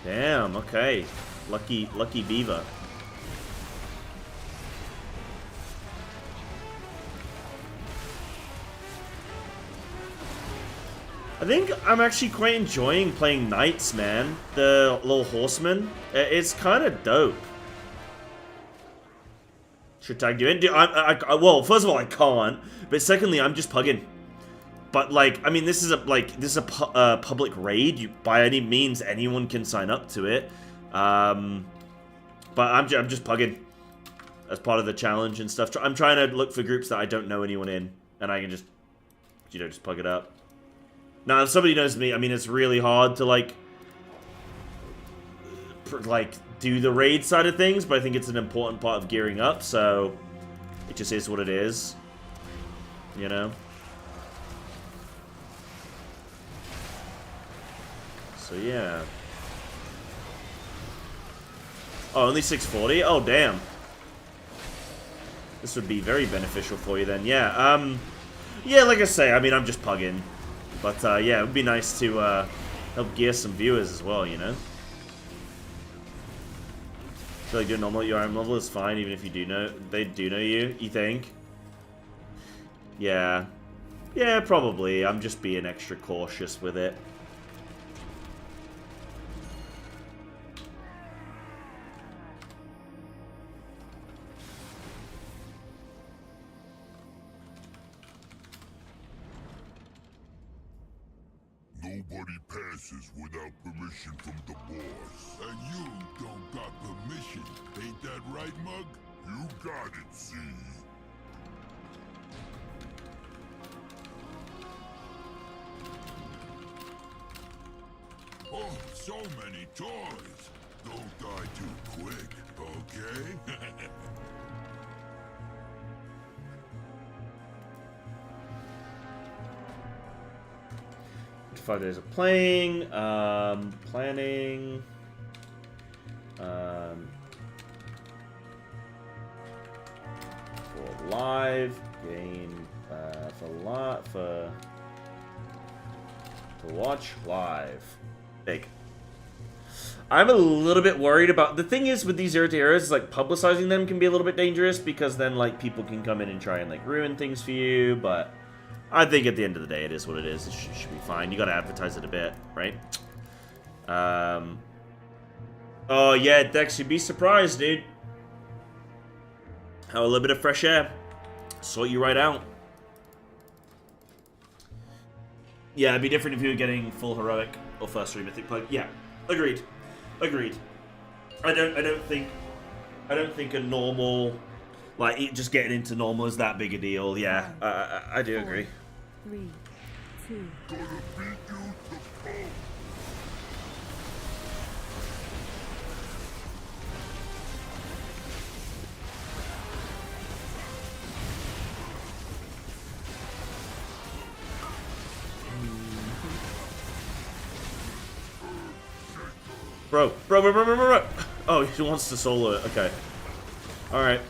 Damn. Okay. Lucky beaver. I think I'm actually quite enjoying playing knights, man. The little horsemen. It's kind of dope. Should tag you in? Dude, well, first of all, I can't. But secondly, I'm just pugging. But like, I mean, this is a public raid. By any means, anyone can sign up to it. But I'm just pugging as part of the challenge and stuff. I'm trying to look for groups that I don't know anyone in, and I can just, you know, just plug it up. Now, if somebody knows me, I mean, it's really hard to, like, do the raid side of things, but I think it's an important part of gearing up, so it just is what it is, you know? So, yeah. Oh, only 640? Oh, damn. This would be very beneficial for you then, yeah. Yeah, like I say, I mean, I'm just pugging. But, yeah, it would be nice to help gear some viewers as well, you know? I feel like doing normal at your own level is fine, even if you do know, they do know you think? Yeah. Yeah, probably. I'm just being extra cautious with it. Nobody passes without permission from the boss. And you don't got permission. Ain't that right, Mug? You got it, see? Oh, so many toys. Don't die too quick, okay? 5 days of playing, planning, for live, game, for watch live. Big. I'm a little bit worried about, the thing is with these Zero2Heroes is like publicizing them can be a little bit dangerous because then like people can come in and try and like ruin things for you, but I think at the end of the day, it is what it is. It should be fine. You gotta advertise it a bit, right? Oh, yeah, Dex, you'd be surprised, dude. How a little bit of fresh air. Sort you right out. Yeah, it'd be different if you were getting full heroic or first 3 mythic plug. Yeah, agreed. Agreed. I don't think a normal, like, just getting into normal is that big a deal. Yeah, I do agree. 3, 2. Bro. Oh, he wants to solo it. Okay. Alright.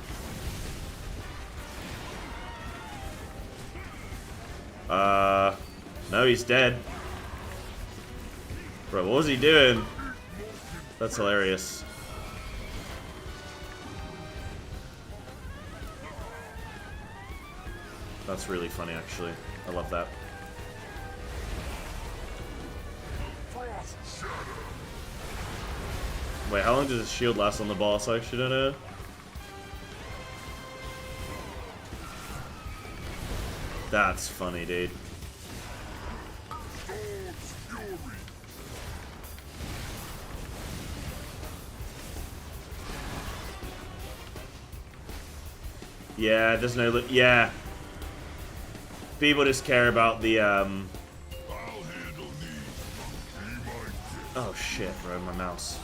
No, he's dead. Bro, what was he doing? That's hilarious. That's really funny, actually. I love that. Wait, how long does his shield last on the boss? I actually don't know. That's funny, dude. Yeah, there's no... Yeah. People just care about the, Oh, shit, bro, my mouse.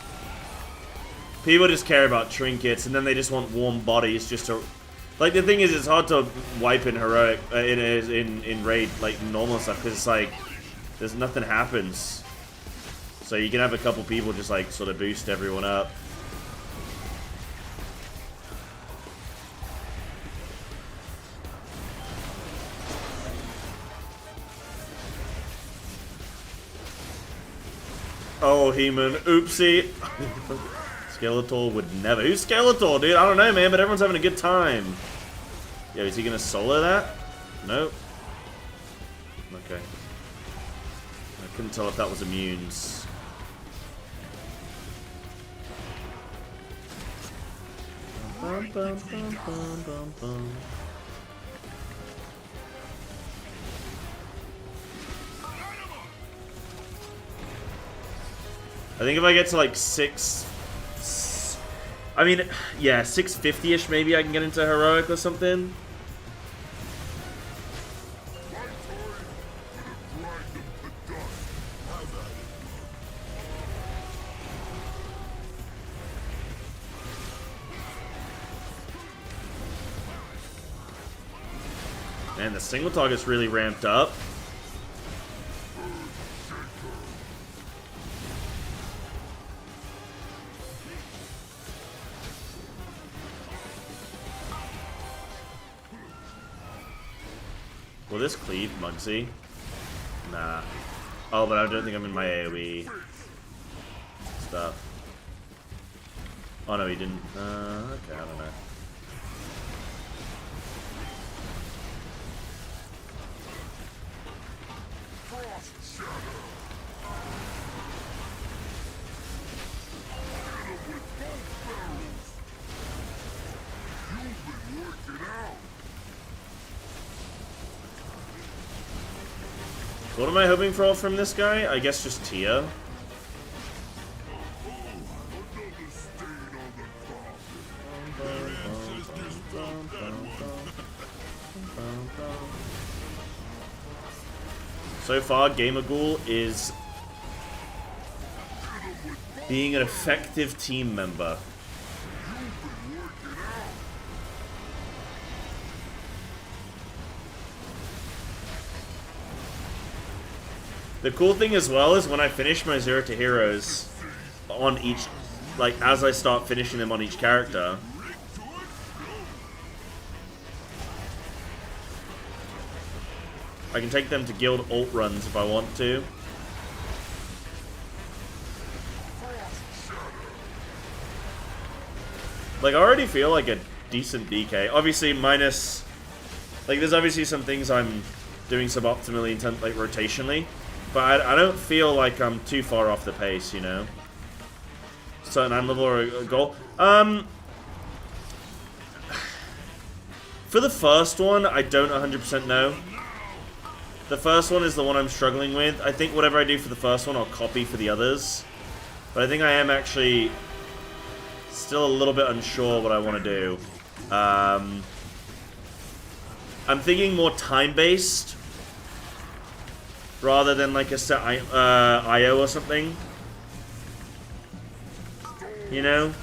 People just care about trinkets, and then they just want warm bodies just to... Like, the thing is, it's hard to wipe in heroic, in raid, like, normal stuff, because it's like, there's nothing happens. So you can have a couple people just, like, sort of boost everyone up. Oh, He-Man, oopsie. Skeletor would never. Who's Skeletor, dude? I don't know, man, but everyone's having a good time. Yo, is he gonna solo that? Nope. Okay. I couldn't tell if that was immunes. Bum, bum, bum, bum, bum, bum. I think if I get to like 650-ish, maybe I can get into heroic or something. Man, the single target's really ramped up. Will this cleave, Muggsy? Nah. Oh, but I don't think I'm in my AoE stuff. Oh no, he didn't. Okay, I don't know. What am I hoping for from this guy? I guess just Tia. So far, Gamerghoul is being an effective team member. The cool thing as well is when I finish my Zero2Heroes on each, like as I start finishing them on each character, I can take them to guild alt runs if I want to. Like I already feel like a decent DK. Obviously minus, like there's obviously some things I'm doing suboptimally in terms, like rotationally. But I don't feel like I'm too far off the pace, you know? Certain level or a goal. For the first one, I don't 100% know. The first one is the one I'm struggling with. I think whatever I do for the first one, I'll copy for the others. But I think I am actually still a little bit unsure what I want to do. I'm thinking more time-based. Rather than like a set IO or something. You know?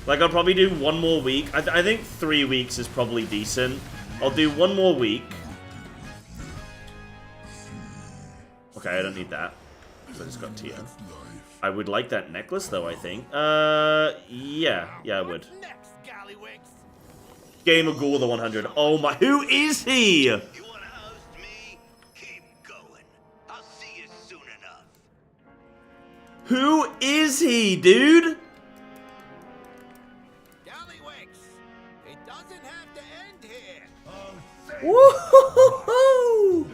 Like I'll probably do one more week. I think 3 weeks is probably decent. I'll do one more week. Okay, I don't need that. So I just got Tia. I would like that necklace though, I think. Yeah, I would. Gamerghoul the 100. Oh my, who is he? You wanna host me? Keep going. I'll see you soon enough. Who is he, dude? Gallywix, it doesn't have to end here. Woohoo!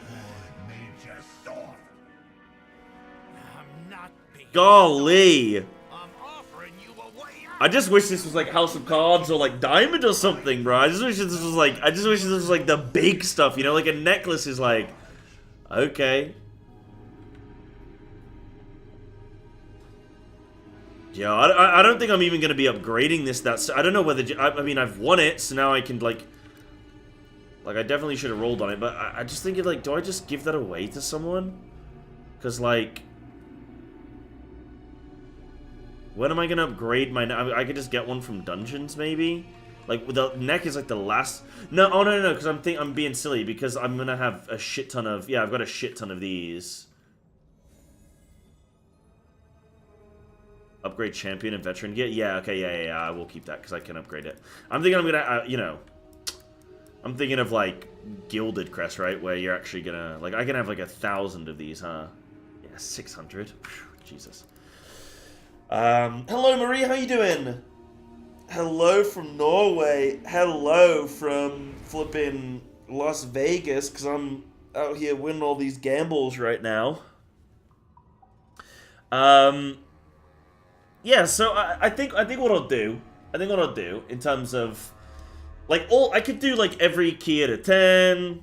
I'm not being Golly. I'm offering you a way out. I just wish this was like House of Cards or like Diamond or something, bro. I just wish this was like the big stuff, you know, like a necklace is like, okay. Yeah, I don't think I'm even going to be upgrading this. I don't know whether... I mean, I've won it, so now I can, like... Like, I definitely should have rolled on it, but I just think, like, do I just give that away to someone? Because, like... When am I going to upgrade my... I could just get one from dungeons, maybe? Like, the neck is, like, the last... No, oh, no, because I'm being silly, because I'm going to have a shit ton of... Yeah, I've got a shit ton of these. Upgrade champion and veteran gear? Yeah, okay, yeah, I will keep that, because I can upgrade it. I'm thinking I'm going to, you know... I'm thinking of, like, Gilded Crest, right? Where you're actually gonna... Like, I can have, like, 1,000 of these, huh? Yeah, 600. Whew, Jesus. Hello, Marie, how you doing? Hello from Norway. Hello from flipping Las Vegas, because I'm out here winning all these gambles right now. Yeah, so I think what I'll do... in terms of... Like, I could do, like, every key at a 10.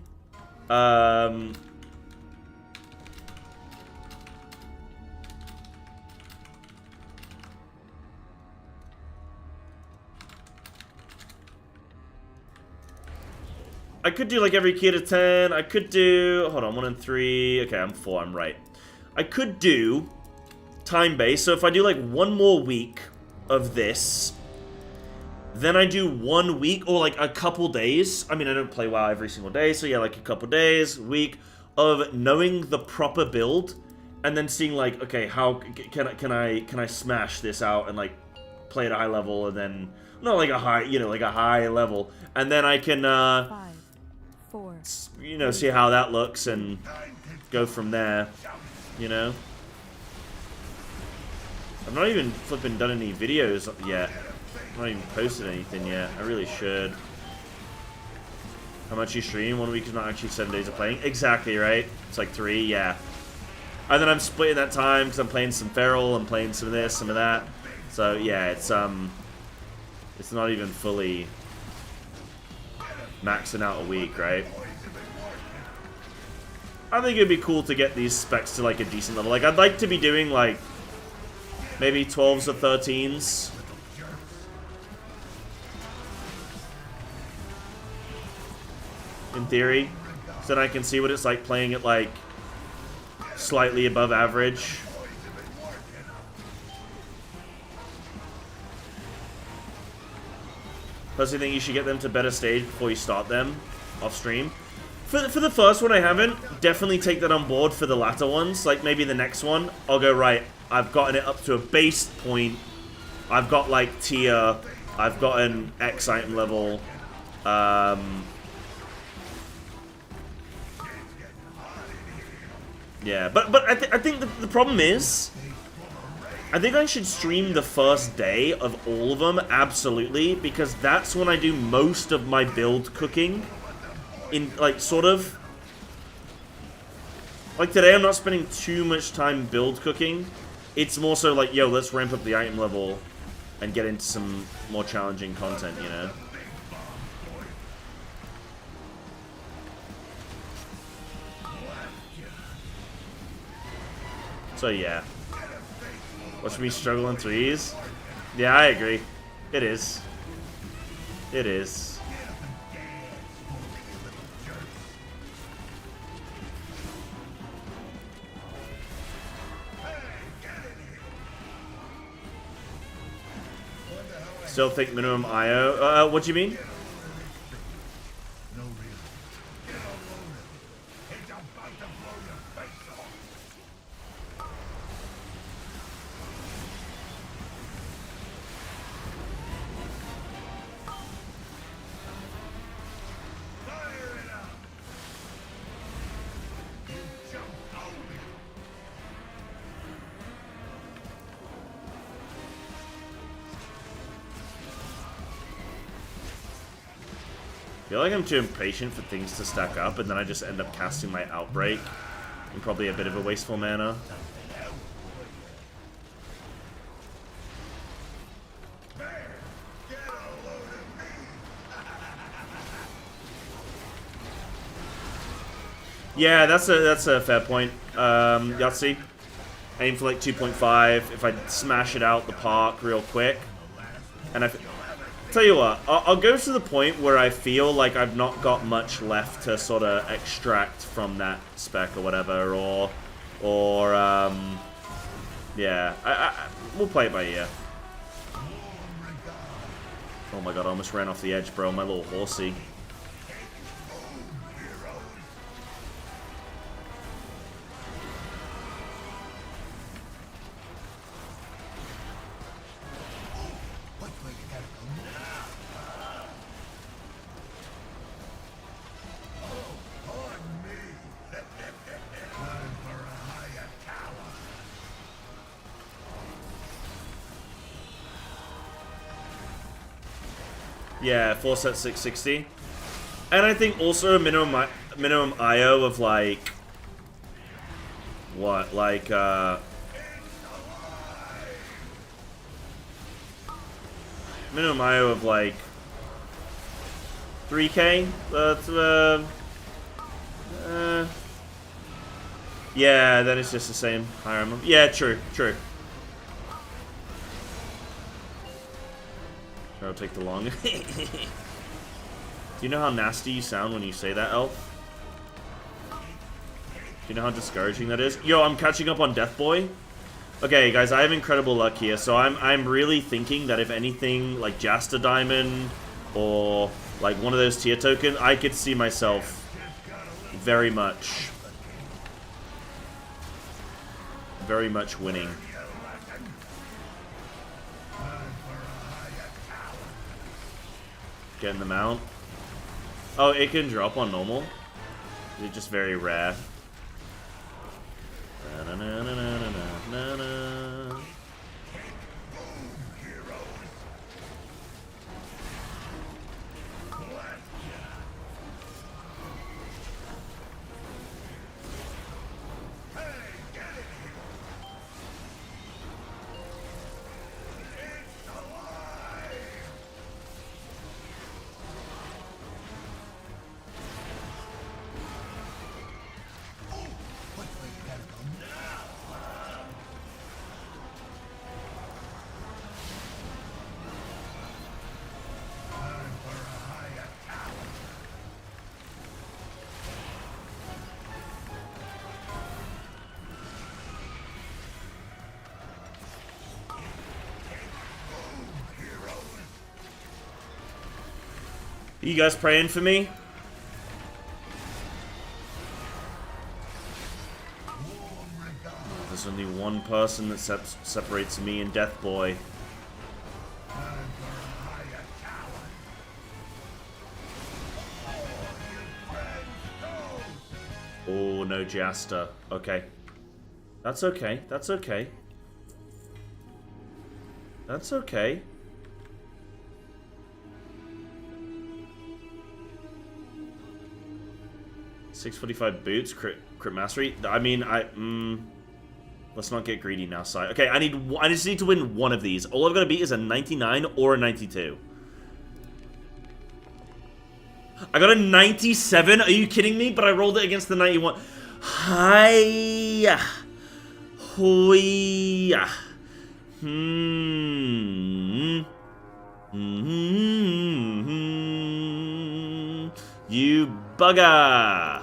I could do, like, every key at a 10. I could do... Hold on, 1 and 3. Okay, I'm 4, I'm right. I could do time-based. So if I do, like, 1 more week of this... Then I do 1 week, or like a couple days. I mean, I don't play WoW every single day, so yeah, like a couple days, week of knowing the proper build, and then seeing like, okay, how can I smash this out and like play at a high level, and then not like a high, you know, like a high level, and then I can 5, 4, you know, see how that looks and go from there, you know. I've not even flipping done any videos yet. I'm not even posted anything yet. I really should. How much you stream? 1 week is not actually 7 days of playing. Exactly, right? It's like 3, yeah. And then I'm splitting that time because I'm playing some Feral, I'm playing some of this, some of that. So yeah, it's not even fully maxing out a week, right? I think it'd be cool to get these specs to like a decent level. Like I'd like to be doing like maybe 12s or 13s. In theory, so then I can see what it's like playing at like slightly above average. Personally, think you should get them to better stage before you start them off stream. For the first one, I haven't. Definitely take that on board for the latter ones. Like maybe the next one, I'll go right. I've gotten it up to a base point. I've got like tier. I've got an X item level. Yeah, but I think the problem is, I think I should stream the first day of all of them, absolutely, because that's when I do most of my build cooking. In, like, sort of... Like, today I'm not spending too much time build cooking. It's more so like, yo, let's ramp up the item level and get into some more challenging content, you know? So yeah. Watch me struggle in 3s? Yeah, I agree. It is. It is. Still think minimum IO. What do you mean? I feel like I'm too impatient for things to stack up, and then I just end up casting my Outbreak, and probably a bit of a wasteful mana. Yeah, that's a fair point, Yahtzee. Aim for like 2.5 if I smash it out the park real quick. And tell you what, I'll go to the point where I feel like I've not got much left to sort of extract from that spec or whatever, yeah, we'll play it by ear. Oh my god, I almost ran off the edge, bro, my little horsey. Yeah, 4 sets 660. And I think also a minimum IO of like what? Like minimum IO of like 3K? Yeah, then it's just the same higher amount. Yeah, true. I'll take the long. Do you know how nasty you sound when you say that, Elf? Do you know how discouraging that is? Yo, I'm catching up on Death Boy. Okay, guys, I have incredible luck here, so I'm really thinking that if anything, like Jasta Diamond or like one of those tier tokens, I could see myself very much winning. Getting the mount. Oh, it can drop on normal. It's just very rare. You guys praying for me? There's only one person that separates me and Death Boy. Oh, no Jasta. Okay. That's okay. That's okay. That's okay. 645 boots, crit mastery. I mean, let's not get greedy now, Sai. Okay, I just need to win one of these. All I've got to beat is a 99 or a 92. I got a 97. Are you kidding me? But I rolled it against the 91. Hiya. Hoya. You bugger.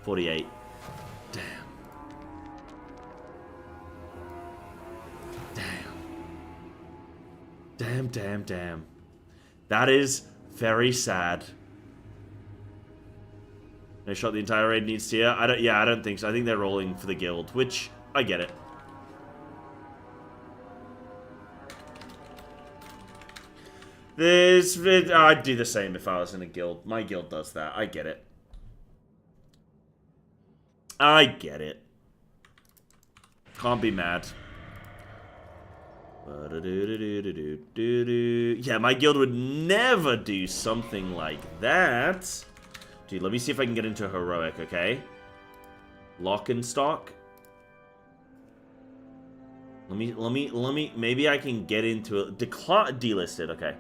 48. Damn. Damn. That is very sad. No shot the entire raid needs tier. I don't think so. I think they're rolling for the guild, which I get it. I'd do the same if I was in a guild. My guild does that. I get it. Can't be mad. Yeah, my guild would never do something like that. Dude, let me see if I can get into heroic, okay? Lock and stock. Let me, maybe I can get into it. Delisted, okay.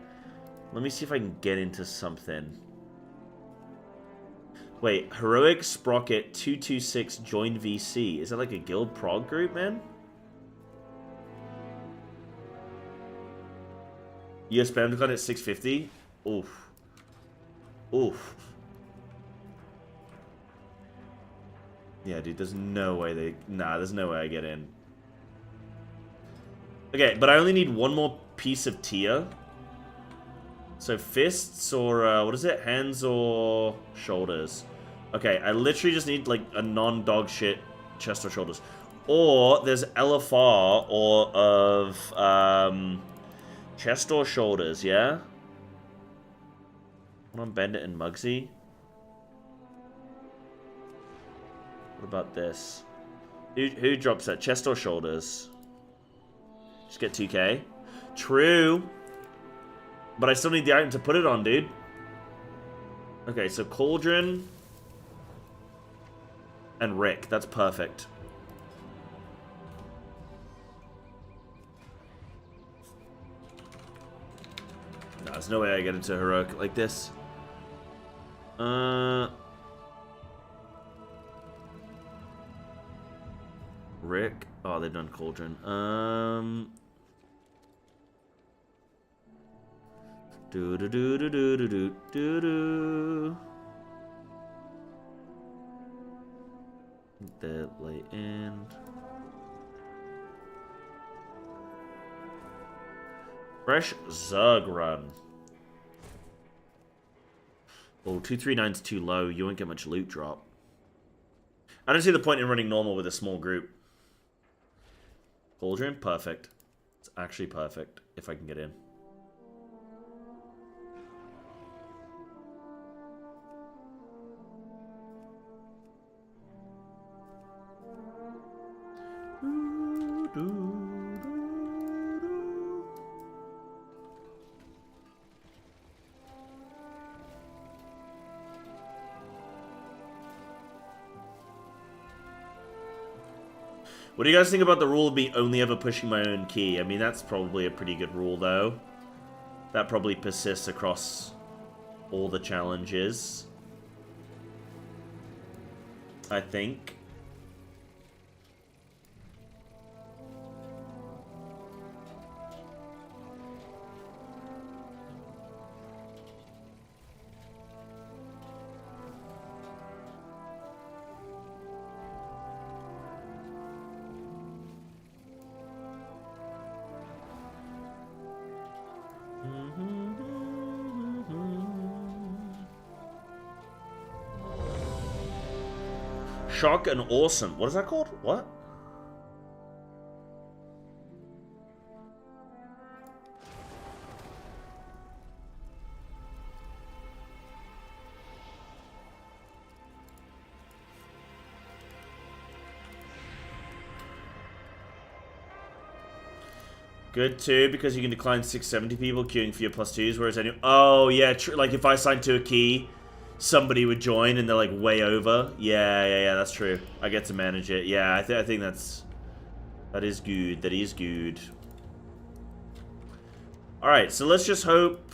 Let me see if I can get into something. Wait, Heroic Sprocket 226 joined VC. Is that like a guild prog group, man? You spam gun at 650? Oof. Oof. Yeah, dude, there's no way they... Nah, there's no way I get in. Okay, but I only need one more piece of tier. So fists or, what is it? Hands or shoulders. Okay, I literally just need, like, a non-dog shit chest or shoulders. Or there's LFR or of, chest or shoulders, yeah? Hold on, Bandit and Muggsy. What about this? Who drops that? Chest or shoulders? Just get 2k. True. But I still need the item to put it on, dude. Okay, so Cauldron and Rick. That's perfect. No, there's no way I get into Heroic like this. Rick. Oh, they've done Cauldron. Do do do do do do do do do. That late end. Fresh Zug run. Oh, 239's too low. You won't get much loot drop. I don't see the point in running normal with a small group. Cauldron? Perfect. It's actually perfect if I can get in. What do you guys think about the rule of me only ever pushing my own key? I mean, that's probably a pretty good rule, though. That probably persists across all the challenges, I think. Shock and awesome. What is that called? What? Good too, because you can decline 670 people queuing for your +2s, whereas any... Oh, yeah, like if I signed to a key, somebody would join and they're like way over. Yeah, that's true. I get to manage it. Yeah, I think that is good. That is good. Alright, so let's just hope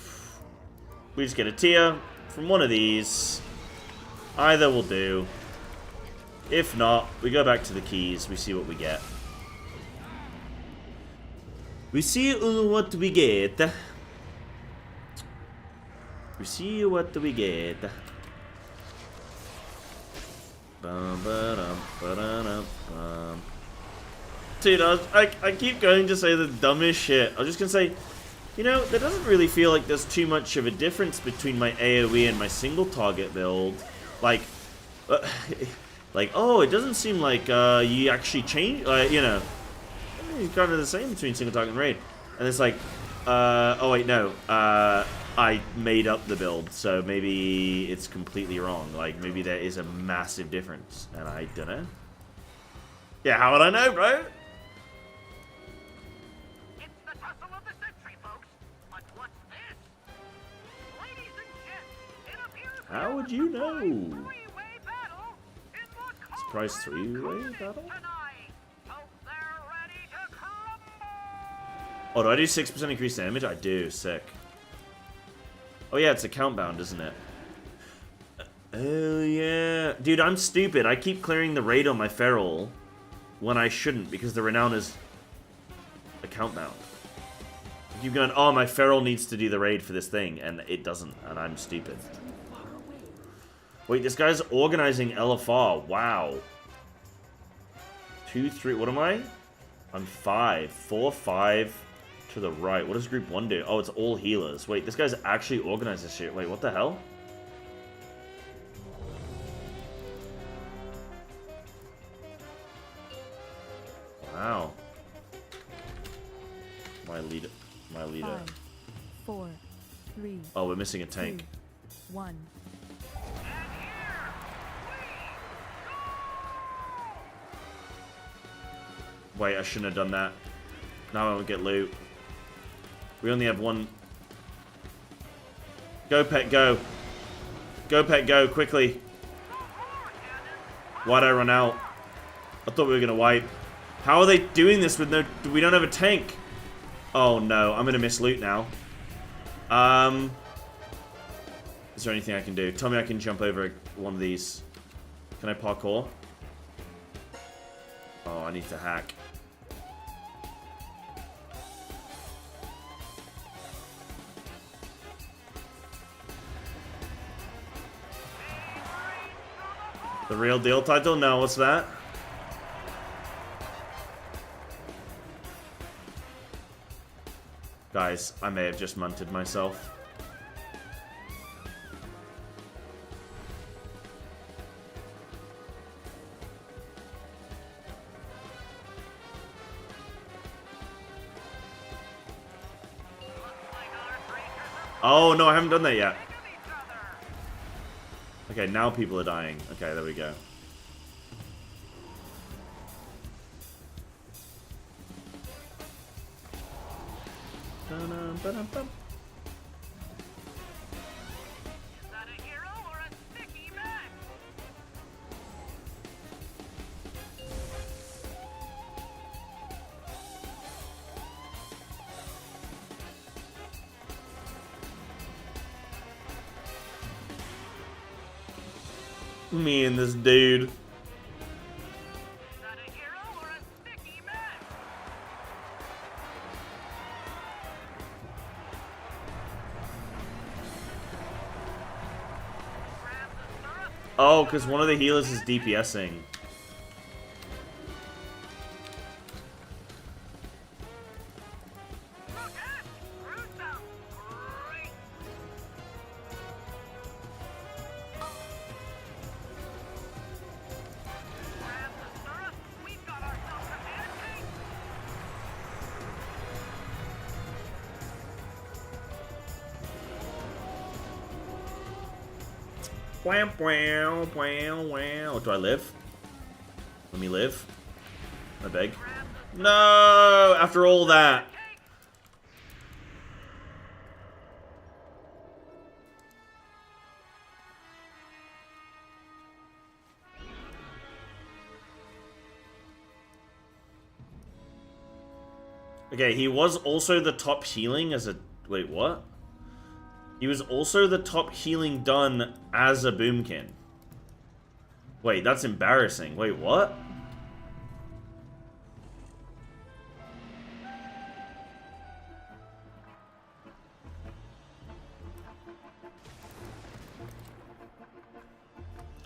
we just get a tier from one of these. Either will do. If not, we go back to the keys. We see what we get. We see what we get. We see what we get. Dude, I keep going to say the dumbest shit. I'm just gonna say, you know, there doesn't really feel like there's too much of a difference between my AoE and my single target build. Like, oh, it doesn't seem like you actually change, you know, it's kind of the same between single target and raid. And it's like, oh wait, no, I made up the build, so maybe it's completely wrong. Like, maybe there is a massive difference, and I don't know. Yeah, how would I know, bro? It's the tussle of the century, folks. But what's this? Ladies and gents, it appears How would you know? three-way battle in the Surprise three-way battle? tonight. Hope they're ready to crumble. Oh, do I do 6% increased damage? I do. Sick. Oh yeah, it's account bound, isn't it? Oh, yeah. Dude, I'm stupid. I keep clearing the raid on my Feral when I shouldn't because the Renown is account bound. I keep going, oh, my Feral needs to do the raid for this thing, and it doesn't, and I'm stupid. Wait, this guy's organizing LFR. Wow. 2, 3, what am I? I'm 5. 4, 5 to the right. What does group 1 do? Oh, it's all healers. Wait, this guy's actually organized this shit. Wait, what the hell? Wow. My leader. 5, 4, 3. Oh, we're missing a tank. 2, 1. Wait, I shouldn't have done that. Now I won't get loot. We only have one. Go, pet, go. Go, pet, go, quickly. Why'd I run out? I thought we were gonna wipe. How are they doing this with no... We don't have a tank. Oh no, I'm gonna miss loot now. Is there anything I can do? Tell me I can jump over one of these. Can I parkour? Oh, I need to hack. The real deal title? No, what's that? Guys, I may have just munted myself. Oh, no, I haven't done that yet. Okay, now people are dying. Okay, there we go. Ba-dum-ba-dum-bum. Is that a hero or a sticky mess? Me and this dude. Is that a hero or a sticky mess? Oh, because one of the healers is DPSing. Wow, wow, wow, wow. Do I live? Let me live. I beg. No! After all that. Okay, he was also the top healing as a... Wait, what? He was also the top healing done as a boomkin. Wait, that's embarrassing. Wait, what?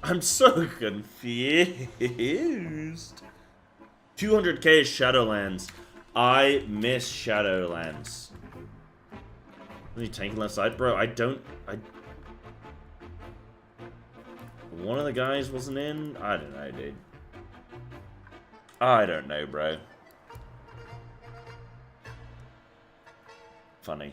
I'm so confused. 200k is Shadowlands. I miss Shadowlands. Are you tanking left side? Bro, I don't... One of the guys wasn't in? I don't know, dude. I don't know, bro. Funny.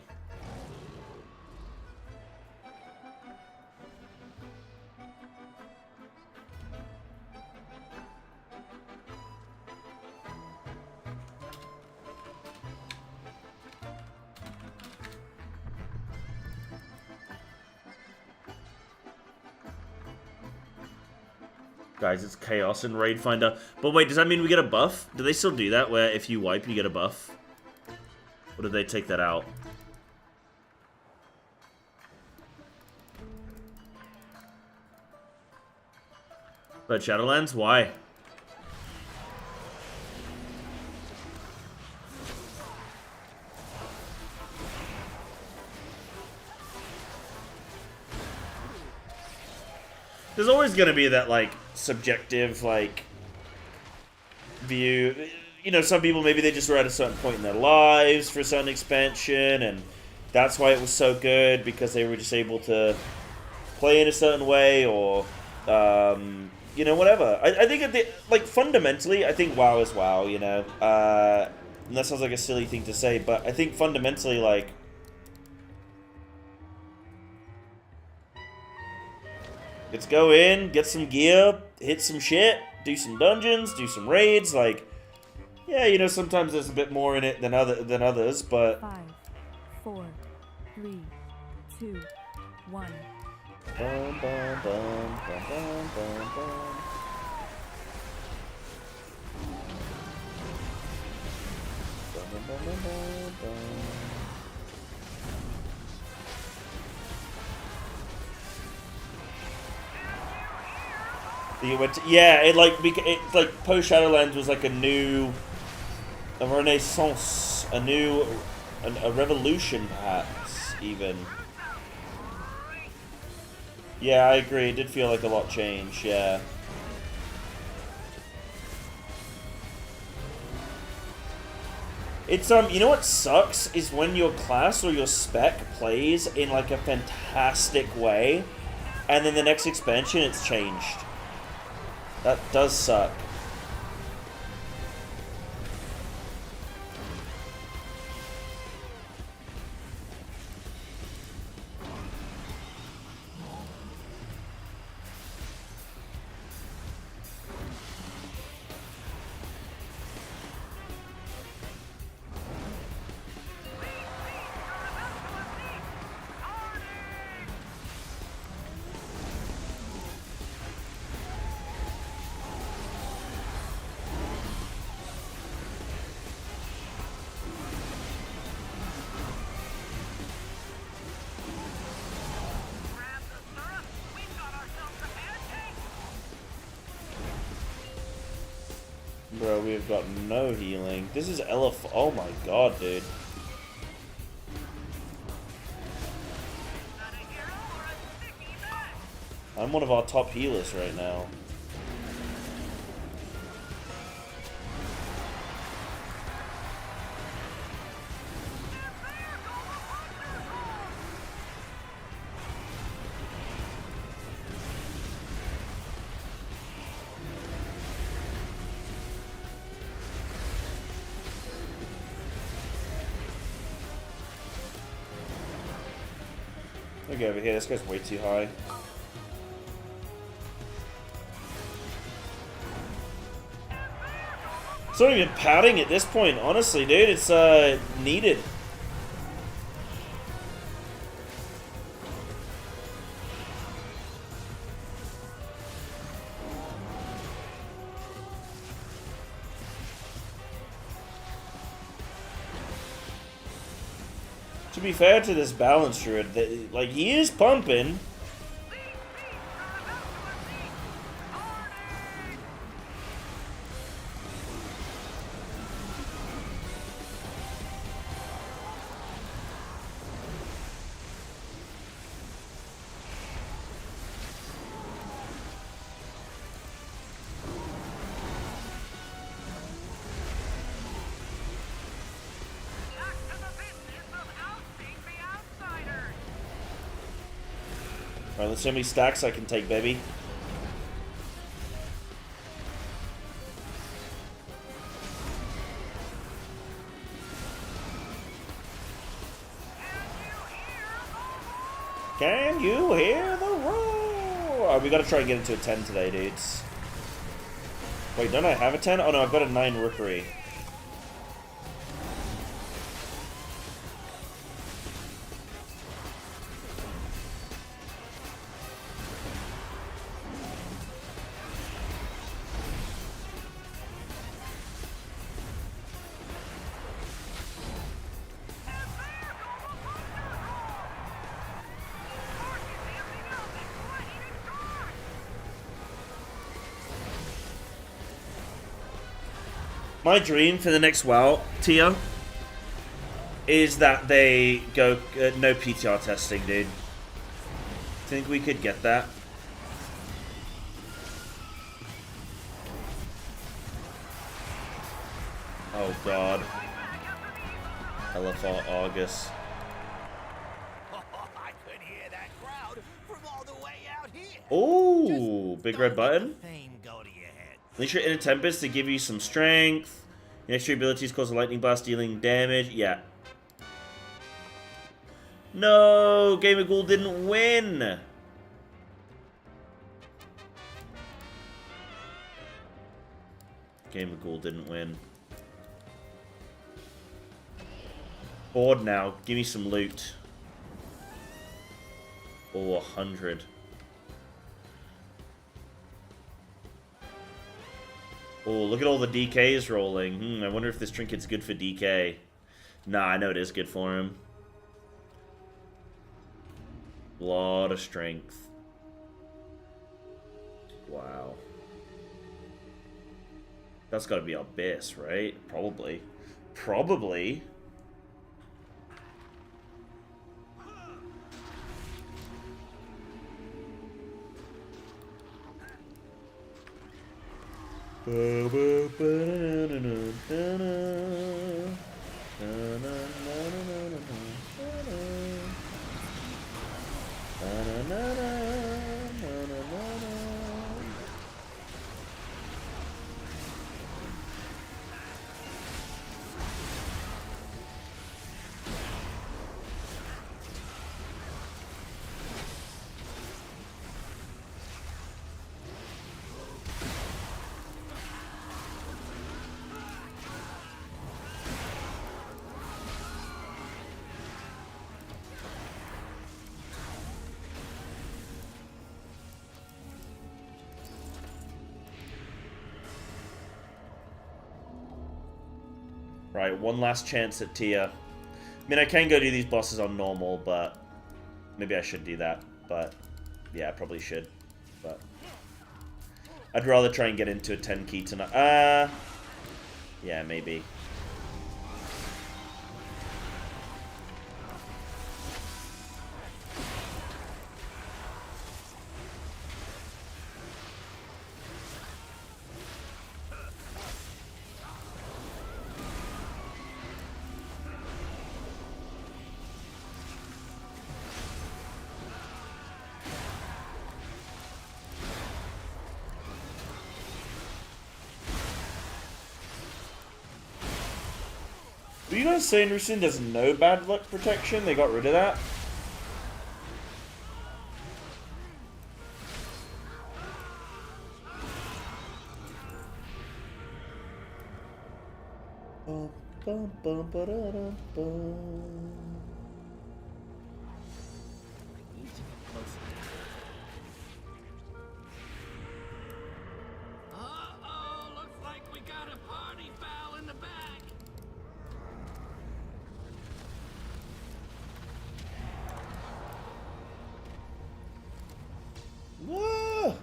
Guys, it's chaos in Raid Finder. But wait, does that mean we get a buff? Do they still do that, where if you wipe, you get a buff? Or did they take that out? But Shadowlands, why? There's always gonna be that, like, subjective, like, view. You know, some people, maybe they just were at a certain point in their lives for a certain expansion, and that's why it was so good, because they were just able to play in a certain way, or, you know, whatever. I think, like, fundamentally, I think WoW is WoW, you know? And that sounds like a silly thing to say, but I think fundamentally, like, let's go in, get some gear, hit some shit, do some dungeons, do some raids, like, yeah, you know, sometimes there's a bit more in it than others, but 5, 4, 3, 2, 1. Bum, bum, bum, bum, bum, bum, bum. Bum, bum, bum, bum, bum, bum. Yeah, it like post Shadowlands was like a renaissance, a revolution, perhaps even. Yeah, I agree. It did feel like a lot changed. Yeah. It's you know what sucks is when your class or your spec plays in like a fantastic way, and then the next expansion it's changed. That does suck. Bro, we've got no healing. This is oh my god, dude. I'm one of our top healers right now. Let me go over here. This guy's way too high. It's not even pouting at this point, honestly, dude. It's needed. To be fair to this balance druid, like, he is pumping. Alright, let's see how many stacks I can take, baby. Can you hear the roar? Alright, we gotta try and get into a 10 today, dudes. Wait, don't I have a 10? Oh no, I've got a 9 rookery. My dream for the next WoW tier is that they go no PTR testing, dude. Think we could get that? Oh god. LFR Argus. I could hear that crowd from all the way out here. Ooh, big red button. Pain go to your head. Unleash your inner tempest to give you some strength. Your extra abilities cause a lightning blast dealing damage. Yeah. No, Gamer Ghoul didn't win. Gamer Ghoul didn't win. Bored now. Give me some loot. Oh, 100. Oh, look at all the DKs rolling. I wonder if this trinket's good for DK. Nah, I know it is good for him. Lot of strength. Wow. That's gotta be Abyss, right? Probably. Probably. Right, one last chance at Tia. I mean, I can go do these bosses on normal, but maybe I should do that. But yeah, I probably should. But I'd rather try and get into a 10 key tonight. Yeah, maybe. Were you guys saying Rusin does no bad luck protection? They got rid of that? Bum, bum, ba-da-dum, bum. Uh-oh, looks like we got a party foul in the back. Whoa!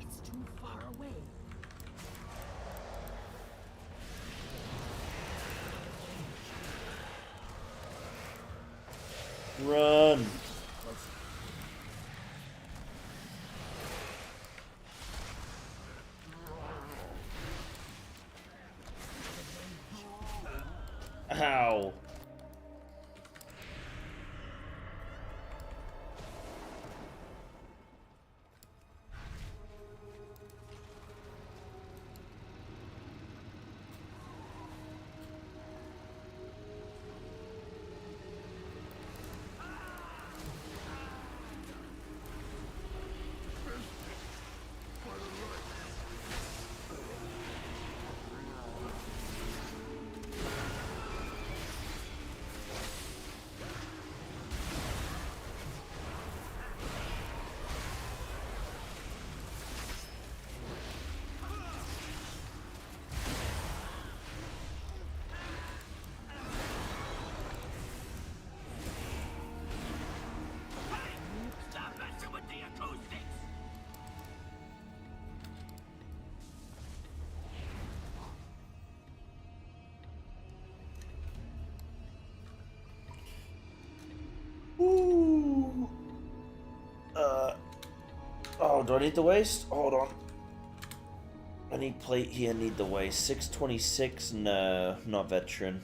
It's too far away. Run! Ow! do I need the waist? Hold on. I need plate here, need the waist. 626? No, not veteran.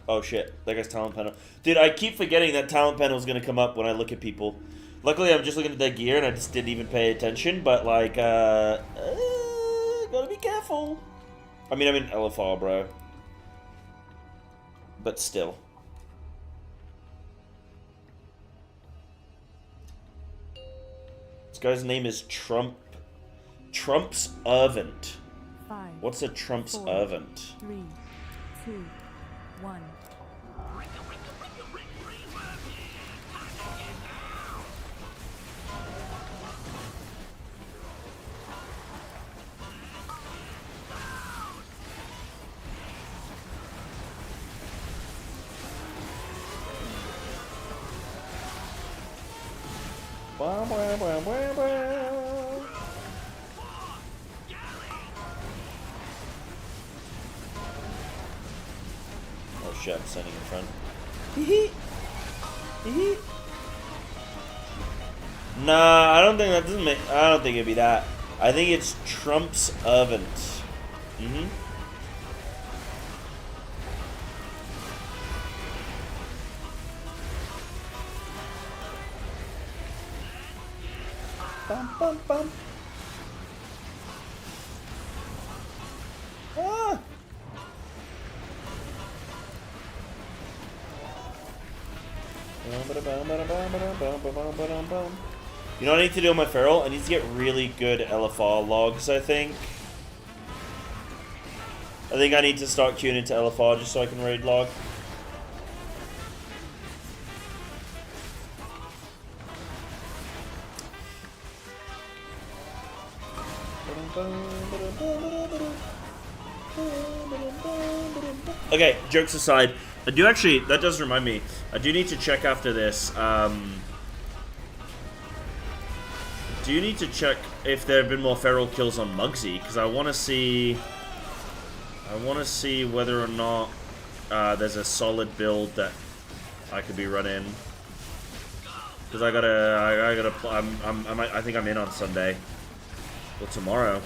Oh shit, that guy's talent panel. Dude, I keep forgetting that talent panel is gonna come up when I look at people. Luckily, I'm just looking at their gear and I just didn't even pay attention, but like, gotta be careful. I mean, I'm in LFR, bro. But still. This guy's name is Trump's Servant. 5. What's a Trump's 4, Servant? 3, 2, 1. Oh shit, I'm standing in front. Hee hee. Nah, I don't think that doesn't make. I don't think it'd be that. I think it's Trump's Servant. Bum bum bum. Ah. You know what I need to do on my Feral? I need to get really good LFR logs, I think. I think I need to start queuing into LFR just so I can raid log. Okay, jokes aside, I do actually, that does remind me, I do need to check after this, do you need to check if there have been more feral kills on Muggsy? Because I want to see whether or not there's a solid build that I could be running. Because I think I'm in on Sunday. Well, tomorrow.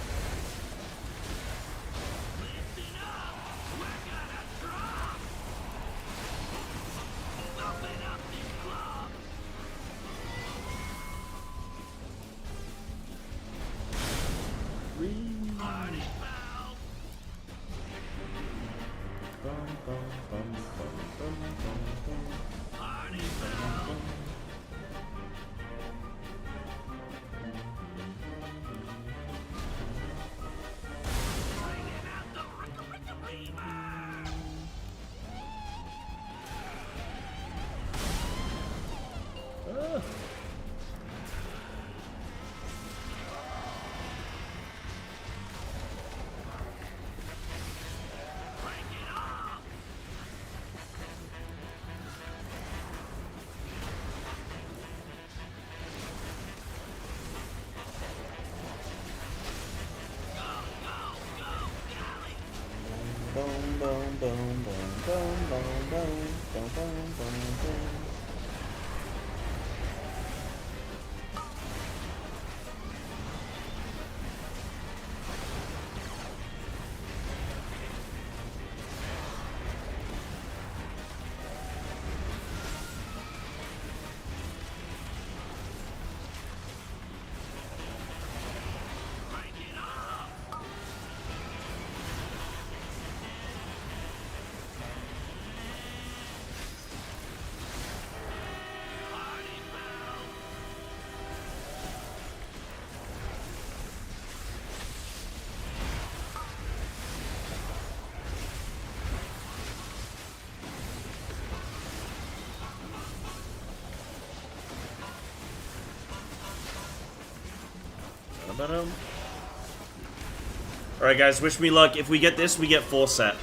Alright guys, wish me luck. If we get this, we get 4 set.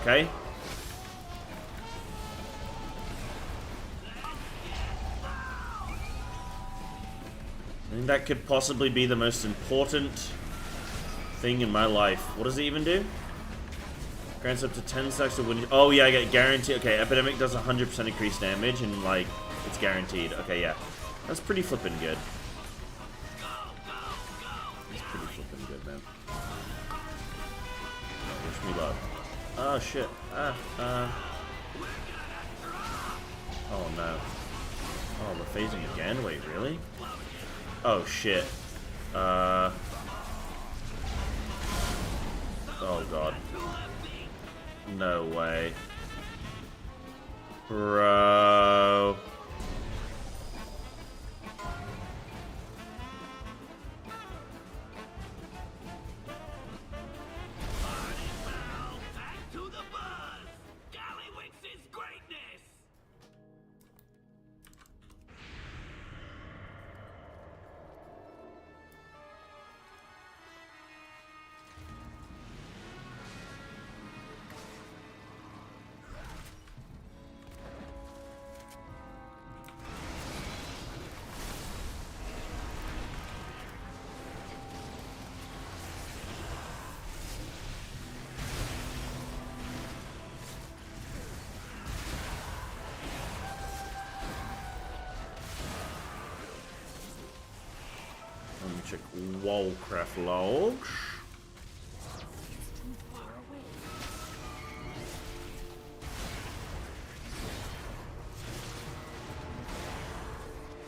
Okay? I think that could possibly be the most important thing in my life. What does it even do? Grants up to 10 stacks of wind. Oh yeah, I get guaranteed. Okay, Epidemic does 100% increased damage and like it's guaranteed. Okay, yeah, that's pretty flippin' good. That's pretty flippin' good, man. Wish me luck. Oh shit. Oh no. Oh, we're phasing again? Wait, really? Oh shit. Oh god. No way. Bro. Check Wallcraft logs.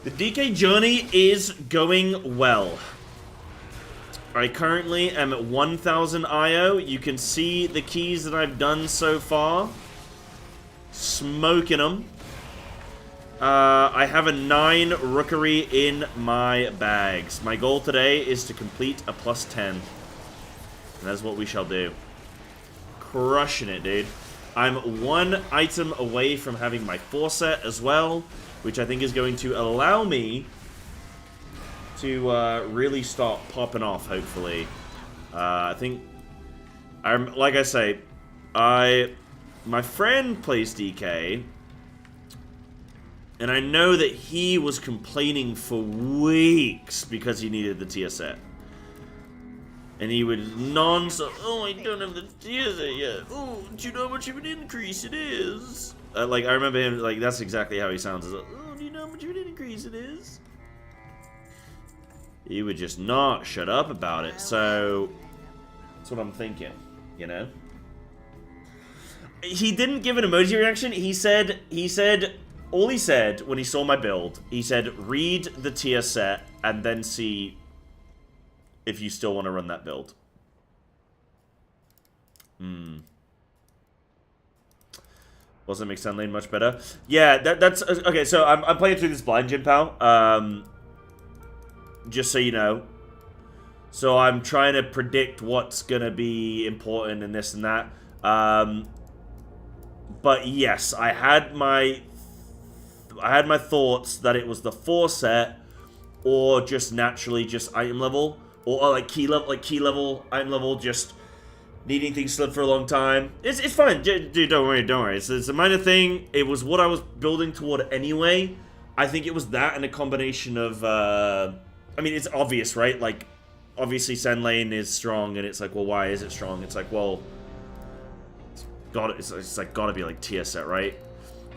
The DK journey is going well. I currently am at 1,000 IO. You can see the keys that I've done so far. Smoking them. I have a 9 rookery in my bags. My goal today is to complete a +10. And that's what we shall do. Crushing it, dude. I'm 1 item away from having my 4 set as well, which I think is going to allow me to really start popping off, hopefully. I think, like I say, my friend plays DK, and I know that he was complaining for weeks because he needed the tier set. And he would non-stop, oh, I don't have the tier set yet. Oh, do you know how much of an increase it is? Like, I remember him, like, that's exactly how he sounds. Like, oh, do you know how much of an increase it is? He would just not shut up about it. So, that's what I'm thinking, you know? He didn't give an emoji reaction. He said, all he said when he saw my build, he said, read the tier set and then see if you still want to run that build. Wasn't make Sand Lane much better? Yeah, that's... Okay, so I'm playing through this blind gym, pal. Just so you know. So I'm trying to predict what's going to be important and this and that. But yes, I had my thoughts that it was the 4 set, or just naturally just item level, or like key level, item level, just needing things slid for a long time. It's fine, dude. Don't worry. It's a minor thing. It was what I was building toward anyway. I think it was that and a combination of. I mean, it's obvious, right? Like, obviously, Sand Lane is strong, and it's like, well, why is it strong? It's like, well, it's like gotta be like tier set, right?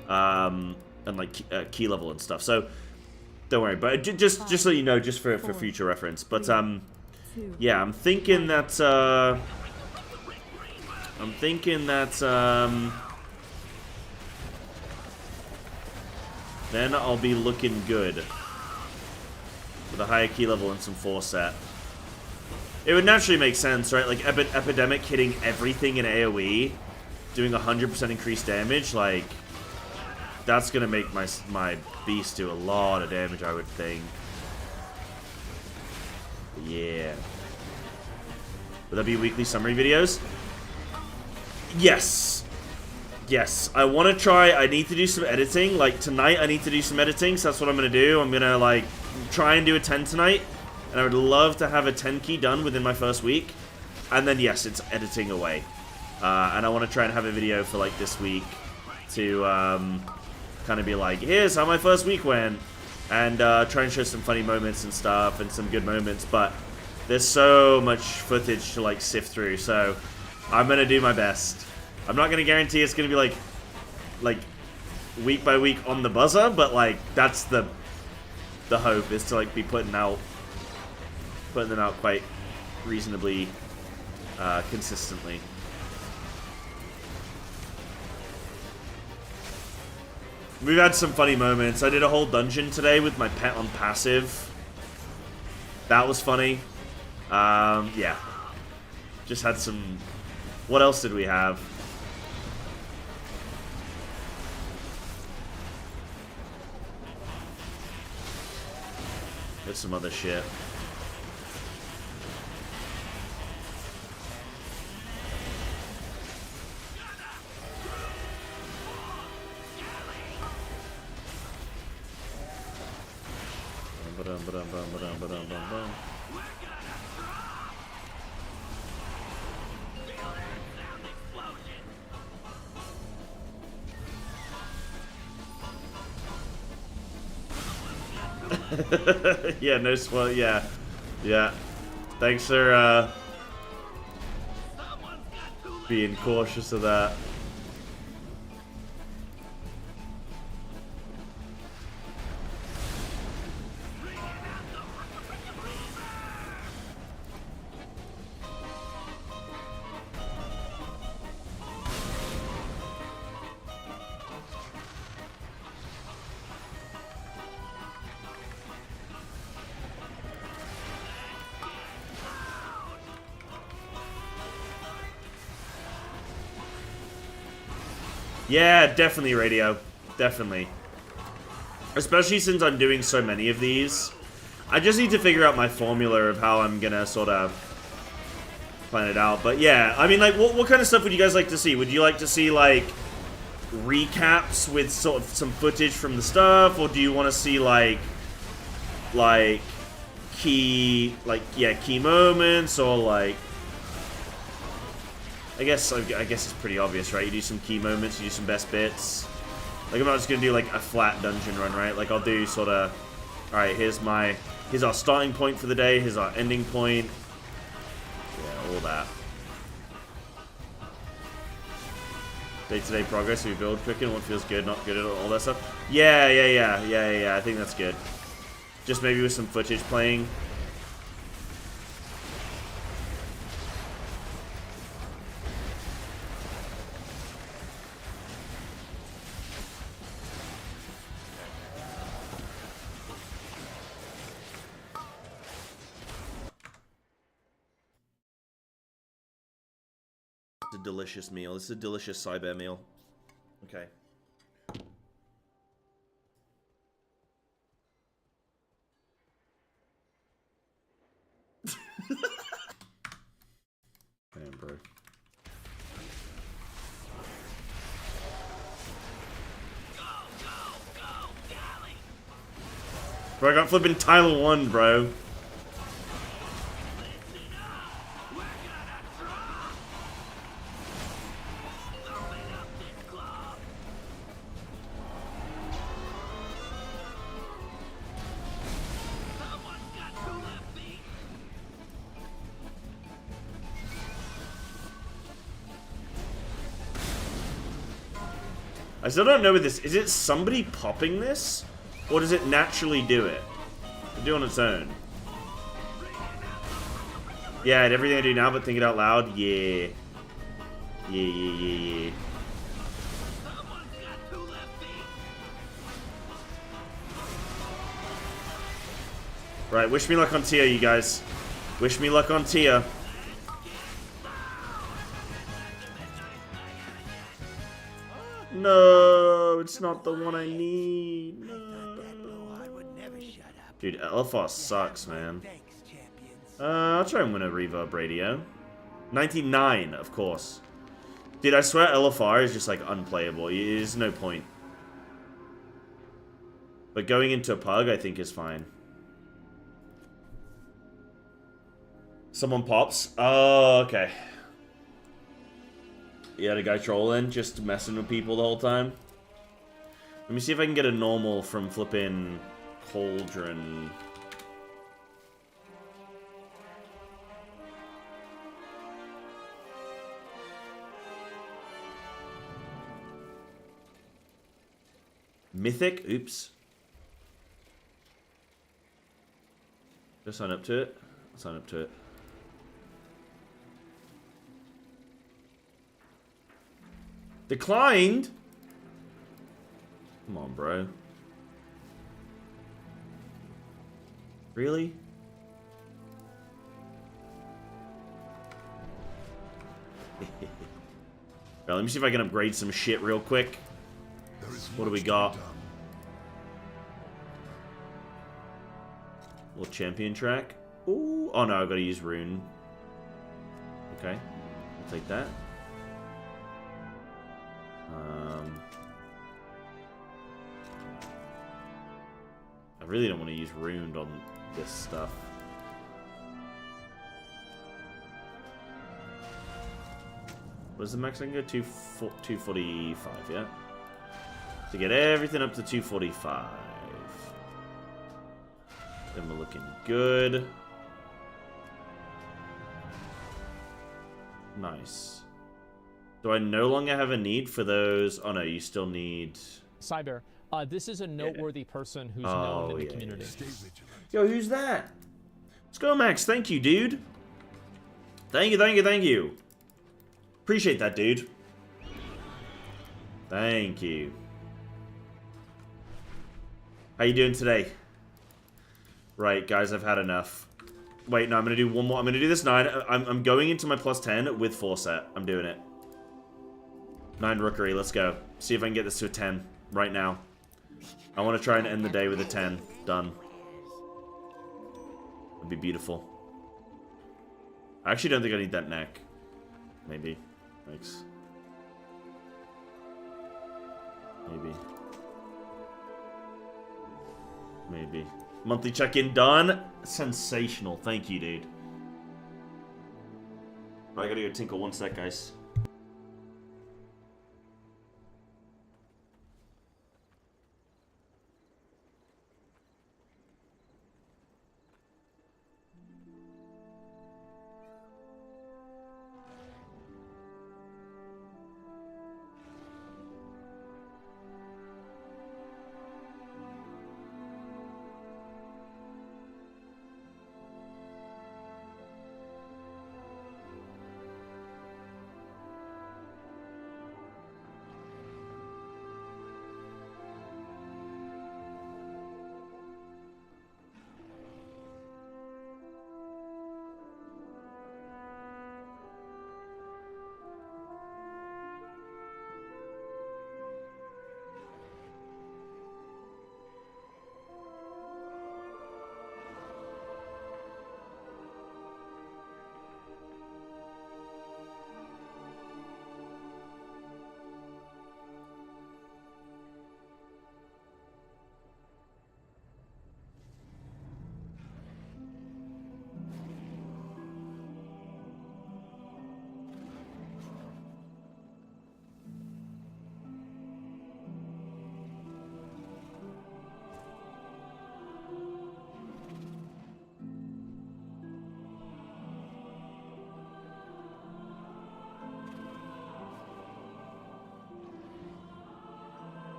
And like key level and stuff. So don't worry, but just so you know, just for future reference. But yeah, I'm thinking that then I'll be looking good with a higher key level and some 4 set. It would naturally make sense, right? Like Epidemic hitting everything in AoE, doing 100% increased damage, like. That's gonna make my beast do a lot of damage, I would think. Yeah. Would that be weekly summary videos? Yes. Yes. I want to try. I need to do some editing. Like, tonight I need to do some editing, so that's what I'm gonna do. I'm gonna, like, try and do a 10 tonight. And I would love to have a 10 key done within my first week. And then, yes, it's editing away. And I want to try and have a video for, like, this week to, kind of be like, here's how my first week went, and try and show some funny moments and stuff, and some good moments, but There's so much footage to like sift through, so I'm gonna do my best. I'm not gonna guarantee it's gonna be like week by week on the buzzer, but like that's the hope, is to like be putting them out quite reasonably consistently. We've had some funny moments. I did a whole dungeon today with my pet on passive. That was funny. Yeah. Just had some... What else did we have? There's some other shit. Yeah, no spoil. Yeah, yeah. Thanks for being cautious of that. Yeah, definitely radio. Definitely. Especially since I'm doing so many of these. I just need to figure out my formula of how I'm gonna sort of plan it out. But yeah, I mean, like, what kind of stuff would you guys like to see? Would you like to see, like, recaps with sort of some footage from the stuff? Or do you want to see, like key moments, or, like... I guess it's pretty obvious, right? You do some key moments, you do some best bits. Like, I'm not just gonna do like a flat dungeon run, right? Like, I'll do sort of, all right, here's our starting point for the day, here's our ending point. Yeah, all that. Day-to-day progress, we build quicker, what feels good, not good, all that stuff. Yeah, I think that's good. Just maybe with some footage playing. A delicious meal. This is a delicious Psybear meal. Okay. Damn, bro. Bro, I got flipping Tyler 1, bro. I still don't know with this. Is it somebody popping this? Or does it naturally do it? It'll do on its own. Yeah, and everything I do now but think it out loud? Yeah. Yeah. Right, wish me luck on Tia, you guys. Wish me luck on Tia. No, it's not the one I need. No. Dude, LFR sucks, man. I'll try and win a reverb radio. 99, of course. Dude, I swear LFR is just, like, unplayable. There's no point. But going into a pug, I think, is fine. Someone pops? Oh, okay. You had a guy trolling, just messing with people the whole time. Let me see if I can get a normal from flipping Cauldron. Mythic? Oops. Just sign up to it. I'll sign up to it. Declined? Come on, bro. Really? Right, let me see if I can upgrade some shit real quick. What do we got? Little champion track. Ooh. Oh no, I've got to use rune. Okay. I'll take that. I really don't want to use runed on this stuff. What is the max I can go? 245, yeah? To get everything up to 245. Then we're looking good. Nice. Do I no longer have a need for those? Oh no, you still need... Cyber, this is a noteworthy person who's known in the community. Yo, who's that? Let's go, Max. Thank you, dude. Thank you, thank you, thank you. Appreciate that, dude. Thank you. How you doing today? Right, guys, I've had enough. Wait, no, I'm gonna do one more. I'm gonna do this 9. I'm going into my plus 10 with 4 set. I'm doing it. 9 rookery, let's go. See if I can get this to a 10 right now. I want to try and end the day with a 10. Done. It'd be beautiful. I actually don't think I need that neck. Maybe. Thanks. Maybe. Maybe. Monthly check-in done. Sensational. Thank you, dude. I gotta go tinkle 1 sec, guys.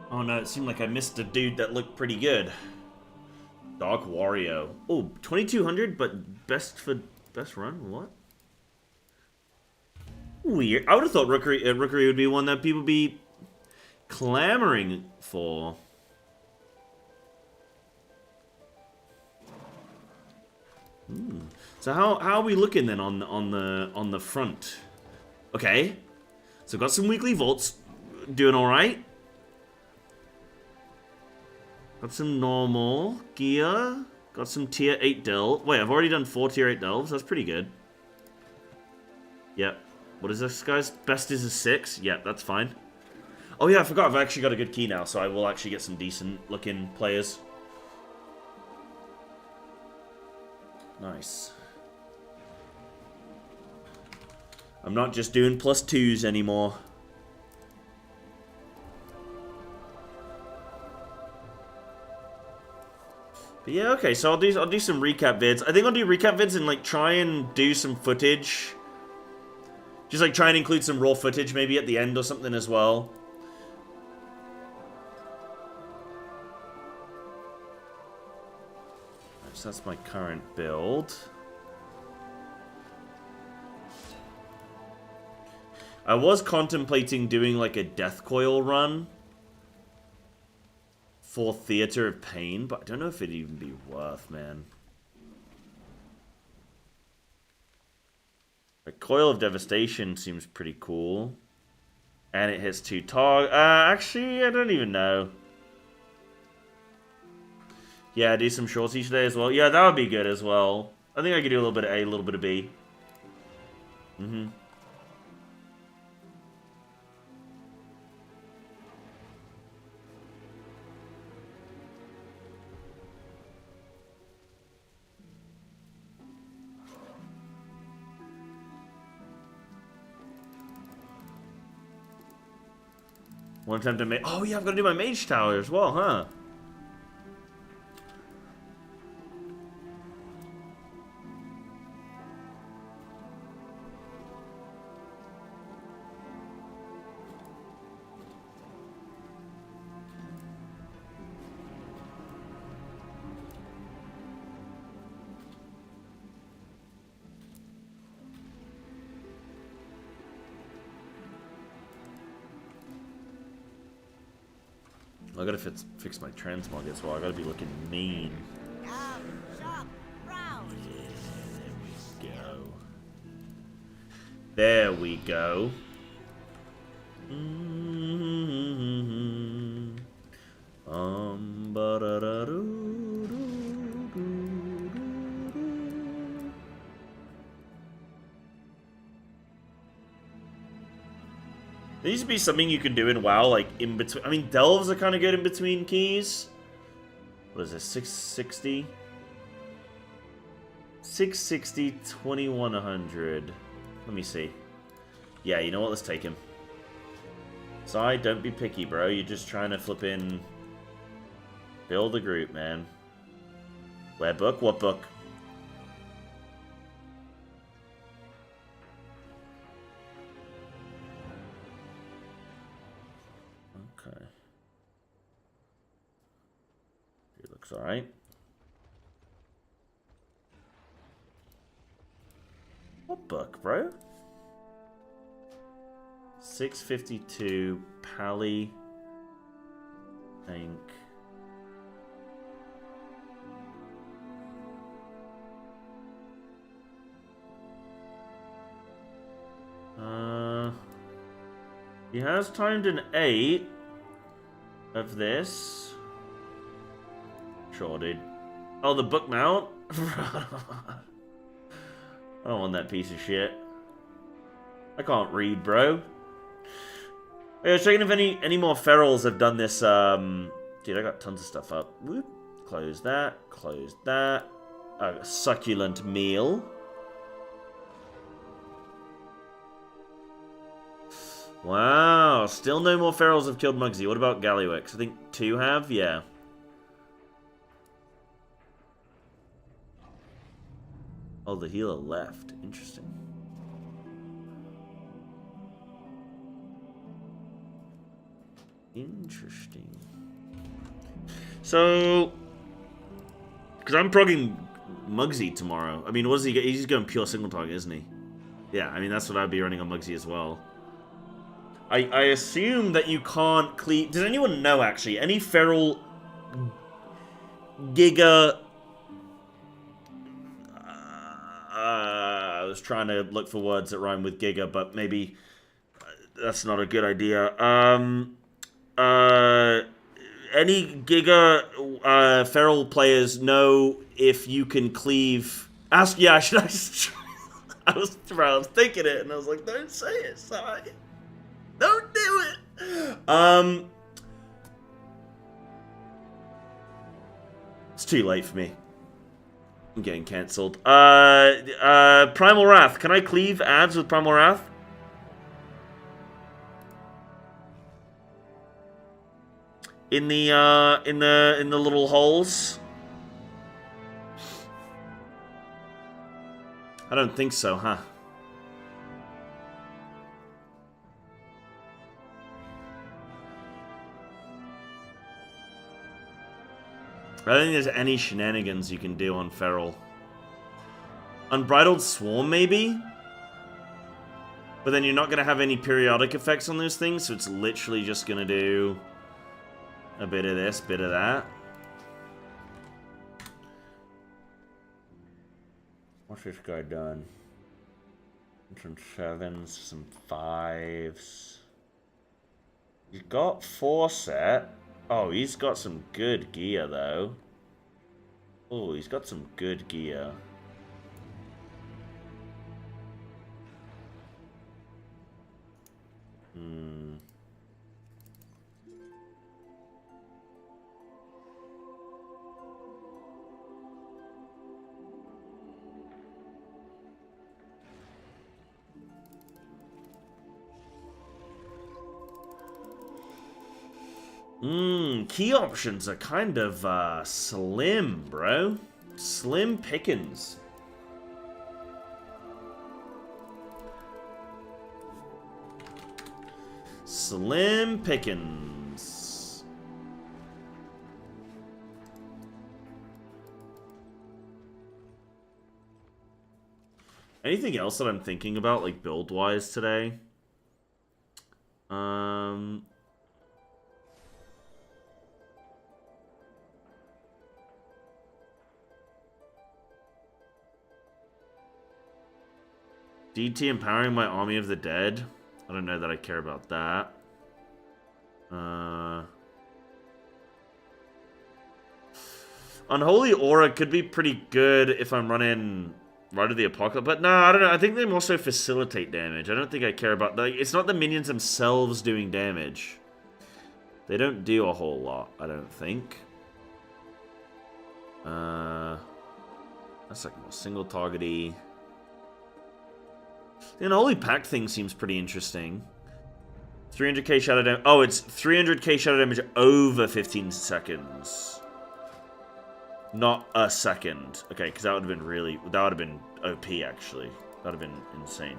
Oh no, it seemed like I missed a dude that looked pretty good. Dark Wario. Oh, 2200, but best run? What? Weird. I would have thought Rookery would be one that people be clamoring for. So how are we looking then on the front? Okay, so got some weekly vaults, doing all right. Got some normal gear. Got some tier 8 delve. Wait, I've already done 4 tier 8 delves. That's pretty good. Yep. What is this, guys? Best is a 6. Yep, that's fine. Oh yeah, I forgot. I've actually got a good key now, so I will actually get some decent looking players. Nice. I'm not just doing +2s anymore. But yeah, okay, so I'll do some recap vids. I think I'll do recap vids and like try and do some footage. Just like try and include some raw footage maybe at the end or something as well. So that's my current build. I was contemplating doing like a Death Coil run for Theater of Pain, but I don't know if it'd even be worth, man. A Coil of Devastation seems pretty cool. And it hits 2 targets. Actually, I don't even know. Yeah, do some shorts each day as well. Yeah, that would be good as well. I think I could do a little bit of A, a little bit of B. Mm-hmm. One attempt to make. Oh yeah, I've got to do my mage tower as well, huh? I gotta fix my transmog as well. I gotta be looking mean. There we go. There needs to be something you can do in WoW, like in between. I mean, delves are kind of good in between keys. What is this? 660? 660, 2100. Let me see. Yeah, you know what? Let's take him. Sorry, don't be picky, bro. You're just trying to flip in. Build a group, man. Where book? What book? Okay. It looks alright. What book, bro? 652 Pally Tank. He has timed an 8 of this. Sure, dude. Oh, the book mount? I don't want that piece of shit. I can't read, bro. I was checking if any more ferals have done this. Dude, I got tons of stuff up. Whoop. Close that. Close that. A succulent meal. Wow, still no more ferals have killed Muggsy. What about Gallywix? I think 2 have? Yeah. Oh, the healer left. Interesting. Interesting. So, because I'm progging Muggsy tomorrow. I mean, what does he get? He's going pure signal target, isn't he? Yeah, I mean, that's what I'd be running on Muggsy as well. I assume that you can't cleave... Does anyone know, actually? Any feral... Giga... I was trying to look for words that rhyme with Giga, but maybe... that's not a good idea. Any Giga feral players know if you can cleave... Ask... Yeah, should I was thinking it, and I was like, don't say it, sorry. Don't do it! It's too late for me. I'm getting cancelled. Primal Wrath. Can I cleave ads with Primal Wrath? In the little holes? I don't think so, huh? I don't think there's any shenanigans you can do on Feral. Unbridled Swarm, maybe? But then you're not going to have any periodic effects on those things, so it's literally just going to do a bit of this, bit of that. What's this guy done? Some 7s, some 5s. He's got 4 set. Oh, he's got some good gear, though. Oh, he's got some good gear. Key options are kind of slim, bro. Slim pickings. Slim pickings. Anything else that I'm thinking about, like build-wise today? DT empowering my army of the dead. I don't know that I care about that. Unholy Aura could be pretty good if I'm running Rite of the Apocalypse. But no, I don't know. I think they more so facilitate damage. I don't think I care about... Like, it's not the minions themselves doing damage. They don't do a whole lot, I don't think. That's like more single targety. The Unholy Pact thing seems pretty interesting. 300k shadow damage. Oh, it's 300k shadow damage over 15 seconds. Not a second. Okay, because that would have been really... That would have been OP, actually. That would have been insane.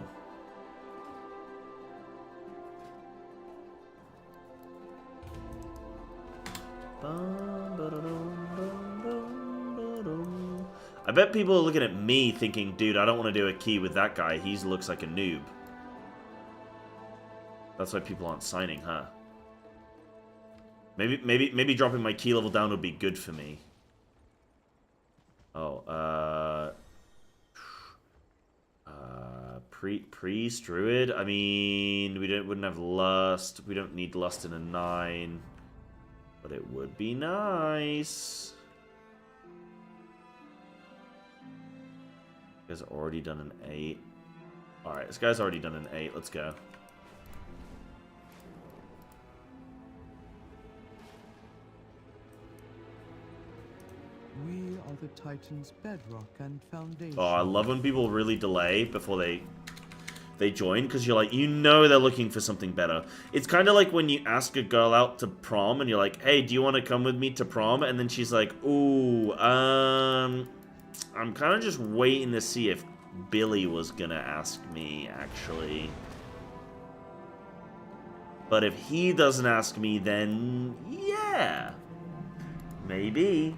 I bet people are looking at me thinking, dude, I don't want to do a key with that guy. He looks like a noob. That's why people aren't signing, huh? Maybe dropping my key level down would be good for me. Oh, priest, druid. I mean, wouldn't have lust. We don't need lust in a 9, but it would be nice. This guy's already done an 8. Alright, this guy's already done an 8. Let's go. We are the Titan's bedrock and foundation. Oh, I love when people really delay before they join, because you're like, you know they're looking for something better. It's kind of like when you ask a girl out to prom and you're like, hey, do you want to come with me to prom? And then she's like, ooh, I'm kind of just waiting to see if Billy was gonna ask me, actually. But if he doesn't ask me, then yeah, maybe.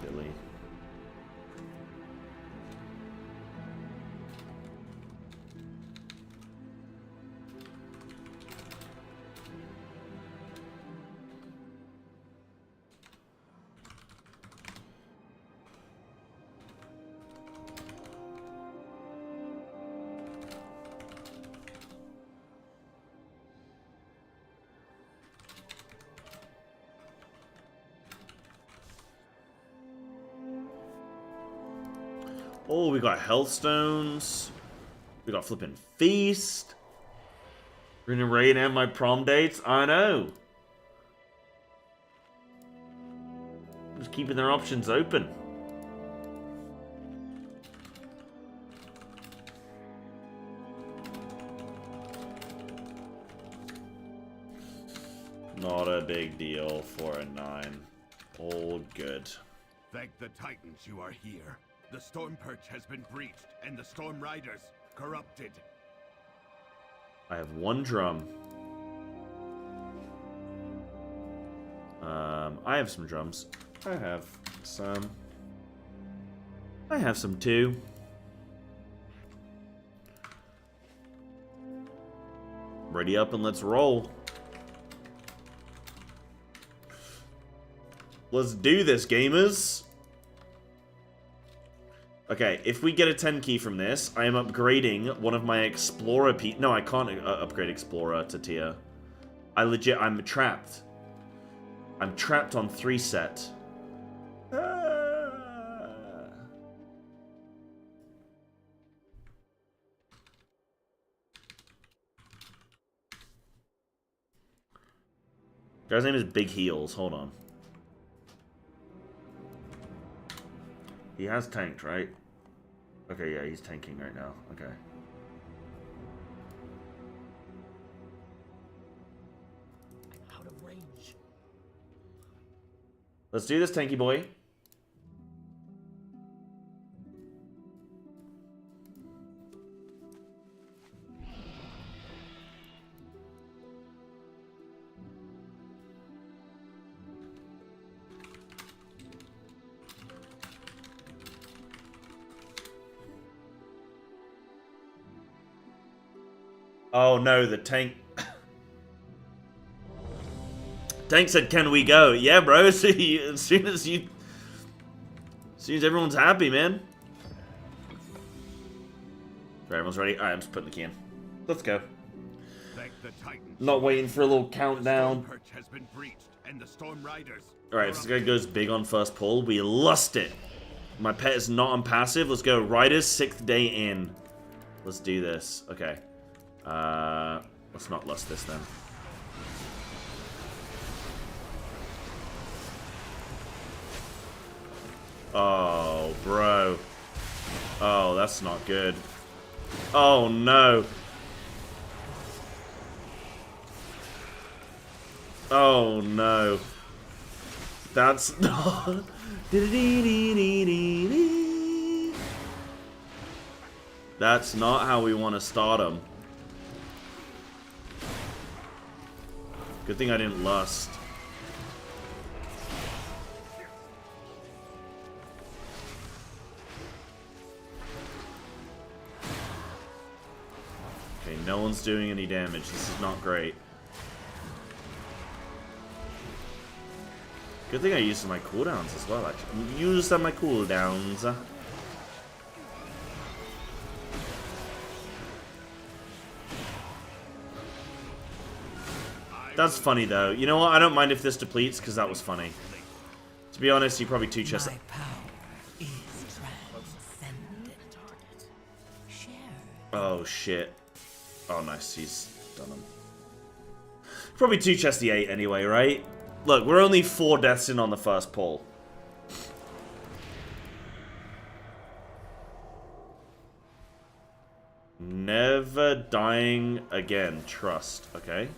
Billy. Oh, we got Hellstones. We got flipping Feast. We're gonna raid and my prom dates. I know. Just keeping their options open. Not a big deal for a 9. All good. Thank the Titans you are here. The Storm Perch has been breached, and the Storm Riders corrupted. I have one drum. I have some drums. I have some too. Ready up and let's roll. Let's do this, gamers. Okay, if we get a 10 key from this, I am upgrading one of my Explorer No, I can't upgrade Explorer to tier. I'm trapped. I'm trapped on 3 set. Guy's name is Big Heels. Hold on. He has tanked, right? Okay, yeah, he's tanking right now. Okay. Out of range. Let's do this, tanky boy. Oh no, the tank. Tank said, "Can we go?" Yeah, bro. As soon as everyone's happy, man. Everyone's ready. Alright, I'm just putting the key in. Let's go. Not waiting for a little countdown. Alright, if this guy goes big on first pull, we lust it. My pet is not on passive. Let's go. Riders, 6th day in. Let's do this. Okay. Let's not lust this then. Oh, bro. Oh, that's not good. Oh, no. Oh, no. That's not... That's not how we want to start him. Good thing I didn't lust. Okay, no one's doing any damage. This is not great. Good thing I used my cooldowns as well, actually. Used my cooldowns. That's funny, though. You know what? I don't mind if this depletes, because that was funny. To be honest, you probably two-chest... Oh, shit. Oh, nice. He's done him. Probably two-chest the 8 anyway, right? Look, we're only 4 deaths in on the first pull. Never dying again. Trust. Okay.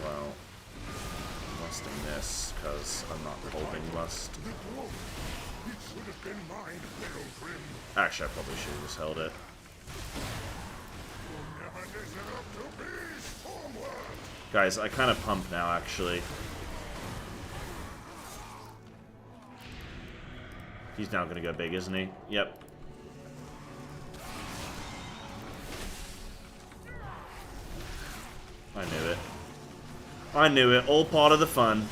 Well, I'm lusting this because I'm not holding lust. Actually, I probably should have just held it. Guys, I kind of pump now, actually. He's now going to go big, isn't he? Yep. I knew it. I knew it. All part of the fun.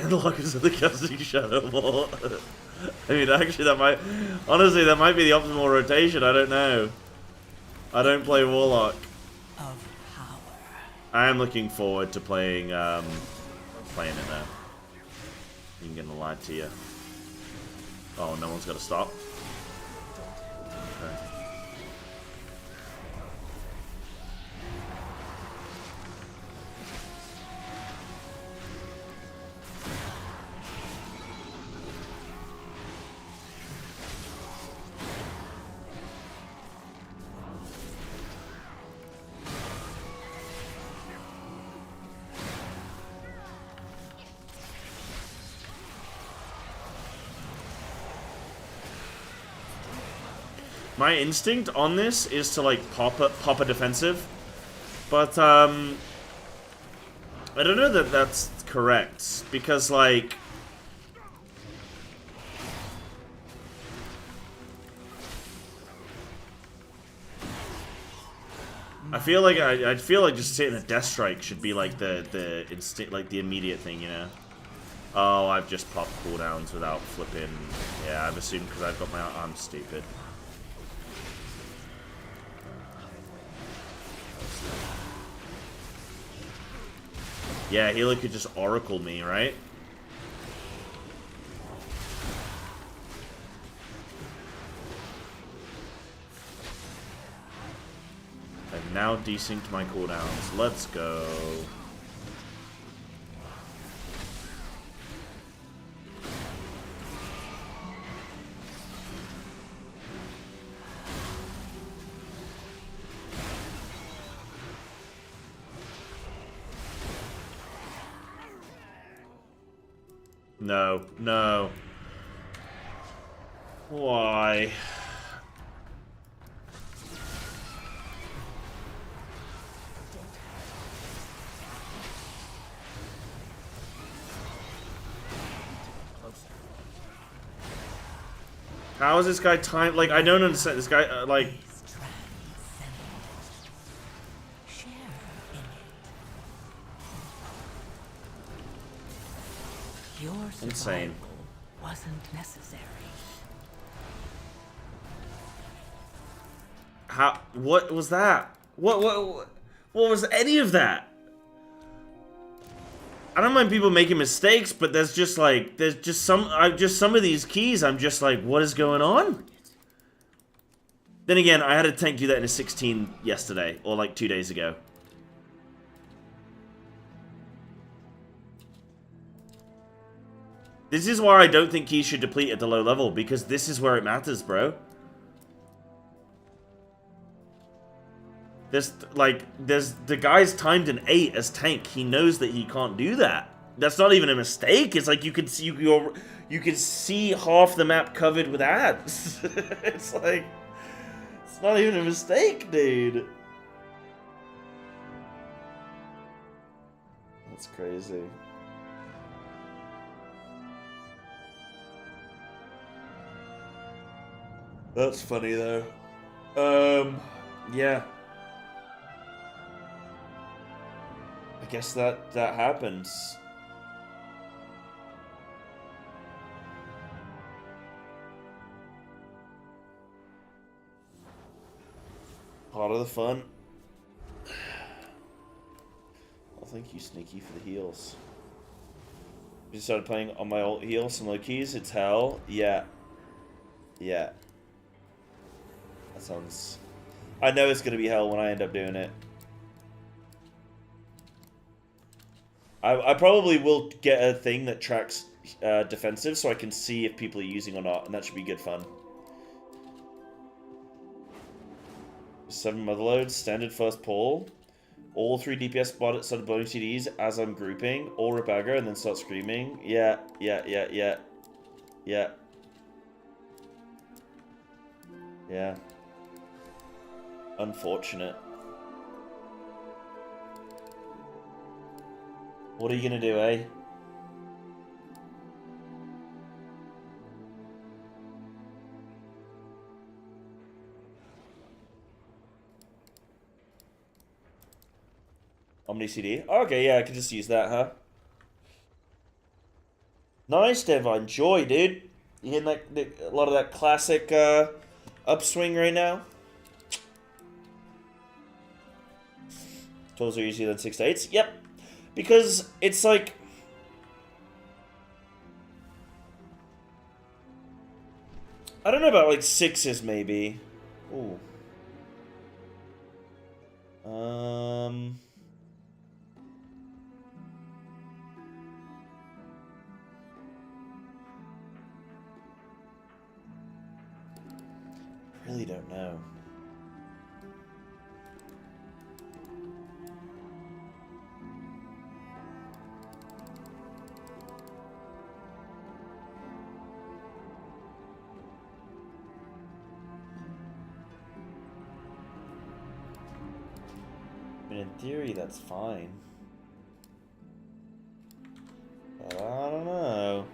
Lockers of the casting Shadow Ball. I mean, actually, that might... Honestly, that might be the optimal rotation. I don't know. I don't play Warlock. I am looking forward to playing, playing it now. You can get a lie to you. Oh, no one's got to stop. Okay. My instinct on this is to like pop a defensive, but I don't know that that's correct because like I feel like I feel like just hitting a death strike should be like the instant like the immediate thing, you know. Oh, I've just popped cooldowns without flipping. Yeah, I've assumed because I've got my. I'm stupid. Yeah, healer could just oracle me, right? I've now desynced my cooldowns. Let's go. No, no. Why? How is this guy time? Like, I don't understand. This guy, like. Insane. Wasn't necessary. How? What was that? What was any of that? I don't mind people making mistakes, but there's just like some of these keys. I'm just like, what is going on? Then again, I had a tank do that in a 16 yesterday, or like 2 days ago. This is why I don't think keys should deplete at the low level, because this is where it matters, bro. There's the guy's timed an 8 as tank. He knows that he can't do that. That's not even a mistake. It's like you can see half the map covered with ads. It's like it's not even a mistake, dude. That's crazy. That's funny though. Yeah. I guess that happens. Part of the fun. Well, thank you, Sneaky, for the heals. Just started playing on my alt heal, some low keys. It's hell. Yeah. Yeah. That sounds. I know it's gonna be hell when I end up doing it. I probably will get a thing that tracks defensive so I can see if people are using or not, and that should be good fun. 7 motherloads, standard first pull. All 3 DPS started blowing CDs as I'm grouping. All rip aggro and then start screaming. Yeah. Yeah. Unfortunate. What are you gonna do, eh? Omni CD? Okay, yeah, I can just use that, huh? Nice, Devine. Joy, dude. You hitting a lot of that classic upswing right now? 12s are easier than 6 to 8s? Yep. Because it's like... I don't know about like 6s maybe. Ooh. Really don't know. mean, in theory, that's fine. But I don't know.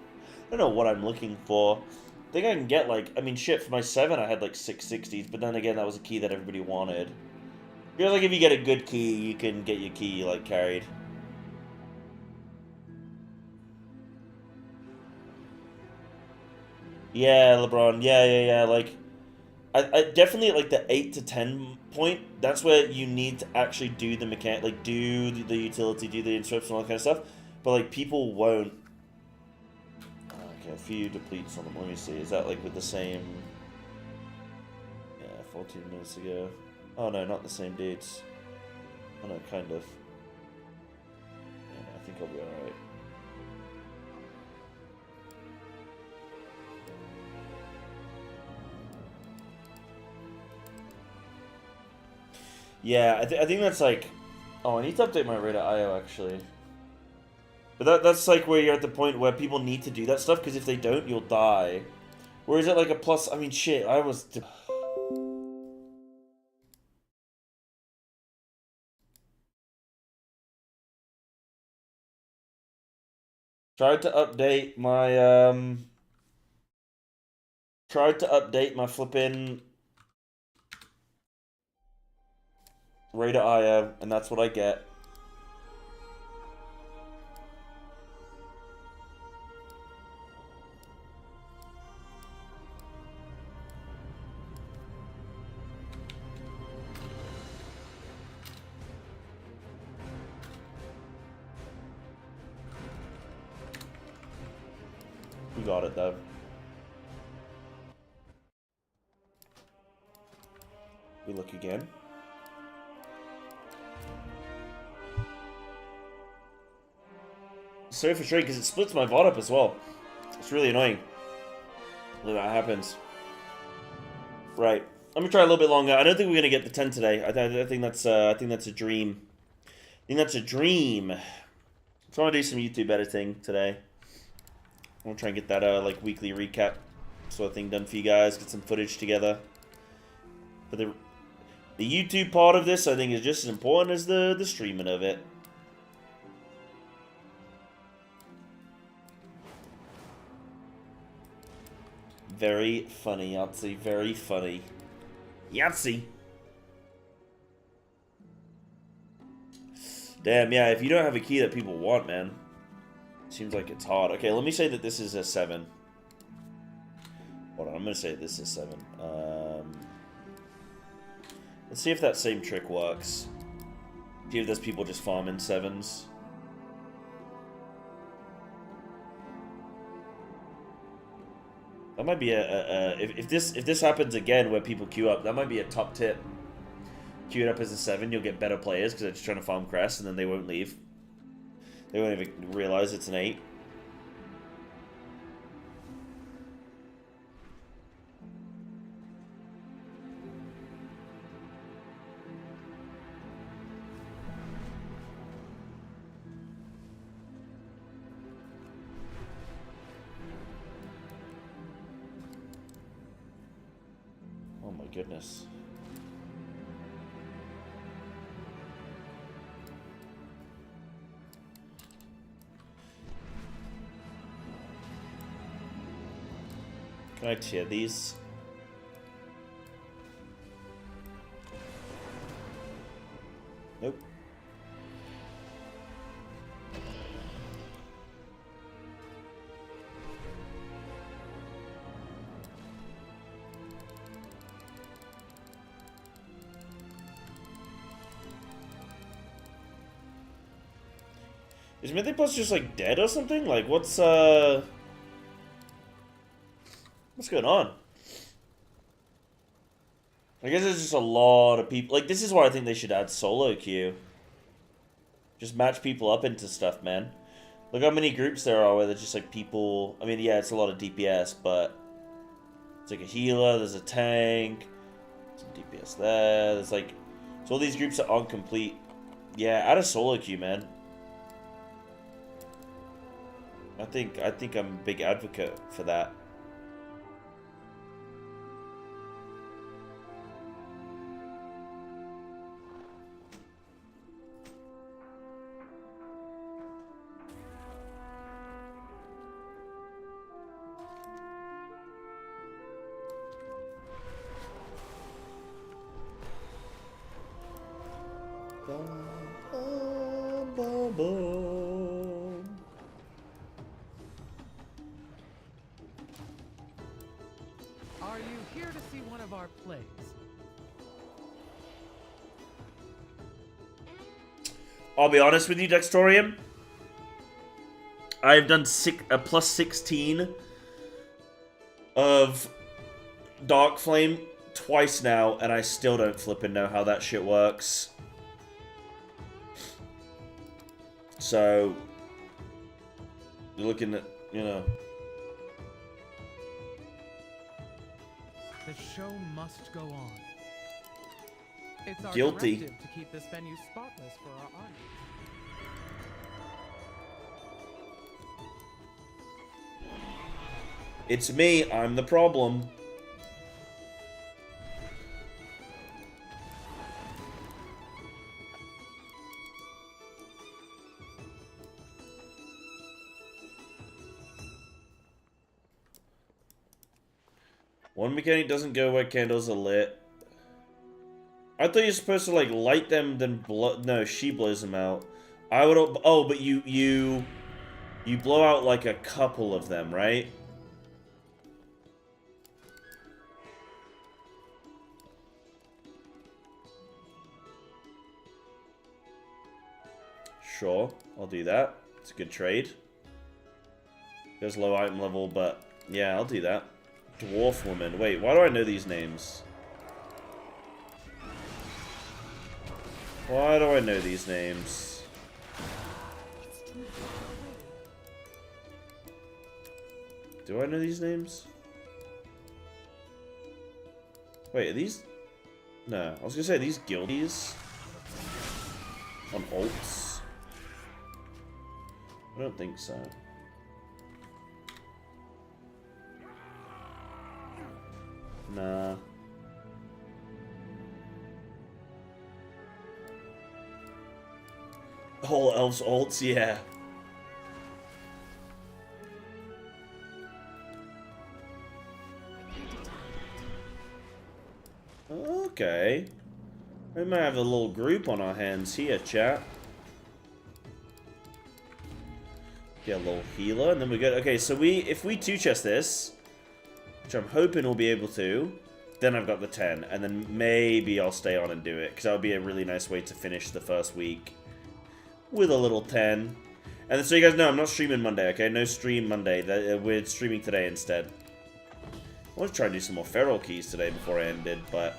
I don't know what I'm looking for. I think I can get, like, I mean, shit, for my 7, I had, like, 660s, but then again, that was a key that everybody wanted. I feel like if you get a good key, you can get your key, like, carried. Yeah, LeBron. Yeah. Like, I definitely, like, the 8 to 10 point, that's where you need to actually do the mechanic, like, do the utility, do the instructs and all that kind of stuff. But, like, people won't. Okay, a few depletes on them. Let me see. Is that, like, with the same... Yeah, 14 minutes ago. Oh, no, not the same dates. Oh, no, kind of. Yeah, I think I'll be alright. Yeah, I think that's like... Oh, I need to update my rate.io, actually. But that's like where you're at the point where people need to do that stuff, because if they don't, you'll die. Or is it like a plus... I mean, shit, I was... Tried to update my, flipping... rate.io, and that's what I get. We got it, though. We look again. So frustrating because it splits my VOD up as well. It's really annoying when that happens. Right. I'm gonna try a little bit longer. I don't think we're gonna get the 10 today. I think that's a dream. I think that's a dream. So I want to do some YouTube editing today. I want to try and get that like weekly recap sort of thing done for you guys. Get some footage together. But the YouTube part of this, I think, is just as important as the streaming of it. Very funny, Yahtzee. Very funny. Yahtzee! Damn, yeah, if you don't have a key that people want, man. Seems like it's hard. Okay, let me say that this is a 7. Hold on, I'm gonna say this is 7. Let's see if that same trick works. See if there's people just farming 7s. That might be if this happens again where people queue up, that might be a top tip. Queue it up as a 7, you'll get better players because they're just trying to farm crests and then they won't leave. They won't even realize it's an 8. Oh my goodness. Can I tier these? Nope. Is Mythic Plus just like dead or something? Like what's going on? I guess there's just a lot of people. Like, this is why I think they should add solo queue. Just match people up into stuff, man. Look how many groups there are where there's just, like, people... I mean, yeah, it's a lot of DPS, but... It's like a healer, there's a tank, some DPS there, there's, like... So all these groups that aren't complete. Yeah, add a solo queue, man. I think I'm a big advocate for that. problem. Are you here to see one of our plays? I'll be honest with you, Dextorium. I've done plus 16 of Dark Flame twice now, and I still don't flippin' know how that shit works. So, you're looking at, you know. The show must go on. It's our Guilty. directive to keep this venue spotless for our audience. It's me, I'm the problem. One mechanic doesn't go where candles are lit. I thought you're supposed to, like, light them, then blow... No, she blows them out. I would... Oh, but you blow out, like, a couple of them, right? Sure, I'll do that. It's a good trade. There's low item level, but... Yeah, I'll do that. Dwarf woman. Wait, why do I know these names? Why do I know these names? Do I know these names? Wait, are these... No, I was gonna say, are these guildies? On alts? I don't think so. Nah. Whole elves alts, yeah. Okay. We might have a little group on our hands here, chat. Get a little healer, and then we go. Okay, so if we two-chest this, which I'm hoping we'll be able to, then I've got the 10, and then maybe I'll stay on and do it, because that would be a really nice way to finish the first week with a little 10. And then, so you guys know, I'm not streaming Monday, okay? No stream Monday. We're streaming today instead. I want to try and do some more feral keys today before I ended, but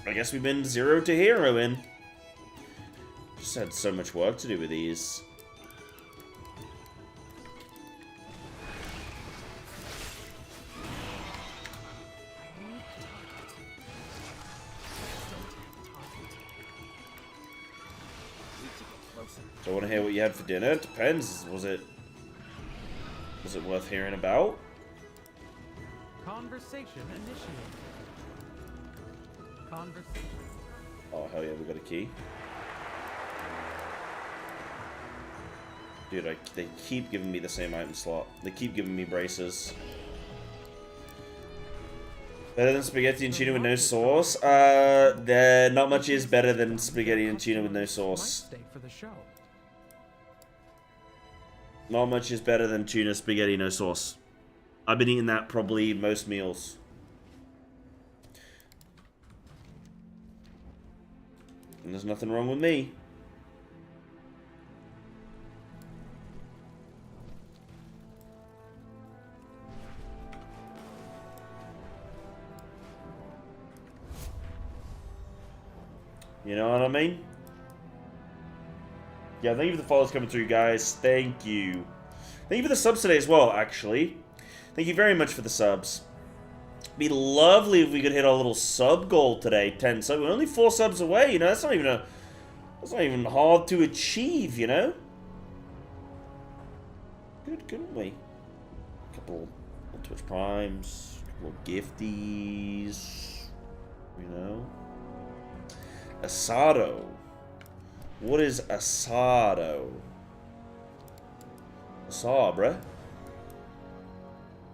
I guess we've been 0-to-hero in. Just had so much work to do with these. Do I want to hear what you had for dinner? It depends. Was it worth hearing about? Conversation initiated. Conversation. Oh, hell yeah, we got a key. Dude, they keep giving me the same item slot. They keep giving me braces. Better than spaghetti and tuna with no sauce? Not much is better than spaghetti and tuna with no sauce. Might stay for the show. Not much is better than tuna spaghetti, no sauce. I've been eating that probably most meals. And there's nothing wrong with me. You know what I mean? Yeah, thank you for the follows coming through, guys. Thank you. Thank you for the subs today as well, actually. Thank you very much for the subs. It'd be lovely if we could hit our little sub goal today. 10 subs. We're only 4 subs away, you know? That's not even hard to achieve, you know? Good, couldn't we? A couple of Twitch Primes, a couple of gifties, you know? Asado. What is asado? Asado, bruh.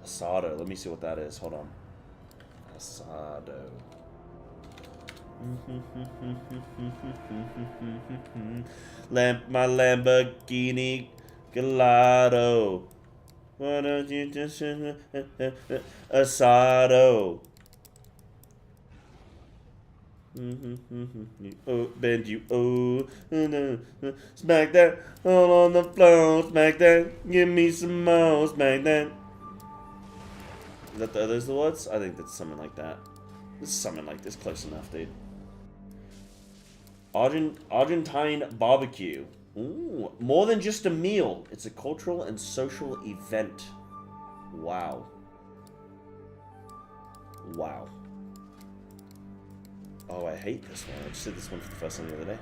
Asado. Let me see what that is. Hold on. Asado. My Lamborghini Gallardo. Why don't you just Asado? Oh, bend you, oh, smack that all on the floor, smack that, give me some more, smack that. Is that those the words? I think that's something like that. This is something like this, close enough, dude. Argentine barbecue. Ooh, more than just a meal. It's a cultural and social event. Wow. Wow. Oh, I hate this one. I just did this one for the first time the other day.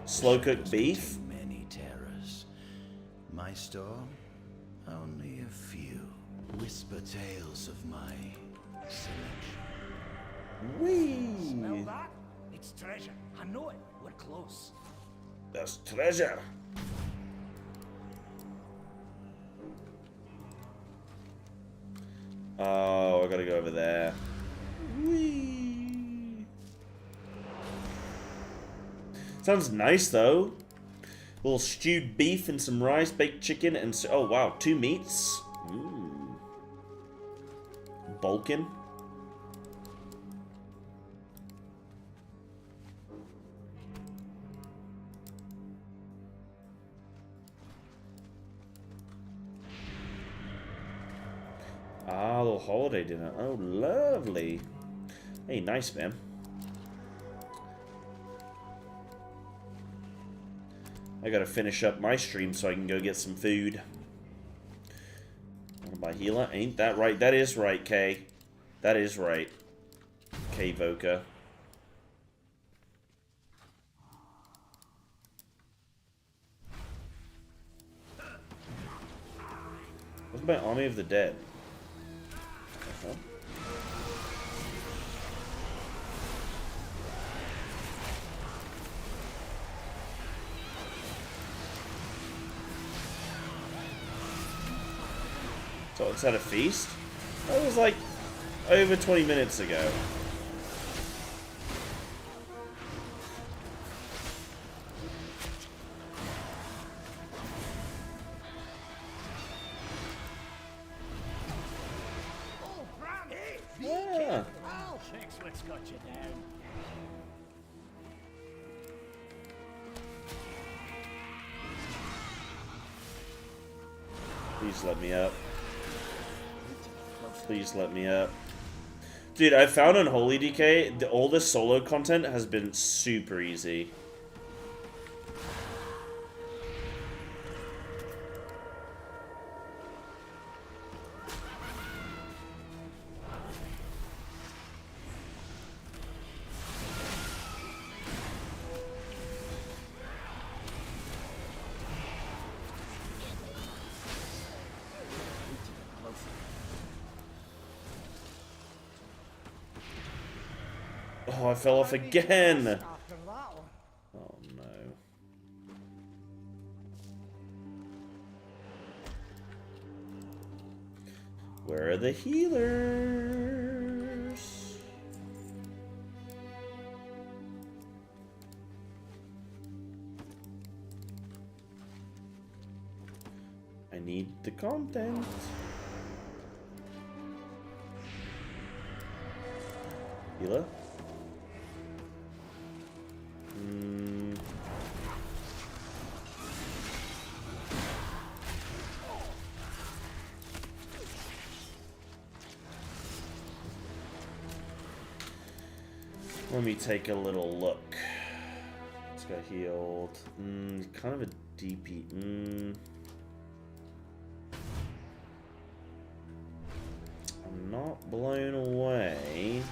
Slow cooked beef. Many terrors. My store, only a few. Whisper tales of my selection. Whee! Smell that? It's treasure. I know it. We're close. That's treasure. Oh, I gotta go over there. Whee! Sounds nice though. A little stewed beef and some rice, baked chicken, and oh wow, 2 meats. Balkan. Ah, little holiday dinner. Oh, lovely. Hey, nice, man. I gotta finish up my stream so I can go get some food. Wanna buy healer? Ain't that right? That is right, Kay. That is right. Kay Voka. What's my Army of the Dead? Uh-huh. So it's at a feast? That was like over 20 minutes ago. Oh, Bram! Hey, Yeah. I'll fix what's got you down. Please let me up. Please let me up. Dude, I found on Holy DK, all the solo content has been super easy. Oh, I fell off again! Oh no. Where are the healers? I need the content. Healer? Let me take a little look. This got healed. Kind of a DP. I'm not blown away.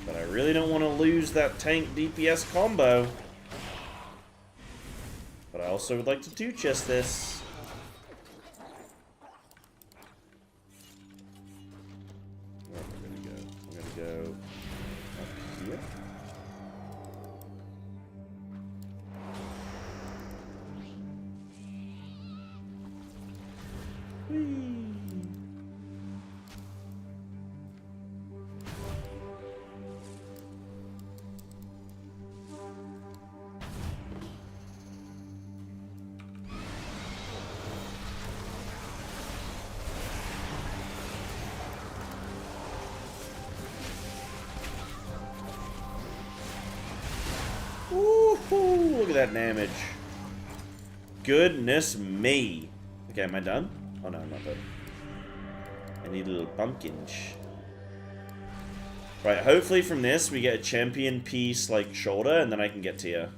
But I really don't want to lose that tank DPS combo. But I also would like to do just this. Where am I gonna go? I'm gonna go up here. Whee! Woohoo! Look at that damage. Goodness me. Okay, am I done? Oh no, I'm not done. I need a little pumpkin. Right, hopefully from this we get a champion piece like shoulder and then I can get to you.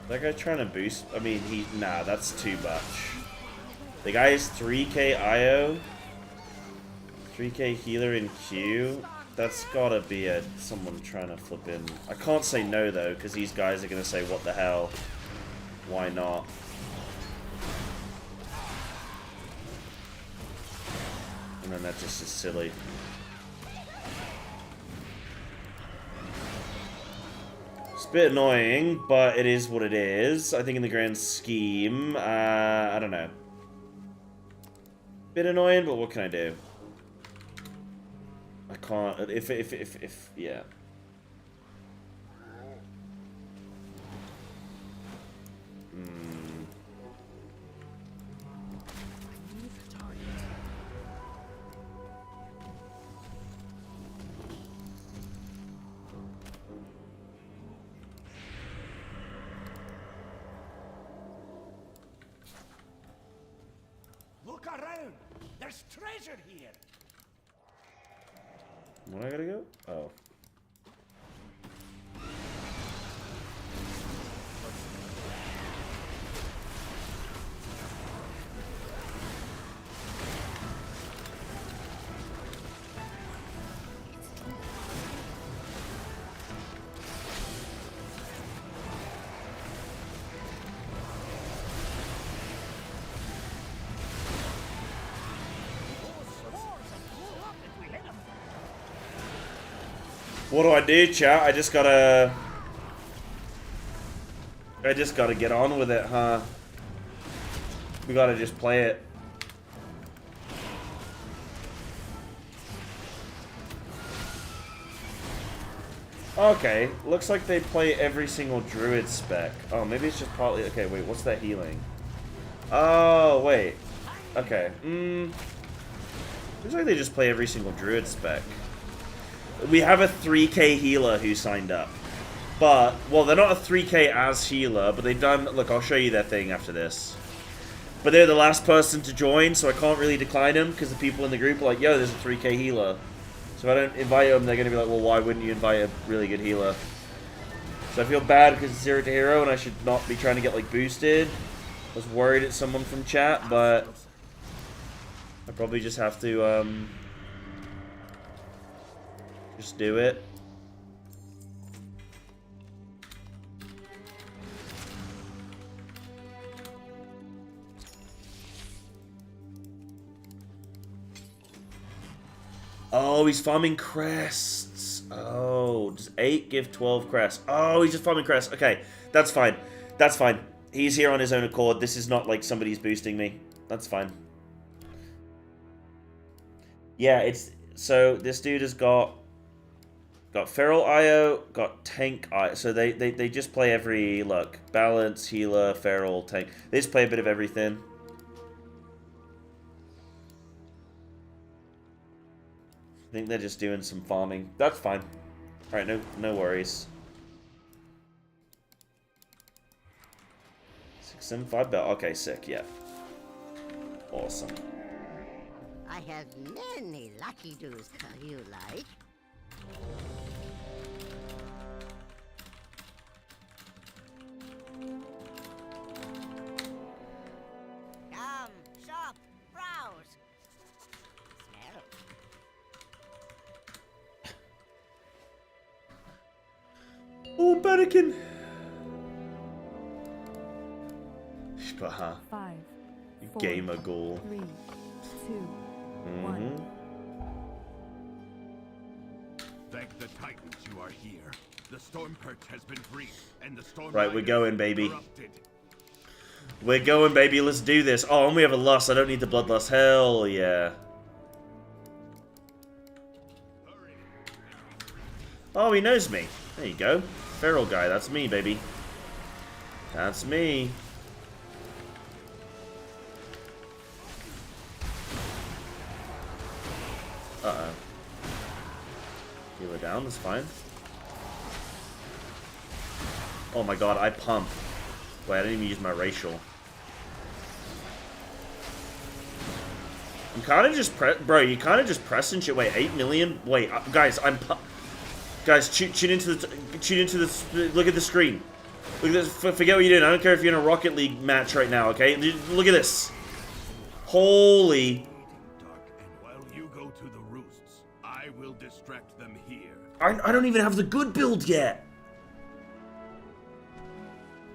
That guy trying to boost? I mean, nah, that's too much. The guy is 3k IO, 3k healer in Q. That's gotta be someone trying to flip in. I can't say no though, because these guys are gonna say, what the hell? Why not? And then that just is silly. It's a bit annoying, but it is what it is. I think in the grand scheme, I don't know. Bit annoying, but what can I do? I can't, yeah. Look around. There's treasure here. Where I gotta go? Oh. What do I do, chat? I just gotta get on with it, huh? We gotta just play it. Okay, looks like they play every single druid spec. Oh, maybe it's just partly... Okay, wait, what's that healing? Oh, wait. Okay, looks like they just play every single druid spec. We have a 3k healer who signed up. But, well, they're not a 3k as healer, but they've done... Look, I'll show you their thing after this. But they're the last person to join, so I can't really decline them, because the people in the group are like, yo, there's a 3k healer. So if I don't invite them, they're going to be like, well, why wouldn't you invite a really good healer? So I feel bad because it's Zero2Hero, and I should not be trying to get, like, boosted. I was worried it's someone from chat, but... I probably just have to, just do it. Oh, he's farming crests. Oh, does 8 give 12 crests? Oh, he's just farming crests. Okay, that's fine. That's fine. He's here on his own accord. This is not like somebody's boosting me. That's fine. Yeah, it's... So, this dude has got Feral IO, got Tank IO. So they just play every, look, Balance, Healer, Feral, Tank. They just play a bit of everything. think they're just doing some farming. That's fine. Alright, no worries. 675 belt. Okay, sick, yeah. Awesome. I have many lucky doos you like. Come, shop, browse. Smell. Oh, Berrican! Shpaha. 5, You 4, gamer ghoul. 3, 2, 1. Thank the Titans you are here. The storm perch has been freed, and the storm Right, we're going, baby. corrupted. We're going, baby. Let's do this. Oh, and we have a lust. I don't need the bloodlust. Hell yeah. Oh, he knows me. There you go. Feral guy. That's me, baby. That's me. Uh-oh. Healer down. That's fine. Oh my god, I pump. Wait, I didn't even use my racial. I'm kind of just bro, you kind of just pressing shit. Wait, 8 million? Wait, guys, guys, tune into the, look at the screen. Look at this, forget what you're doing. I don't care if you're in a Rocket League match right now, okay? Look at this. Holy. And while you go to the roosts, I will distract them here. I don't even have the good build yet.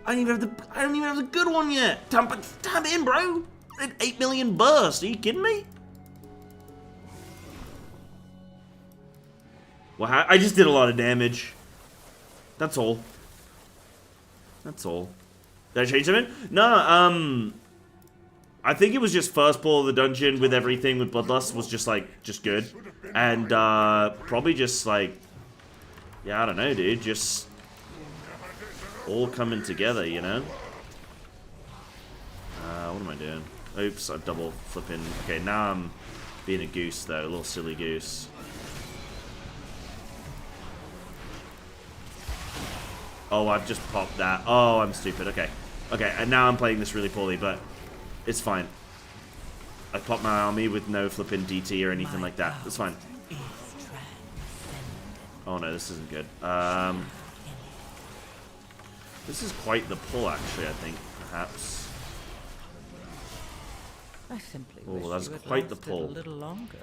I don't even have the good one yet. Tap in, bro. 8 million burst. Are you kidding me? Well, I just did a lot of damage. That's all. That's all. Did I change something? No, I think it was just first pull of the dungeon with everything with Bloodlust was just good. And, probably just like, yeah, I don't know, dude. Just all coming together, you know? What am I doing? Oops, I'm double flipping. Okay, now I'm being a goose, though. A little silly goose. Oh, I've just popped that. Oh, I'm stupid. Okay. Okay, and now I'm playing this really poorly, but it's fine. I popped my army with no flipping DT or anything like that. It's fine. Oh, no, this isn't good. This is quite the pull, actually, I think, perhaps. I simply Oh, wish that's you had quite the lasted pull. a little longer.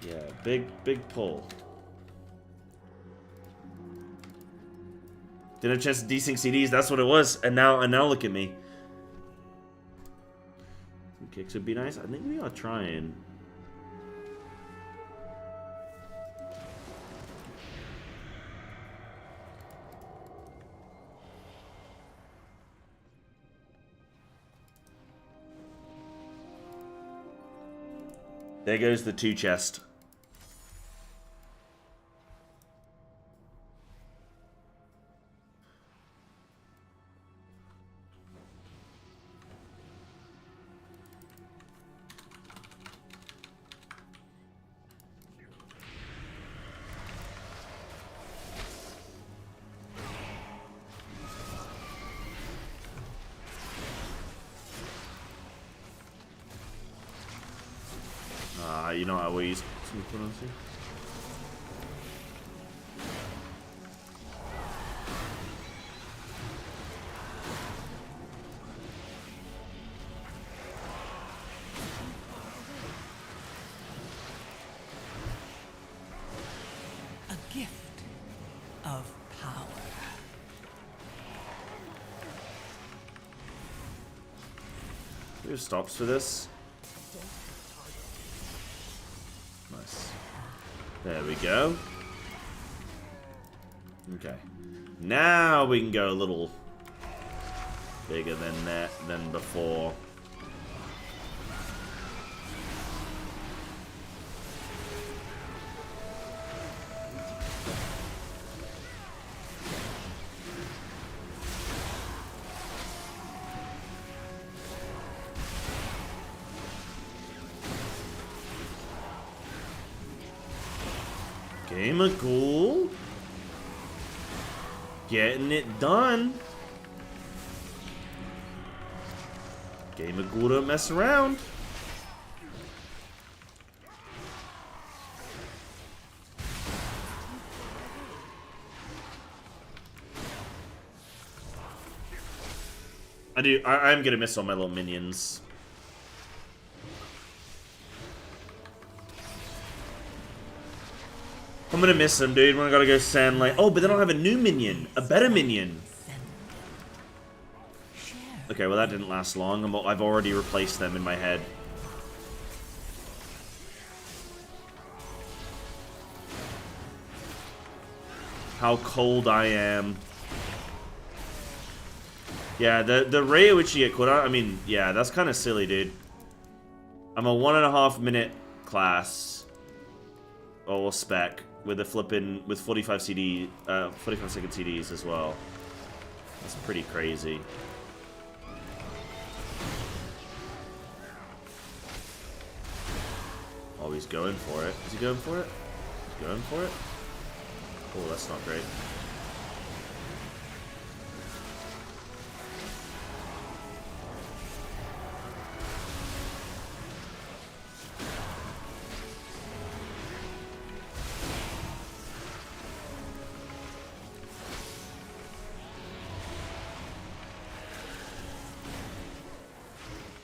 Yeah, big pull. Didn't have a chance to desync CDs, that's what it was. And now look at me. Some kicks would be nice. I think we are trying. There goes the 2 chest. You know how we use some currency. A gift of power. There's stops for this. Nice. There we go. Okay. Now we can go a little bigger than before. Okay, McGhoul. Getting it done. Okay, McGhoul don't mess around. I'm gonna miss all my little minions. I'm gonna miss them, dude, when I gotta go sand like... Oh, but then I'll have a new minion. A better minion. Okay, well that didn't last long. I've already replaced them in my head. How cold I am. Yeah, the rate at which you get caught out, I mean, yeah, that's kind of silly, dude. I'm a 1.5 minute class. Or spec. With a flippin' with 45 second CDs as well. That's pretty crazy. Oh, he's going for it. Is he going for it? He's going for it? Oh, that's not great.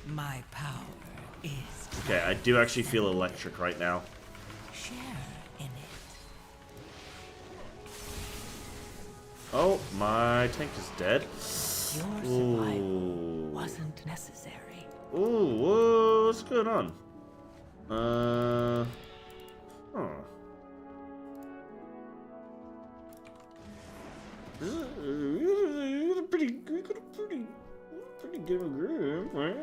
My power is... Okay, I do actually feel electric right now. Share in it. Oh, my tank is dead. Your survival wasn't necessary. Ooh, whoa, what's going on? Huh. Pretty good group, right?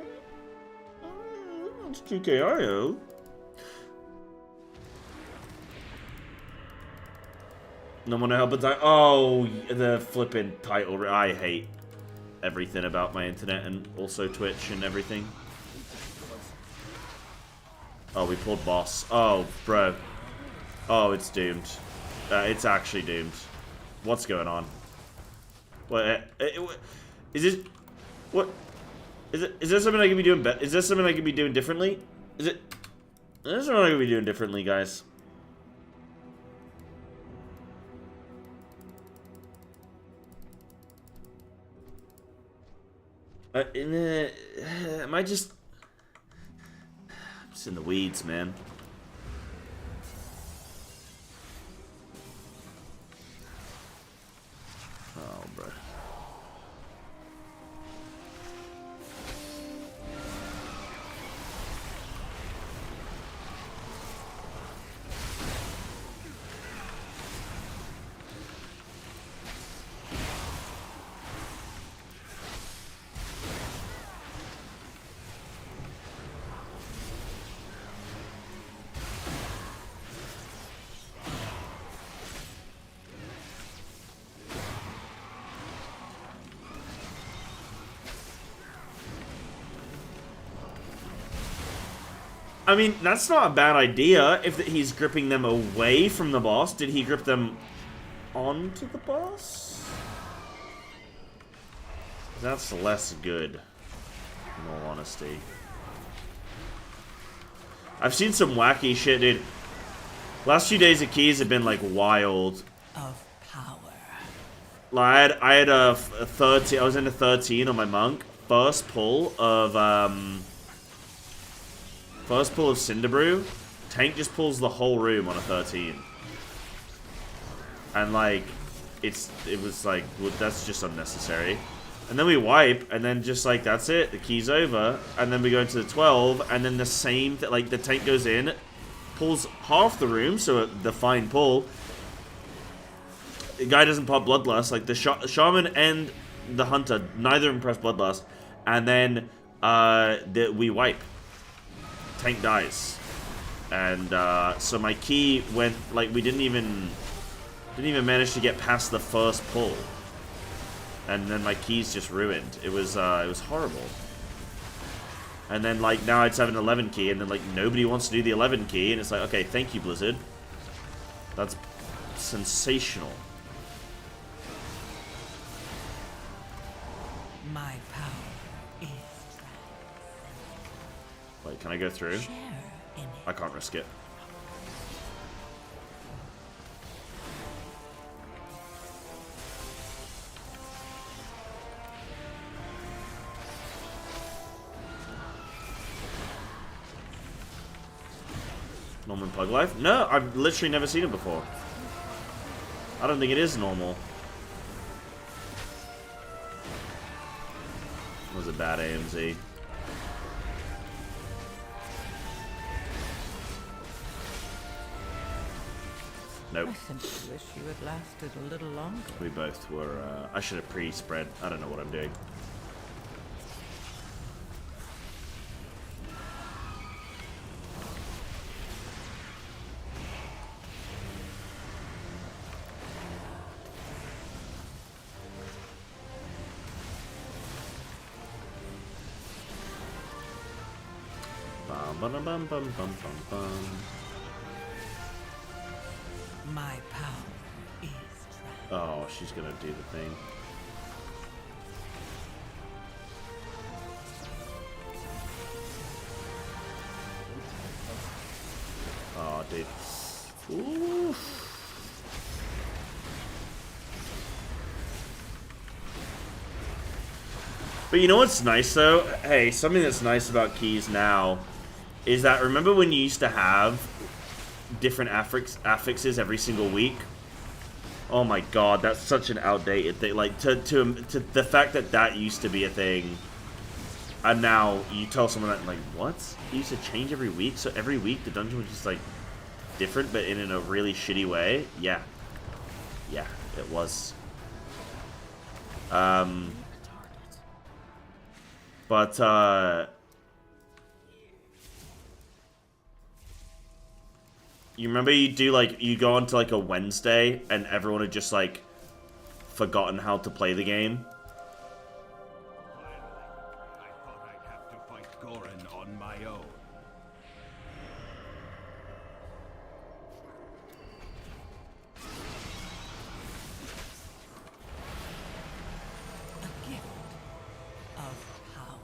It's 2KIO. No one to help but die. Oh, the flippin' title. I hate everything about my internet and also Twitch and everything. Oh, we pulled boss. Oh, bro. Oh, it's doomed. It's actually doomed. What's going on? What? Is this? What? Is there something I can be doing better? Is there something I can be doing differently? Is it? There's something I can be doing differently, guys. Am I just... I'm just in the weeds, man. Oh, bro. I mean, that's not a bad idea if he's gripping them away from the boss. Did he grip them onto the boss? That's less good, in all honesty. I've seen some wacky shit, dude. Last few days of keys have been like wild. Of power. Like, I had a 13. I was in a 13 on my monk. First pull of Cinderbrew. Tank just pulls the whole room on a 13. And like, it was like, well, that's just unnecessary. And then we wipe, and then just like, that's it. The key's over. And then we go into the 12, and then the same, like the tank goes in, pulls half the room, so the fine pull. The guy doesn't pop Bloodlust. Like the Shaman and the Hunter, neither of them press Bloodlust. And then we wipe. Tank dies. And so my key went, like, we didn't even manage to get past the first pull. And then my key's just ruined. It was horrible. And then like now I'd have an 11 key, and then like nobody wants to do the 11 key, and it's like, okay, thank you, Blizzard. That's Sensational. My power is Wait, can I go through? share in it. I can't risk it. Norman Pug Life? No, I've literally never seen it before. I don't think it is normal. It was a bad AMZ. Nope. I simply wish you had lasted a little longer. We both were, I should have pre-spread. I don't know what I'm doing. Bum, bum, bum, bum, bum, bum, bum. My power is Oh, she's gonna do the thing. Oh, dude. Oof. But you know what's nice though? Hey, something that's nice about keys now is that, remember when you used to have different affixes every single week? Oh my god, that's such an outdated thing. Like, to the fact that that used to be a thing, and now you tell someone that, like, what? It used to change every week? So every week the dungeon was just, like, different, but in a really shitty way? Yeah. Yeah, it was. You remember you do, like, you go on to, like, a Wednesday, and everyone had just, like, forgotten how to play the game? I thought I'd have to fight Goran on my own. a gift of power.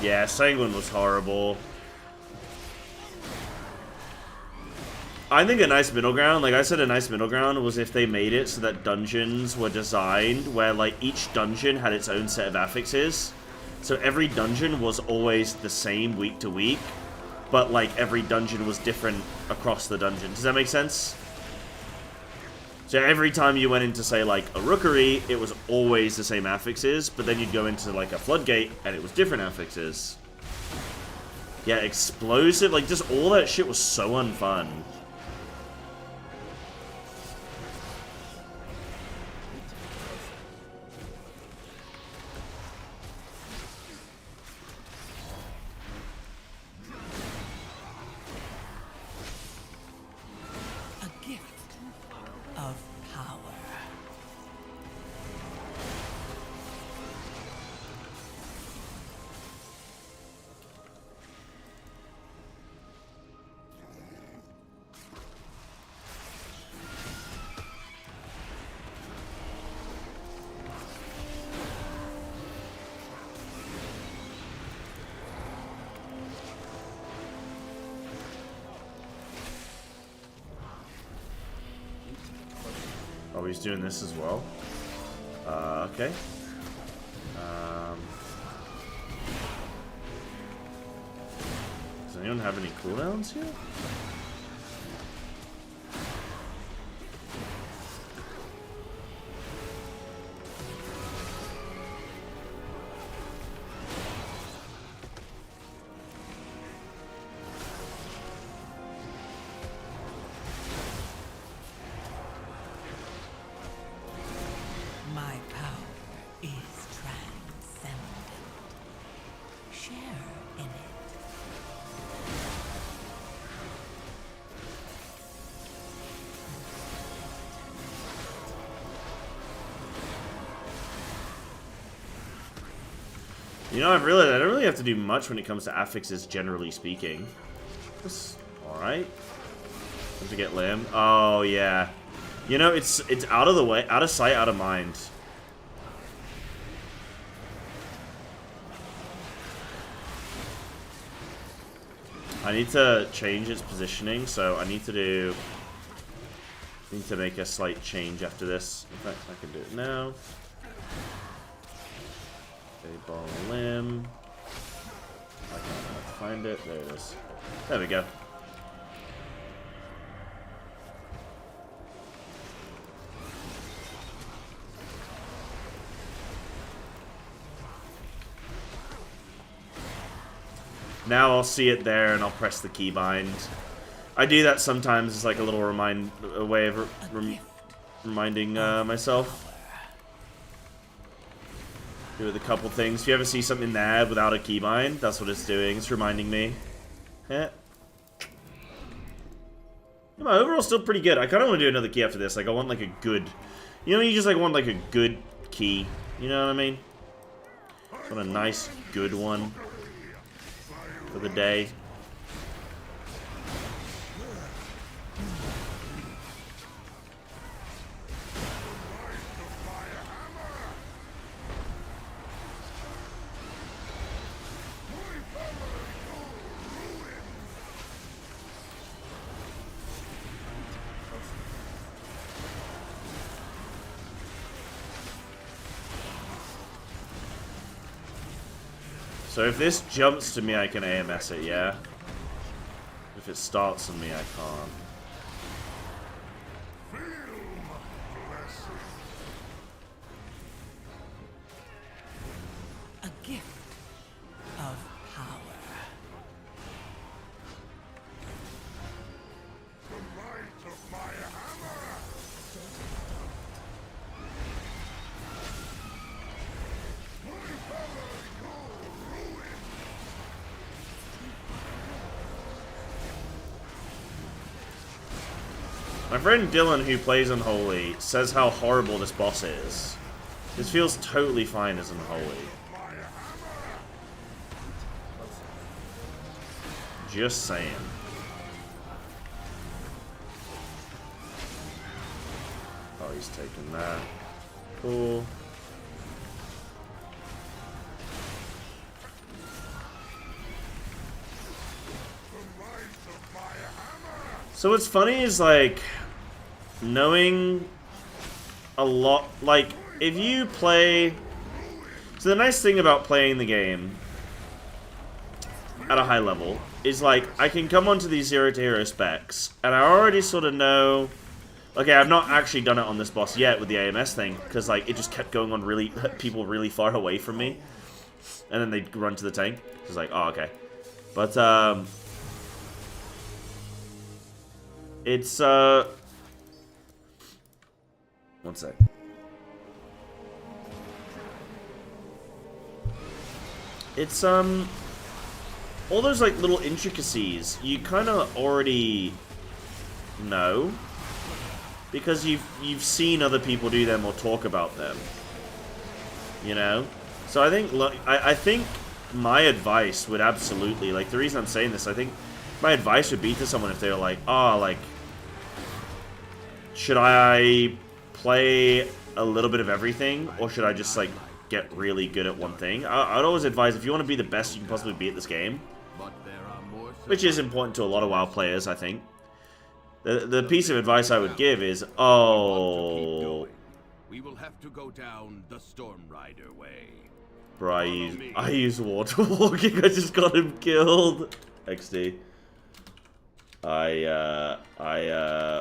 Yeah, Sanguine was horrible. I think a nice middle ground, like I said, a nice middle ground was if they made it so that dungeons were designed where, like, each dungeon had its own set of affixes. So every dungeon was always the same week to week, but, like, every dungeon was different across the dungeon. Does that make sense? So every time you went into, say, like, a rookery, it was always the same affixes, but then you'd go into, like, a floodgate, and it was different affixes. Yeah, explosive, like, just all that shit was so unfun. A gift of power. Oh, he's doing this as well. Okay. Does anyone have any cooldowns here? My power is transcendent. You know, I've realized I don't really have to do much when it comes to affixes, generally speaking. That's alright. Time to get limb. Oh, yeah. You know, it's out of the way, out of sight, out of mind. I need to change its positioning, so I need to make a slight change after this. In fact, I can do it now. Okay, ball and limb. I can't find it. There it is. There we go. Now I'll see it there and I'll press the keybind. I do that sometimes. It's like a little a way of reminding myself. Do it a couple things. If you ever see something there without a keybind, that's what it's doing. It's reminding me. Yeah. My overall's still pretty good. I kind of want to do another key after this. Like, I want like a good... You know, you just like want like a good key. You know what I mean? Just want a nice, good one for the day. So if this jumps to me, I can AMS it, yeah? If it starts on me, I can't. A gift of power. The might of my hammer! My friend Dylan, who plays Unholy, says how horrible this boss is. This feels totally fine as Unholy. Just saying. Oh, he's taking that. Cool. So what's funny is, like, knowing a lot, like, if you play... So the nice thing about playing the game at a high level is, like, I can come onto these Zero2Hero specs, and I already sort of know... Okay, I've not actually done it on this boss yet with the AMS thing, because, like, it just kept going on people really far away from me. And then they'd run to the tank. It's like, oh, okay. But, it's, one sec. It's, all those, like, little intricacies, you kind of already know. Because you've seen other people do them or talk about them. You know? So I think, look, I think my advice would absolutely, like, the reason I'm saying this, I think my advice would be to someone if they were like, oh, like, should I play a little bit of everything, or should I just, like, get really good at one thing? I'd always advise, if you want to be the best you can possibly be at this game, which is important to a lot of WoW players, I think, the piece of advice I would give is, oh... We will have to go down the Storm Rider way. Bro, I use water walking, I just got him killed. XD. I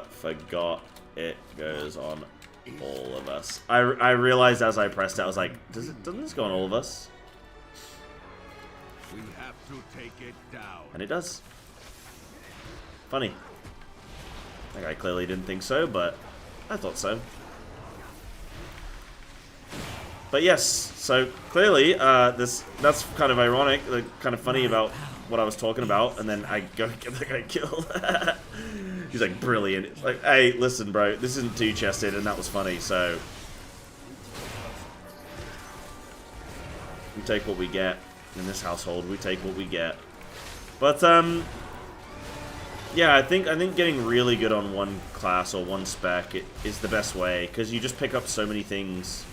forgot it goes on all of us. I realized as I pressed it, I was like, doesn't this go on all of us? We have to take it down. And it does. Funny. That guy clearly didn't think so, but I thought so. But yes, so clearly, that's kind of ironic, like, kind of funny about what I was talking about, and then I go get that guy killed. He's like, brilliant. It's like, hey, listen, bro, this isn't two-chested, and that was funny, so... We take what we get. In this household, we take what we get. But, yeah, I think getting really good on one class or one spec is the best way, because you just pick up so many things,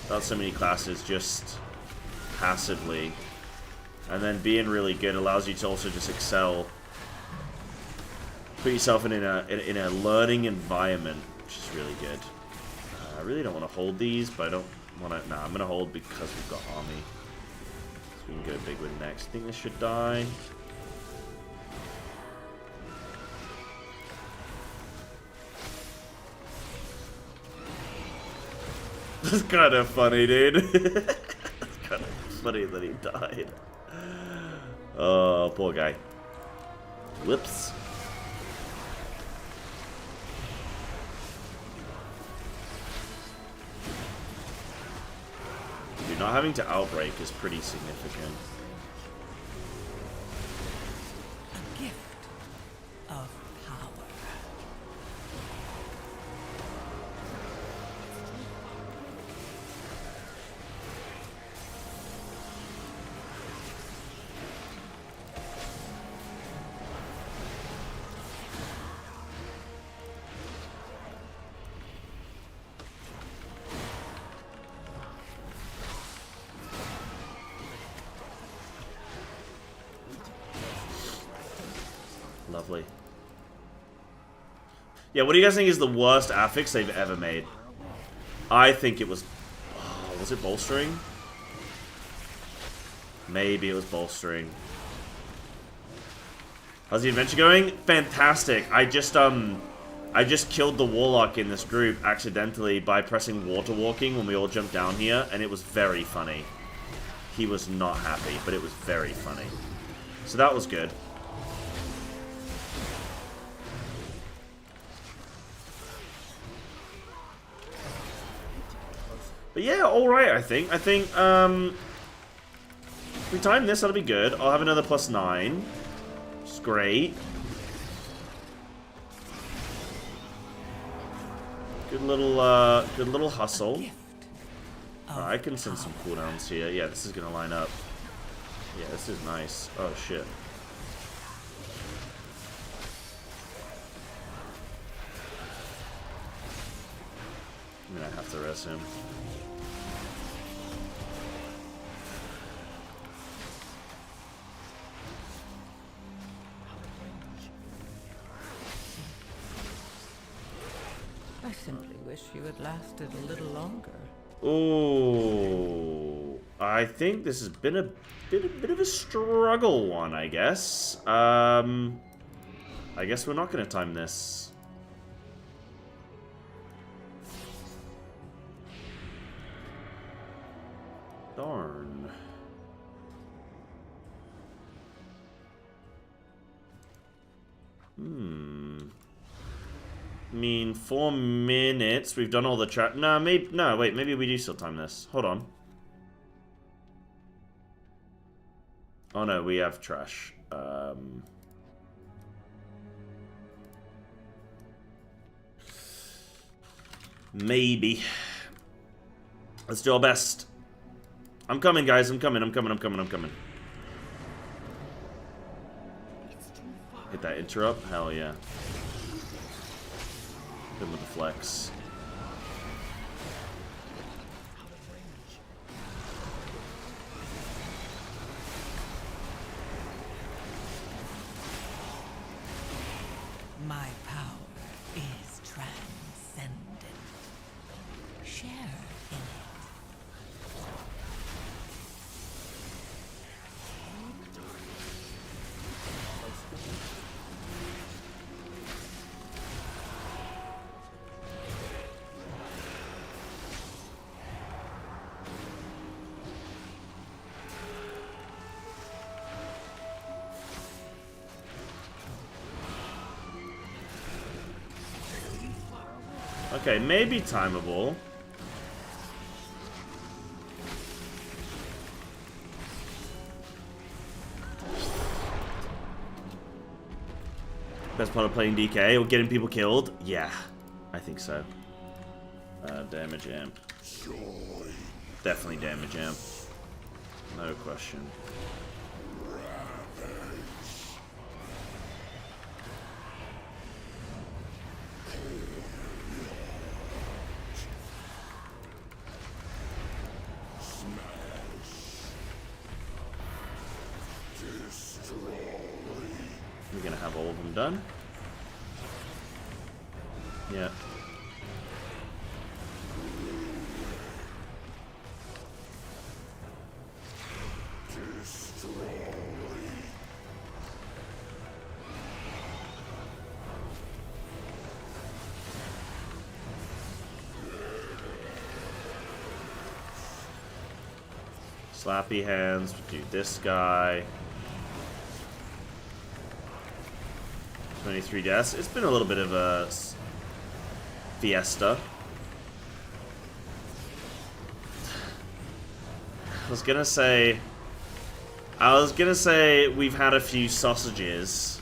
about so many classes, just passively. And then being really good allows you to also just excel. Put yourself in a learning environment, which is really good. I really don't want to hold these, but I don't want to... Nah, I'm going to hold because we've got army. So we can go big with next. I think this should die. That's kind of funny, dude. It's kind of funny that he died. Oh, poor guy. Whoops. Dude, not having to outbreak is pretty significant. A gift of power. Lovely. Yeah, what do you guys think is the worst affix they've ever made? I think it was... Oh, was it bolstering? Maybe it was bolstering. How's the adventure going? Fantastic. I just killed the warlock in this group accidentally by pressing water walking when we all jumped down here, and it was very funny. He was not happy, but it was very funny. So that was good. But yeah, alright, I think. If we time this, that'll be good. I'll have another +9. Which is great. Good little hustle. I can send some cooldowns here. Yeah, this is gonna line up. Yeah, this is nice. Oh shit. I'm gonna have to res him. I simply wish you had lasted a little longer. Oh, I think this has been a bit of a struggle one, I guess. I guess we're not going to time this. Darn. I mean, 4 minutes. We've done all the track. No, maybe. No, wait. Maybe we do still time this. Hold on. Oh no, we have trash. Maybe. Let's do our best. I'm coming, guys. I'm coming. Hit that interrupt. Hell yeah. Good with the flex. My power is transcendent. Share in it. Okay, maybe timeable. Best part of playing DK or getting people killed? Yeah, I think so. Damage amp. Definitely damage amp. No question. We're gonna have all of them done. Yeah. Slappy hands, do this guy. 23 deaths. It's been a little bit of a fiesta. I was gonna say we've had a few sausages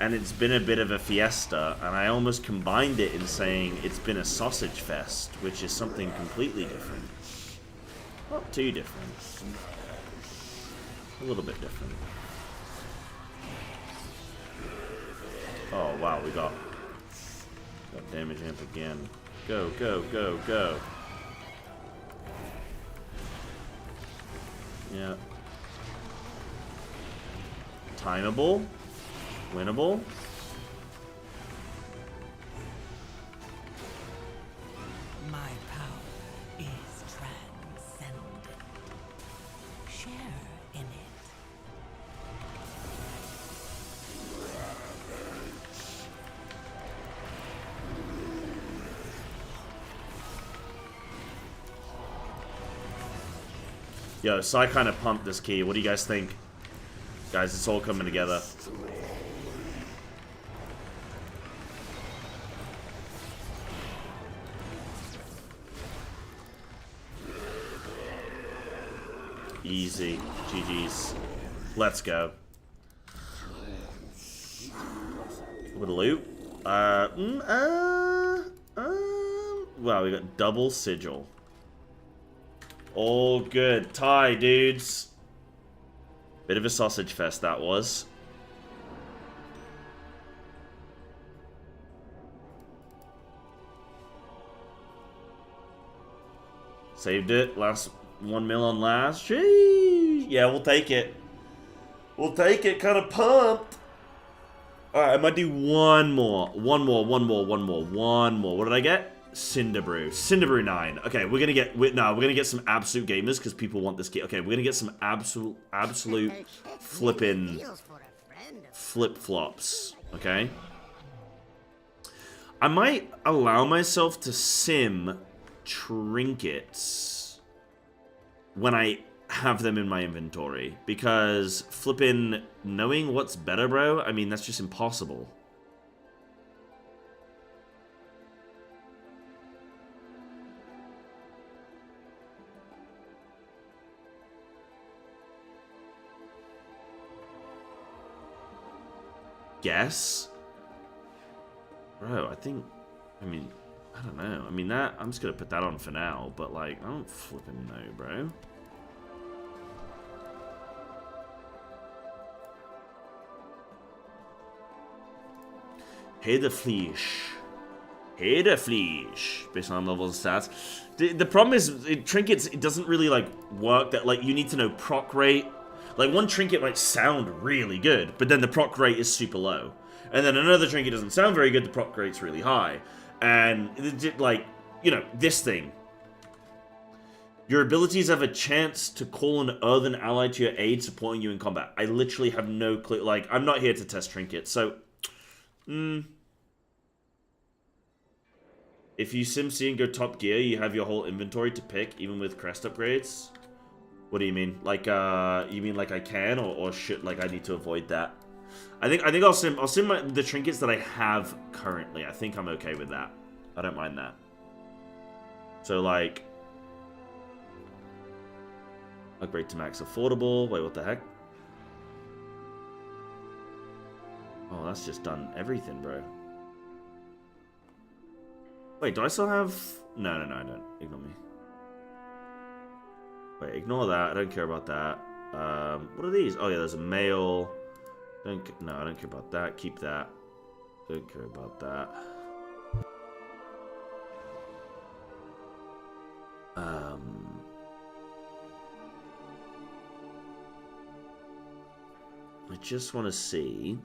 and it's been a bit of a fiesta, and I almost combined it in saying it's been a sausage fest, which is something completely different. Not too different. A little bit different. Oh wow, we got damage amp again. Go, go, go, go. Yeah. Timeable. Winnable. My power is transcendent. Share in it. Yo, so I kind of pumped this key. What do you guys think? Guys, it's all coming together. Easy. GG's. Let's go. With a loot? Wow, we got double sigil. All good. Tie, dudes. Bit of a sausage fest, that was. Saved it. Last 1 mil on last. Gee. Yeah, we'll take it. We'll take it. Kind of pumped. Alright, I might do one more. One more. What did I get? Cinderbrew. Cinderbrew 9. Okay, we're gonna get some absolute gamers because people want this game. Okay, we're gonna get some absolute flippin' flip-flops. Okay? I might allow myself to sim trinkets when I have them in my inventory, because flippin' knowing what's better, bro, I mean, that's just impossible. Guess? Bro, I don't know. I mean, that, I'm just gonna put that on for now, but like, I don't flippin' know, bro. Hey the Fleesh. Hey the Fleesh. Based on levels and stats. The problem is, trinkets, it doesn't really like work that, like, you need to know proc rate. Like, one trinket might sound really good, but then the proc rate is super low. And then another trinket doesn't sound very good, the proc rate's really high. And, like, you know, this thing. Your abilities have a chance to call an earthen ally to your aid, supporting you in combat. I literally have no clue. Like, I'm not here to test trinkets, so... If you sim C and go top gear, you have your whole inventory to pick, even with crest upgrades? What do you mean? Like, you mean like I can, or should, like, I need to avoid that? I think I'll sim the trinkets that I have currently. I think I'm okay with that. I don't mind that. So, like, upgrade to max affordable. Wait, what the heck? Oh, that's just done everything, bro. Wait, do I still have... No, I don't. Ignore me. Wait, ignore that. I don't care about that. What are these? Oh yeah, there's a mail. No, I don't care about that. Keep that. Don't care about that. I just want to see.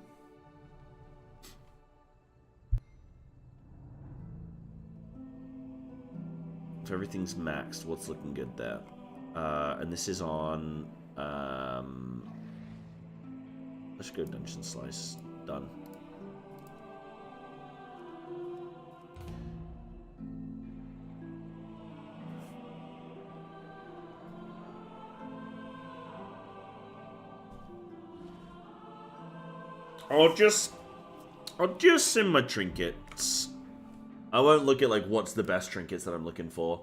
If everything's maxed, what's looking good there? And this is on. Let's go Dungeon Slice. Done. I'll just sim my trinkets. I won't look at like what's the best trinkets that I'm looking for.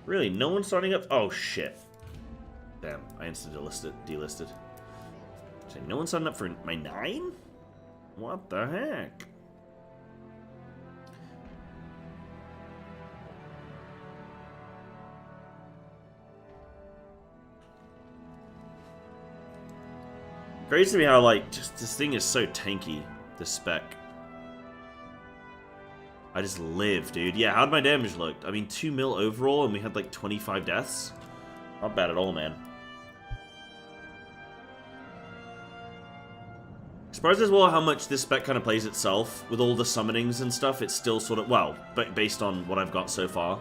Really? No one's signing up? Oh shit. Damn, I instantly delisted. So no one signed up for my 9? What the heck? Crazy to me how, like, just this thing is so tanky, this spec. I just live, dude. Yeah, how'd my damage look? I mean, 2 mil overall, and we had, like, 25 deaths? Not bad at all, man. Surprised as well how much this spec kind of plays itself. With all the summonings and stuff, it's still sort of, well, based on what I've got so far.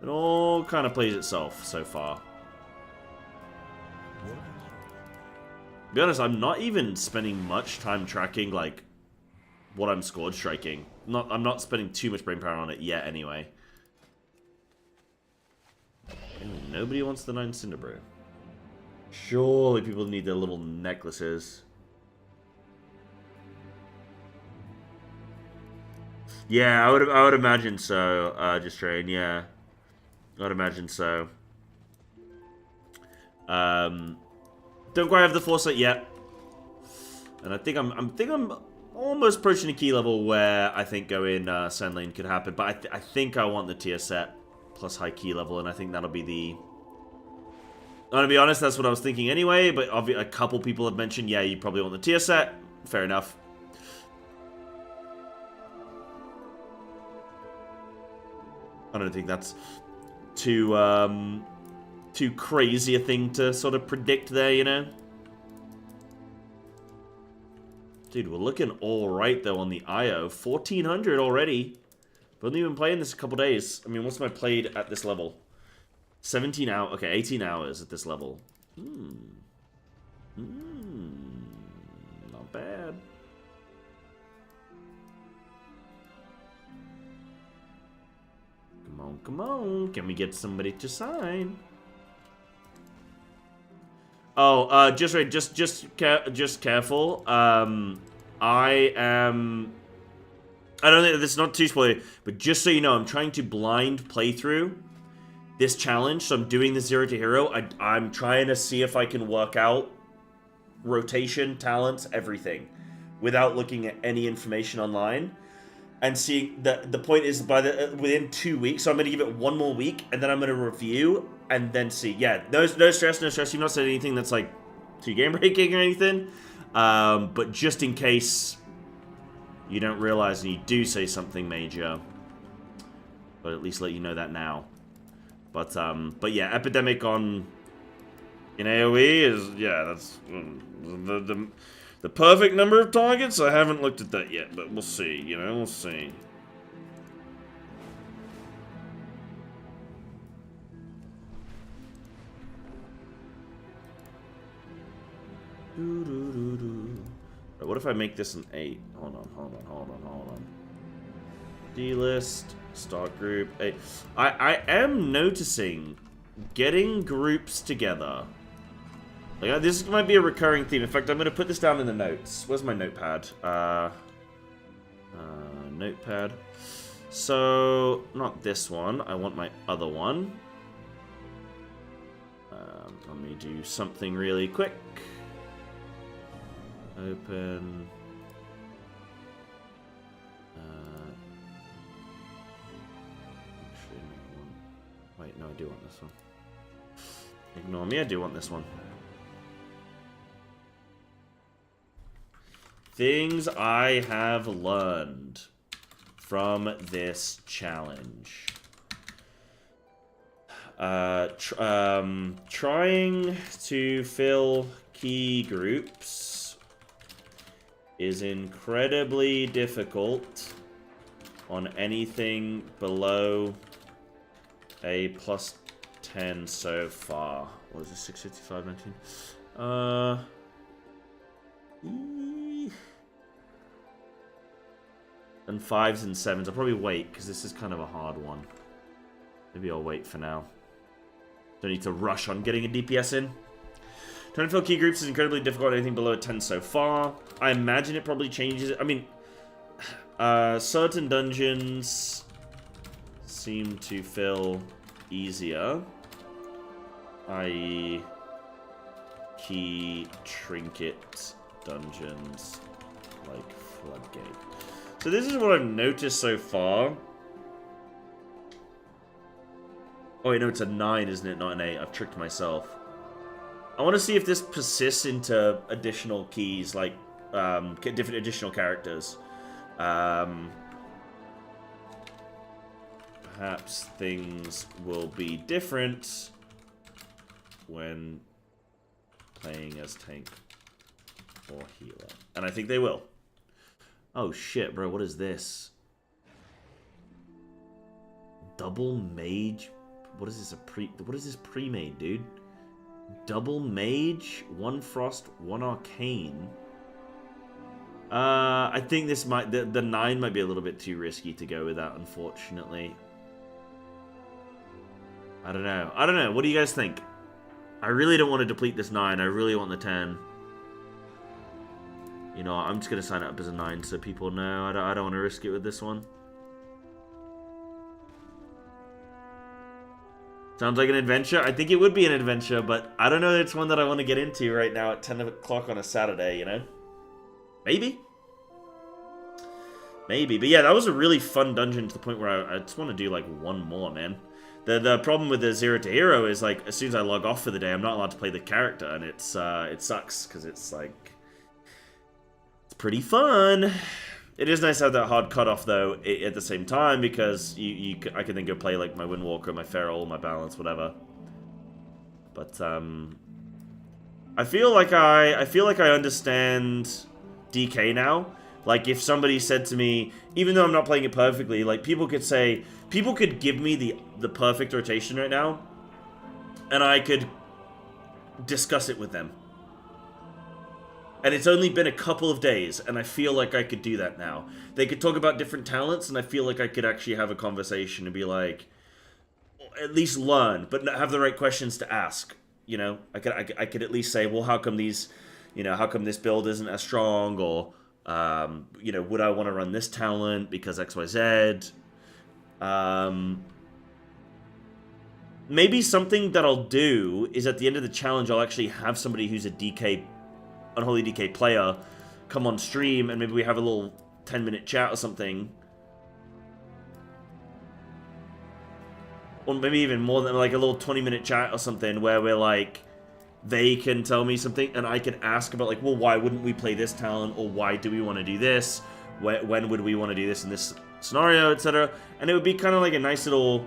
It all kind of plays itself so far. To be honest, I'm not even spending much time tracking, like, what I'm scored striking. I'm not spending too much brain power on it yet, anyway. And nobody wants the 9 Cinderbrew. Surely people need their little necklaces. Yeah, I would imagine so, just train, yeah. I would imagine so. Don't quite have the foresight yet. And I think I'm almost approaching a key level where I think going Sand Lane could happen. But I think I want the tier set plus high key level, and I think that'll be the... I'm gonna be honest, that's what I was thinking anyway, but a couple people have mentioned, yeah, you probably want the tier set. Fair enough. I don't think that's too crazy a thing to sort of predict there, you know? Dude, we're looking alright, though, on the IO. 1,400 already. I've only been playing this a couple days. I mean, what's my played at this level? 17 hours. Okay, 18 hours at this level. Not bad. Come on, come on. Can we get somebody to sign? Oh, just careful. I don't think this is not too spoilery, but just so you know, I'm trying to blind playthrough this challenge. So I'm doing the Zero2Hero. I'm trying to see if I can work out rotation, talents, everything, without looking at any information online. And seeing the point is within 2 weeks, so I'm gonna give it 1 more week, and then I'm gonna review and then see. Yeah, no stress, no stress. You've not said anything that's like too game breaking or anything. But just in case you don't realize and you do say something major, but at least let you know that now. But yeah, Epidemic in AoE is, yeah, that's the perfect number of targets. I haven't looked at that yet, but we'll see, you know, we'll see. Right, what if I make this an 8? Hold on. D-list, start group, 8. I am noticing getting groups together. Like, this might be a recurring theme. In fact, I'm going to put this down in the notes. Where's my notepad? Notepad. So, not this one. I want my other one. Let me do something really quick. Open. Actually, make one. Wait, no, I do want this one. Ignore me, I do want this one. Things I have learned from this challenge. Trying to fill key groups is incredibly difficult on anything below a +10 so far. What is it, 655, 19? And 5s and 7s. I'll probably wait, because this is kind of a hard one. Maybe I'll wait for now. Don't need to rush on getting a DPS in. Trying to fill key groups is incredibly difficult. Anything below a 10 so far. I imagine it probably changes. I mean, certain dungeons seem to fill easier. I.e. key trinket dungeons like Floodgate. So this is what I've noticed so far. Oh wait, no, it's a 9, isn't it? Not an 8. I've tricked myself. I want to see if this persists into additional keys, like different additional characters. Perhaps things will be different when playing as tank or healer. And I think they will. Oh shit, bro, what is this? Double mage? What is this, what is this pre-made, dude? Double mage, 1 frost, 1 arcane. I think this might, the 9 might be a little bit too risky to go with that, unfortunately. I don't know. I don't know. What do you guys think? I really don't want to deplete this 9. I really want the 10. You know, I'm just going to sign it up as a 9 so people know. I don't want to risk it with this one. Sounds like an adventure. I think it would be an adventure, but I don't know if it's one that I want to get into right now at 10 o'clock on a Saturday, you know? Maybe. Maybe. But yeah, that was a really fun dungeon to the point where I just want to do like one more, man. The problem with the Zero2Hero is like, as soon as I log off for the day, I'm not allowed to play the character, and it sucks, because it's like, it's pretty fun. It is nice to have that hard cutoff, though, at the same time, because I can then go play, like, my Windwalker, my Feral, my Balance, whatever. But, I feel like I understand DK now. Like, if somebody said to me, even though I'm not playing it perfectly, like, people could give me the perfect rotation right now, and I could discuss it with them. And it's only been a couple of days, and I feel like I could do that now. They could talk about different talents, and I feel like I could actually have a conversation and be like, at least learn, but have the right questions to ask. You know, I could at least say, well, how come these, you know, how come this build isn't as strong, or, you know, would I want to run this talent because XYZ? Maybe something that I'll do is at the end of the challenge, I'll actually have somebody who's a DK, Unholy DK player, come on stream, and maybe we have a little 10-minute chat or something. Or maybe even more than like a little 20-minute chat or something where we're like, they can tell me something and I can ask about like, well, why wouldn't we play this talent, or why do we want to do this? When would we want to do this in this scenario, etc. And it would be kind of like a nice little...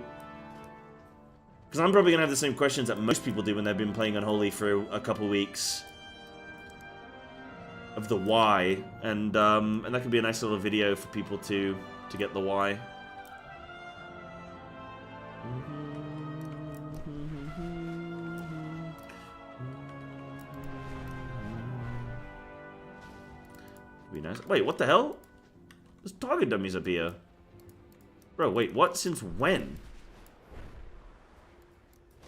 Because I'm probably going to have the same questions that most people do when they've been playing Unholy for a couple weeks. Of the why, and that could be a nice little video for people to get the why. Be nice. Wait, what the hell? There's target dummies up here. Bro, wait, what? Since when?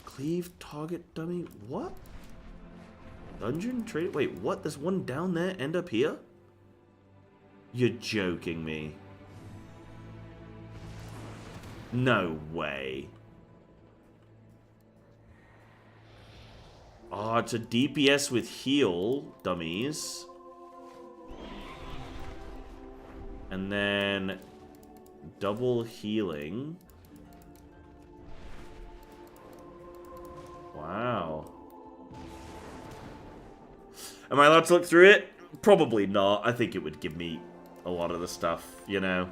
Cleave target dummy? What? Dungeon trade? Wait, what? There's one down there and up here? You're joking me. No way. Oh, it's a DPS with heal, dummies. And then double healing. Wow. Am I allowed to look through it? Probably not. I think it would give me a lot of the stuff, you know?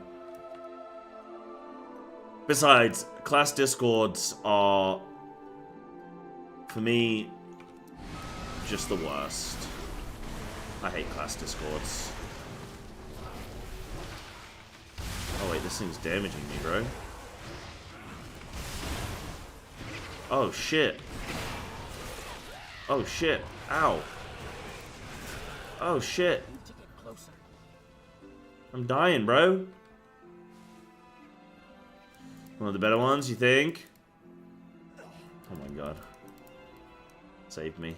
Besides, class discords are, for me, just the worst. I hate class discords. Oh wait, this thing's damaging me, bro. Oh shit. Oh shit. Ow. Oh shit. I'm dying, bro. One of the better ones, you think? Oh my god. Save me.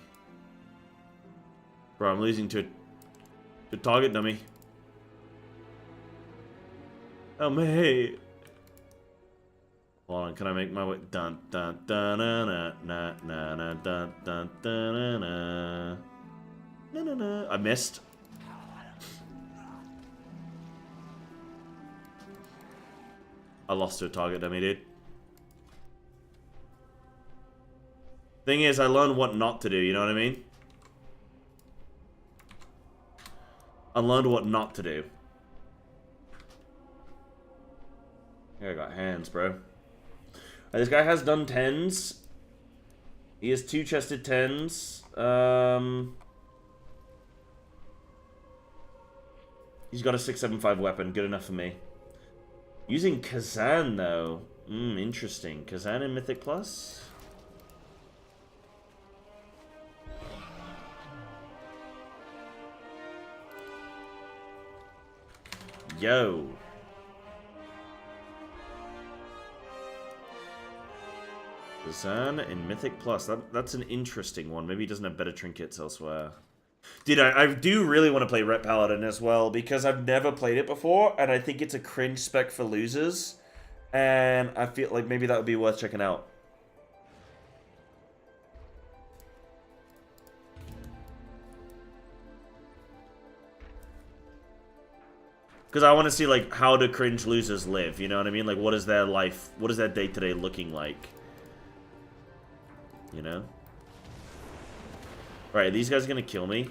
Bro, I'm losing to a target dummy. Oh me. Hold on, can I make my way? Dun dun dun na na na na na dun dun dun na na na na. I missed. I lost to a target dummy, dude. Thing is, I learned what not to do, you know what I mean? I learned what not to do. Here I got hands, bro. This guy has done 10s. He has 2 chested 10s. He's got a 675 weapon. Good enough for me. Using Kazan, though. Interesting. Kazan in Mythic Plus? Yo. Kazan in Mythic Plus. That's an interesting one. Maybe he doesn't have better trinkets elsewhere. Dude, I do really want to play Ret Paladin as well, because I've never played it before, and I think it's a cringe spec for losers, and I feel like maybe that would be worth checking out. Because I want to see, like, how do cringe losers live, you know what I mean? Like, what is their life, what is their day-to-day looking like? You know? Right, these guys are gonna kill me.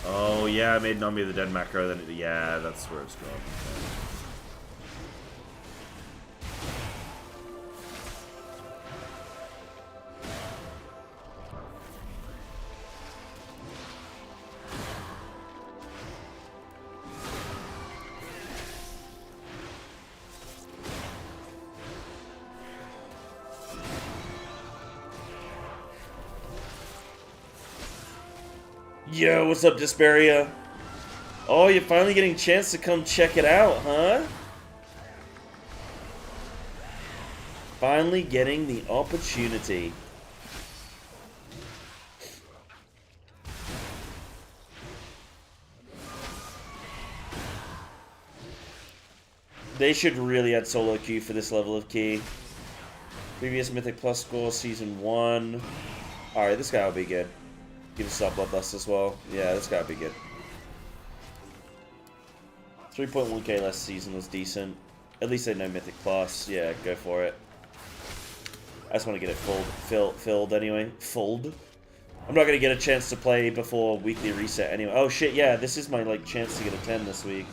Oh yeah, I made Nami the dead macro. Then yeah, that's where it's going. Yo, what's up, Desperia? Oh, you're finally getting a chance to come check it out, huh? Finally getting the opportunity. They should really add solo queue for this level of key. Previous Mythic Plus score, Season 1. Alright, this guy will be good. Give us a Bloodlust as well. Yeah, this guy will be good. 3.1k last season was decent. At least they know Mythic Plus. Yeah, go for it. I just want to get it filled anyway. Filled. I'm not going to get a chance to play before weekly reset anyway. Oh shit, yeah, this is my like chance to get a 10 this week.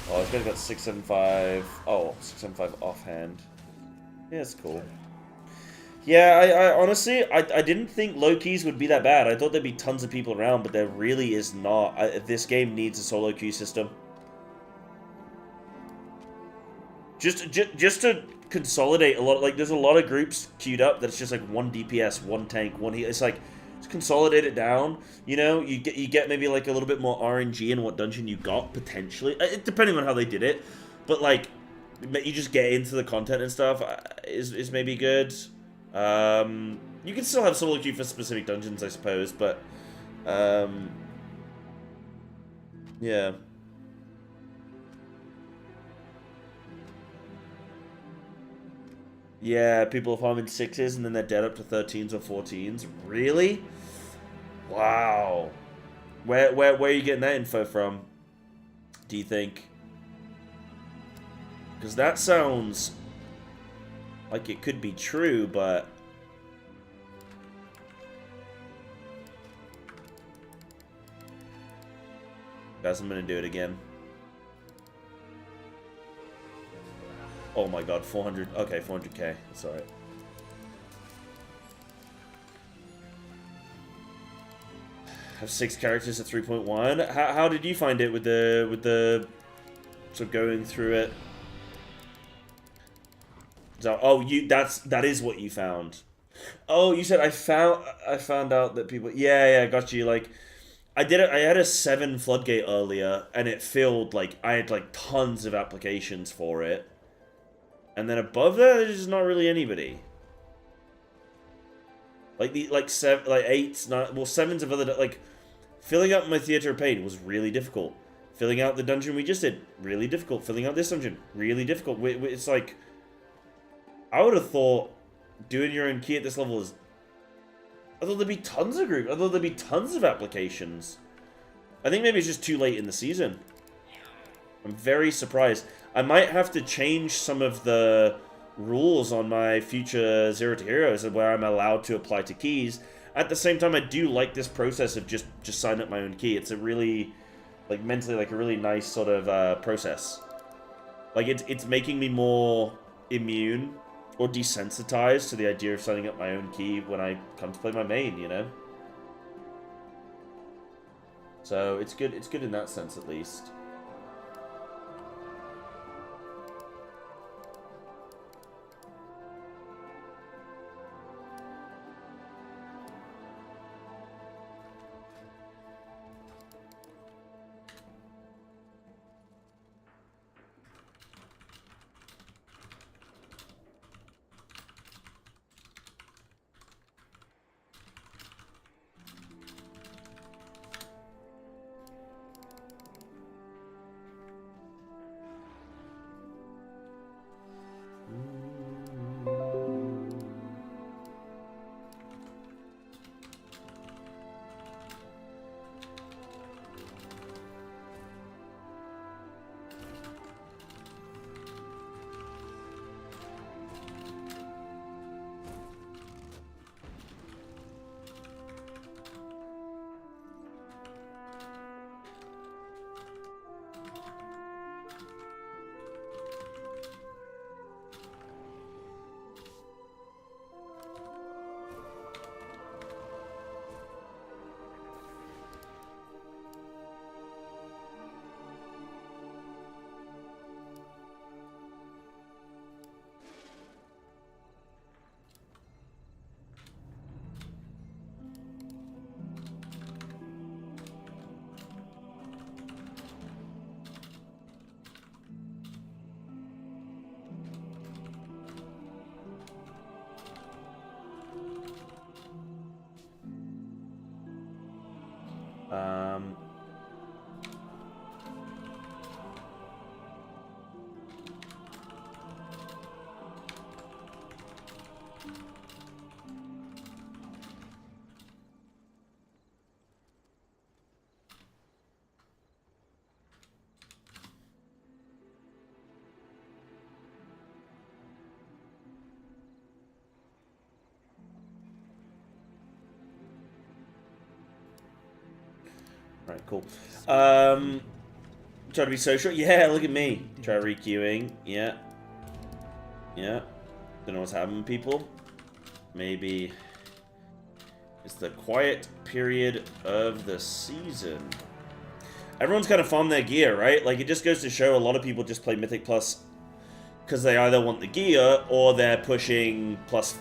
Oh, this guy's got 675. Oh, 675 offhand. Yeah, it's cool. Yeah, I honestly, I didn't think low keys would be that bad. I thought there'd be tons of people around, but there really is not. This game needs a solo queue system. Just to consolidate a lot. Like, there's a lot of groups queued up that's just like one DPS, one tank, one heal. It's like, just consolidate it down. You know, you get maybe like a little bit more RNG in what dungeon you got potentially, depending on how they did it. But like, you just get into the content and stuff is maybe good. You can still have solo queue for specific dungeons, I suppose, but yeah. Yeah, people are farming 6s and then they're dead up to 13s or 14s. Really? Wow. Where are you getting that info from? Do you think? Because that sounds like it could be true, but guys, I'm gonna do it again. Oh my god, 400. Okay, 400k. That's alright. Have 6 characters at 3.1. How did you find it with the sort of going through it? So, oh, that is what you found. Oh, you said I found out that people. Yeah, got you. Like, I did it. I had a 7 floodgate earlier, and it filled like I had like tons of applications for it, and then above that, there's just not really anybody. Like the 8s, 9, well 7s of other like filling out my Theater of Pain was really difficult. Filling out the dungeon we just did, really difficult. Filling out this dungeon, really difficult. It's like I would have thought doing your own key at this level is. I thought there'd be tons of groups. I thought there'd be tons of applications. I think maybe it's just too late in the season. I'm very surprised. I might have to change some of the rules on my future Zero2Heroes where I'm allowed to apply to keys. At the same time, I do like this process of just sign up my own key. It's a really, like, mentally, like, a really nice sort of process. Like, it's making me more immune or desensitized to the idea of signing up my own key when I come to play my main, you know? So, it's good in that sense, at least. Alright, cool. Try to be social. Yeah, look at me. Try requeuing. Yeah. Yeah. Don't know what's happening, people. Maybe it's the quiet period of the season. Everyone's kind of farmed their gear, right? Like, it just goes to show a lot of people just play Mythic Plus because they either want the gear or they're pushing plus,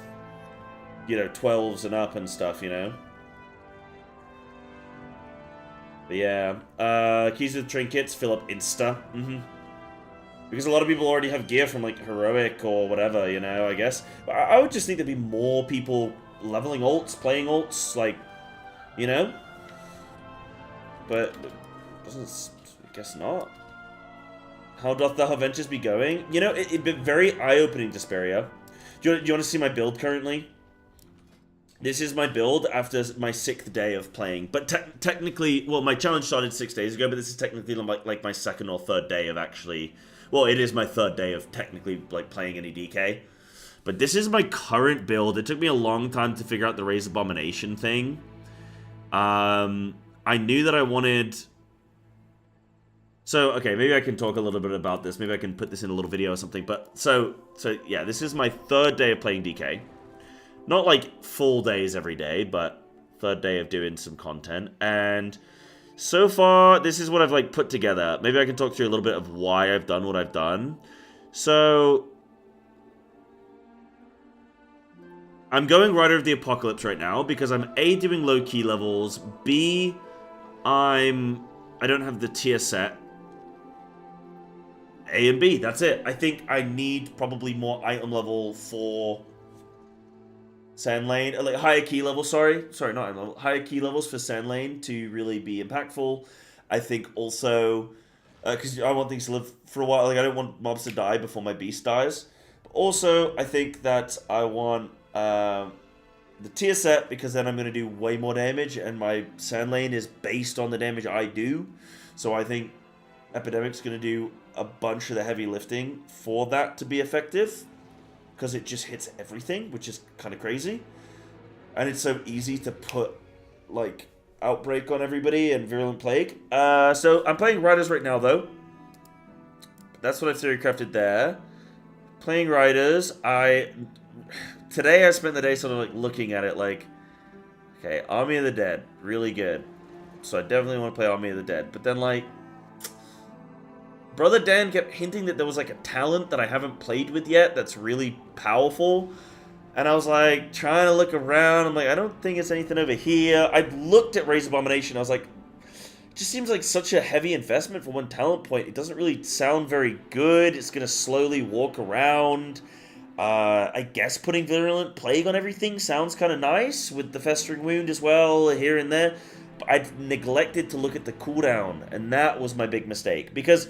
you know, 12s and up and stuff, you know? But yeah, keys with trinkets, fill up Insta. Because a lot of people already have gear from, like, Heroic or whatever, you know, I guess. But I would just think there'd be more people leveling ults, playing ults, like, you know? But, doesn't, I guess not. How doth the Adventures be going? You know, it'd be very eye-opening, Desperia. Do you want to see my build currently? This is my build after my 6th day of playing. But technically, well, my challenge started 6 days ago, but this is technically like my 2nd or 3rd day of actually... Well, it is my 3rd day of technically, like, playing any DK. But this is my current build. It took me a long time to figure out the Raise Abomination thing. I knew that I wanted... So, okay, maybe I can talk a little bit about this. Maybe I can put this in a little video or something. But, so yeah, this is my 3rd day of playing DK. Not, like, full days every day, but 3rd day of doing some content. And... so far, this is what I've, like, put together. Maybe I can talk through a little bit of why I've done what I've done. So, I'm going Rider of the Apocalypse right now because I'm A, doing low key levels, B, I don't have the tier set. A and B, that's it. I think I need probably more item level for Sand Lane, like higher key levels, sorry, not item level, higher key levels for Sand Lane to really be impactful. I think also, because I want things to live for a while, like I don't want mobs to die before my beast dies. But also, I think that I want the tier set because then I'm going to do way more damage and my Sand Lane is based on the damage I do. So I think Epidemic's going to do a bunch of the heavy lifting for that to be effective. Because it just hits everything, which is kind of crazy. And it's so easy to put, like, Outbreak on everybody and Virulent Plague. So I'm playing Riders right now, though. That's what I've theory crafted there. Playing Riders, today I spent the day sort of, like, looking at it like, okay, Army of the Dead, really good. So I definitely want to play Army of the Dead. But then, like, Brother Dan kept hinting that there was, like, a talent that I haven't played with yet that's really powerful. And I was, like, trying to look around. I'm like, I don't think it's anything over here. I looked at Raise Abomination. I was like, it just seems like such a heavy investment for one talent point. It doesn't really sound very good. It's going to slowly walk around. I guess putting Virulent Plague on everything sounds kind of nice, with the Festering Wound as well, here and there. But I neglected to look at the cooldown, and that was my big mistake. Because...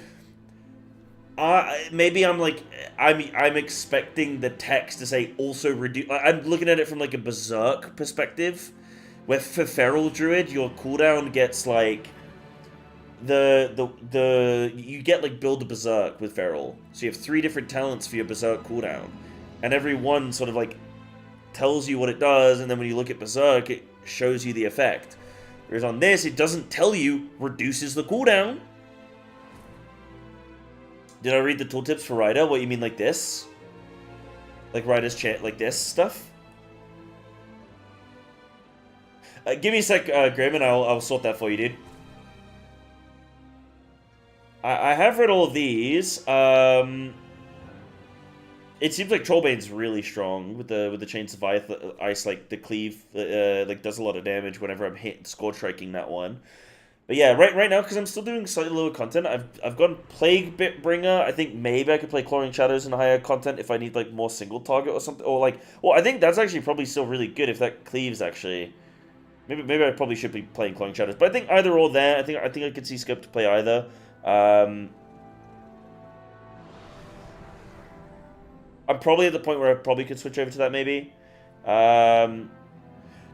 maybe I'm like, I'm expecting the text to say also reduce. I'm looking at it from like a Berserk perspective, where for Feral Druid, your cooldown gets like, you get like Build a Berserk with Feral. So you have 3 different talents for your Berserk cooldown. And every one sort of like tells you what it does, and then when you look at Berserk, it shows you the effect. Whereas on this, it doesn't tell you, reduces the cooldown. Did I read the tooltips for Rider? What, you mean like this? Like Rider's chat, like this stuff? Give me a sec, Graham, and I'll sort that for you, dude. I have read all of these. It seems like Trollbane's really strong with the Chains of Ice, like the cleave, like does a lot of damage whenever I'm score striking that one. But yeah, right now, because I'm still doing slightly lower content, I've gone Plague Bringer. I think maybe I could play Clawing Shadows in higher content if I need like more single target or something. Or like, well, I think that's actually probably still really good if that cleaves actually. Maybe I probably should be playing Clawing Shadows. But I think either or there. I think I could see scope to play either. I'm probably at the point where I probably could switch over to that maybe.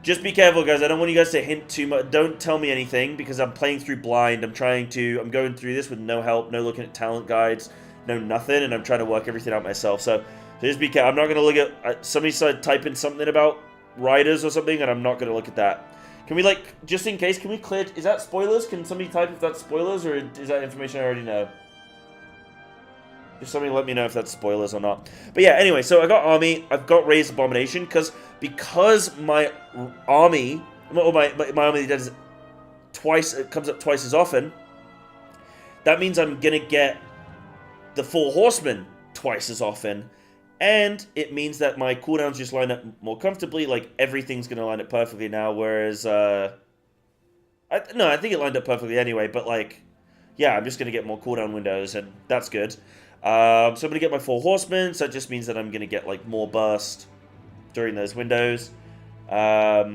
Just be careful, guys. I don't want you guys to hint too much. Don't tell me anything, because I'm playing through blind. I'm going through this with no help, no looking at talent guides, no nothing, and I'm trying to work everything out myself. So just be careful. I'm not going to look at... somebody started typing something about Riders or something, and I'm not going to look at that. Can we, like, just in case, can we clear... Is that spoilers? Can somebody type if that's spoilers, or is that information I already know? Just somebody let me know if that's spoilers or not. But yeah, anyway, so I got Army, I've got Raise Abomination, because my army, or my army that is twice, it comes up twice as often, that means I'm going to get the 4 Horsemen twice as often, and it means that my cooldowns just line up more comfortably, like everything's going to line up perfectly now, whereas, I think it lined up perfectly anyway, but like, yeah, I'm just going to get more cooldown windows, and that's good. So I'm going to get my 4 horsemen, so that just means that I'm going to get, like, more burst during those windows. I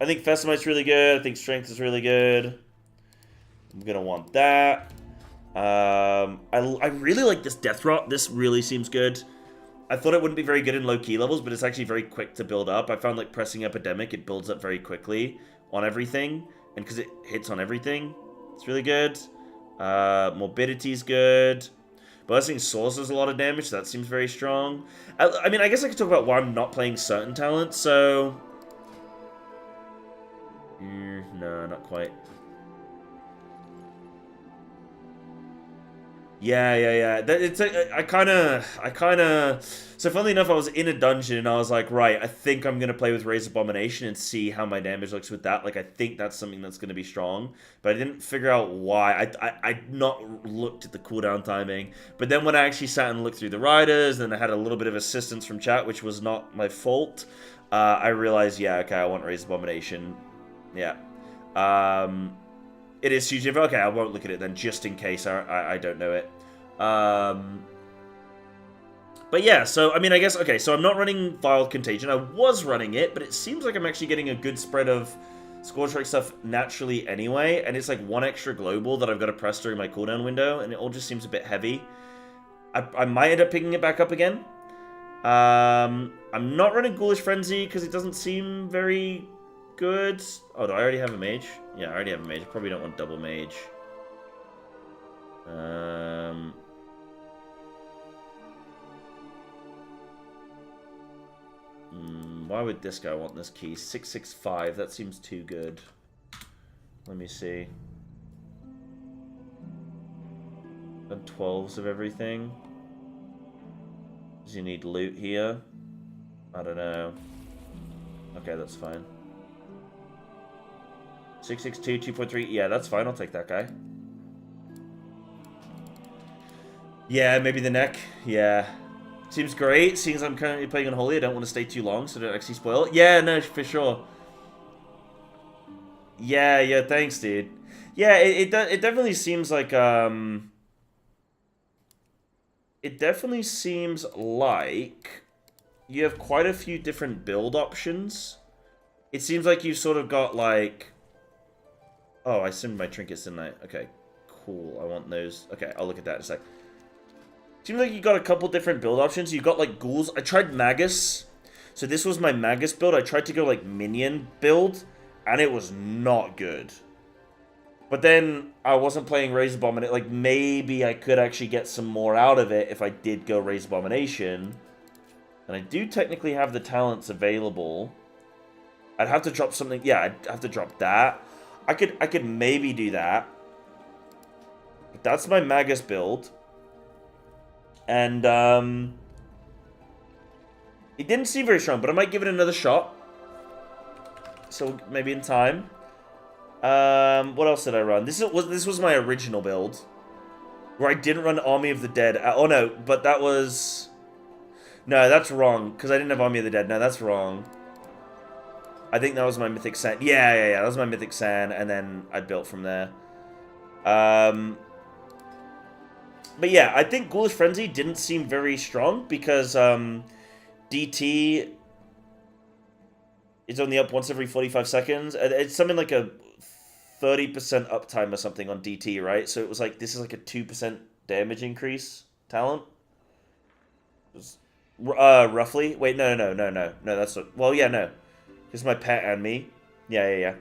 think Festimite's really good. I think Strength is really good. I'm going to want that. I really like this Death Rot. This really seems good. I thought it wouldn't be very good in low-key levels, but it's actually very quick to build up. I found, like, pressing Epidemic, it builds up very quickly on everything. And because it hits on everything, it's really good. Morbidity's good. Bursting Source does a lot of damage, so that seems very strong. I mean, I guess I could talk about why I'm not playing certain talents, so... no, not quite. Yeah. It's I kind of. So funnily enough, I was in a dungeon and I was like, right, I think I'm gonna play with Raise Abomination and see how my damage looks with that. Like, I think that's something that's gonna be strong, but I didn't figure out why. I not looked at the cooldown timing, but then when I actually sat and looked through the riders, and I had a little bit of assistance from chat, which was not my fault. I realized, yeah, okay, I want Raise Abomination. Yeah. It is huge. Okay, I won't look at it then, just in case I don't know it. But yeah, so, I mean, I guess, okay, so I'm not running Vile Contagion. I was running it, but it seems like I'm actually getting a good spread of Scorchstrike stuff naturally anyway, and it's like 1 extra global that I've got to press during my cooldown window, and it all just seems a bit heavy. I might end up picking it back up again. I'm not running Ghoulish Frenzy, because it doesn't seem very... good. Oh, do I already have a mage? Yeah, I already have a mage. I probably don't want double mage. Why would this guy want this key? 665, that seems too good. Let me see. And 12s of everything. Does he need loot here? I don't know. Okay, that's fine. 662, 2.3. Yeah, that's fine. I'll take that guy. Yeah, maybe the neck. Yeah. Seems great. Seeing as I'm currently playing Unholy, I don't want to stay too long, so don't actually spoil it. Yeah, no, for sure. Yeah, thanks, dude. Yeah, it definitely seems like, it definitely seems like you have quite a few different build options. It seems like you've sort of got, like... Oh, I assumed my trinkets, didn't I? Okay, cool. I want those. Okay, I'll look at that in a sec. Seems like you got a couple different build options. You got, like, ghouls. I tried Magus. So this was my Magus build. I tried to go, like, Minion build, and it was not good. But then I wasn't playing Raise Abomination. Like, maybe I could actually get some more out of it if I did go Raise Abomination. And I do technically have the talents available. I'd have to drop something. Yeah, I'd have to drop that. I could maybe do that. But that's my Magus build. And, it didn't seem very strong, but I might give it another shot. So, maybe in time. What else did I run? This was my original build. Where I didn't run Army of the Dead. Oh, no, but that was... No, that's wrong, because I didn't have Army of the Dead. No, that's wrong. I think that was my Mythic Sand. Yeah, that was my Mythic Sand, and then I built from there. But yeah, I think Ghoulish Frenzy didn't seem very strong, because DT is only up once every 45 seconds. It's something like a 30% uptime or something on DT, right? So it was like, this is like a 2% damage increase talent. Roughly. Wait, no, that's what, well, yeah, no. This is my pet and me. Yeah.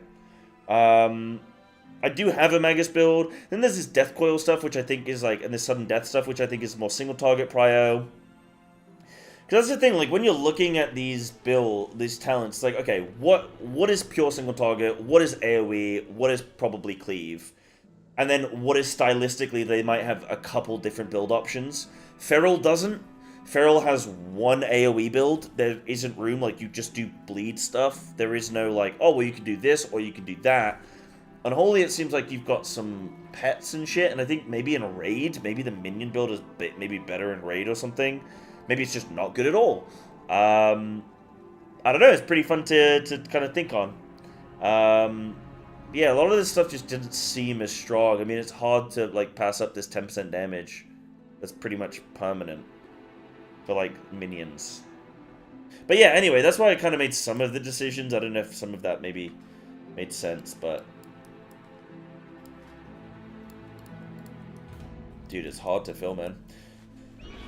I do have a Magus build. Then there's this Death Coil stuff, which I think is like, and this Sudden Death stuff, which I think is more single target prio. Because that's the thing, like, when you're looking at these talents, like, okay, what is pure single target? What is AoE? What is probably cleave? And then what is stylistically, they might have a couple different build options. Feral doesn't. Feral has one AoE build. There isn't room, like, you just do bleed stuff. There is no, like, oh, well, you can do this, or you can do that. Unholy, it seems like you've got some pets and shit, and I think maybe in a raid, maybe the minion build is maybe better in raid or something. Maybe it's just not good at all. I don't know, it's pretty fun to kind of think on. Yeah, a lot of this stuff just didn't seem as strong. I mean, it's hard to, like, pass up this 10% damage. that's pretty much permanent for, like, minions. But yeah, anyway, that's why I kind of made some of the decisions. I don't know if some of that maybe made sense, but... Dude, it's hard to fill, man.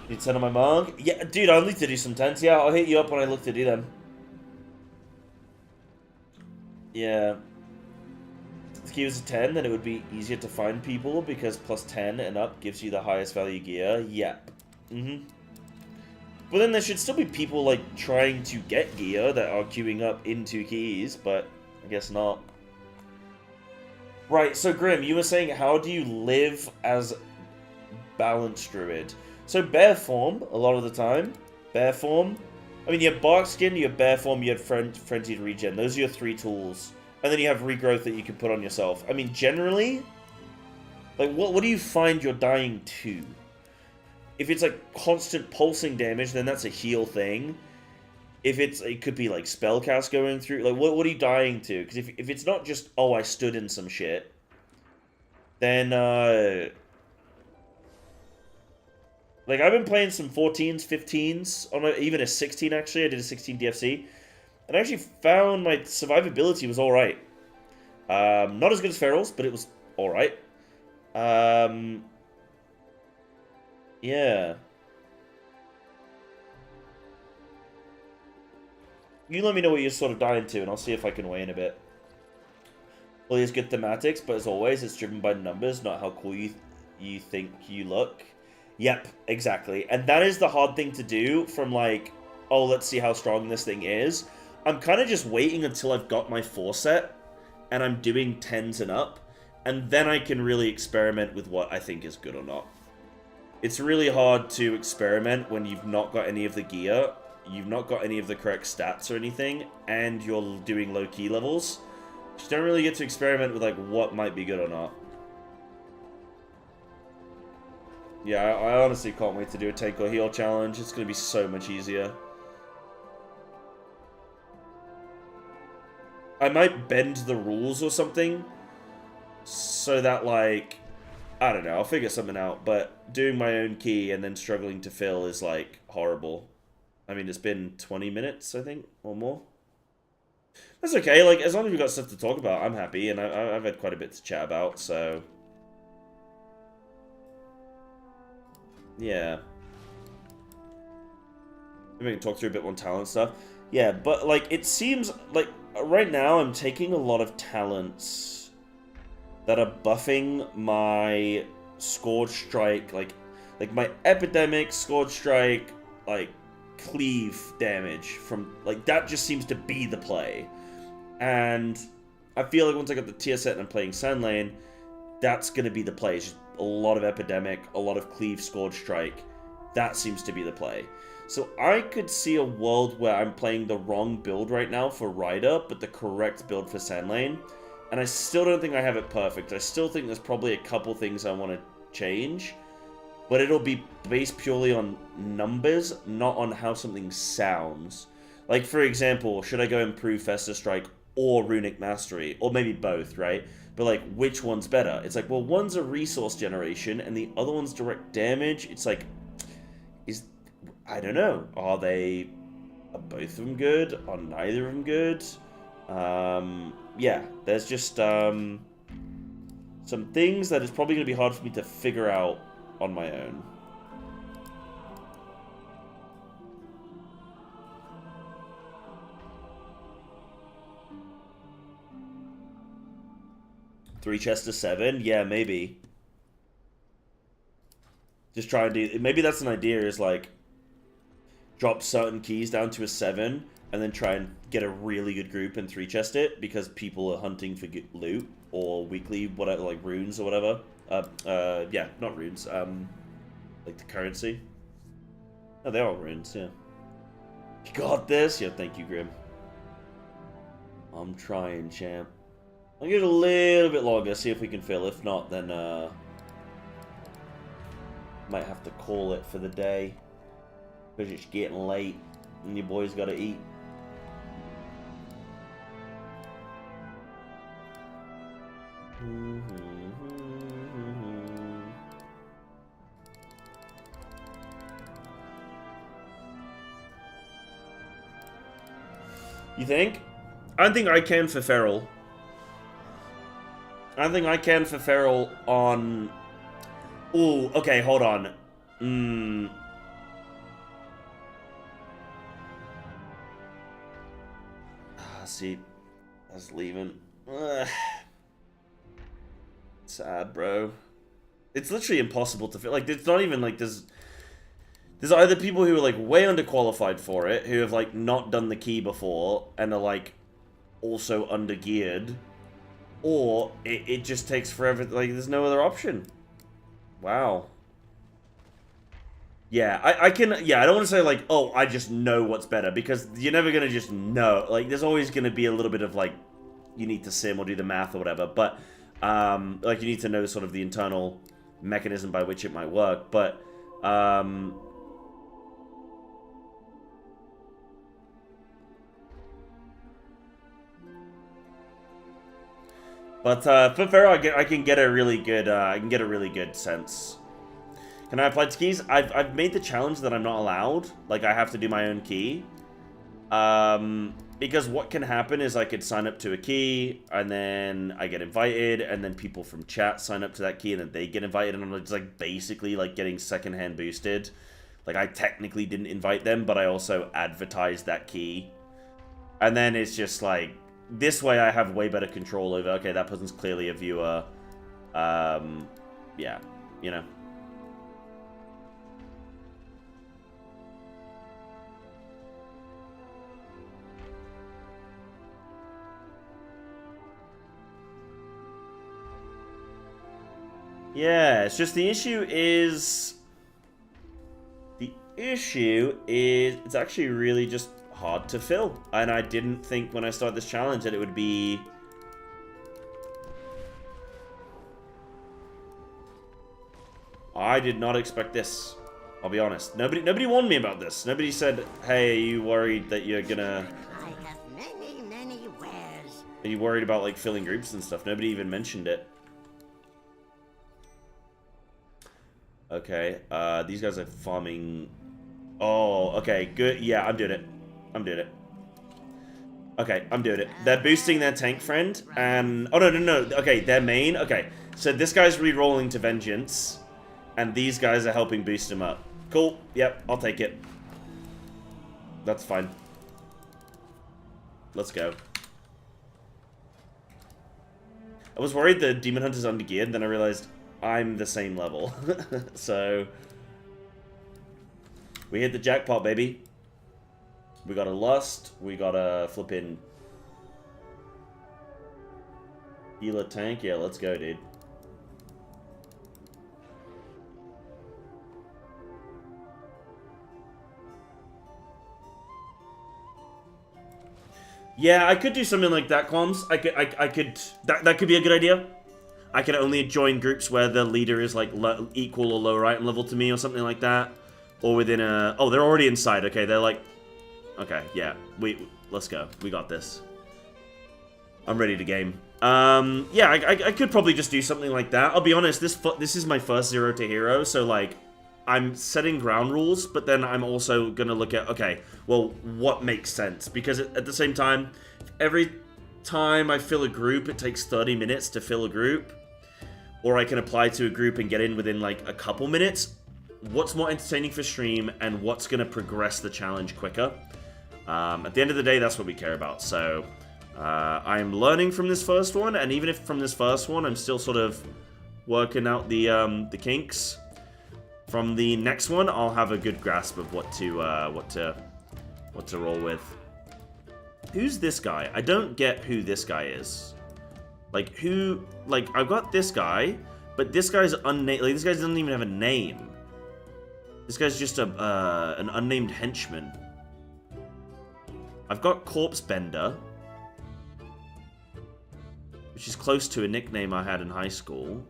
Need 10 on my mark? Yeah, dude, I need to do some 10s. Yeah, I'll hit you up when I look to do them. Yeah. If the key was a 10, then it would be easier to find people, because plus 10 and up gives you the highest value gear. Yep. But then there should still be people, like, trying to get gear that are queuing up into keys, but I guess not. Right, so Grim, you were saying, how do you live as Balanced Druid? So bear form, a lot of the time. Bear form. I mean, you have bark skin, you have bear form, you have frenzied regen. Those are your 3 tools. And then you have regrowth that you can put on yourself. I mean, generally, like, what do you find you're dying to? If it's like constant pulsing damage, then that's a heal thing. If it could be like spellcast going through. Like, what are you dying to? Because if it's not just, oh, I stood in some shit, then like, I've been playing some 14s, 15s, even a 16 actually. I did a 16 DFC, and I actually found my survivability was all right. Not as good as Feral's, but it was all right. Yeah. You let me know what you're sort of dying to, and I'll see if I can weigh in a bit. Well, there's good thematics, but as always, it's driven by numbers, not how cool you think you look. Yep, exactly. And that is the hard thing to do from, like, oh, let's see how strong this thing is. I'm kind of just waiting until I've got my 4 set, and I'm doing 10s and up, and then I can really experiment with what I think is good or not. It's really hard to experiment when you've not got any of the gear, you've not got any of the correct stats or anything, and you're doing low key levels. You don't really get to experiment with, like, what might be good or not. Yeah, I honestly can't wait to do a tank or heal challenge. It's going to be so much easier. I might bend the rules or something so that, like, I don't know, I'll figure something out, but doing my own key and then struggling to fill is, like, horrible. I mean, it's been 20 minutes, I think, or more. That's okay, like, as long as we've got stuff to talk about, I'm happy, and I've had quite a bit to chat about, so... Yeah. Maybe we can talk through a bit more talent stuff. Yeah, but, like, it seems, like, right now I'm taking a lot of talents that are buffing my Scourge Strike, like my Epidemic, Scourge Strike, like, cleave damage from, like, that just seems to be the play. And I feel like once I got the tier set and I'm playing Sand Lane, that's going to be the play. It's just a lot of Epidemic, a lot of cleave, Scourge Strike. That seems to be the play. So I could see a world where I'm playing the wrong build right now for Rider, but the correct build for Sand Lane. And I still don't think I have it perfect. I still think there's probably a couple things I want to change. But it'll be based purely on numbers, not on how something sounds. Like, for example, should I go improve Fester Strike or Runic Mastery? Or maybe both, right? But, like, which one's better? It's like, well, one's a resource generation, and the other one's direct damage. It's like, I don't know. Are both of them good? Are neither of them good? Yeah, there's just, some things that it's probably going to be hard for me to figure out on my own. Three chests to 7? Yeah, maybe. Just try and do... Maybe that's an idea, is like... drop certain keys down to a 7, and then try and get a really good group and 3-chest it, because people are hunting for loot, or weekly, whatever, like runes or whatever. Yeah, not runes, like the currency. Oh, they're all runes, yeah. You got this? Yeah, thank you, Grim. I'm trying, champ. I'll give it a little bit longer, see if we can fill. If not, then, might have to call it for the day. Because it's getting late, and your boys gotta eat. You think? I don't think I can for Feral. I don't think I can for Feral on... Ooh, okay, hold on. See, I was leaving. Ugh. Sad, bro. It's literally impossible to feel. Like, it's not even like there's either people who are like way underqualified for it, who have like not done the key before and are like also undergeared, or it just takes forever. Like, there's no other option. Wow. Yeah, I can, yeah, I don't want to say, like, oh, I just know what's better, because you're never going to just know. Like, there's always going to be a little bit of, like, you need to sim or do the math or whatever, but, like, you need to know sort of the internal mechanism by which it might work, but, for Feral, I can get a really good, sense. Can I apply to keys? I've made the challenge that I'm not allowed. Like, I have to do my own key. Because what can happen is I could sign up to a key, and then I get invited, and then people from chat sign up to that key, and then they get invited, and I'm just, like, basically, like, getting secondhand boosted. Like, I technically didn't invite them, but I also advertised that key. And then it's just, like, this way I have way better control over, okay, that person's clearly a viewer. Yeah, you know. Yeah, it's just the issue is it's actually really just hard to fill. And I didn't think when I started this challenge that it would be... I did not expect this. I'll be honest. Nobody warned me about this. Nobody said, hey, are you worried that you're gonna... I have many wares. Are you worried about, like, filling groups and stuff? Nobody even mentioned it. Okay, these guys are farming... Oh, okay, good. Yeah, I'm doing it. I'm doing it. Okay, I'm doing it. They're boosting their tank friend, and... Oh, no. Okay, their main. Okay, so this guy's re-rolling to Vengeance, and these guys are helping boost him up. Cool. Yep, I'll take it. That's fine. Let's go. I was worried the Demon Hunter's undergeared, then I realized... I'm the same level. So we hit the jackpot, baby. We got a Lust, we got a flippin' healer tank. Yeah, let's go, dude. Yeah, I could do something like that, Comms. That could be a good idea. I can only join groups where the leader is, like, equal or lower item level to me or something like that. Or within a... Oh, they're already inside. Okay, they're like... Okay, yeah. Let's go. We got this. I'm ready to game. Yeah, I could probably just do something like that. I'll be honest, this is my first Zero2Hero, so, like, I'm setting ground rules, but then I'm also gonna look at, okay, well, what makes sense? Because at the same time, every time I fill a group, it takes 30 minutes to fill a group. Or I can apply to a group and get in within, like, a couple minutes. What's more entertaining for stream, and what's going to progress the challenge quicker? At the end of the day, that's what we care about. So, I'm learning from this first one, and even if from this first one, I'm still sort of working out the kinks. From the next one, I'll have a good grasp of what to roll with. Who's this guy? I don't get who this guy is. Like, who... Like, I've got this guy, but this guy's unnamed... Like, this guy doesn't even have a name. This guy's just an unnamed henchman. I've got Corpse Bender, which is close to a nickname I had in high school.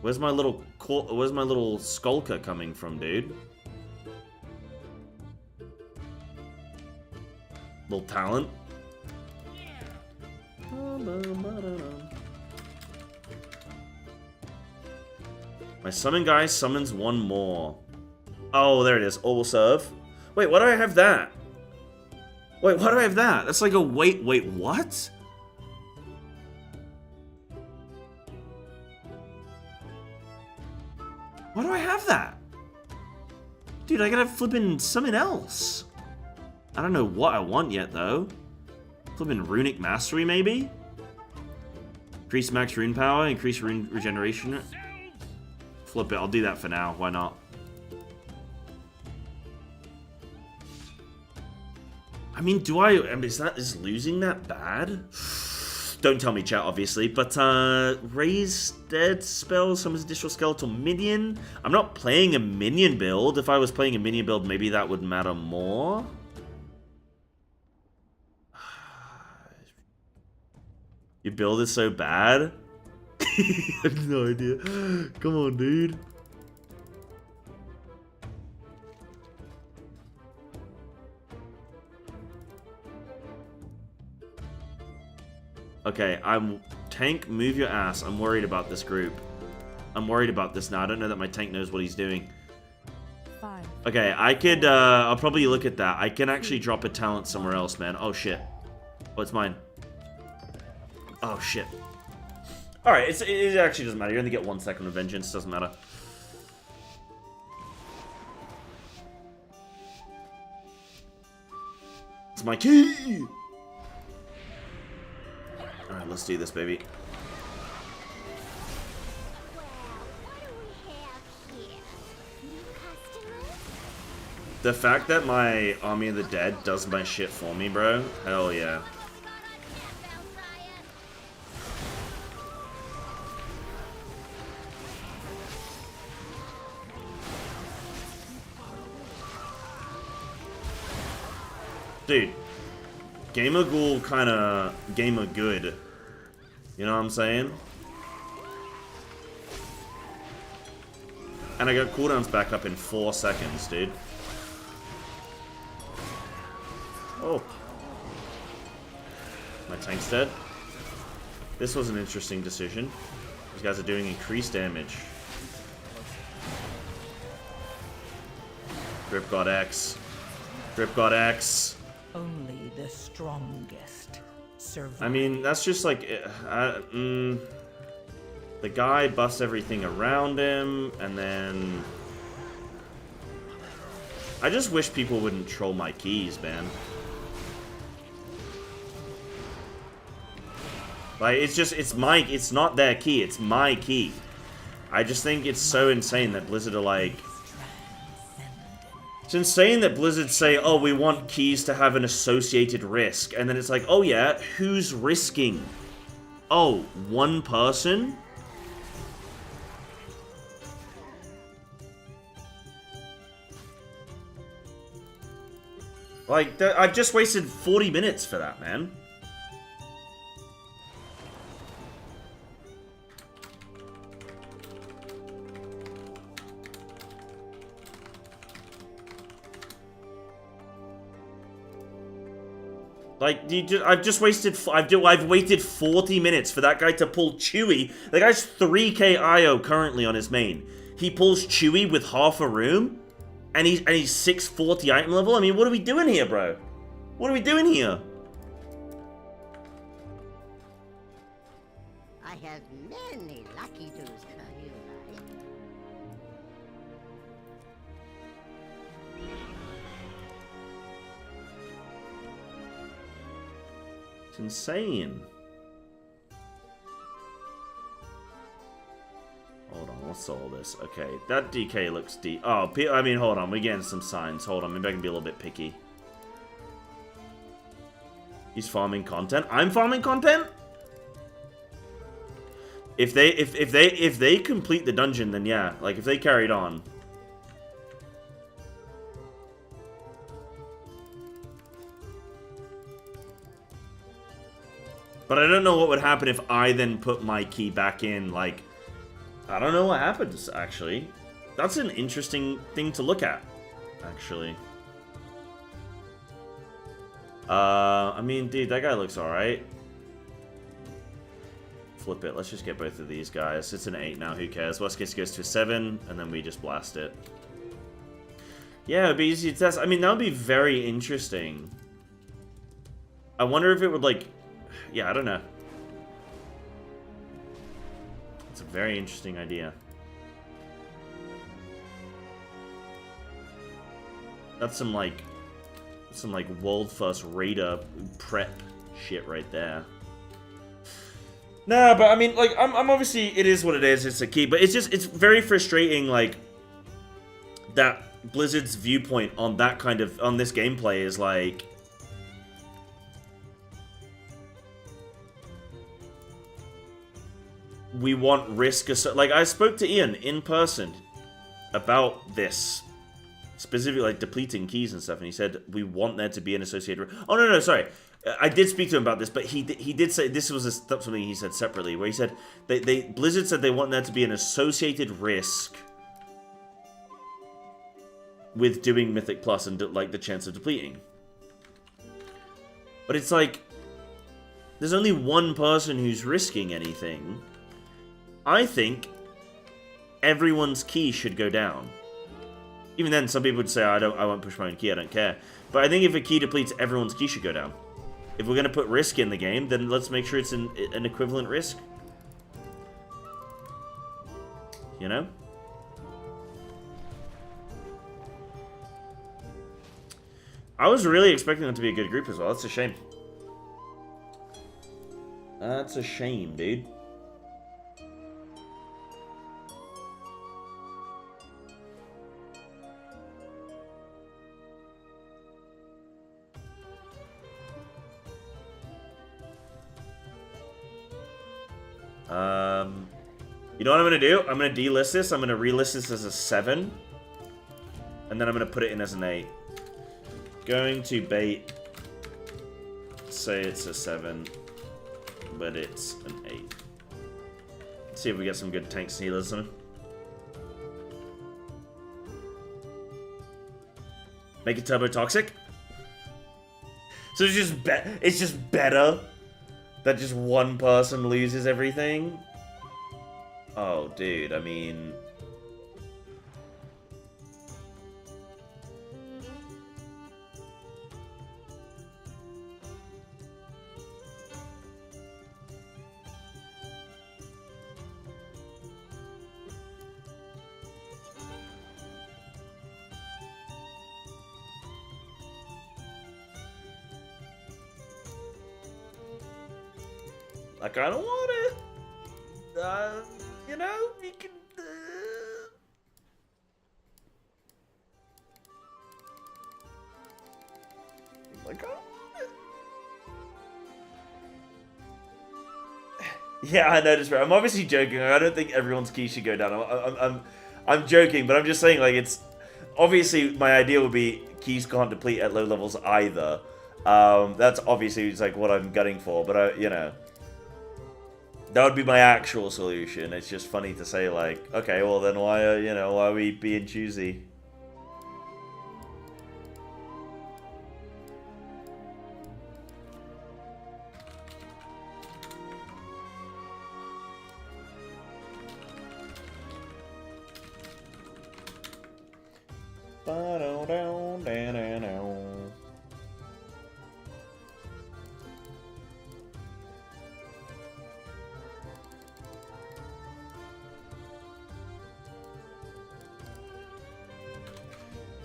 Where's my little skulker coming from, dude? Little talent. My summon guy summons one more. Oh, there it is. All will serve. Wait, why do I have that? Wait, why do I have that? That's like a wait, what? Why do I have that? Dude, I gotta flip in something else. I don't know what I want yet, though. Flip in Runic Mastery, maybe? Increase max rune power, increase rune regeneration. Flip it, I'll do that for now, why not? I mean, is losing that bad? Don't tell me, chat, obviously. But, raise dead spell, summons additional skeletal minion. I'm not playing a minion build. If I was playing a minion build, maybe that would matter more. Your build is so bad? I have no idea. Come on, dude. Okay, tank, move your ass. I'm worried about this group. I'm worried about this now. I don't know that my tank knows what he's doing. 5. Okay, I could, I'll probably look at that. I can actually drop a talent somewhere else, man. Oh, shit. Oh, it's mine. Oh, shit. Alright, it actually doesn't matter. You only get 1 second of vengeance. Doesn't matter. It's my key! Alright, let's do this, baby. The fact that my Army of the Dead does my shit for me, bro. Hell yeah. Dude, Gamer Ghoul kinda gamer good. You know what I'm saying? And I got cooldowns back up in 4 seconds, dude. Oh. My tank's dead. This was an interesting decision. These guys are doing increased damage. Grip got X. Grip got X. Only the strongest survive. I mean, that's just like... the guy busts everything around him, and then... I just wish people wouldn't troll my keys, man. Like, it's not their key, it's my key. I just think it's so insane that Blizzard are like... It's insane that Blizzard say, oh, we want keys to have an associated risk. And then it's like, oh yeah, who's risking? Oh, one person? Like, I've just wasted 40 minutes for that, man. Like, I've waited 40 minutes for that guy to pull Chewy. The guy's 3k IO currently on his main. He pulls Chewy with half a room, and he's 640 item level. I mean, what are we doing here, bro? What are we doing here? I have many lucky dues, you like. It's insane. Hold on, what's all this? Okay, that DK looks deep. Oh, I mean, hold on, we're getting some signs. Hold on, maybe I can be a little bit picky. He's farming content. I'm farming content? If they complete the dungeon, then yeah. Like, if they carried on. But I don't know what would happen if I then put my key back in, like... I don't know what happens, actually. That's an interesting thing to look at, actually. I mean, dude, that guy looks alright. Flip it. Let's just get both of these guys. It's an 8 now, who cares? Worst case goes to a 7, and then we just blast it. Yeah, it'd be easy to test. I mean, that would be very interesting. I wonder if it would, like... Yeah, I don't know. It's a very interesting idea. That's some like world first raider prep shit right there. Nah, but I mean, like, I'm obviously, it is what it is, it's a key, but it's just, it's very frustrating, like, that Blizzard's viewpoint on that kind of, on this gameplay is like, we want risk, like, I spoke to Ian in person about this, specifically, like, depleting keys and stuff, and he said, we want there to be an associated... Oh, no, sorry. I did speak to him about this, but he did say, this was something he said separately, where he said, Blizzard said they want there to be an associated risk with doing Mythic Plus and, like, the chance of depleting. But it's like, there's only one person who's risking anything. I think everyone's key should go down. Even then, some people would say, I won't push my own key, I don't care. But I think if a key depletes, everyone's key should go down. If we're going to put risk in the game, then let's make sure it's an equivalent risk. You know? I was really expecting them to be a good group as well. That's a shame. That's a shame, dude. You know what I'm going to do? I'm going to delist this. I'm going to relist this as a 7. And then I'm going to put it in as an 8. Going to bait. Say it's a 7. But it's an 8. Let's see if we get some good tanks and healers on him. Make it turbo toxic. So it's just better that just one person loses everything. Oh, dude, I mean... I kind of want it. You know, we can... I kind of want it. Yeah, I noticed, bro. I'm obviously joking. I don't think everyone's key should go down. I'm joking, but I'm just saying, like, it's... Obviously, my idea would be keys can't deplete at low levels either. That's obviously like what I'm gunning for, but you know... That would be my actual solution. It's just funny to say, like, okay, well then why are we being choosy?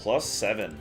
+7.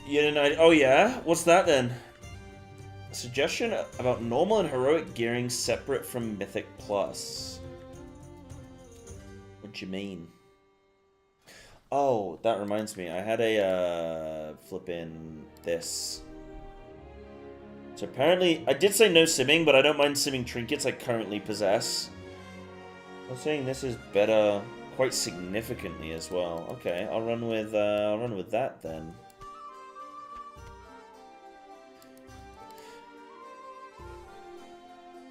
You didn't. Oh yeah, what's that then? A suggestion about normal and heroic gearing separate from Mythic Plus. What do you mean? Oh, that reminds me. I had a flippin' this. So apparently, I did say no simming, but I don't mind simming trinkets I currently possess. I'm saying this is better quite significantly as well. Okay, I'll run with that then.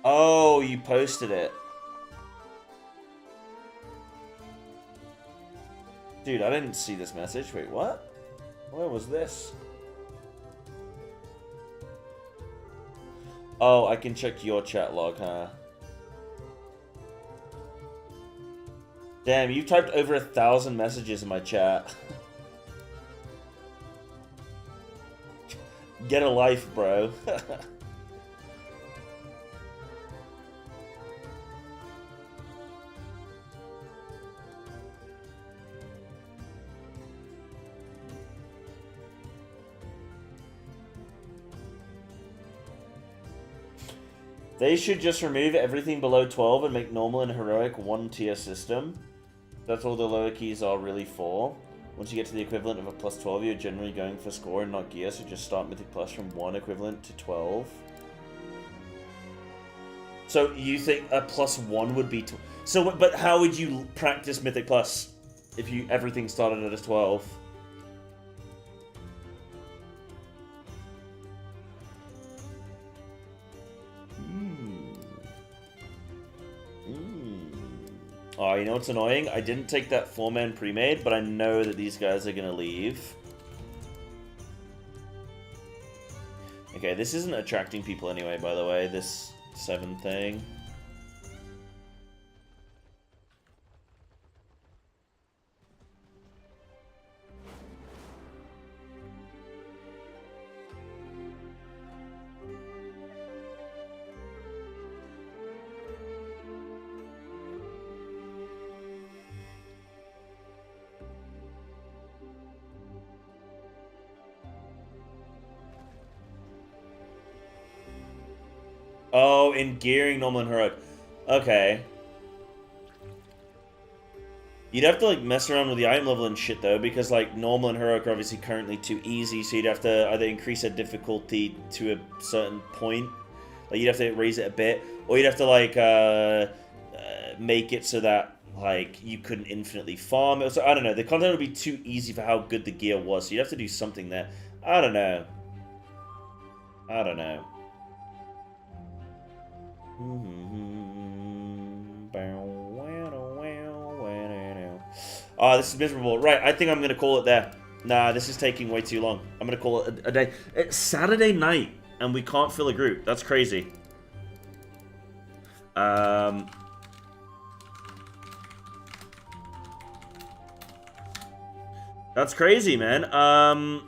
Oh, you posted it. Dude, I didn't see this message. Wait, what? Where was this? Oh, I can check your chat log, huh? Damn, you typed over 1,000 messages in my chat. Get a life, bro. They should just remove everything below 12 and make normal and heroic one tier system. That's all the lower keys are really for. Once you get to the equivalent of a plus 12, you're generally going for score and not gear, so just start Mythic Plus from 1 equivalent to 12. So you think a plus 1 would be... So, but how would you practice Mythic Plus if you everything started at a 12? Oh, you know what's annoying? I didn't take that 4-man pre-made, but I know that these guys are gonna leave. Okay, this isn't attracting people anyway, by the way, this 7 thing. Oh, in gearing normal and heroic. Okay. You'd have to like mess around with the item level and shit though, because like normal and heroic are obviously currently too easy, so you'd have to either increase the difficulty to a certain point, like you'd have to raise it a bit, or you'd have to like make it so that like you couldn't infinitely farm it. So I don't know. The content would be too easy for how good the gear was, so you'd have to do something there. I don't know. I don't know. Oh, this is miserable. Right, I think I'm going to call it there. Nah, this is taking way too long. I'm going to call it a day. It's Saturday night, and we can't fill a group. That's crazy. That's crazy, man. I'll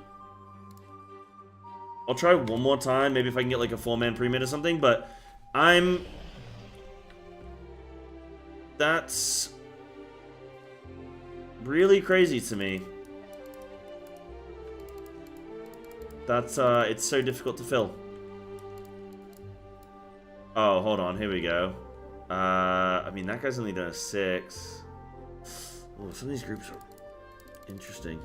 try one more time. Maybe if I can get like a 4-man pre-mid or something, but... That's really crazy to me. That's, it's so difficult to fill. Oh, hold on, here we go. I mean, that guy's only done a 6. Oh, some of these groups are interesting.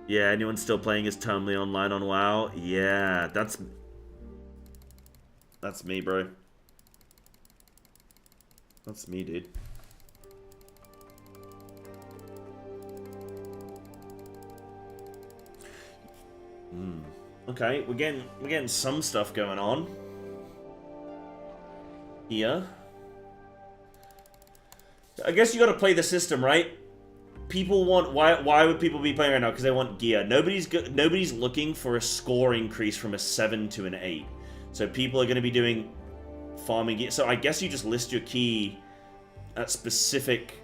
Yeah, anyone still playing as Tomley online on WoW? Yeah, that's me, bro. That's me, dude. Okay, we're getting some stuff going on here. I guess you got to play the system, right? People want why would people be playing right now? Because they want gear. Nobody's looking for a score increase from a 7 to an 8. So people are going to be doing farming gear. So I guess you just list your key at specific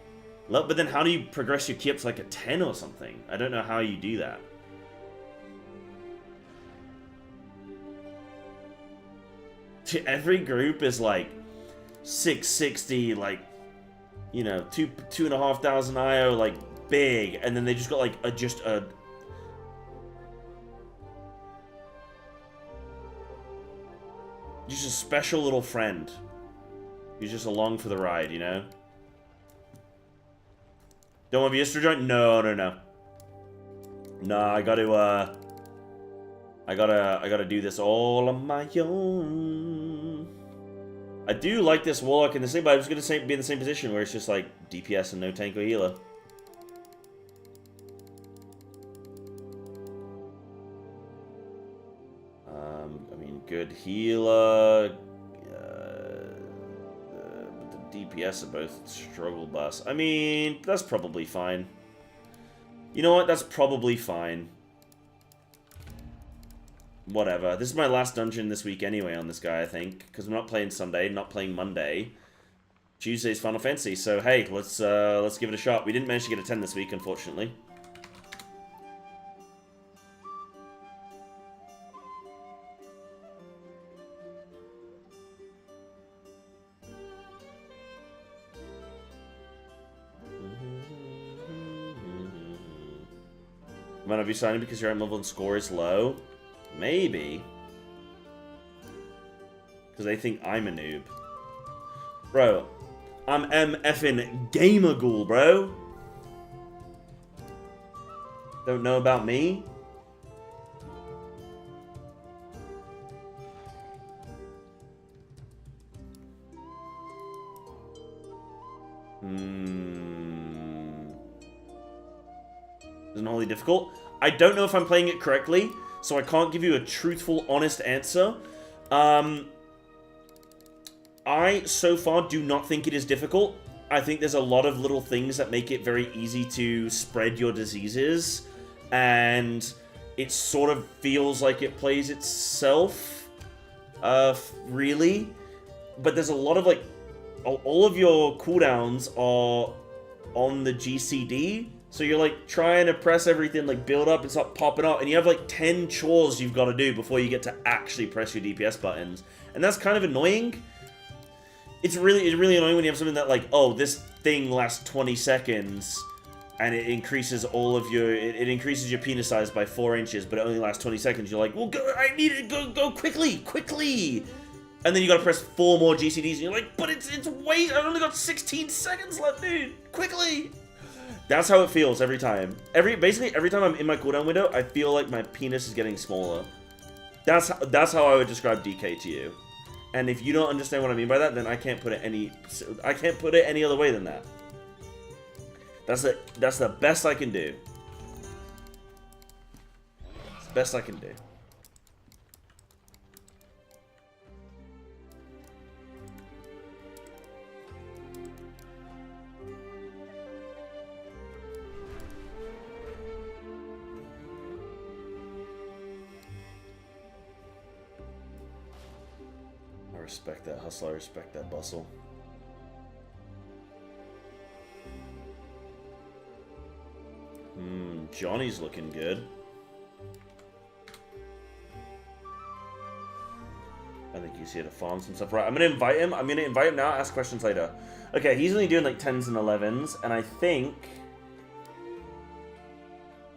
level. But then how do you progress your key up to like a 10 or something? I don't know how you do that. Every group is like 660, like, you know, 2,500 IO, like big, and then they just got like just a special little friend who's just along for the ride, you know. Don't want Viestra join? No. Nah, I gotta do this all on my own. I do like this Warlock in the same, but I was going to be in the same position where it's just like DPS and no tank or healer. I mean, good healer. The DPS are both struggle bus. I mean, that's probably fine. You know what? That's probably fine. Whatever. This is my last dungeon this week anyway on this guy, I think. Because I'm not playing Sunday, not playing Monday. Tuesday's Final Fantasy. So, hey, let's give it a shot. We didn't manage to get a 10 this week, unfortunately. Might not be signing because your item level and score is low. Maybe. Because they think I'm a noob. Bro, I'm MFing Gamer Ghoul, bro. Don't know about me? Isn't wholly difficult. I don't know if I'm playing it correctly, so I can't give you a truthful, honest answer. I, so far, do not think it is difficult. I think there's a lot of little things that make it very easy to spread your diseases, and it sort of feels like it plays itself, really. But there's a lot of, like, all of your cooldowns are on the GCD, so you're, like, trying to press everything, like, build up and start popping up, and you have, like, 10 chores you've got to do before you get to actually press your DPS buttons. And that's kind of annoying. It's really annoying when you have something that, like, oh, this thing lasts 20 seconds, and it increases all of your, it increases your penis size by 4 inches, but it only lasts 20 seconds. You're like, well, go, I need it, go quickly! And then you gotta press 4 more GCDs, and you're like, but it's wait, I've only got 16 seconds left, dude! Quickly! That's how it feels every time. Basically, every time I'm in my cooldown window, I feel like my penis is getting smaller. That's how I would describe DK to you. And if you don't understand what I mean by that, then I can't put it any other way than that. That's the best I can do. It's the best I can do. I respect that hustle, I respect that bustle. Johnny's looking good. I think he's here to farm some stuff. Right, I'm gonna invite him. I'm gonna invite him now, ask questions later. Okay, he's only doing like 10s and 11s, and I think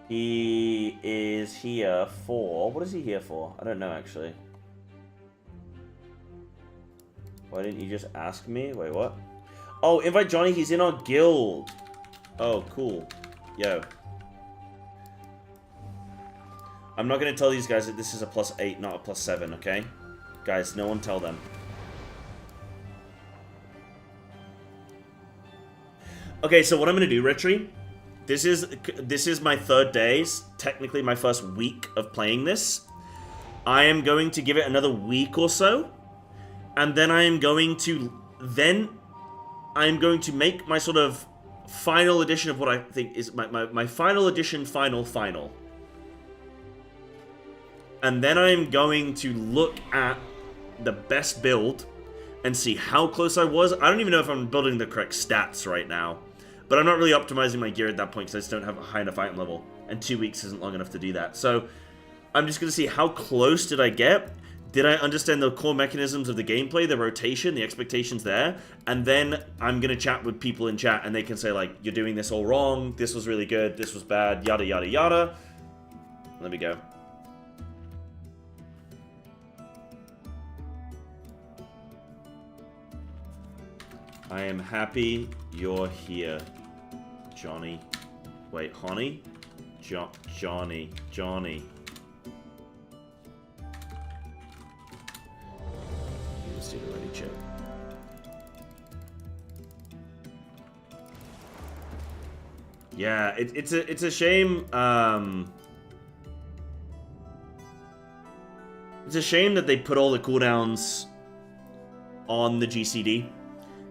he is here for... What is he here for? I don't know, actually. Why didn't you just ask me? Wait, what? Oh, invite Johnny. He's in our guild. Oh, cool. Yo. I'm not going to tell these guys that this is a +8, not a +7, okay? Guys, no one tell them. Okay, so what I'm going to do, Retry, this is my 3rd day, technically my first week of playing this. I am going to give it another week or so. And then I'm going to make my sort of final edition of what I think is my final edition final. And then I'm going to look at the best build and see how close I was. I don't even know if I'm building the correct stats right now. But I'm not really optimizing my gear at that point because I just don't have a high enough item level. And 2 weeks isn't long enough to do that. So I'm just going to see how close did I get. Did I understand the core mechanisms of the gameplay, the rotation, the expectations there? And then I'm going to chat with people in chat and they can say, like, you're doing this all wrong, this was really good, this was bad, yada, yada, yada. Let me go. I am happy you're here, Johnny. Wait, Honey? Johnny. Let's do the ready check. Yeah, it's a shame. It's a shame that they put all the cooldowns on the GCD,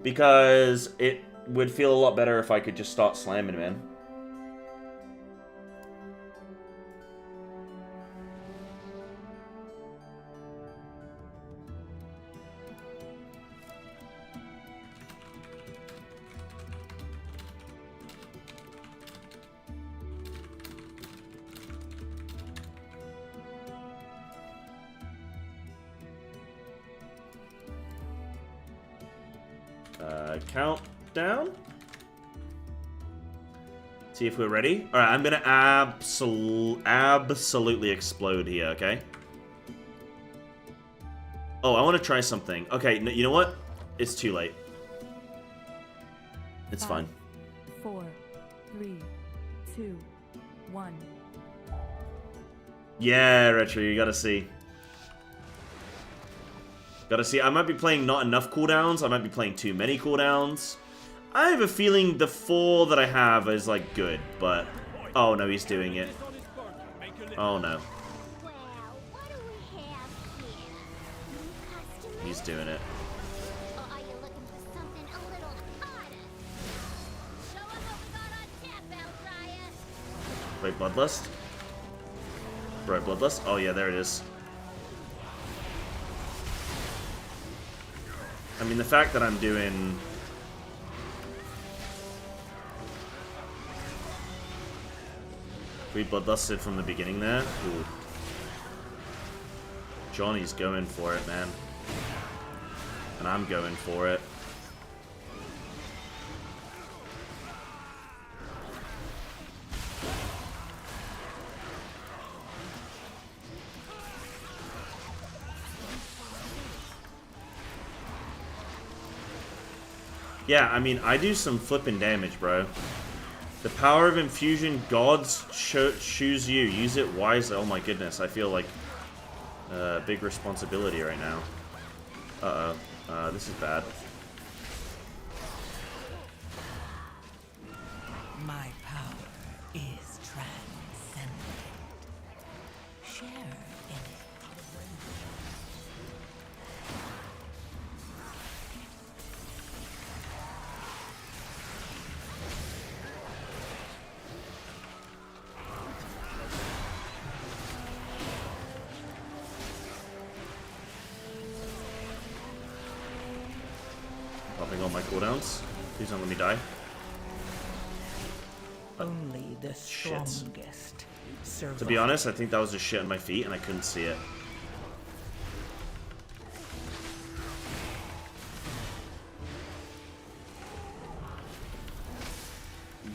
because it would feel a lot better if I could just start slamming, man. Countdown. See if we're ready. All right, I'm gonna absolutely explode here. Okay. Oh, I want to try something. Okay, you know what? It's too late. It's fine. 4, 3, 2, 1. Yeah, Retro, you gotta see. Gotta see, I might be playing not enough cooldowns, I might be playing too many cooldowns. I have a feeling the 4 that I have is, like, good, but... Oh, no, he's doing it. Oh, no. He's doing it. Wait, Bloodlust? Right, Bloodlust? Oh, yeah, there it is. I mean, the fact that I'm doing... We Bloodlusted from the beginning there. Ooh. Johnny's going for it, man. And I'm going for it. Yeah, I mean, I do some flipping damage, bro. The power of infusion, gods choose you. Use it wisely. Oh my goodness, I feel like a big responsibility right now. Uh-oh. This is bad. My power is transcendent. Share in it. Popping all my cooldowns. Please don't let me die. Only the strongest survive. To be honest, I think that was just shit on my feet and I couldn't see it.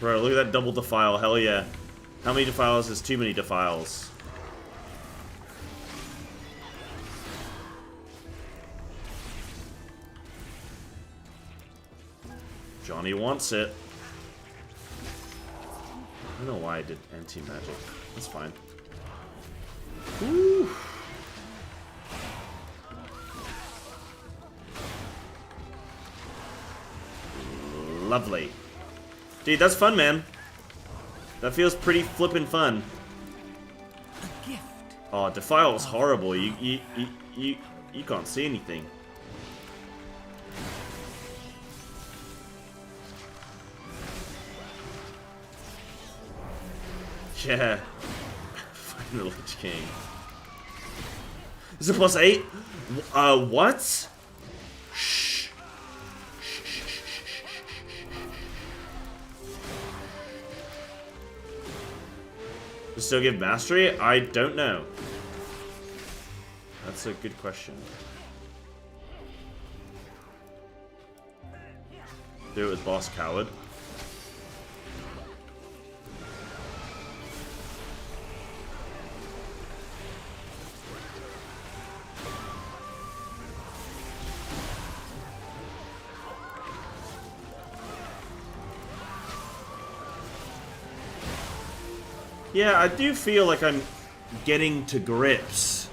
Bro, look at that double defile. Hell yeah. How many defiles is too many defiles? Johnny wants it. I don't know why I did anti-magic. That's fine. Woo. Lovely. Dude, that's fun, man. That feels pretty flippin' fun. A gift. Oh, Defile is horrible. You can't see anything. Yeah. Find the Lich King. Is it +8? What? Shh. Does it still give mastery? I don't know. That's a good question. Do it with Boss Coward. Yeah, I do feel like I'm getting to grips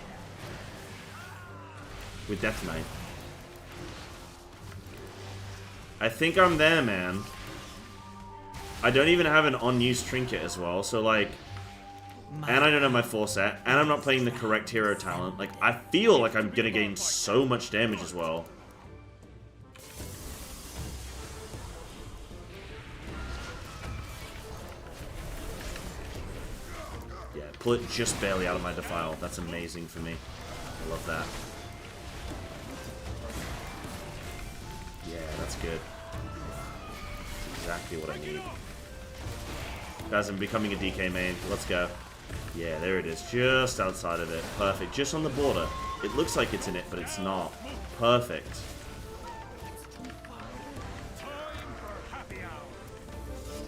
with Death Knight. I think I'm there, man. I don't even have an unused trinket as well, so like... And I don't have my full set, and I'm not playing the correct hero talent. Like, I feel like I'm gonna gain so much damage as well. Yeah, pull it just barely out of my defile. That's amazing for me. I love that. Yeah, that's good. That's exactly what I need. Guys, I'm becoming a DK main. Let's go. Yeah, there it is. Just outside of it. Perfect. Just on the border. It looks like it's in it, but it's not. Perfect.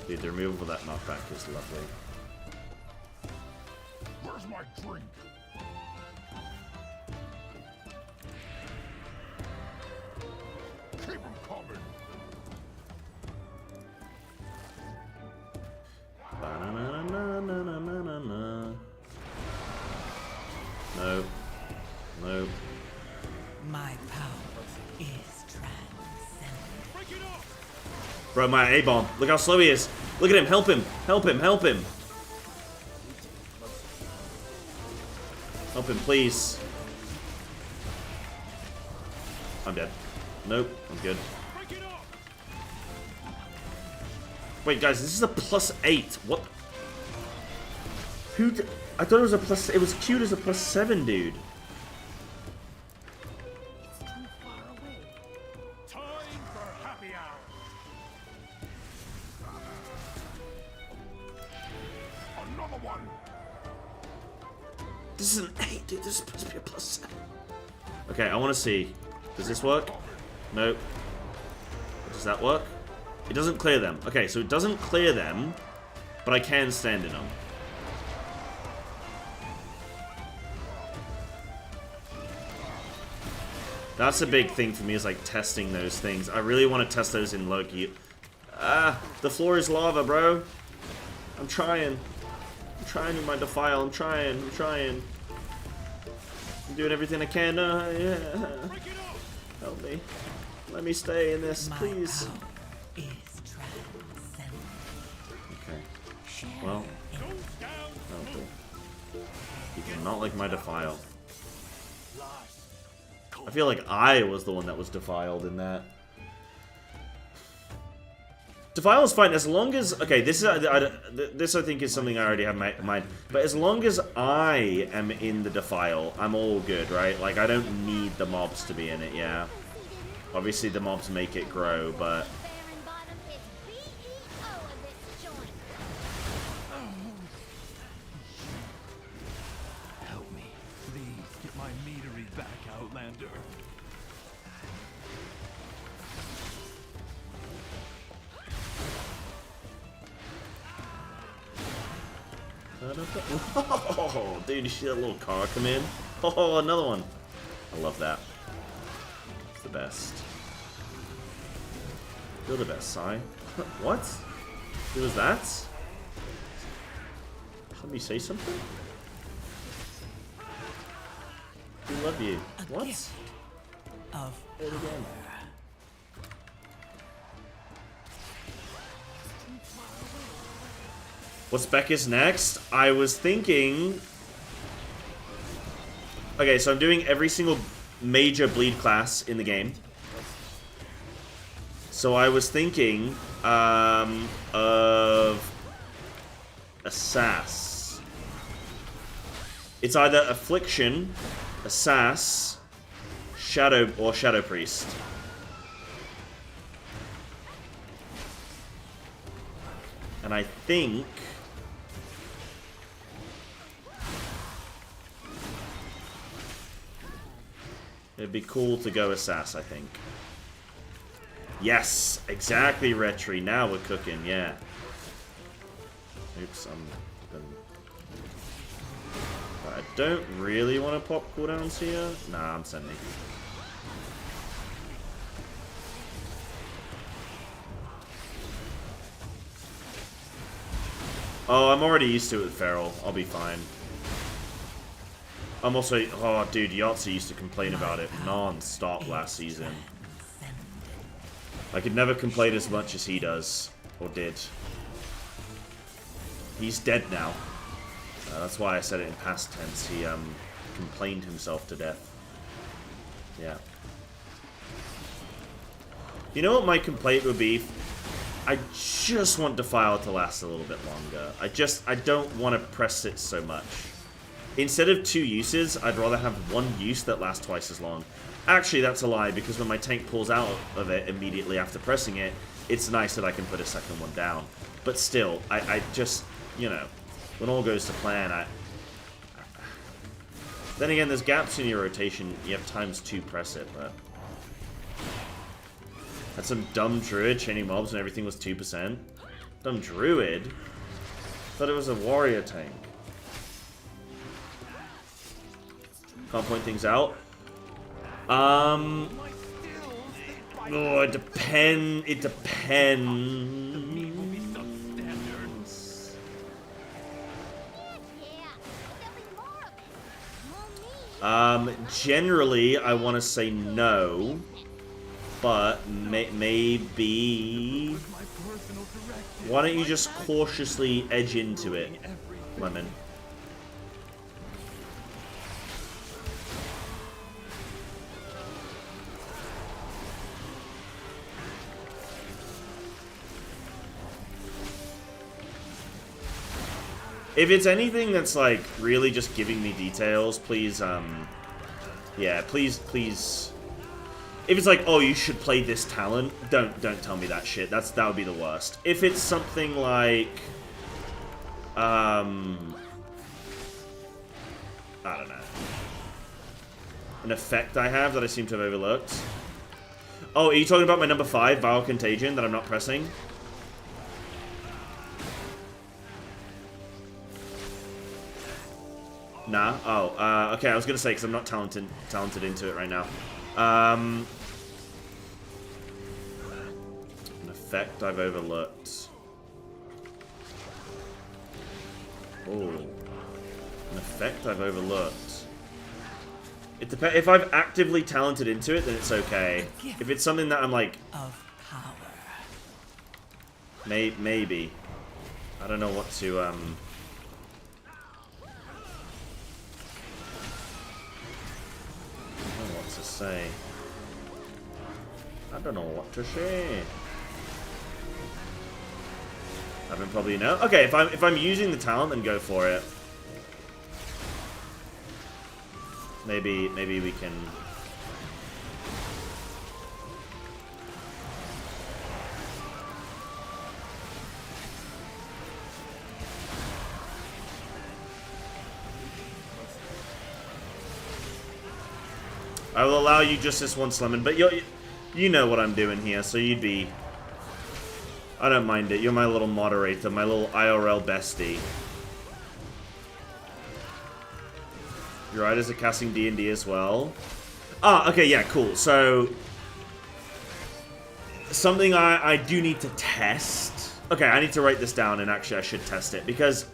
Dude, the removal of that knockback is lovely. Where's my drink? Keep 'em coming. Ba-na-na-na-na-na-na-na. Nope. Nope. My power is transcendent. Bro, my A-bomb. Look how slow he is. Look at him. Help him. Help him. Help him. Help him, please. I'm dead. Nope. I'm good. Wait, guys, this is a +8. What? Who? I thought it was a plus. It was cute as a +7, dude. It's too far away. Time for happy hour. Another one. This is an 8, dude. This is supposed to be a +7. Okay, I want to see. Does this work? Nope. Does that work? It doesn't clear them. Okay, so it doesn't clear them, but I can stand in them. That's a big thing for me, is like testing those things. I really want to test those in Loki. Ah, the floor is lava, bro. I'm trying. I'm trying with my defile. I'm trying. I'm doing everything I can. Yeah. Help me. Let me stay in this, please. Okay. Well. Oh, cool. You do not like my defile. I feel like I was the one that was defiled in that. Defile is fine as long as... Okay, this is this I think is something I already have in mind. But as long as I am in the defile, I'm all good, right? Like, I don't need the mobs to be in it, yeah. Obviously, the mobs make it grow, but... Help me. Please get my meatery back, Outlander. Oh, dude, you see that little car come in? Oh, another one. I love that. It's the best. You're the best, Psy. What? Who was that? Let me say something? We love you. What? Of Say it again. What spec is next? I was thinking... Okay, so I'm doing every single major bleed class in the game. So I was thinking of Assass. It's either Affliction, Assass, Shadow, or Shadow Priest. And I think... It'd be cool to go Assass, I think. Yes, exactly, Retry. Now we're cooking, yeah. Oops, I don't really want to pop cooldowns here. Nah, I'm sending. Oh, I'm already used to it with Feral. I'll be fine. I'm also... Oh, dude, Yahtzee used to complain about it non-stop last season. I could never complain as much as he does. Or did. He's dead now. That's why I said it in past tense. He complained himself to death. Yeah. You know what my complaint would be? I just want Defile to last a little bit longer. I don't want to press it so much. Instead of 2 uses, I'd rather have 1 use that lasts twice as long. Actually, that's a lie, because when my tank pulls out of it immediately after pressing it, it's nice that I can put a second one down. But still, I just, you know, when all goes to plan, then again, there's gaps in your rotation. You have times 2 press it, but... Had some dumb druid chaining mobs and everything was 2%. Dumb druid? Thought it was a warrior tank. Can't point things out. Oh, it depends. It depends. Generally, I want to say no, but maybe. Why don't you just cautiously edge into it, Lemon? If it's anything that's, like, really just giving me details, please, yeah, please. If it's like, oh, you should play this talent, don't tell me that shit. That would be the worst. If it's something like, I don't know. An effect I have that I seem to have overlooked. Oh, are you talking about my number 5, Viral Contagion, that I'm not pressing? Nah. Oh, okay, I was gonna say, because I'm not talented into it right now. An effect I've overlooked. Oh. An effect I've overlooked. It depends. If I've actively talented into it, then it's okay. If it's something that I'm like... of power. Maybe. I don't know what to, I don't know what to say. I don't know what to say. I don't probably know. Okay, if I'm using the talent, then go for it. Maybe we can. I will allow you just this once, Lemon, but you know what I'm doing here, so you'd be... I don't mind it. You're my little moderator, my little IRL bestie. Your riders are casting D&D as well. Ah, okay, yeah, cool. So, something I do need to test. Okay, I need to write this down, and actually I should test it, because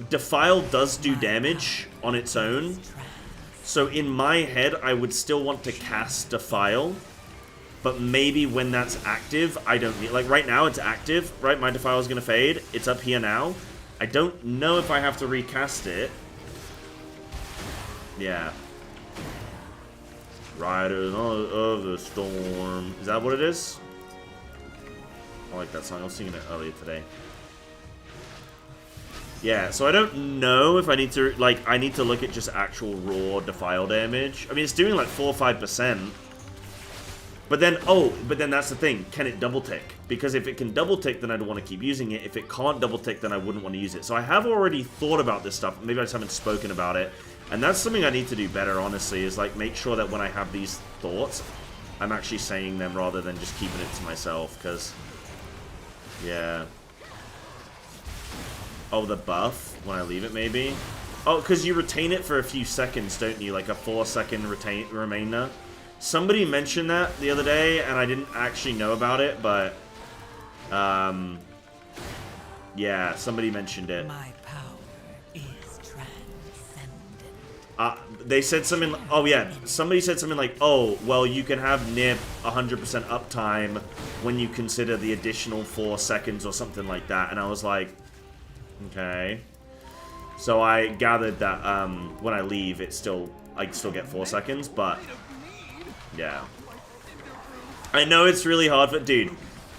Defile does do damage on its own. So in my head, I would still want to cast Defile, but maybe when that's active, I don't need... Like, right now, it's active, right? My Defile is going to fade. It's up here now. I don't know if I have to recast it. Yeah. Riders of the Storm. Is that what it is? I like that song. I was singing it earlier today. Yeah, so I don't know if I need to, like, I need to look at just actual raw Defile damage. I mean, it's doing like 4 or 5%. But then, but then that's the thing. Can it double tick? Because if it can double tick, then I'd want to keep using it. If it can't double tick, then I wouldn't want to use it. So I have already thought about this stuff. Maybe I just haven't spoken about it. And that's something I need to do better, honestly, is like make sure that when I have these thoughts, I'm actually saying them rather than just keeping it to myself. Because, yeah. Oh, the buff when I leave it, maybe? Oh, because you retain it for a few seconds, don't you? Like a 4-second remainder. Somebody mentioned that the other day, and I didn't actually know about it, but... yeah, somebody mentioned it. My power is transcendent. They said something... Oh, yeah. Somebody said something like, oh, well, you can have near 100% uptime when you consider the additional 4 seconds or something like that. And I was like... Okay. So I gathered that when I leave, I still get 4 seconds, but yeah. I know it's really hard for dude.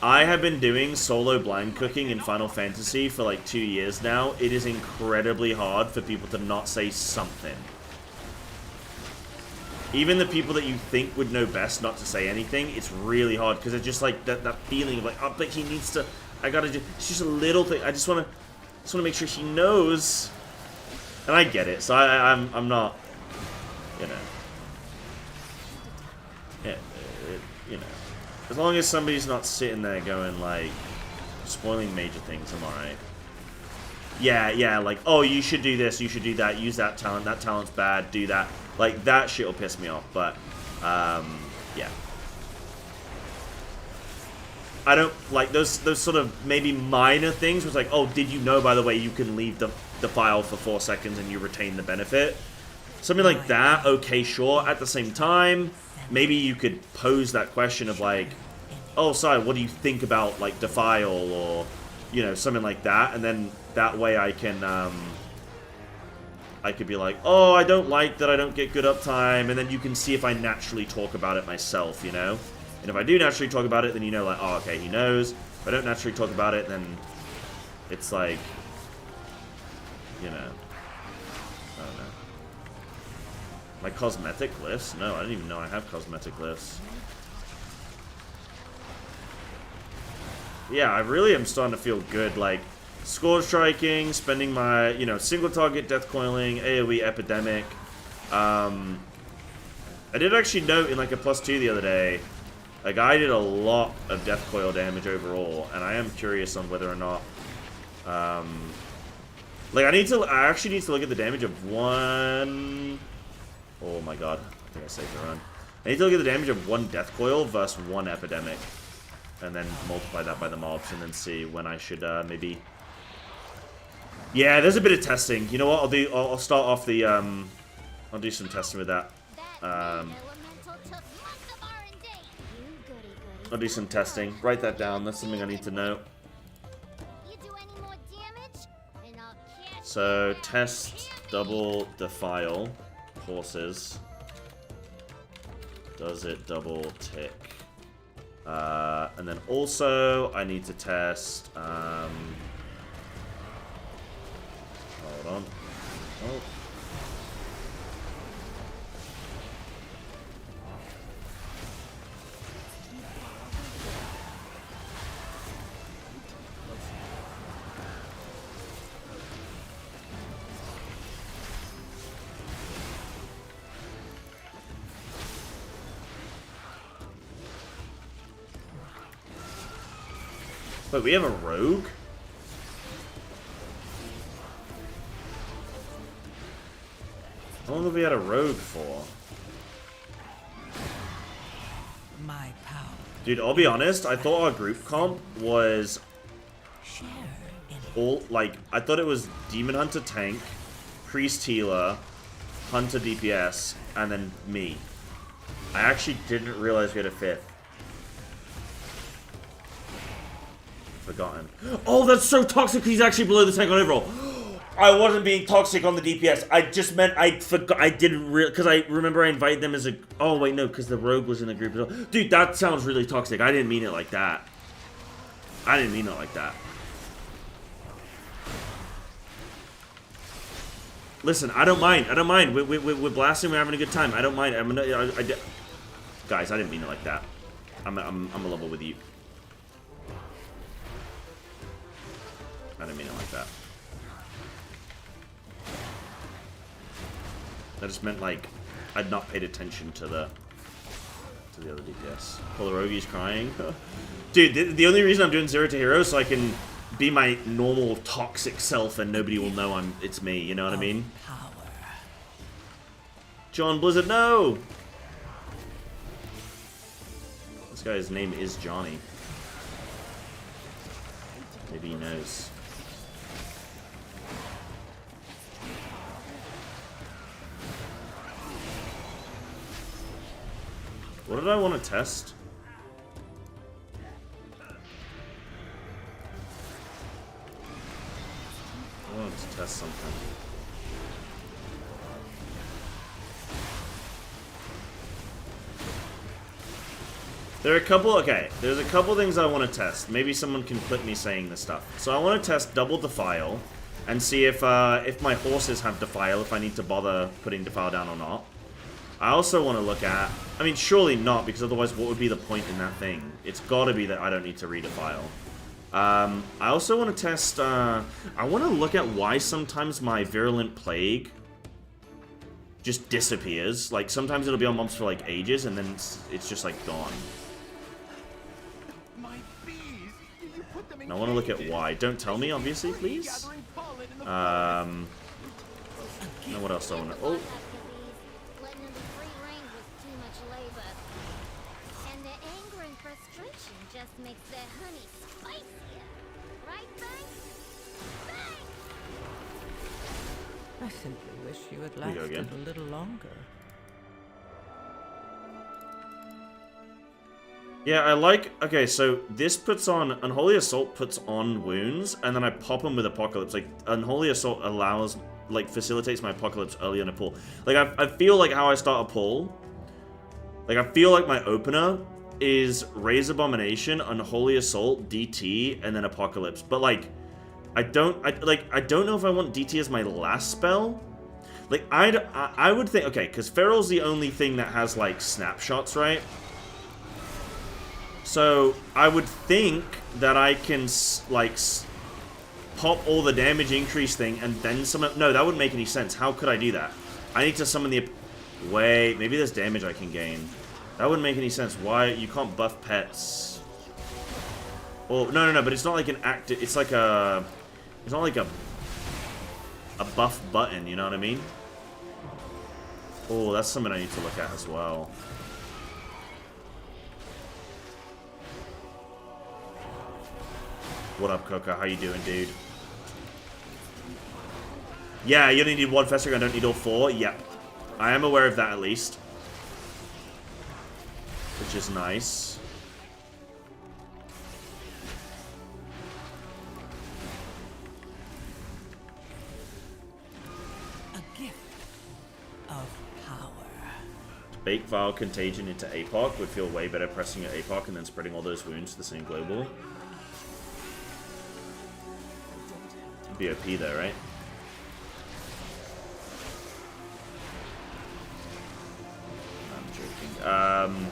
I have been doing solo blind cooking in Final Fantasy for like 2 years now. It is incredibly hard for people to not say something. Even the people that you think would know best not to say anything, it's really hard because it's just like that feeling of like, oh, but he needs to. I gotta do. It's just a little thing. I just wanna make sure he knows. And I get it. So I'm not, you know. Yeah, you know. As long as somebody's not sitting there going like, spoiling major things, I'm alright. Yeah, like, oh, you should do this, you should do that, use that talent's bad, do that. Like, that shit will piss me off, but, yeah. I don't, like, those sort of maybe minor things, was like, oh, did you know, by the way, you can leave the file for 4 seconds and you retain the benefit? Something like that, okay, sure. At the same time, maybe you could pose that question of, like, oh, sorry, what do you think about, like, Defile, or, you know, something like that, and then that way I can, I could be like, oh, I don't like that I don't get good uptime, and then you can see if I naturally talk about it myself, you know? And if I do naturally talk about it, then you know, like, oh, okay, he knows. If I don't naturally talk about it, then it's like, you know, I don't know. My cosmetic glyphs? No, I didn't even know I have cosmetic glyphs. Yeah, I really am starting to feel good, like, Scourge striking, spending my, you know, single target death coiling, AoE epidemic. I did actually note in like a +2 the other day, like I did a lot of death coil damage overall, and I am curious on whether or not, like I actually need to look at the damage of one. Oh my god, I think I saved the run. I need to look at the damage of one death coil versus one epidemic, and then multiply that by the mobs, and then see when I should maybe. Yeah, there's a bit of testing. You know what? I'll start off the I'll do some testing with that. I'll do some testing. Write that down. That's something I need to know. So test double defile horses. Does it double tick? And then also I need to test. Hold on. Oh. Wait, we have a rogue? How long have we had a rogue for? My power. Dude, I'll be honest, I thought our group comp was all, like, I thought it was Demon Hunter tank, Priest healer, Hunter DPS, and then me. I actually didn't realize we had a fifth. Forgotten. Oh, that's so toxic because he's actually below the tank on overall. I wasn't being toxic on the DPS. I just meant I forgot. I didn't real because I remember I invited them as a. Oh wait, no, because the rogue was in the group as well. Dude, that sounds really toxic. I didn't mean it like that. I didn't mean it like that. Listen, I don't mind. I don't mind. We're blasting. We're having a good time. I don't mind. Guys, I didn't mean it like that. I'm a level with you. I didn't mean it like that. I just meant like I'd not paid attention to the other DPS. Polarogi's crying. Dude, the only reason I'm doing Zero2Hero is so I can be my normal toxic self and nobody will know it's me, you know what I mean? John Blizzard, no! This guy's name is Johnny. Maybe he knows. What did I want to test? want to test something. There's a couple things I want to test. Maybe someone can clip me saying this stuff. So I want to test double defile and see if my horses have defile, if I need to bother putting defile down or not. I also want to look at, I mean, surely not, because otherwise what would be the point in that thing? It's got to be that I don't need to redefile. I also want to test, I want to look at why sometimes my virulent plague just disappears. Like, sometimes it'll be on mobs for, like, ages, and then it's just, like, gone. And I want to look at why. Don't tell me, obviously, please. Now what else do I want to... Oh. And the anger and frustration just makes their honey spicier. Right, Bang? Bang! I simply wish you had Here we go lasted again. a little longer. Yeah, I like... Okay, so this puts on... Unholy Assault puts on wounds, and then I pop them with Apocalypse. Like, Unholy Assault allows... Like, facilitates my Apocalypse early in a pull. Like, I feel like how I start a pull... Like, I feel like my opener is Raise Abomination, Unholy Assault, DT, and then Apocalypse. But, like, I don't know if I want DT as my last spell. Like, I would think... Okay, because Feral's the only thing that has, like, snapshots, right? So, I would think that I can, like, pop all the damage increase thing and then summon... No, that wouldn't make any sense. How could I do that? I need to summon the... Wait, maybe there's damage I can gain. That wouldn't make any sense. Why? You can't buff pets. Oh, no, but it's not like an active... It's like a... It's not like a buff button, you know what I mean? Oh, that's something I need to look at as well. What up, Coca? How you doing, dude? Yeah, you only need one Festering, I don't need all four. Yep. I am aware of that, at least. Which is nice. A gift of power. Bake Vile Contagion into APOC would feel way better pressing your APOC and then spreading all those wounds to the same global. BOP though, right? I'm joking.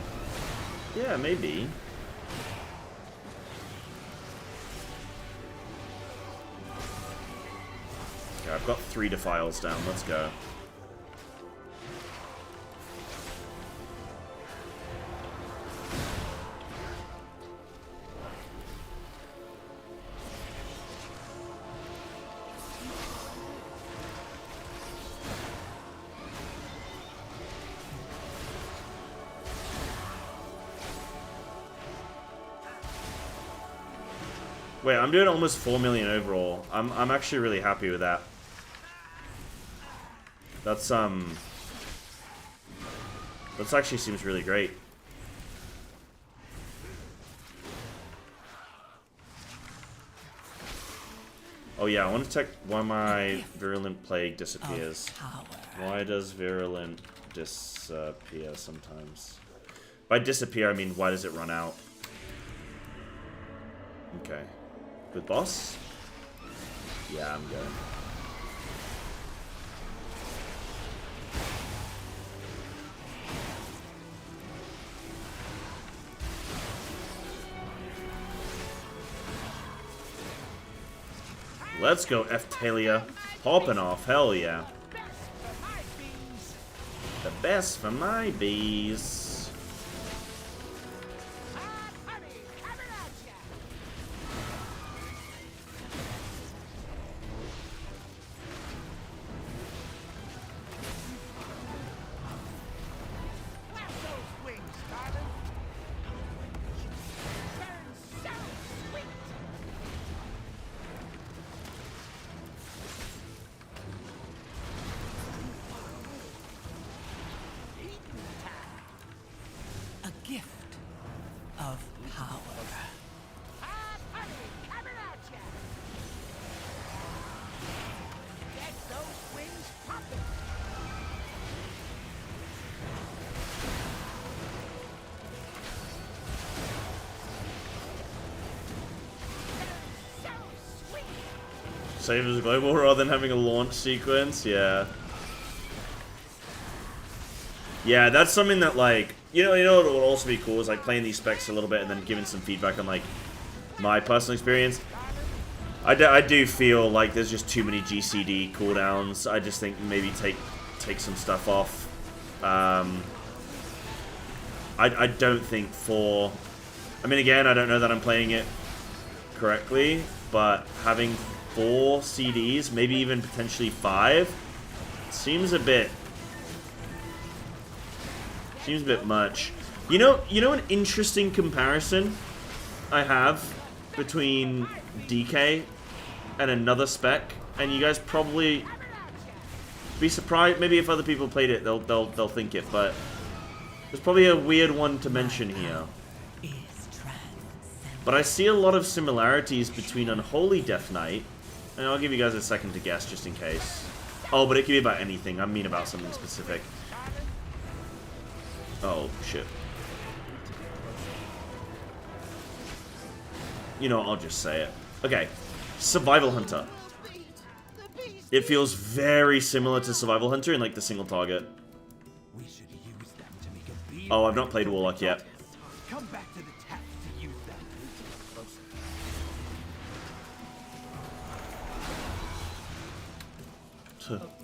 Yeah, maybe. Okay, I've got 3 defiles down. Let's go. Wait, I'm doing almost 4 million overall. I'm actually really happy with that. That's actually seems really great. Oh yeah, I want to check why my Virulent Plague disappears. Why does Virulent disappear sometimes? By disappear, I mean why does it run out? Okay. Good boss? Yeah, I'm good. Let's go, Eftalia. Popping off, hell yeah. The best for my bees. Save as global rather than having a launch sequence, yeah. Yeah, that's something that, like, you know what would also be cool is, like, playing these specs a little bit and then giving some feedback on, like, my personal experience. I do feel like there's just too many GCD cooldowns. I just think maybe take some stuff off. I don't think I mean, again, I don't know that I'm playing it correctly, but having 4 CDs, maybe even potentially 5, seems a bit much. You know an interesting comparison I have between DK and another spec, and you guys probably be surprised. Maybe if other people played it, they'll think it, but there's probably a weird one to mention here. But I see a lot of similarities between Unholy Death Knight, and I'll give you guys a second to guess just in case. Oh, but it could be about anything. I mean about something specific. Oh, shit. You know, I'll just say it. Okay. Survival Hunter. It feels very similar to Survival Hunter in, like, the single target. Oh, I've not played Warlock yet. Come back to the tap to use that.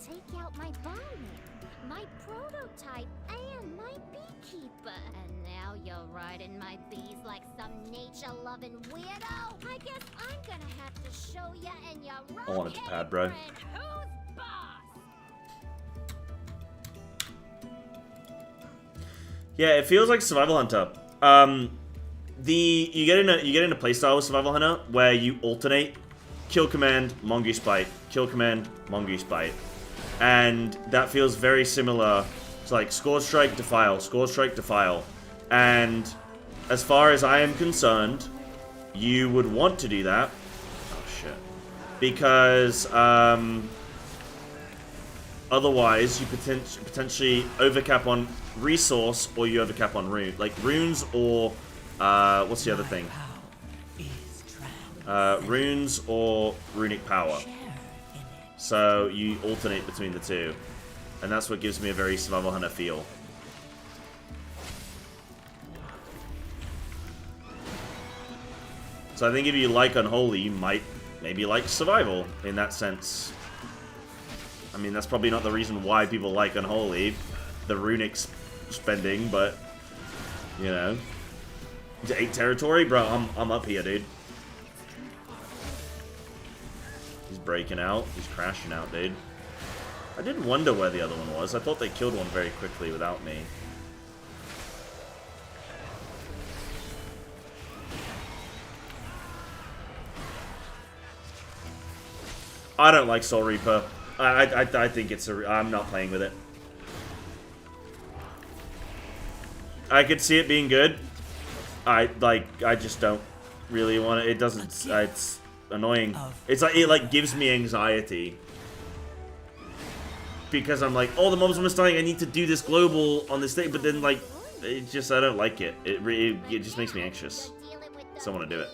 Take out my barman, my prototype, and my beekeeper. And now you're riding my bees like some nature-loving weirdo. I guess I'm gonna have to show ya and your I wanted to pad, bro. who's boss. Yeah, it feels like Survival Hunter. You get in a playstyle with Survival Hunter where you alternate kill command, mongoose bite, kill command, mongoose bite, and that feels very similar to like Scourge Strike, Defile, Scourge Strike, Defile. And as far as I am concerned, you would want to do that. Oh shit! Because otherwise you potentially overcap on resource, or you overcap on rune, like runes, or what's the other thing? Runes or runic power. So you alternate between the two, and that's what gives me a very Survival Hunter feel. So I think if you like Unholy, you might maybe like Survival in that sense. I mean, that's probably not the reason why people like Unholy, the runic spending, but you know, 8 territory, bro. I'm up here, dude. He's breaking out. He's crashing out, dude. I did wonder where the other one was. I thought they killed one very quickly without me. I don't like Soul Reaper. I think it's a... I'm not playing with it. I could see it being good. I just don't really want it. It doesn't... It's annoying. It's like... It, like, gives me anxiety. Because I'm like, oh, the mob's almost dying. I need to do this global on this thing. But then, like, it just... I don't like it. It just makes me anxious. So I want to do it.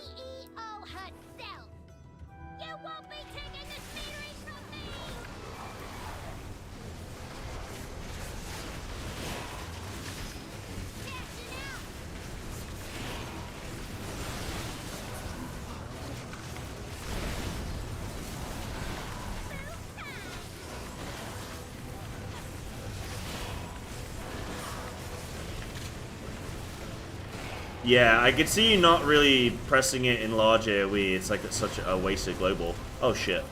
Yeah, I could see you not really pressing it in large AoE. It's like it's such a wasted global. Oh shit.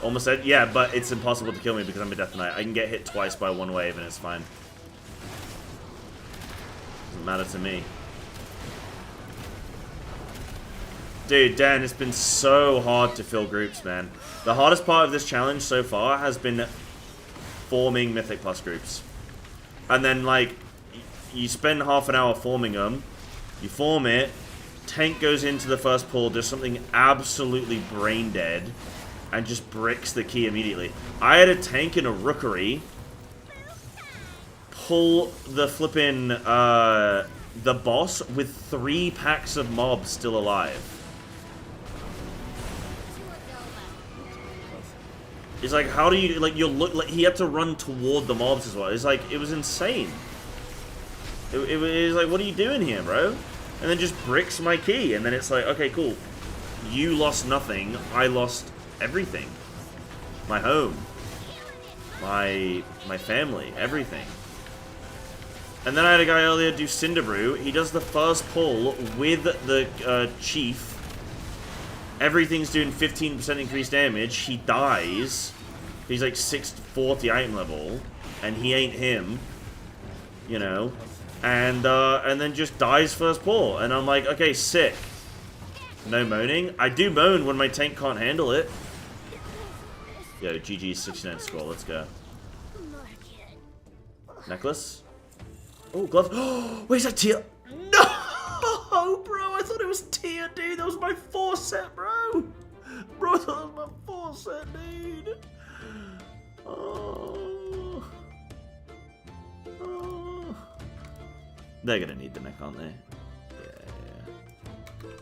Almost said, yeah, but it's impossible to kill me because I'm a Death Knight. I can get hit twice by one wave and it's fine. Doesn't matter to me. Dude, Dan, it's been so hard to fill groups, man. The hardest part of this challenge so far has been forming Mythic Plus groups. And then, like, you spend half an hour forming them, you form it, tank goes into the first pull, does something absolutely brain dead, and just bricks the key immediately. I had a tank and a rookery pull the flippin', the boss with 3 packs of mobs still alive. It's like, how do you, like, he had to run toward the mobs as well. It's like, it was insane. It was like, what are you doing here, bro? And then just bricks my key, and then it's like, okay, cool. You lost nothing, I lost everything. My home. My family, everything. And then I had a guy earlier do Cinder Brew. He does the first pull with the chief. Everything's doing 15% increased damage. He dies. He's like 640 item level. And he ain't him. You know. And then just dies first pull. And I'm like, okay, sick. No moaning. I do moan when my tank can't handle it. Yo, GG 69 score. Let's go. Necklace? Oh, glove. Oh, wait, is that tier? No, bro. I thought it was tier, dude. That was my 4 set, bro. Bro, I thought that was my 4 set, dude. Oh. Oh. They're gonna need the neck, aren't they? Yeah.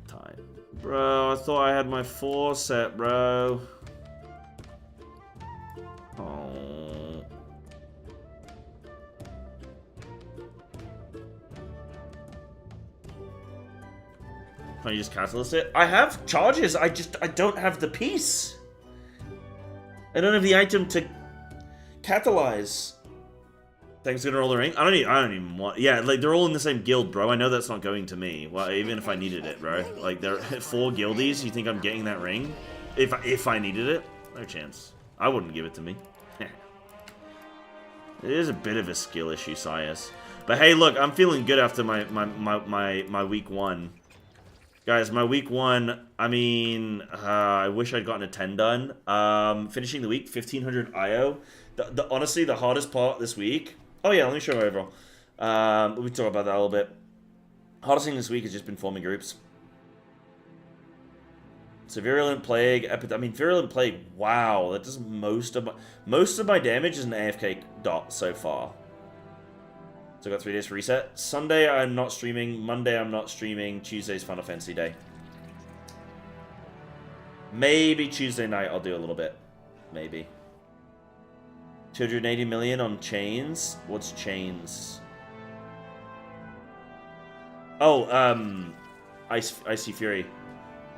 Tight. Bro, I thought I had my 4 set, bro. Oh. Can you just catalyst it? I have charges, I don't have the piece. I don't have the item to catalyze. Thanks, gonna roll the ring. I don't even want. Yeah, like they're all in the same guild, bro. I know that's not going to me. Well, even if I needed it, bro. Like there are 4 guildies. You think I'm getting that ring? If I needed it, no chance. I wouldn't give it to me. It is a bit of a skill issue, Sias. But hey, look, I'm feeling good after my week 1. Guys, my week 1, I mean, I wish I'd gotten a 10 done. Finishing the week, 1500 IO. Honestly, the hardest part this week... Oh yeah, let me show you overall. We can talk about that a little bit. Hardest thing this week has just been forming groups. So Virulent Plague, I mean, Virulent Plague, wow, that does most of my damage is an AFK dot so far. So I got 3 days for reset. Sunday I'm not streaming. Monday I'm not streaming. Tuesday's Final Fantasy Day. Maybe Tuesday night I'll do a little bit. Maybe. 280 million on chains. What's chains? Oh, Icy Fury.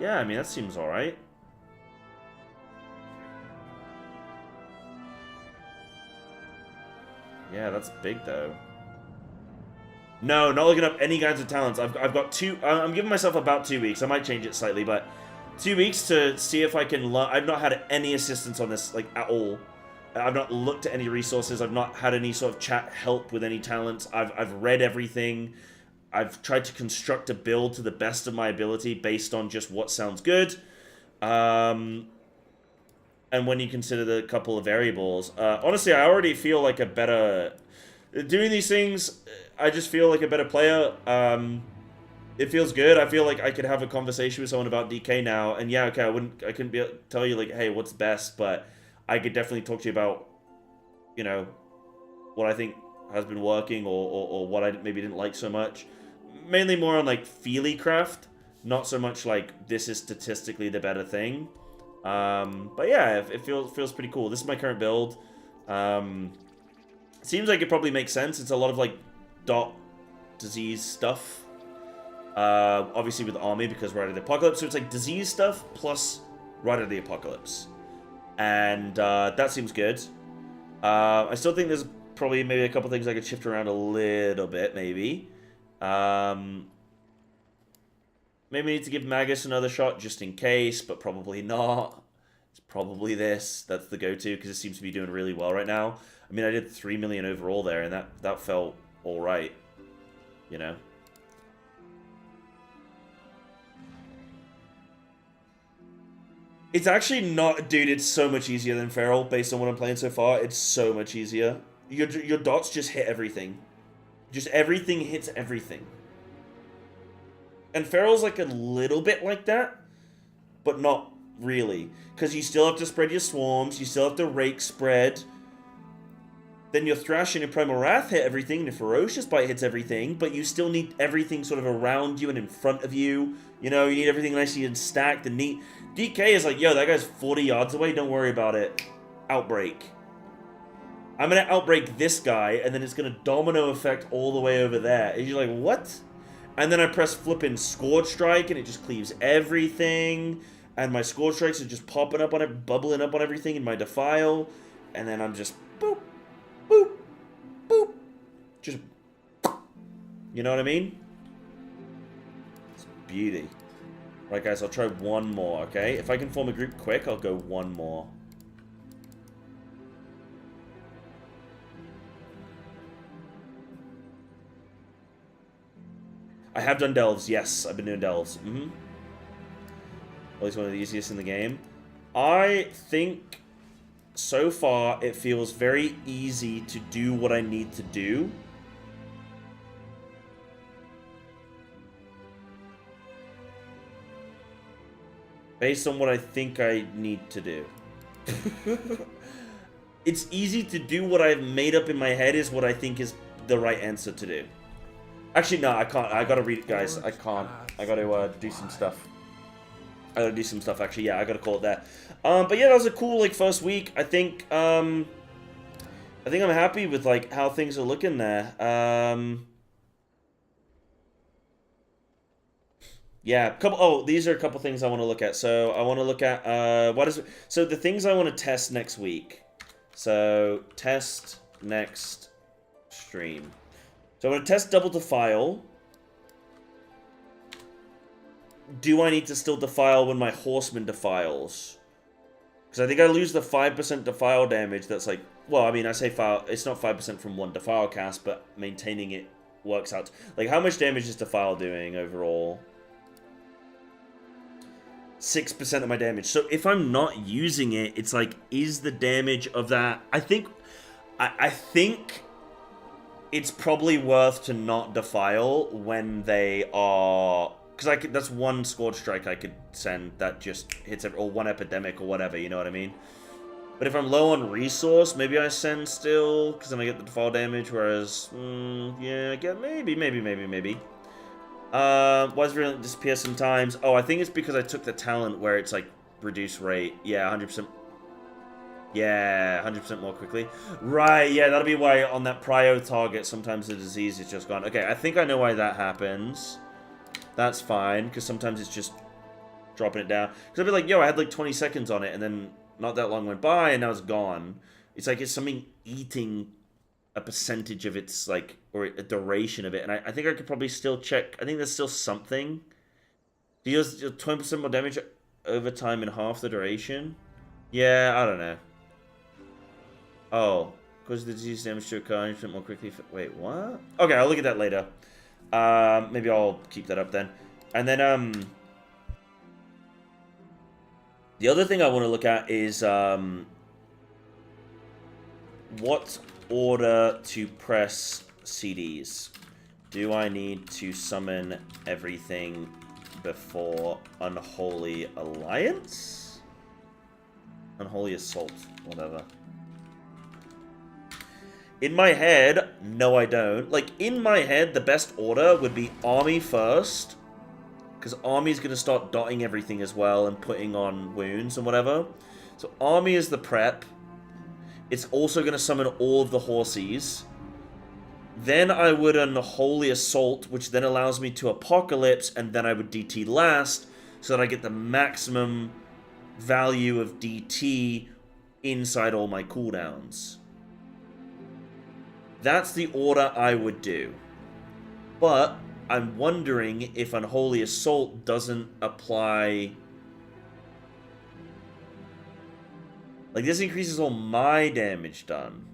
Yeah, I mean that seems alright. Yeah, that's big though. No, not looking up any kinds of talents. I've got 2. I'm giving myself about 2 weeks. I might change it slightly, but 2 weeks to see if I can. I've not had any assistance on this, like at all. I've not looked at any resources. I've not had any sort of chat help with any talents. I've read everything. I've tried to construct a build to the best of my ability based on just what sounds good. And when you consider the couple of variables, honestly, I already feel like a better. Doing these things, I just feel like a better player. It feels good. I feel like I could have a conversation with someone about DK now, and yeah, okay, I couldn't be able to tell you like, hey, what's best, but I could definitely talk to you about, you know, what I think has been working or what I maybe didn't like so much. Mainly more on like feely craft, not so much like this is statistically the better thing. But yeah, it feels pretty cool. This is my current build. Seems like it probably makes sense. It's a lot of like dot disease stuff. Obviously with the army because Rite of the Apocalypse. So it's like disease stuff plus Rite of the Apocalypse. And that seems good. I still think there's probably maybe a couple things I could shift around a little bit, maybe. Maybe need to give Magus another shot just in case, but probably not. It's probably this. That's the go-to because it seems to be doing really well right now. I mean, I did 3 million overall there, and that felt all right, you know. It's actually not, dude. It's so much easier than Feral based on what I'm playing so far. It's so much easier. Your dots just hit everything. Just everything hits everything. And Feral's like a little bit like that, but not really. Because you still have to spread your swarms, you still have to rake spread. Then your Thrash and your Primal Wrath hit everything, and your Ferocious Bite hits everything, but you still need everything sort of around you and in front of you. You know, you need everything nicely and stacked and neat. DK is like, yo, that guy's 40 yards away, don't worry about it. Outbreak. I'm gonna outbreak this guy, and then it's gonna domino effect all the way over there. And you're like, what? And then I press flippin' Scourge Strike, and it just cleaves everything. And my Scourge Strikes are just popping up on it, bubbling up on everything in my Defile. And then I'm just boop, boop, boop. Just, you know what I mean? It's beauty. Right, guys, I'll try one more, okay? If I can form a group quick, I'll go one more. I have done delves, yes. I've been doing delves. Always one of the easiest in the game. I think so far it feels very easy to do what I need to do. Based on what I think I need to do. It's easy to do what I've made up in my head is what I think is the right answer to do. Actually, no, I can't. I gotta read it, guys. I can't. I gotta do some stuff. I gotta do some stuff, actually. Yeah, I gotta call it that. But yeah, that was a cool, like, first week. I think I'm happy with, like, how things are looking there. Yeah, these are a couple things I want to look at. So I want to look at so the things I want to test next week. So test next stream. So I'm going to test double defile. Do I need to still defile when my horseman defiles? Because I think I lose the 5% defile damage. That's like, well, I mean, I say file. It's not 5% from one defile cast, but maintaining it works out. Like, how much damage is defile doing overall? 6% of my damage. So if I'm not using it, it's like, is the damage of that? I think it's probably worth to not defile when they are, because that's one Scourge Strike I could send that just hits or one Epidemic or whatever. You know what I mean? But if I'm low on resource, maybe I send still because then I get the defile damage. Whereas, yeah, I get maybe. Why does Virulent disappear sometimes? Oh, I think it's because I took the talent where it's like reduce rate. Yeah, 100%. Yeah, 100% more quickly. Right, yeah, that'll be why on that prio target sometimes the disease is just gone. Okay, I think I know why that happens. That's fine, because sometimes it's just dropping it down. Because I'll be like, yo, I had like 20 seconds on it, and then not that long went by, and now it's gone. It's like it's something eating a percentage of its, like, or a duration of it. And I think I could probably still check. I think there's still something. Deals 20% more damage over time in half the duration. Yeah, I don't know. Oh, causes the disease damage to occur 100% more quickly. Wait, what? Okay, I'll look at that later. Maybe I'll keep that up then. And then, the other thing I want to look at is, what order to press CDs. Do I need to summon everything before Unholy Alliance? Unholy Assault, whatever. In my head, no I don't. Like, in my head, the best order would be Army first. Because Army's going to start dotting everything as well and putting on wounds and whatever. So Army is the prep. It's also going to summon all of the horsies. Then I would Unholy Assault, which then allows me to Apocalypse, and then I would DT last, so that I get the maximum value of DT inside all my cooldowns. That's the order I would do. But I'm wondering if Unholy Assault doesn't apply. Like, this increases all my damage done.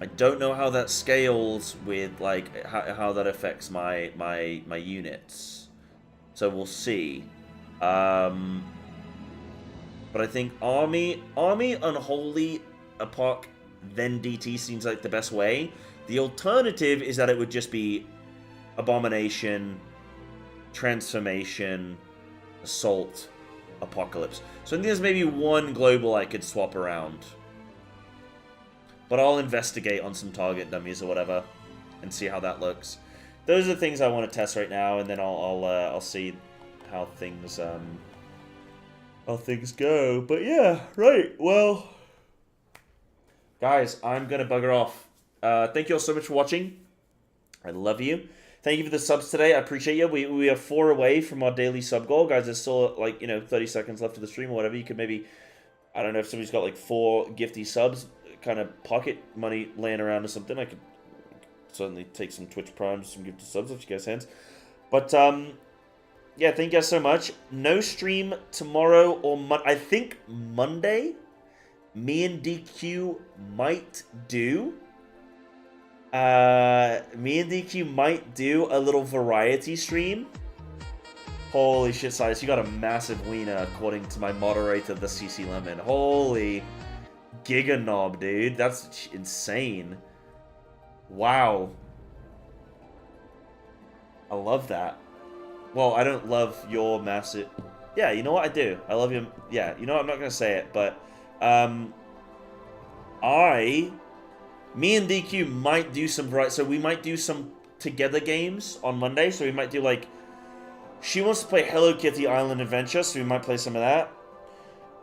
I don't know how that scales with, like, how that affects my units. So we'll see. But I think Army, Unholy, Apoc, then DT seems like the best way. The alternative is that it would just be Abomination, Transformation, Assault, Apocalypse. So I think there's maybe one global I could swap around. But I'll investigate on some target dummies or whatever and see how that looks. Those are the things I want to test right now, and then I'll see how things go. But yeah, right. Well, guys, I'm gonna bugger off. Thank you all so much for watching. I love you. Thank you for the subs today. I appreciate you. We are 4 away from our daily sub goal, guys. There's still like 30 seconds left of the stream or whatever. You could maybe, I don't know if somebody's got like 4 gifty subs, kind of pocket money laying around or something. I could certainly take some Twitch Primes, some gifted subs if you guys hands. But yeah, thank you guys so much. No stream tomorrow or I think Monday. Me and DQ might do. Me and DQ might do a little variety stream. Holy shit, Silas, you got a massive wiener according to my moderator, the CC Lemon. Holy giga knob, dude. That's insane. Wow. I love that. Well, I don't love your massive... Yeah, you know what? I do. I love your... Yeah, you know what? I'm not going to say it, but... Me and DQ might do some... So we might do some together games on Monday. So we might do, like... She wants to play Hello Kitty Island Adventure, so we might play some of that.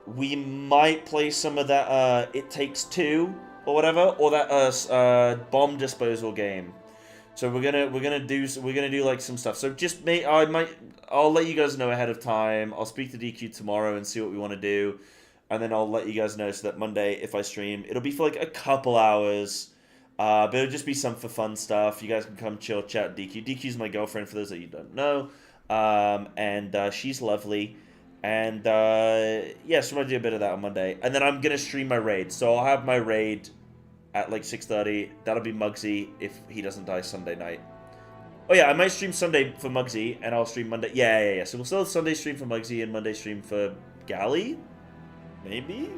We might play some of that, It Takes Two, or whatever, or that, bomb disposal game. So we're gonna do like some stuff. So just I'll let you guys know ahead of time. I'll speak to DQ tomorrow and see what we want to do, and then I'll let you guys know so that Monday, if I stream, it'll be for like a couple hours, but it'll just be some for fun stuff. You guys can come chill, chat. DQ's my girlfriend for those that you don't know, and she's lovely. And yeah, so I'm gonna do a bit of that on Monday, and then I'm gonna stream my raid. So I'll have my raid at like 6:30. That'll be Muggsy if he doesn't die Sunday night. Oh yeah, I might stream Sunday for Muggsy, and I'll stream Monday. Yeah. So we'll still have Sunday stream for Muggsy and Monday stream for Galley, maybe.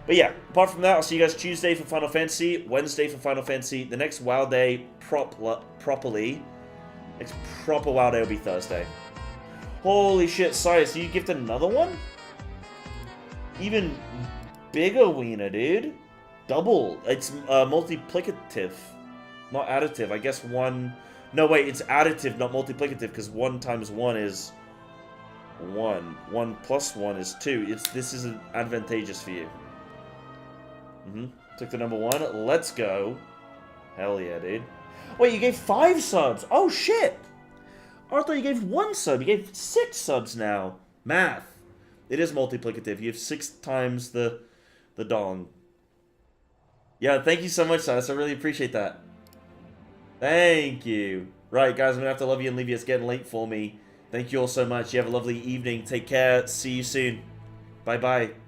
But yeah, apart from that, I'll see you guys Tuesday for Final Fantasy, Wednesday for Final Fantasy. The next WoW day properly, next proper WoW day will be Thursday. Holy shit, Silas, you gifted another one? Even bigger wiener, dude. Double. It's multiplicative, not additive. I guess one... No, wait, it's additive, not multiplicative, because 1 times 1 is 1. 1 plus 1 is 2. This is advantageous for you. Took the number 1. Let's go. Hell yeah, dude. Wait, you gave 5 subs. Oh, shit. I thought you gave 1 sub. You gave 6 subs now. Math. It is multiplicative. You have 6 times the dong. Yeah, thank you so much, Silas. I really appreciate that. Thank you. Right, guys, I'm going to have to love you and leave you. It's getting late for me. Thank you all so much. You have a lovely evening. Take care. See you soon. Bye-bye.